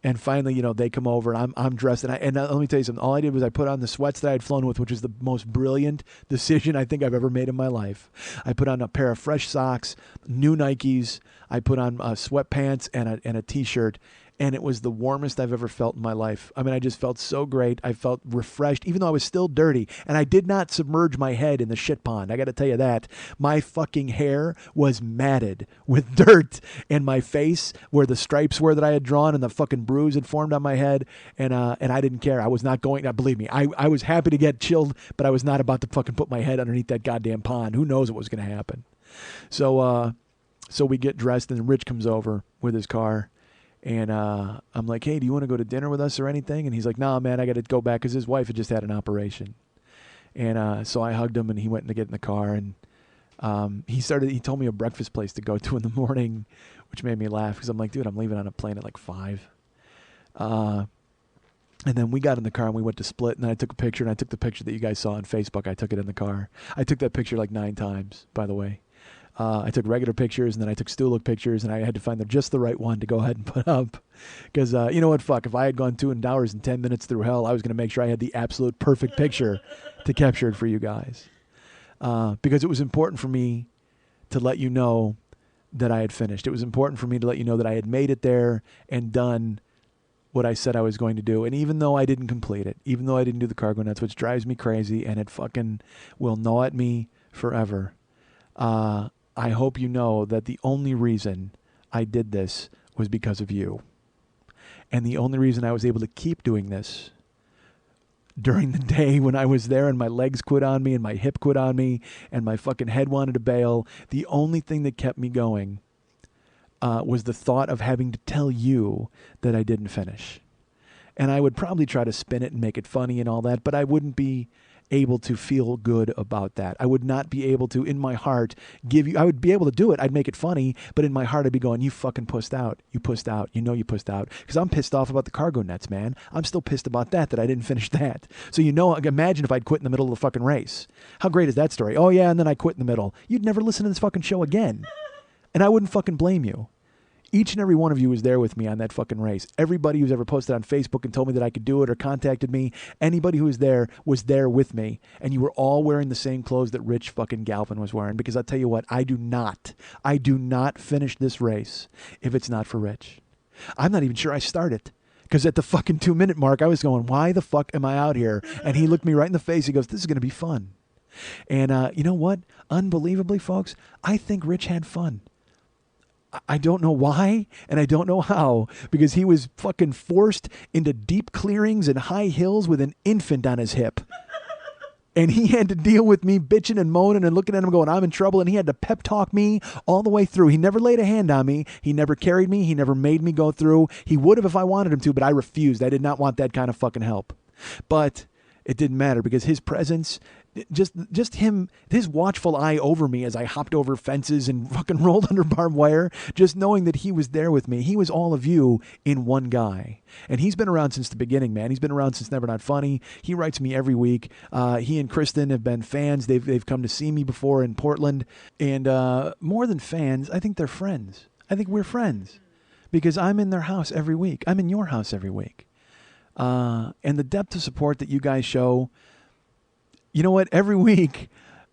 and finally, they come over and I'm dressed. And let me tell you something. All I did was I put on the sweats that I had flown with, which is the most brilliant decision I think I've ever made in my life. I put on a pair of fresh socks, new Nikes. I put on sweatpants and a T-shirt. And it was the warmest I've ever felt in my life. I mean, I just felt so great. I felt refreshed, even though I was still dirty. And I did not submerge my head in the shit pond. I got to tell you that. My fucking hair was matted with dirt. And my face, where the stripes were that I had drawn and the fucking bruise had formed on my head. And I didn't care. I was not going, believe me, I was happy to get chilled, but I was not about to fucking put my head underneath that goddamn pond. Who knows what was going to happen? So we get dressed and Rich comes over with his car. And I'm like, hey, do you want to go to dinner with us or anything? And he's like, nah, man, I got to go back because his wife had just had an operation. And so I hugged him and he went to get in the car. And he told me a breakfast place to go to in the morning, which made me laugh because I'm like, dude, I'm leaving on a plane at like 5. And then we got in the car and we went to Split. And then I took a picture and I took the picture that you guys saw on Facebook. I took it in the car. I took that picture like 9 times, by the way. I took regular pictures and then I took still look pictures and I had to find just the right one to go ahead and put up. Because, you know what, fuck, if I had gone 2 hours and 10 minutes through hell, I was going to make sure I had the absolute perfect picture to capture it for you guys. Because it was important for me to let you know that I had finished. It was important for me to let you know that I had made it there and done what I said I was going to do. And even though I didn't complete it, even though I didn't do the cargo nuts, which drives me crazy and it fucking will gnaw at me forever, I hope you know that the only reason I did this was because of you. And the only reason I was able to keep doing this during the day when I was there and my legs quit on me and my hip quit on me and my fucking head wanted to bail, the only thing that kept me going was the thought of having to tell you that I didn't finish. And I would probably try to spin it and make it funny and all that, but I wouldn't be able to feel good about that. I would not be able to, in my heart, I would be able to do it. I'd make it funny, but in my heart, I'd be going, you fucking pussed out. You pussed out. You know you pussed out. Because I'm pissed off about the cargo nets, man. I'm still pissed about that I didn't finish that. So imagine if I'd quit in the middle of the fucking race. How great is that story? Oh yeah, and then I quit in the middle. You'd never listen to this fucking show again. And I wouldn't fucking blame you. Each and every one of you was there with me on that fucking race. Everybody who's ever posted on Facebook and told me that I could do it or contacted me, anybody who was there with me. And you were all wearing the same clothes that Rich fucking Galpin was wearing. Because I'll tell you what, I do not finish this race if it's not for Rich. I'm not even sure I start it. Because at the fucking 2-minute mark, I was going, why the fuck am I out here? And he looked me right in the face. He goes, this is going to be fun. And you know what? Unbelievably, folks, I think Rich had fun. I don't know why, and I don't know how, because he was fucking forced into deep clearings and high hills with an infant on his hip. And he had to deal with me bitching and moaning and looking at him going, I'm in trouble. And he had to pep talk me all the way through. He never laid a hand on me. He never carried me. He never made me go through. He would have if I wanted him to, but I refused. I did not want that kind of fucking help. But it didn't matter because his presence, just him, his watchful eye over me as I hopped over fences and fucking rolled under barbed wire, just knowing that he was there with me. He was all of you in one guy. And he's been around since the beginning, man. He's been around since Never Not Funny. He writes me every week. He and Kristen have been fans. They've come to see me before in Portland. And more than fans, I think they're friends. I think we're friends because I'm in their house every week. I'm in your house every week. And the depth of support that you guys show, you know what? Every week,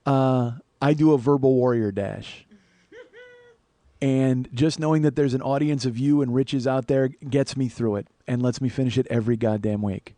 I do a verbal warrior dash. And just knowing that there's an audience of you and Riches out there gets me through it and lets me finish it every goddamn week.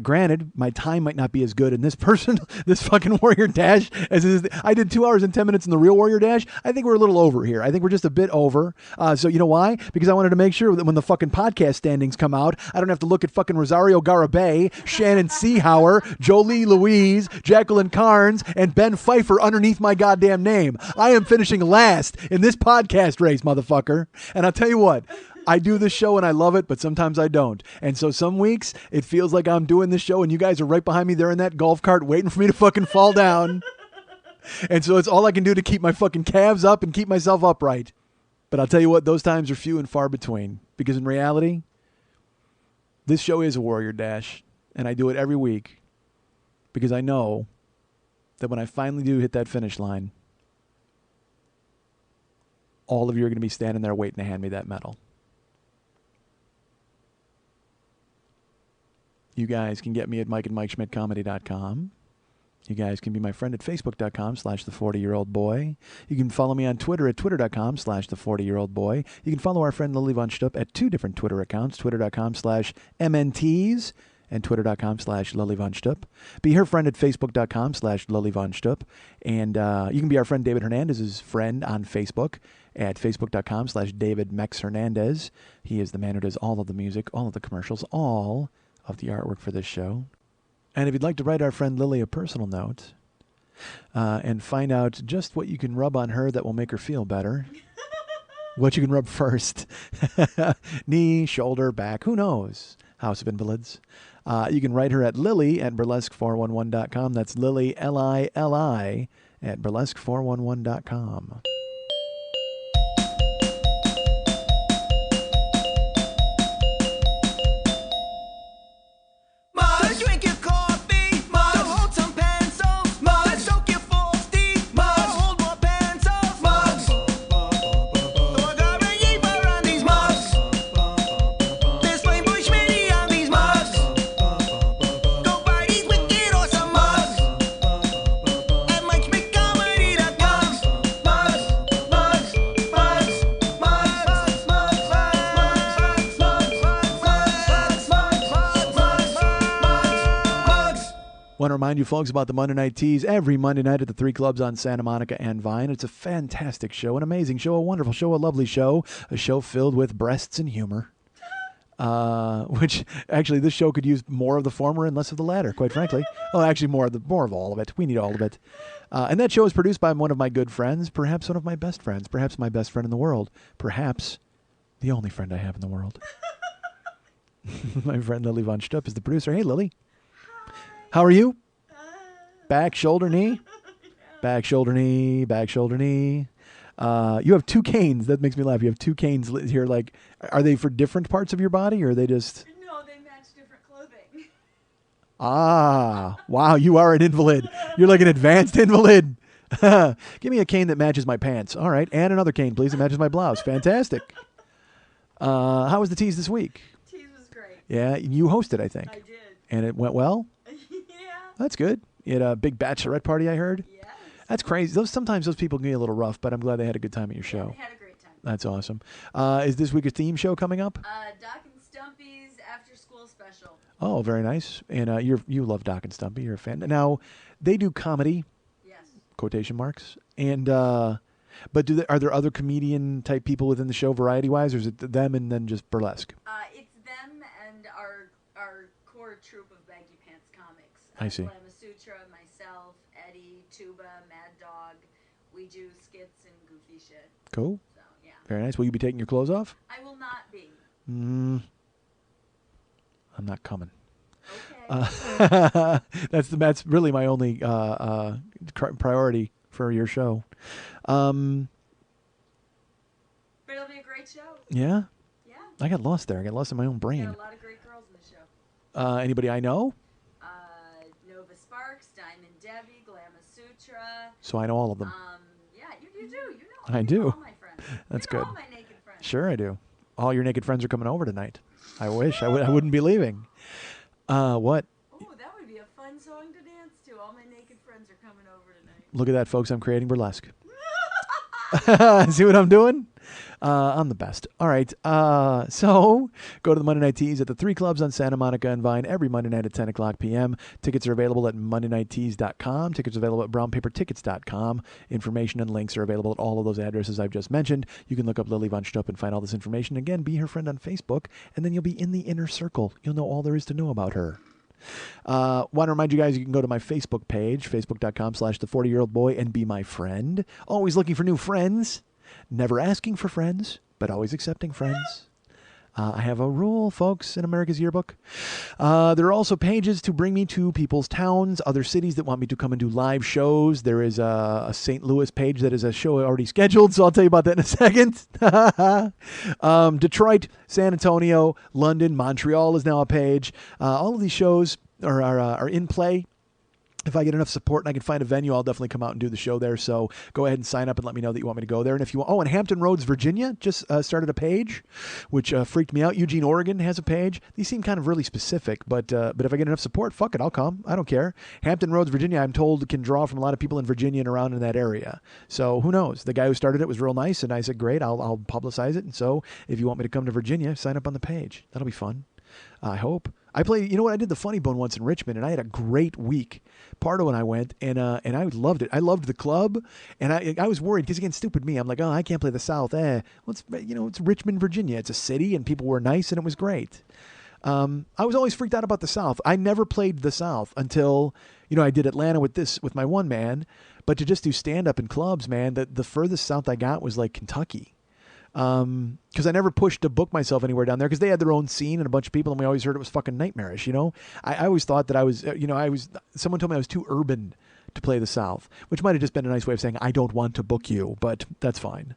Granted, my time might not be as good in this fucking Warrior Dash as it is. I did 2 hours and 10 minutes in the real Warrior Dash. I think we're a little over here. I think we're just a bit over. So you know why? Because I wanted to make sure that when the fucking podcast standings come out, I don't have to look at fucking Rosario Garibay, Shannon Seahauer, Jolie Louise, Jacqueline Carnes, and Ben Pfeiffer underneath my goddamn name. I am finishing last in this podcast race, motherfucker. And I'll tell you what, I do this show and I love it, but sometimes I don't. And so some weeks it feels like I'm doing this show and you guys are right behind me there in that golf cart waiting for me to fucking fall down. And so it's all I can do to keep my fucking calves up and keep myself upright. But I'll tell you what, those times are few and far between. Because in reality, this show is a Warrior Dash. And I do it every week. Because I know that when I finally do hit that finish line, all of you are going to be standing there waiting to hand me that medal. You guys can get me at MikeandMikeSchmidtComedy.com. You guys can be my friend at Facebook.com/the40-year-old-boy. You can follow me on Twitter at Twitter.com/the40-year-old-boy. You can follow our friend Lily Von Stupp at 2 different Twitter accounts, Twitter.com/MNTs and Twitter.com/Lily Von Stupp. Be her friend at Facebook.com/Lily Von Stupp. And you can be our friend David Hernandez's friend on Facebook at Facebook.com/David Mex Hernandez. He is the man who does all of the music, all of the commercials, all of the artwork for this show. And if you'd like to write our friend Lily a personal note and find out just what you can rub on her that will make her feel better, what you can rub first, knee, shoulder, back, who knows, House of Invalids, you can write her at lily@burlesque411.com. That's Lily, Lili, at burlesque411.com. Want to remind you folks about the Monday Night Teas every Monday night at the 3 clubs on Santa Monica and Vine. It's a fantastic show, an amazing show, a wonderful show, a lovely show, a show filled with breasts and humor. Which actually this show could use more of the former and less of the latter, quite frankly. Oh, actually more of all of it. We need all of it. And that show is produced by one of my good friends, perhaps one of my best friends, perhaps my best friend in the world, perhaps the only friend I have in the world. My friend Lily Von Stupp is the producer. Hey, Lily. How are you? Back, shoulder, knee? Back, shoulder, knee, back, shoulder, knee. You have 2 canes. That makes me laugh. You have 2 canes here. Like, are they for different parts of your body, or are they just... No, they match different clothing. Ah, wow, you are an invalid. You're like an advanced invalid. Give me a cane that matches my pants. All right, and another cane, please, that matches my blouse. Fantastic. How was the tease this week? Tease was great. Yeah, you hosted, I think. I did. And it went well? Yeah. That's good. You had a big bachelorette party, I heard? Yes. That's crazy. Sometimes those people can be a little rough, but I'm glad they had a good time at your show. They had a great time. That's awesome. Is this week a theme show coming up? Doc and Stumpy's after school special. Oh, very nice. And you love Doc and Stumpy. You're a fan. Now, they do comedy, Yes. quotation marks, and but are there other comedian type people within the show, variety wise, or is it them and then just burlesque? It's them and our core troupe of Baggy Pants comics. I see. Lama Sutra, myself, Eddie, Tuba, Mad Dog. We do skits and goofy shit. Cool. So yeah. Very nice. Will you be taking your clothes off? I will not be. I'm not coming. Okay. That's really my only priority for your show. But it'll be a great show. Yeah, Yeah. I got lost there. I got lost in my own We brain. got a lot of great girls in the show. Anybody I know? Nova Sparks, Diamond Debbie, Glama Sutra. So I know all of them. Yeah, you do. You know. I you do. Know all my friends. That's you know good. All my naked friends. Sure, I do. All your naked friends are coming over tonight. I wish I wouldn't be leaving. What? Oh, that would be a fun song to dance to. All my naked friends are coming over tonight. Look at that, folks. I'm creating burlesque. See what I'm doing? I'm the best. All right. So go to the Monday Night Teas at the 3 clubs on Santa Monica and Vine every Monday night at 10 o'clock p.m. Tickets are available at MondayNightTeas.com. Tickets are available at BrownPaperTickets.com. Information and links are available at all of those addresses I've just mentioned. You can look up Lily Von Stupp and find all this information. Again, be her friend on Facebook, and then you'll be in the inner circle. You'll know all there is to know about her. Want to remind you guys, you can go to my Facebook page, facebook.com/the40year-old-boy, and be my friend. Always looking for new friends. Never asking for friends, but always accepting friends. I have a rule, folks, in America's Yearbook. There are also pages to bring me to people's towns, other cities that want me to come and do live shows. There is a St. Louis page that is a show already scheduled, so I'll tell you about that in a second. Detroit, San Antonio, London, Montreal is now a page. All of these shows are in play. If I get enough support and I can find a venue, I'll definitely come out and do the show there. So go ahead and sign up and let me know that you want me to go there. And if you want, and Hampton Roads, Virginia just started a page, which freaked me out. Eugene, Oregon has a page. These seem kind of really specific, but if I get enough support, fuck it, I'll come. I don't care. Hampton Roads, Virginia, I'm told can draw from a lot of people in Virginia and around in that area. So who knows? The guy who started it was real nice, and I said, great, I'll publicize it. And so if you want me to come to Virginia, sign up on the page. That'll be fun. I hope. I played, you know what? I did the Funny Bone once in Richmond, and I had a great week. Pardo and I went, and I loved it. I loved the club, and I was worried because, again, stupid me. I'm like, oh, I can't play the South. Well, it's Richmond, Virginia. It's a city, and people were nice, and it was great. I was always freaked out about the South. I never played the South until, I did Atlanta with my one man, but to just do stand-up in clubs, man, the furthest south I got was like Kentucky. Because I never pushed to book myself anywhere down there because they had their own scene and a bunch of people, and we always heard it was fucking nightmarish. I always thought that I was, someone told me I was too urban to play the South, which might have just been a nice way of saying I don't want to book you, but that's fine.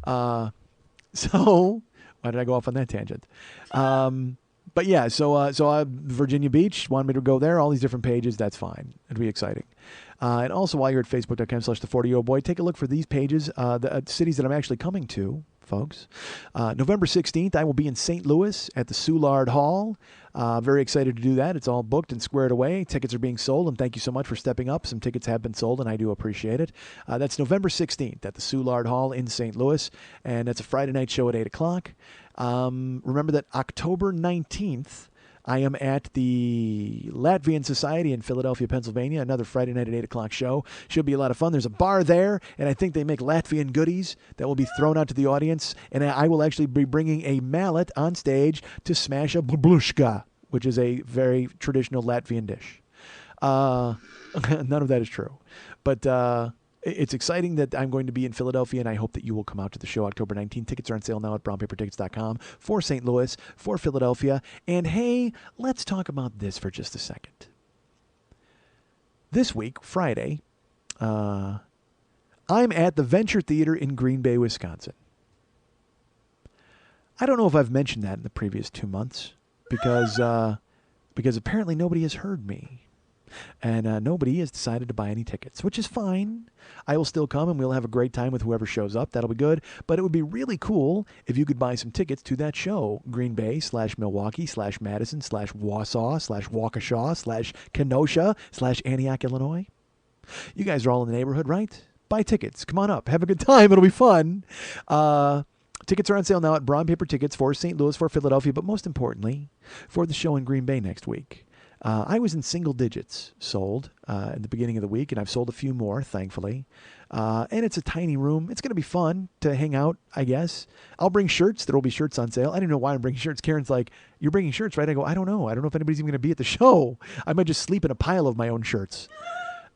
So why did I go off on that tangent? But yeah, so Virginia Beach wanted me to go there. All these different pages, that's fine. It'll be exciting. And also, while you're at facebook.com/the40year-old-boy, take a look for these pages, the cities that I'm actually coming to, folks. November 16th, I will be in St. Louis at the Soulard Hall. Very excited to do that. It's all booked and squared away. Tickets are being sold, and thank you so much for stepping up. Some tickets have been sold, and I do appreciate it. That's November 16th at the Soulard Hall in St. Louis, and it's a Friday night show at 8 o'clock. Remember that October 19th, I am at the Latvian Society in Philadelphia, Pennsylvania, another Friday night at 8 o'clock show. Should be a lot of fun. There's a bar there, and I think they make Latvian goodies that will be thrown out to the audience, and I will actually be bringing a mallet on stage to smash a blushka, which is a very traditional Latvian dish. None of that is true. But it's exciting that I'm going to be in Philadelphia, and I hope that you will come out to the show October 19th. Tickets are on sale now at brownpapertickets.com for St. Louis, for Philadelphia. And hey, let's talk about this for just a second. This week, Friday, I'm at the Venture Theater in Green Bay, Wisconsin. I don't know if I've mentioned that in the previous 2 months because apparently nobody has heard me. And nobody has decided to buy any tickets, which is fine. I will still come, and we'll have a great time with whoever shows up. That'll be good. But it would be really cool if you could buy some tickets to that show. Green Bay / Milwaukee / Madison / Wausau / Waukesha / Kenosha / Antioch, Illinois. You guys are all in the neighborhood, right? Buy tickets. Come on up. Have a good time. It'll be fun. Tickets are on sale now at Brown Paper Tickets for St. Louis, for Philadelphia, but most importantly, for the show in Green Bay next week. I was in single digits sold at the beginning of the week, and I've sold a few more, thankfully. And it's a tiny room. It's going to be fun to hang out, I guess. I'll bring shirts. There will be shirts on sale. I don't know why I'm bringing shirts. Karen's like, "You're bringing shirts, right?" I go, "I don't know. I don't know if anybody's even going to be at the show. I might just sleep in a pile of my own shirts."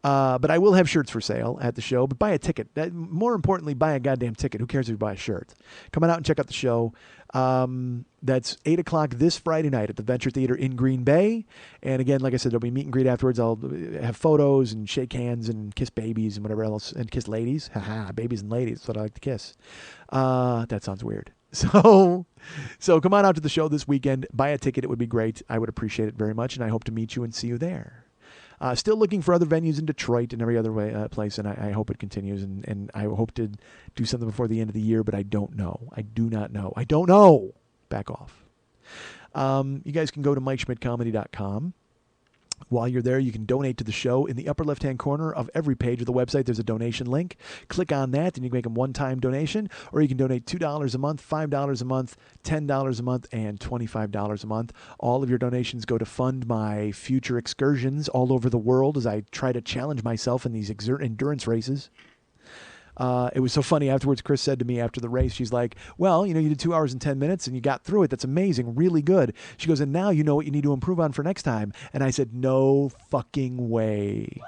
But I will have shirts for sale at the show. But buy a ticket. More importantly, buy a goddamn ticket. Who cares if you buy a shirt? Come on out and check out the show. That's 8 o'clock this Friday night at the Venture Theater in Green Bay. And again, like I said, there'll be meet and greet afterwards. I'll have photos and shake hands and kiss babies and whatever else. And kiss ladies. Haha, babies and ladies. That's what I like to kiss. That sounds weird. So come on out to the show this weekend. Buy a ticket. It would be great. I would appreciate it very much. And I hope to meet you and see you there. Still looking for other venues in Detroit and every other place, and I hope it continues. And I hope to do something before the end of the year, but I don't know. I do not know. I don't know. Back off. You guys can go to MikeSchmidtComedy.com. While you're there, you can donate to the show. In the upper left-hand corner of every page of the website, there's a donation link. Click on that, and you can make a one-time donation, or you can donate $2 a month, $5 a month, $10 a month, and $25 a month. All of your donations go to fund my future excursions all over the world as I try to challenge myself in these endurance races. It was so funny. Afterwards, Chris said to me after the race, she's like, "Well, you did 2 hours and 10 minutes and you got through it. That's amazing. Really good." She goes, "And now you know what you need to improve on for next time." And I said, "No fucking way." What?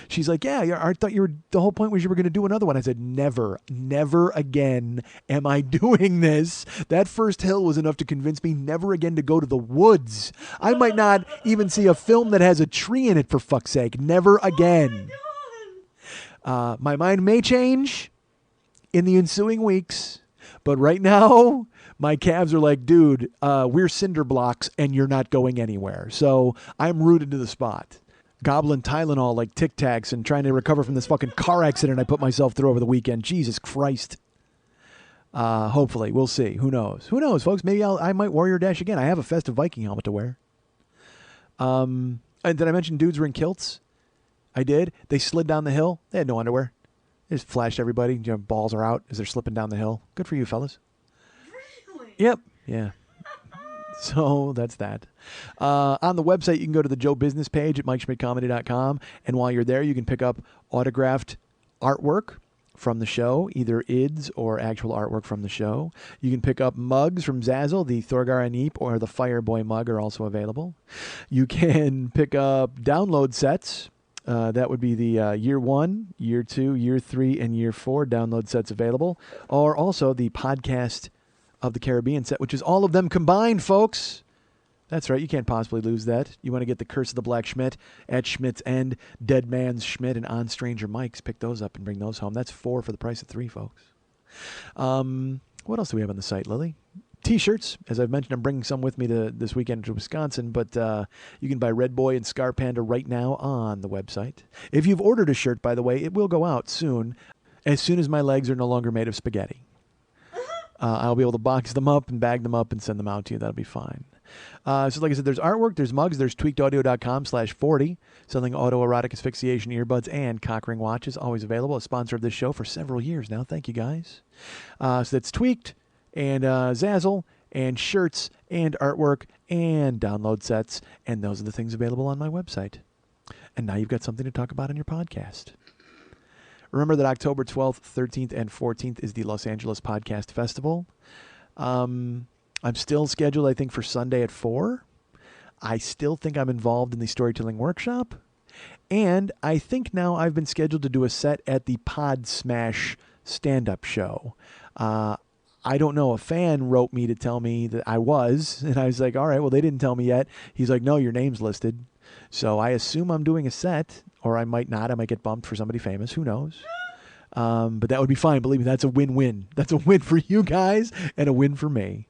She's like, "Yeah, I thought the whole point was you were going to do another one." I said, never again am I doing this. That first hill was enough to convince me never again to go to the woods. I might not even see a film that has a tree in it, for fuck's sake. Never again. My mind may change in the ensuing weeks, but right now, my calves are like, "Dude, we're cinder blocks and you're not going anywhere." So I'm rooted to the spot. Gobbling Tylenol like Tic Tacs and trying to recover from this fucking car accident I put myself through over the weekend. Jesus Christ. Hopefully. We'll see. Who knows? Who knows, folks? Maybe I might Warrior Dash again. I have a festive Viking helmet to wear. And did I mention dudes were in kilts? I did. They slid down the hill. They had no underwear. They just flashed everybody. Balls are out as they're slipping down the hill. Good for you, fellas. Really? Yep. Yeah. So that's that. On the website, you can go to the Joe Business page at MikeSchmidtComedy.com. And while you're there, you can pick up autographed artwork from the show, either IDs or actual artwork from the show. You can pick up mugs from Zazzle. The Thorgar Aneep or the Fireboy mug are also available. You can pick up download sets. That would be the year 1, year 2, year 3, and year 4 download sets available. Or also the Podcast of the Caribbean set, which is all of them combined, folks. That's right. You can't possibly lose that. You want to get the Curse of the Black Schmidt, At Schmidt's End, Dead Man's Schmidt, and On Stranger Mike's. Pick those up and bring those home. That's 4 for the price of 3, folks. What else do we have on the site, Lily? T-shirts. As I've mentioned, I'm bringing some with me this weekend to Wisconsin, but you can buy Red Boy and Scar Panda right now on the website. If you've ordered a shirt, by the way, it will go out soon as my legs are no longer made of spaghetti. I'll be able to box them up and bag them up and send them out to you. That'll be fine. So like I said, there's artwork, there's mugs, there's tweakedaudio.com/40, selling autoerotic asphyxiation earbuds and cock ring watches, always available. A sponsor of this show for several years now. Thank you, guys. So that's Tweaked and Zazzle and shirts and artwork and download sets, and those are the things available on my website. And now you've got something to talk about on your podcast. Remember that October 12th, 13th, and 14th is the Los Angeles Podcast Festival. I'm still scheduled, I think, for Sunday at 4. I still think I'm involved in the storytelling workshop. And I think now I've been scheduled to do a set at the Pod Smash stand-up show. I don't know. A fan wrote me to tell me that I was, and I was like, all right, well, they didn't tell me yet. He's like, no, your name's listed. So I assume I'm doing a set, or I might not. I might get bumped for somebody famous. Who knows? But that would be fine. Believe me, that's a win-win. That's a win for you guys and a win for me.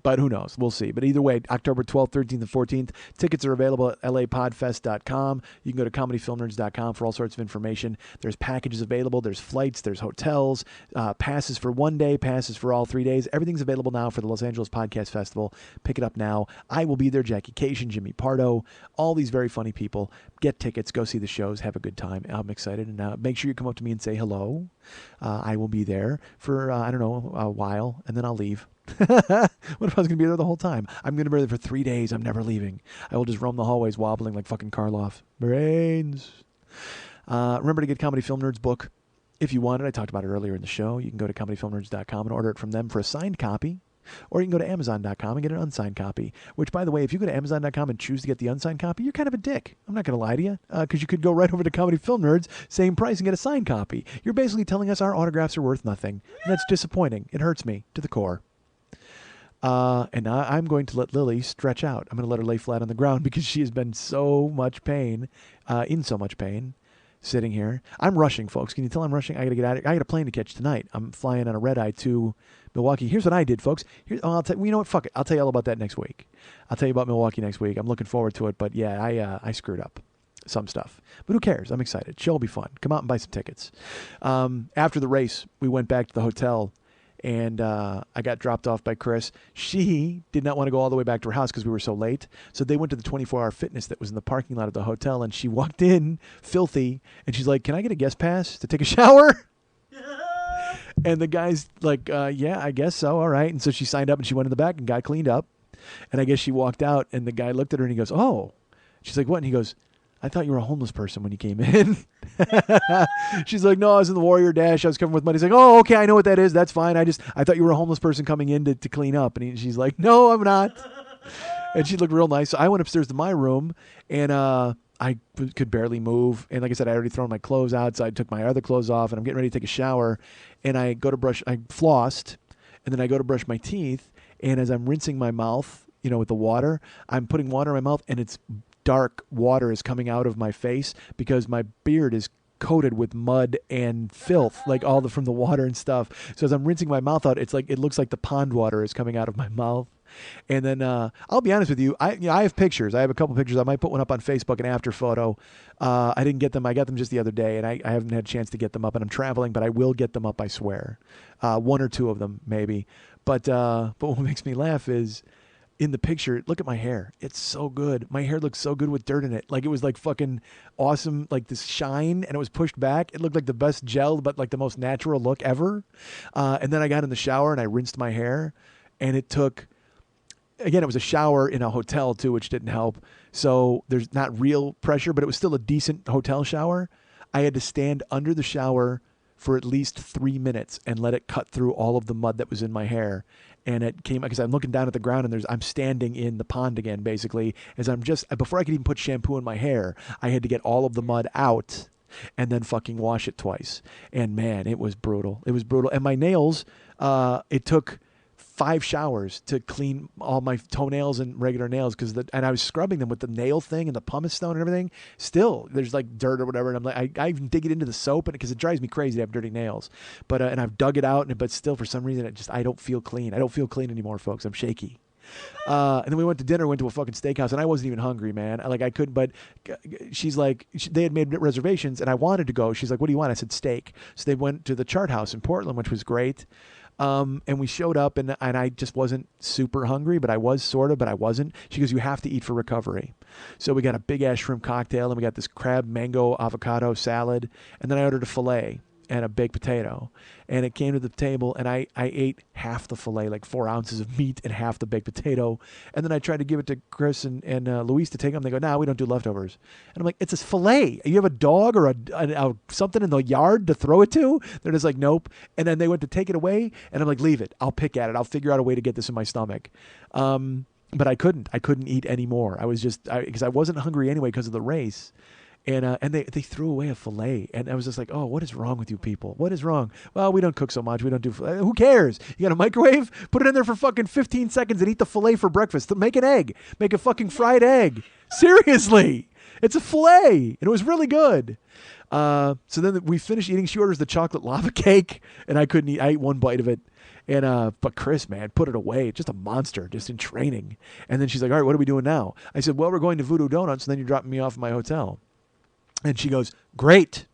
But who knows? We'll see. But either way, October 12th, 13th, and 14th, tickets are available at lapodfest.com. You can go to comedyfilmnerds.com for all sorts of information. There's packages available. There's flights. There's hotels. Passes for 1 day. Passes for all 3 days. Everything's available now for the Los Angeles Podcast Festival. Pick it up now. I will be there. Jackie Cation, Jimmy Pardo, all these very funny people. Get tickets. Go see the shows. Have a good time. I'm excited. And make sure you come up to me and say hello. I will be there for, I don't know, a while, and then I'll leave. What if I was going to be there the whole time? I'm going to be there for 3 days. I'm never leaving. I will just roam the hallways wobbling like fucking Karloff. Brains. Remember to get Comedy Film Nerds book if you want it. I talked about it earlier in the show. You can go to comedyfilmnerds.com and order it from them for a signed copy. Or you can go to Amazon.com and get an unsigned copy. Which, by the way, if you go to Amazon.com and choose to get the unsigned copy, you're kind of a dick. I'm not going to lie to you. Because you could go right over to Comedy Film Nerds, same price, and get a signed copy. You're basically telling us our autographs are worth nothing. And that's disappointing. It hurts me to the core. And now I'm going to let Lily stretch out. I'm going to let her lay flat on the ground because she has been so much pain, in so much pain, sitting here. I'm rushing, folks. Can you tell I'm rushing? I got to get out of here. I got a plane to catch tonight. I'm flying on a red-eye to Milwaukee. Here's what I did, folks. I'll tell you know what? Fuck it. I'll tell you all about that next week. I'll tell you about Milwaukee next week. I'm looking forward to it. But yeah, I screwed up some stuff. But who cares? I'm excited. Show will be fun. Come out and buy some tickets. After the race, we went back to the hotel. And I got dropped off by Chris. She did not want to go all the way back to her house because we were so late. So they went to the 24-hour fitness that was in the parking lot of the hotel. And she walked in, filthy. And she's like, can I get a guest pass to take a shower? And the guy's like, yeah, I guess so. All right. And so she signed up and she went in the back and got cleaned up. And I guess she walked out and the guy looked at her and he goes, oh. She's like, what? And he goes, I thought you were a homeless person when you came in. She's like, no, I was in the Warrior Dash. I was covered with mud. He's like, oh, okay, I know what that is. That's fine. I thought you were a homeless person coming in to clean up. And she's like, no, I'm not. And she looked real nice. So I went upstairs to my room and I could barely move. And like I said, I already thrown my clothes out. So I took my other clothes off and I'm getting ready to take a shower. And I flossed and then I go to brush my teeth. And as I'm rinsing my mouth, with the water, I'm putting water in my mouth and it's dark water is coming out of my face because my beard is coated with mud and filth, like from the water and stuff. So as I'm rinsing my mouth out, it looks like the pond water is coming out of my mouth. And then I'll be honest with you, I have pictures. I have a couple pictures. I might put one up on Facebook, an after photo. I didn't get them. I got them just the other day, and I haven't had a chance to get them up. And I'm traveling, but I will get them up. I swear, 1 or 2 of them maybe. But what makes me laugh is, in the picture, look at my hair. It's so good. My hair looks so good with dirt in it. Like it was like fucking awesome, like this shine, and it was pushed back. It looked like the best gel, but like the most natural look ever. And then I got in the shower and I rinsed my hair, and it took, again, it was a shower in a hotel too, which didn't help. So there's not real pressure, but it was still a decent hotel shower. I had to stand under the shower for at least 3 minutes and let it cut through all of the mud that was in my hair. And it came because I'm looking down at the ground and I'm standing in the pond again, basically, as before I could even put shampoo in my hair, I had to get all of the mud out and then fucking wash it twice. And man, it was brutal. It was brutal. And my nails, it took 5 showers to clean all my toenails and regular nails and I was scrubbing them with the nail thing and the pumice stone and everything. Still, there's like dirt or whatever, and I'm like, I even dig it into the soap because it drives me crazy to have dirty nails. But and I've dug it out, but still, for some reason, I don't feel clean. I don't feel clean anymore, folks. I'm shaky. And then we went to dinner, went to a fucking steakhouse, and I wasn't even hungry, man. I couldn't, but she's like, they had made reservations, and I wanted to go. She's like, what do you want? I said, steak. So they went to the Chart House in Portland, which was great. And we showed up and I just wasn't super hungry, but I was sort of, but I wasn't. She goes, you have to eat for recovery. So we got a big ass shrimp cocktail and we got this crab mango avocado salad. And then I ordered a filet and a baked potato, and it came to the table and I ate half the filet, like 4 ounces of meat and half the baked potato. And then I tried to give it to Chris and Luis to take them. They go, nah, we don't do leftovers. And I'm like, it's a filet. You have a dog or a something in the yard to throw it to? They're just like, nope. And then they went to take it away and I'm like, leave it. I'll pick at it. I'll figure out a way to get this in my stomach. But I couldn't eat anymore. I was because I wasn't hungry anyway because of the race. And they threw away a filet. And I was just like, oh, what is wrong with you people? What is wrong? Well, we don't cook so much. We don't do filet. Who cares? You got a microwave? Put it in there for fucking 15 seconds and eat the filet for breakfast. Make an egg. Make a fucking fried egg. Seriously. It's a filet. And it was really good. So then we finished eating. She orders the chocolate lava cake. And I couldn't eat. I ate 1 bite of it. And but Chris, man, put it away. Just a monster, just in training. And then she's like, all right, what are we doing now? I said, well, we're going to Voodoo Donuts, and then you're dropping me off at my hotel. And she goes, great.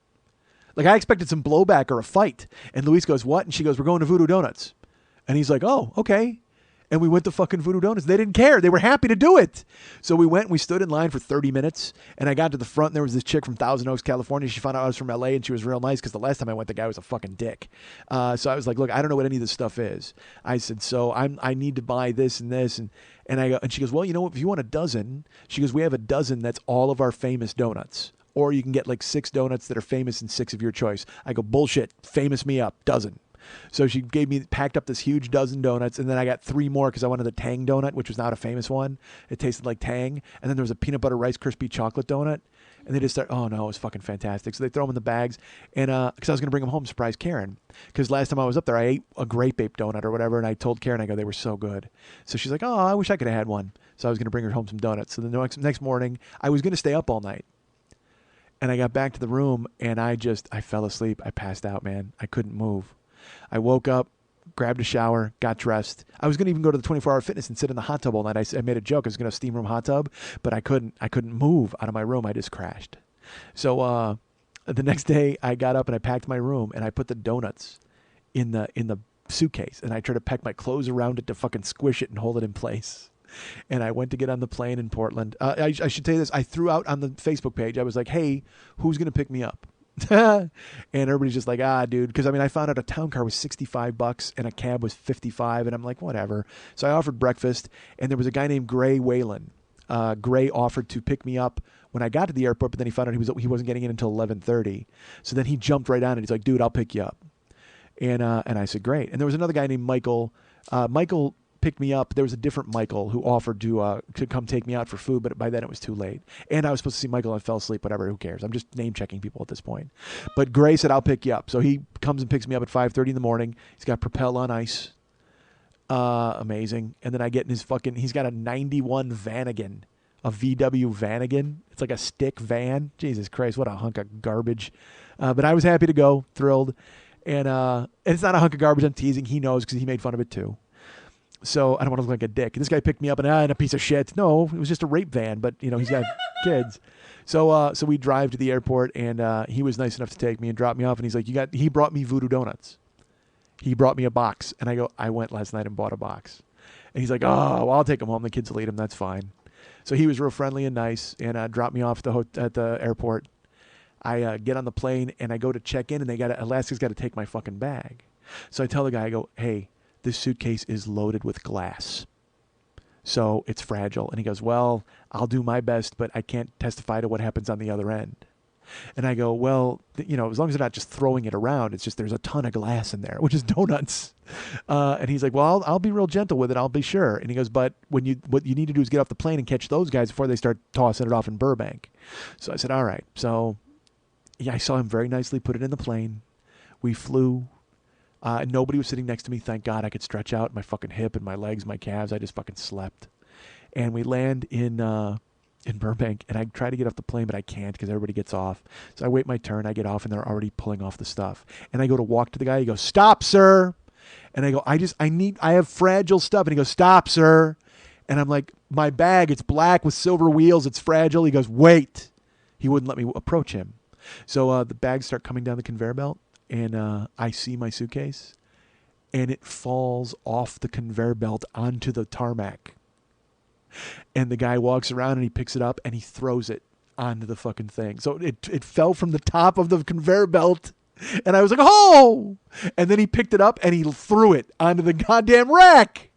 Like, I expected some blowback or a fight. And Luis goes, what? And she goes, we're going to Voodoo Donuts. And he's like, oh, okay. And we went to fucking Voodoo Donuts. They didn't care. They were happy to do it. So we went and we stood in line for 30 minutes. And I got to the front and there was this chick from Thousand Oaks, California. She found out I was from LA and she was real nice because the last time I went, the guy was a fucking dick. So I was like, look, I don't know what any of this stuff is. I said, so I need to buy this and this. And she goes, well, you know what? If you want a dozen, she goes, we have a dozen that's all of our famous donuts. Or you can get like 6 donuts that are famous and 6 of your choice. I go, bullshit. Famous me up. Dozen. So she packed up this huge dozen donuts, and then I got 3 more because I wanted the Tang donut, which was not a famous one. It tasted like Tang. And then there was a peanut butter Rice Krispie chocolate donut. And they just start, oh no, it was fucking fantastic. So they throw them in the bags, and because I was going to bring them home, surprise Karen. Because last time I was up there, I ate a grape ape donut or whatever, and I told Karen, I go, they were so good. So she's like, oh, I wish I could have had one. So I was going to bring her home some donuts. So the next morning, I was going to stay up all night. And I got back to the room, and I fell asleep. I passed out, man. I couldn't move. I woke up, grabbed a shower, got dressed. I was going to even go to the 24-hour fitness and sit in the hot tub all night. I made a joke. I was going to steam room hot tub, but I couldn't move out of my room. I just crashed. So the next day I got up and I packed my room and I put the donuts in the suitcase and I tried to pack my clothes around it to fucking squish it and hold it in place. And I went to get on the plane in Portland. I should tell you this. I threw out on the Facebook page. I was like, hey, who's going to pick me up? And everybody's just like, dude, because I found out a town car was $65 and a cab was $55, and I'm like, whatever. So I offered breakfast, and there was a guy named Gray Whalen. Gray offered to pick me up when I got to the airport, but then he found out he wasn't getting in until 11:30. So then he jumped right on it. He's like, dude, I'll pick you up. And I said, great. And there was another guy named Michael. Michael picked me up. There was a different Michael who offered to come take me out for food, but by then it was too late. And I was supposed to see Michael and I fell asleep, whatever, who cares? I'm just name checking people at this point. But Gray said, I'll pick you up. So he comes and picks me up at 5:30 in the morning. He's got Propel on ice. Amazing. And then I get in he's got a 91 Vanagon, a VW Vanagon. It's like a stick van. Jesus Christ, what a hunk of garbage. But I was happy to go, thrilled. And it's not a hunk of garbage. I'm teasing. He knows because he made fun of it too. So I don't want to look like a dick. And this guy picked me up and a piece of shit. No, it was just a rape van, but he's got kids. So we drive to the airport, and he was nice enough to take me and drop me off. And he's like, he brought me Voodoo Donuts. He brought me a box, and I went last night and bought a box. And he's like, oh, well, I'll take them home. The kids will eat them. That's fine. So he was real friendly and nice, and dropped me off at the airport. I get on the plane, and I go to check in, and Alaska's got to take my fucking bag. So I tell the guy, I go, hey, this suitcase is loaded with glass, so it's fragile. And he goes, well, I'll do my best, but I can't testify to what happens on the other end. And I go, well, as long as they're not just throwing it around, it's just there's a ton of glass in there, which is donuts. And he's like, well, I'll be real gentle with it. I'll be sure. And he goes, but what you need to do is get off the plane and catch those guys before they start tossing it off in Burbank. So I said, all right. So yeah, I saw him very nicely put it in the plane. We flew. Nobody was sitting next to me. Thank God I could stretch out my fucking hip and my legs, my calves. I just fucking slept. And we land in Burbank, and I try to get off the plane, but I can't because everybody gets off. So I wait my turn. I get off, and they're already pulling off the stuff. And I go to walk to the guy. He goes, stop, sir. And I go, I have fragile stuff. And he goes, stop, sir. And I'm like, my bag, it's black with silver wheels. It's fragile. He goes, wait. He wouldn't let me approach him. So the bags start coming down the conveyor belt. And I see my suitcase, and it falls off the conveyor belt onto the tarmac. And the guy walks around, and he picks it up, and he throws it onto the fucking thing. So it fell from the top of the conveyor belt, and I was like, oh! And then he picked it up, and he threw it onto the goddamn rack.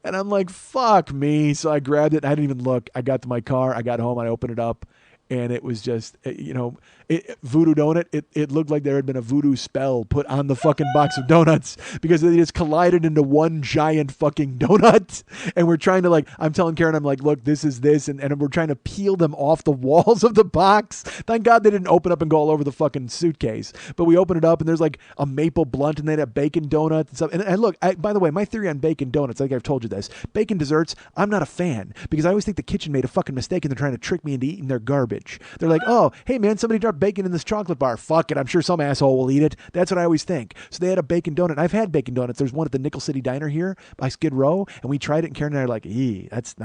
And I'm like, fuck me. So I grabbed it. I didn't even look. I got to my car. I got home. I opened it up. And it was just, Voodoo Donut, it looked like there had been a voodoo spell put on the fucking box of donuts because they just collided into one giant fucking donut. And we're trying to I'm telling Karen, I'm like, look, this is this. And we're trying to peel them off the walls of the box. Thank God they didn't open up and go all over the fucking suitcase. But we open it up and there's a maple blunt and they had bacon donut and stuff. And look, by the way, my theory on bacon donuts, like I've told you this, bacon desserts, I'm not a fan because I always think the kitchen made a fucking mistake and they're trying to trick me into eating their garbage. garbage. They're like, oh, hey man, somebody dropped bacon in this chocolate bar. Fuck it, I'm sure some asshole will eat it. That's what I always think. So they had a bacon donut. I've had bacon donuts. There's one at the Nickel City Diner here by Skid Row, and we tried it, and Karen and I are like, that's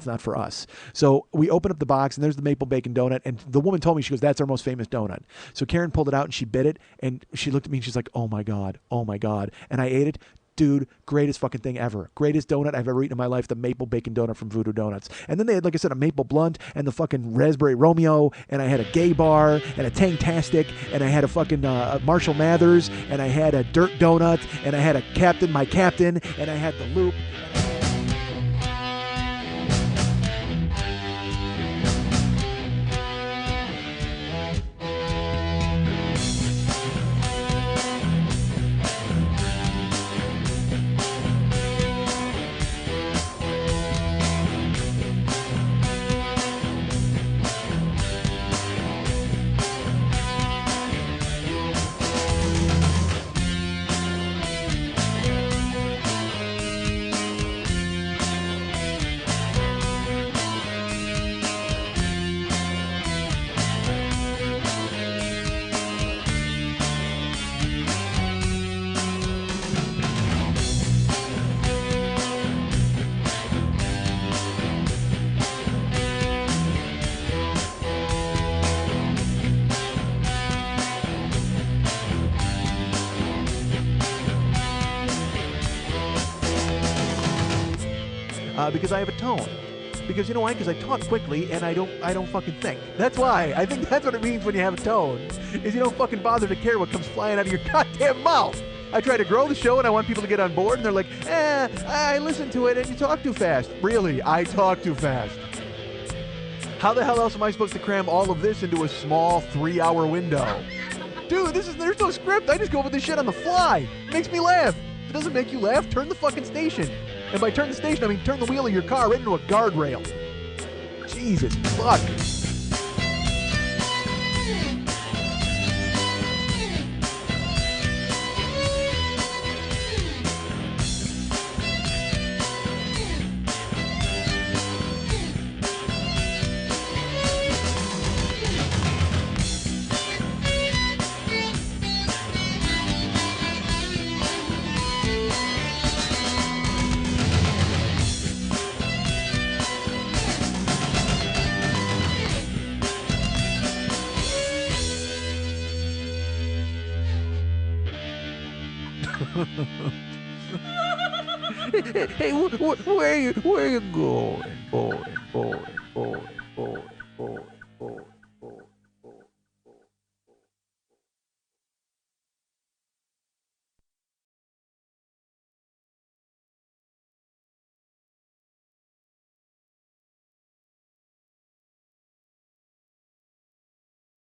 not for us. So we open up the box, and there's the maple bacon donut, and the woman told me, she goes, that's our most famous donut. So Karen pulled it out, and she bit it, and she looked at me, and she's like, oh my God. And I ate it. Dude, greatest fucking thing ever. Greatest donut I've ever eaten in my life, the maple bacon donut from Voodoo Donuts. And then they had, like I said, a maple blunt and the fucking raspberry Romeo, and I had a gay bar and a Tangtastic, and I had a fucking Marshall Mathers, and I had a dirt donut, and I had a Captain, my Captain, and I had the Loop. Because I have a tone. Because you know why? Because I talk quickly and I don't fucking think. That's why. I think that's what it means when you have a tone. Is you don't fucking bother to care what comes flying out of your goddamn mouth. I try to grow the show and I want people to get on board, and they're like, I listen to it and you talk too fast. Really, I talk too fast. How the hell else am I supposed to cram all of this into a small 3-hour window? Dude, there's no script. I just go over this shit on the fly. It makes me laugh. If it doesn't make you laugh, turn the fucking station. And by turn the station, I mean turn the wheel of your car right into a guardrail. Jesus fuck. Hey, where are you going, boy?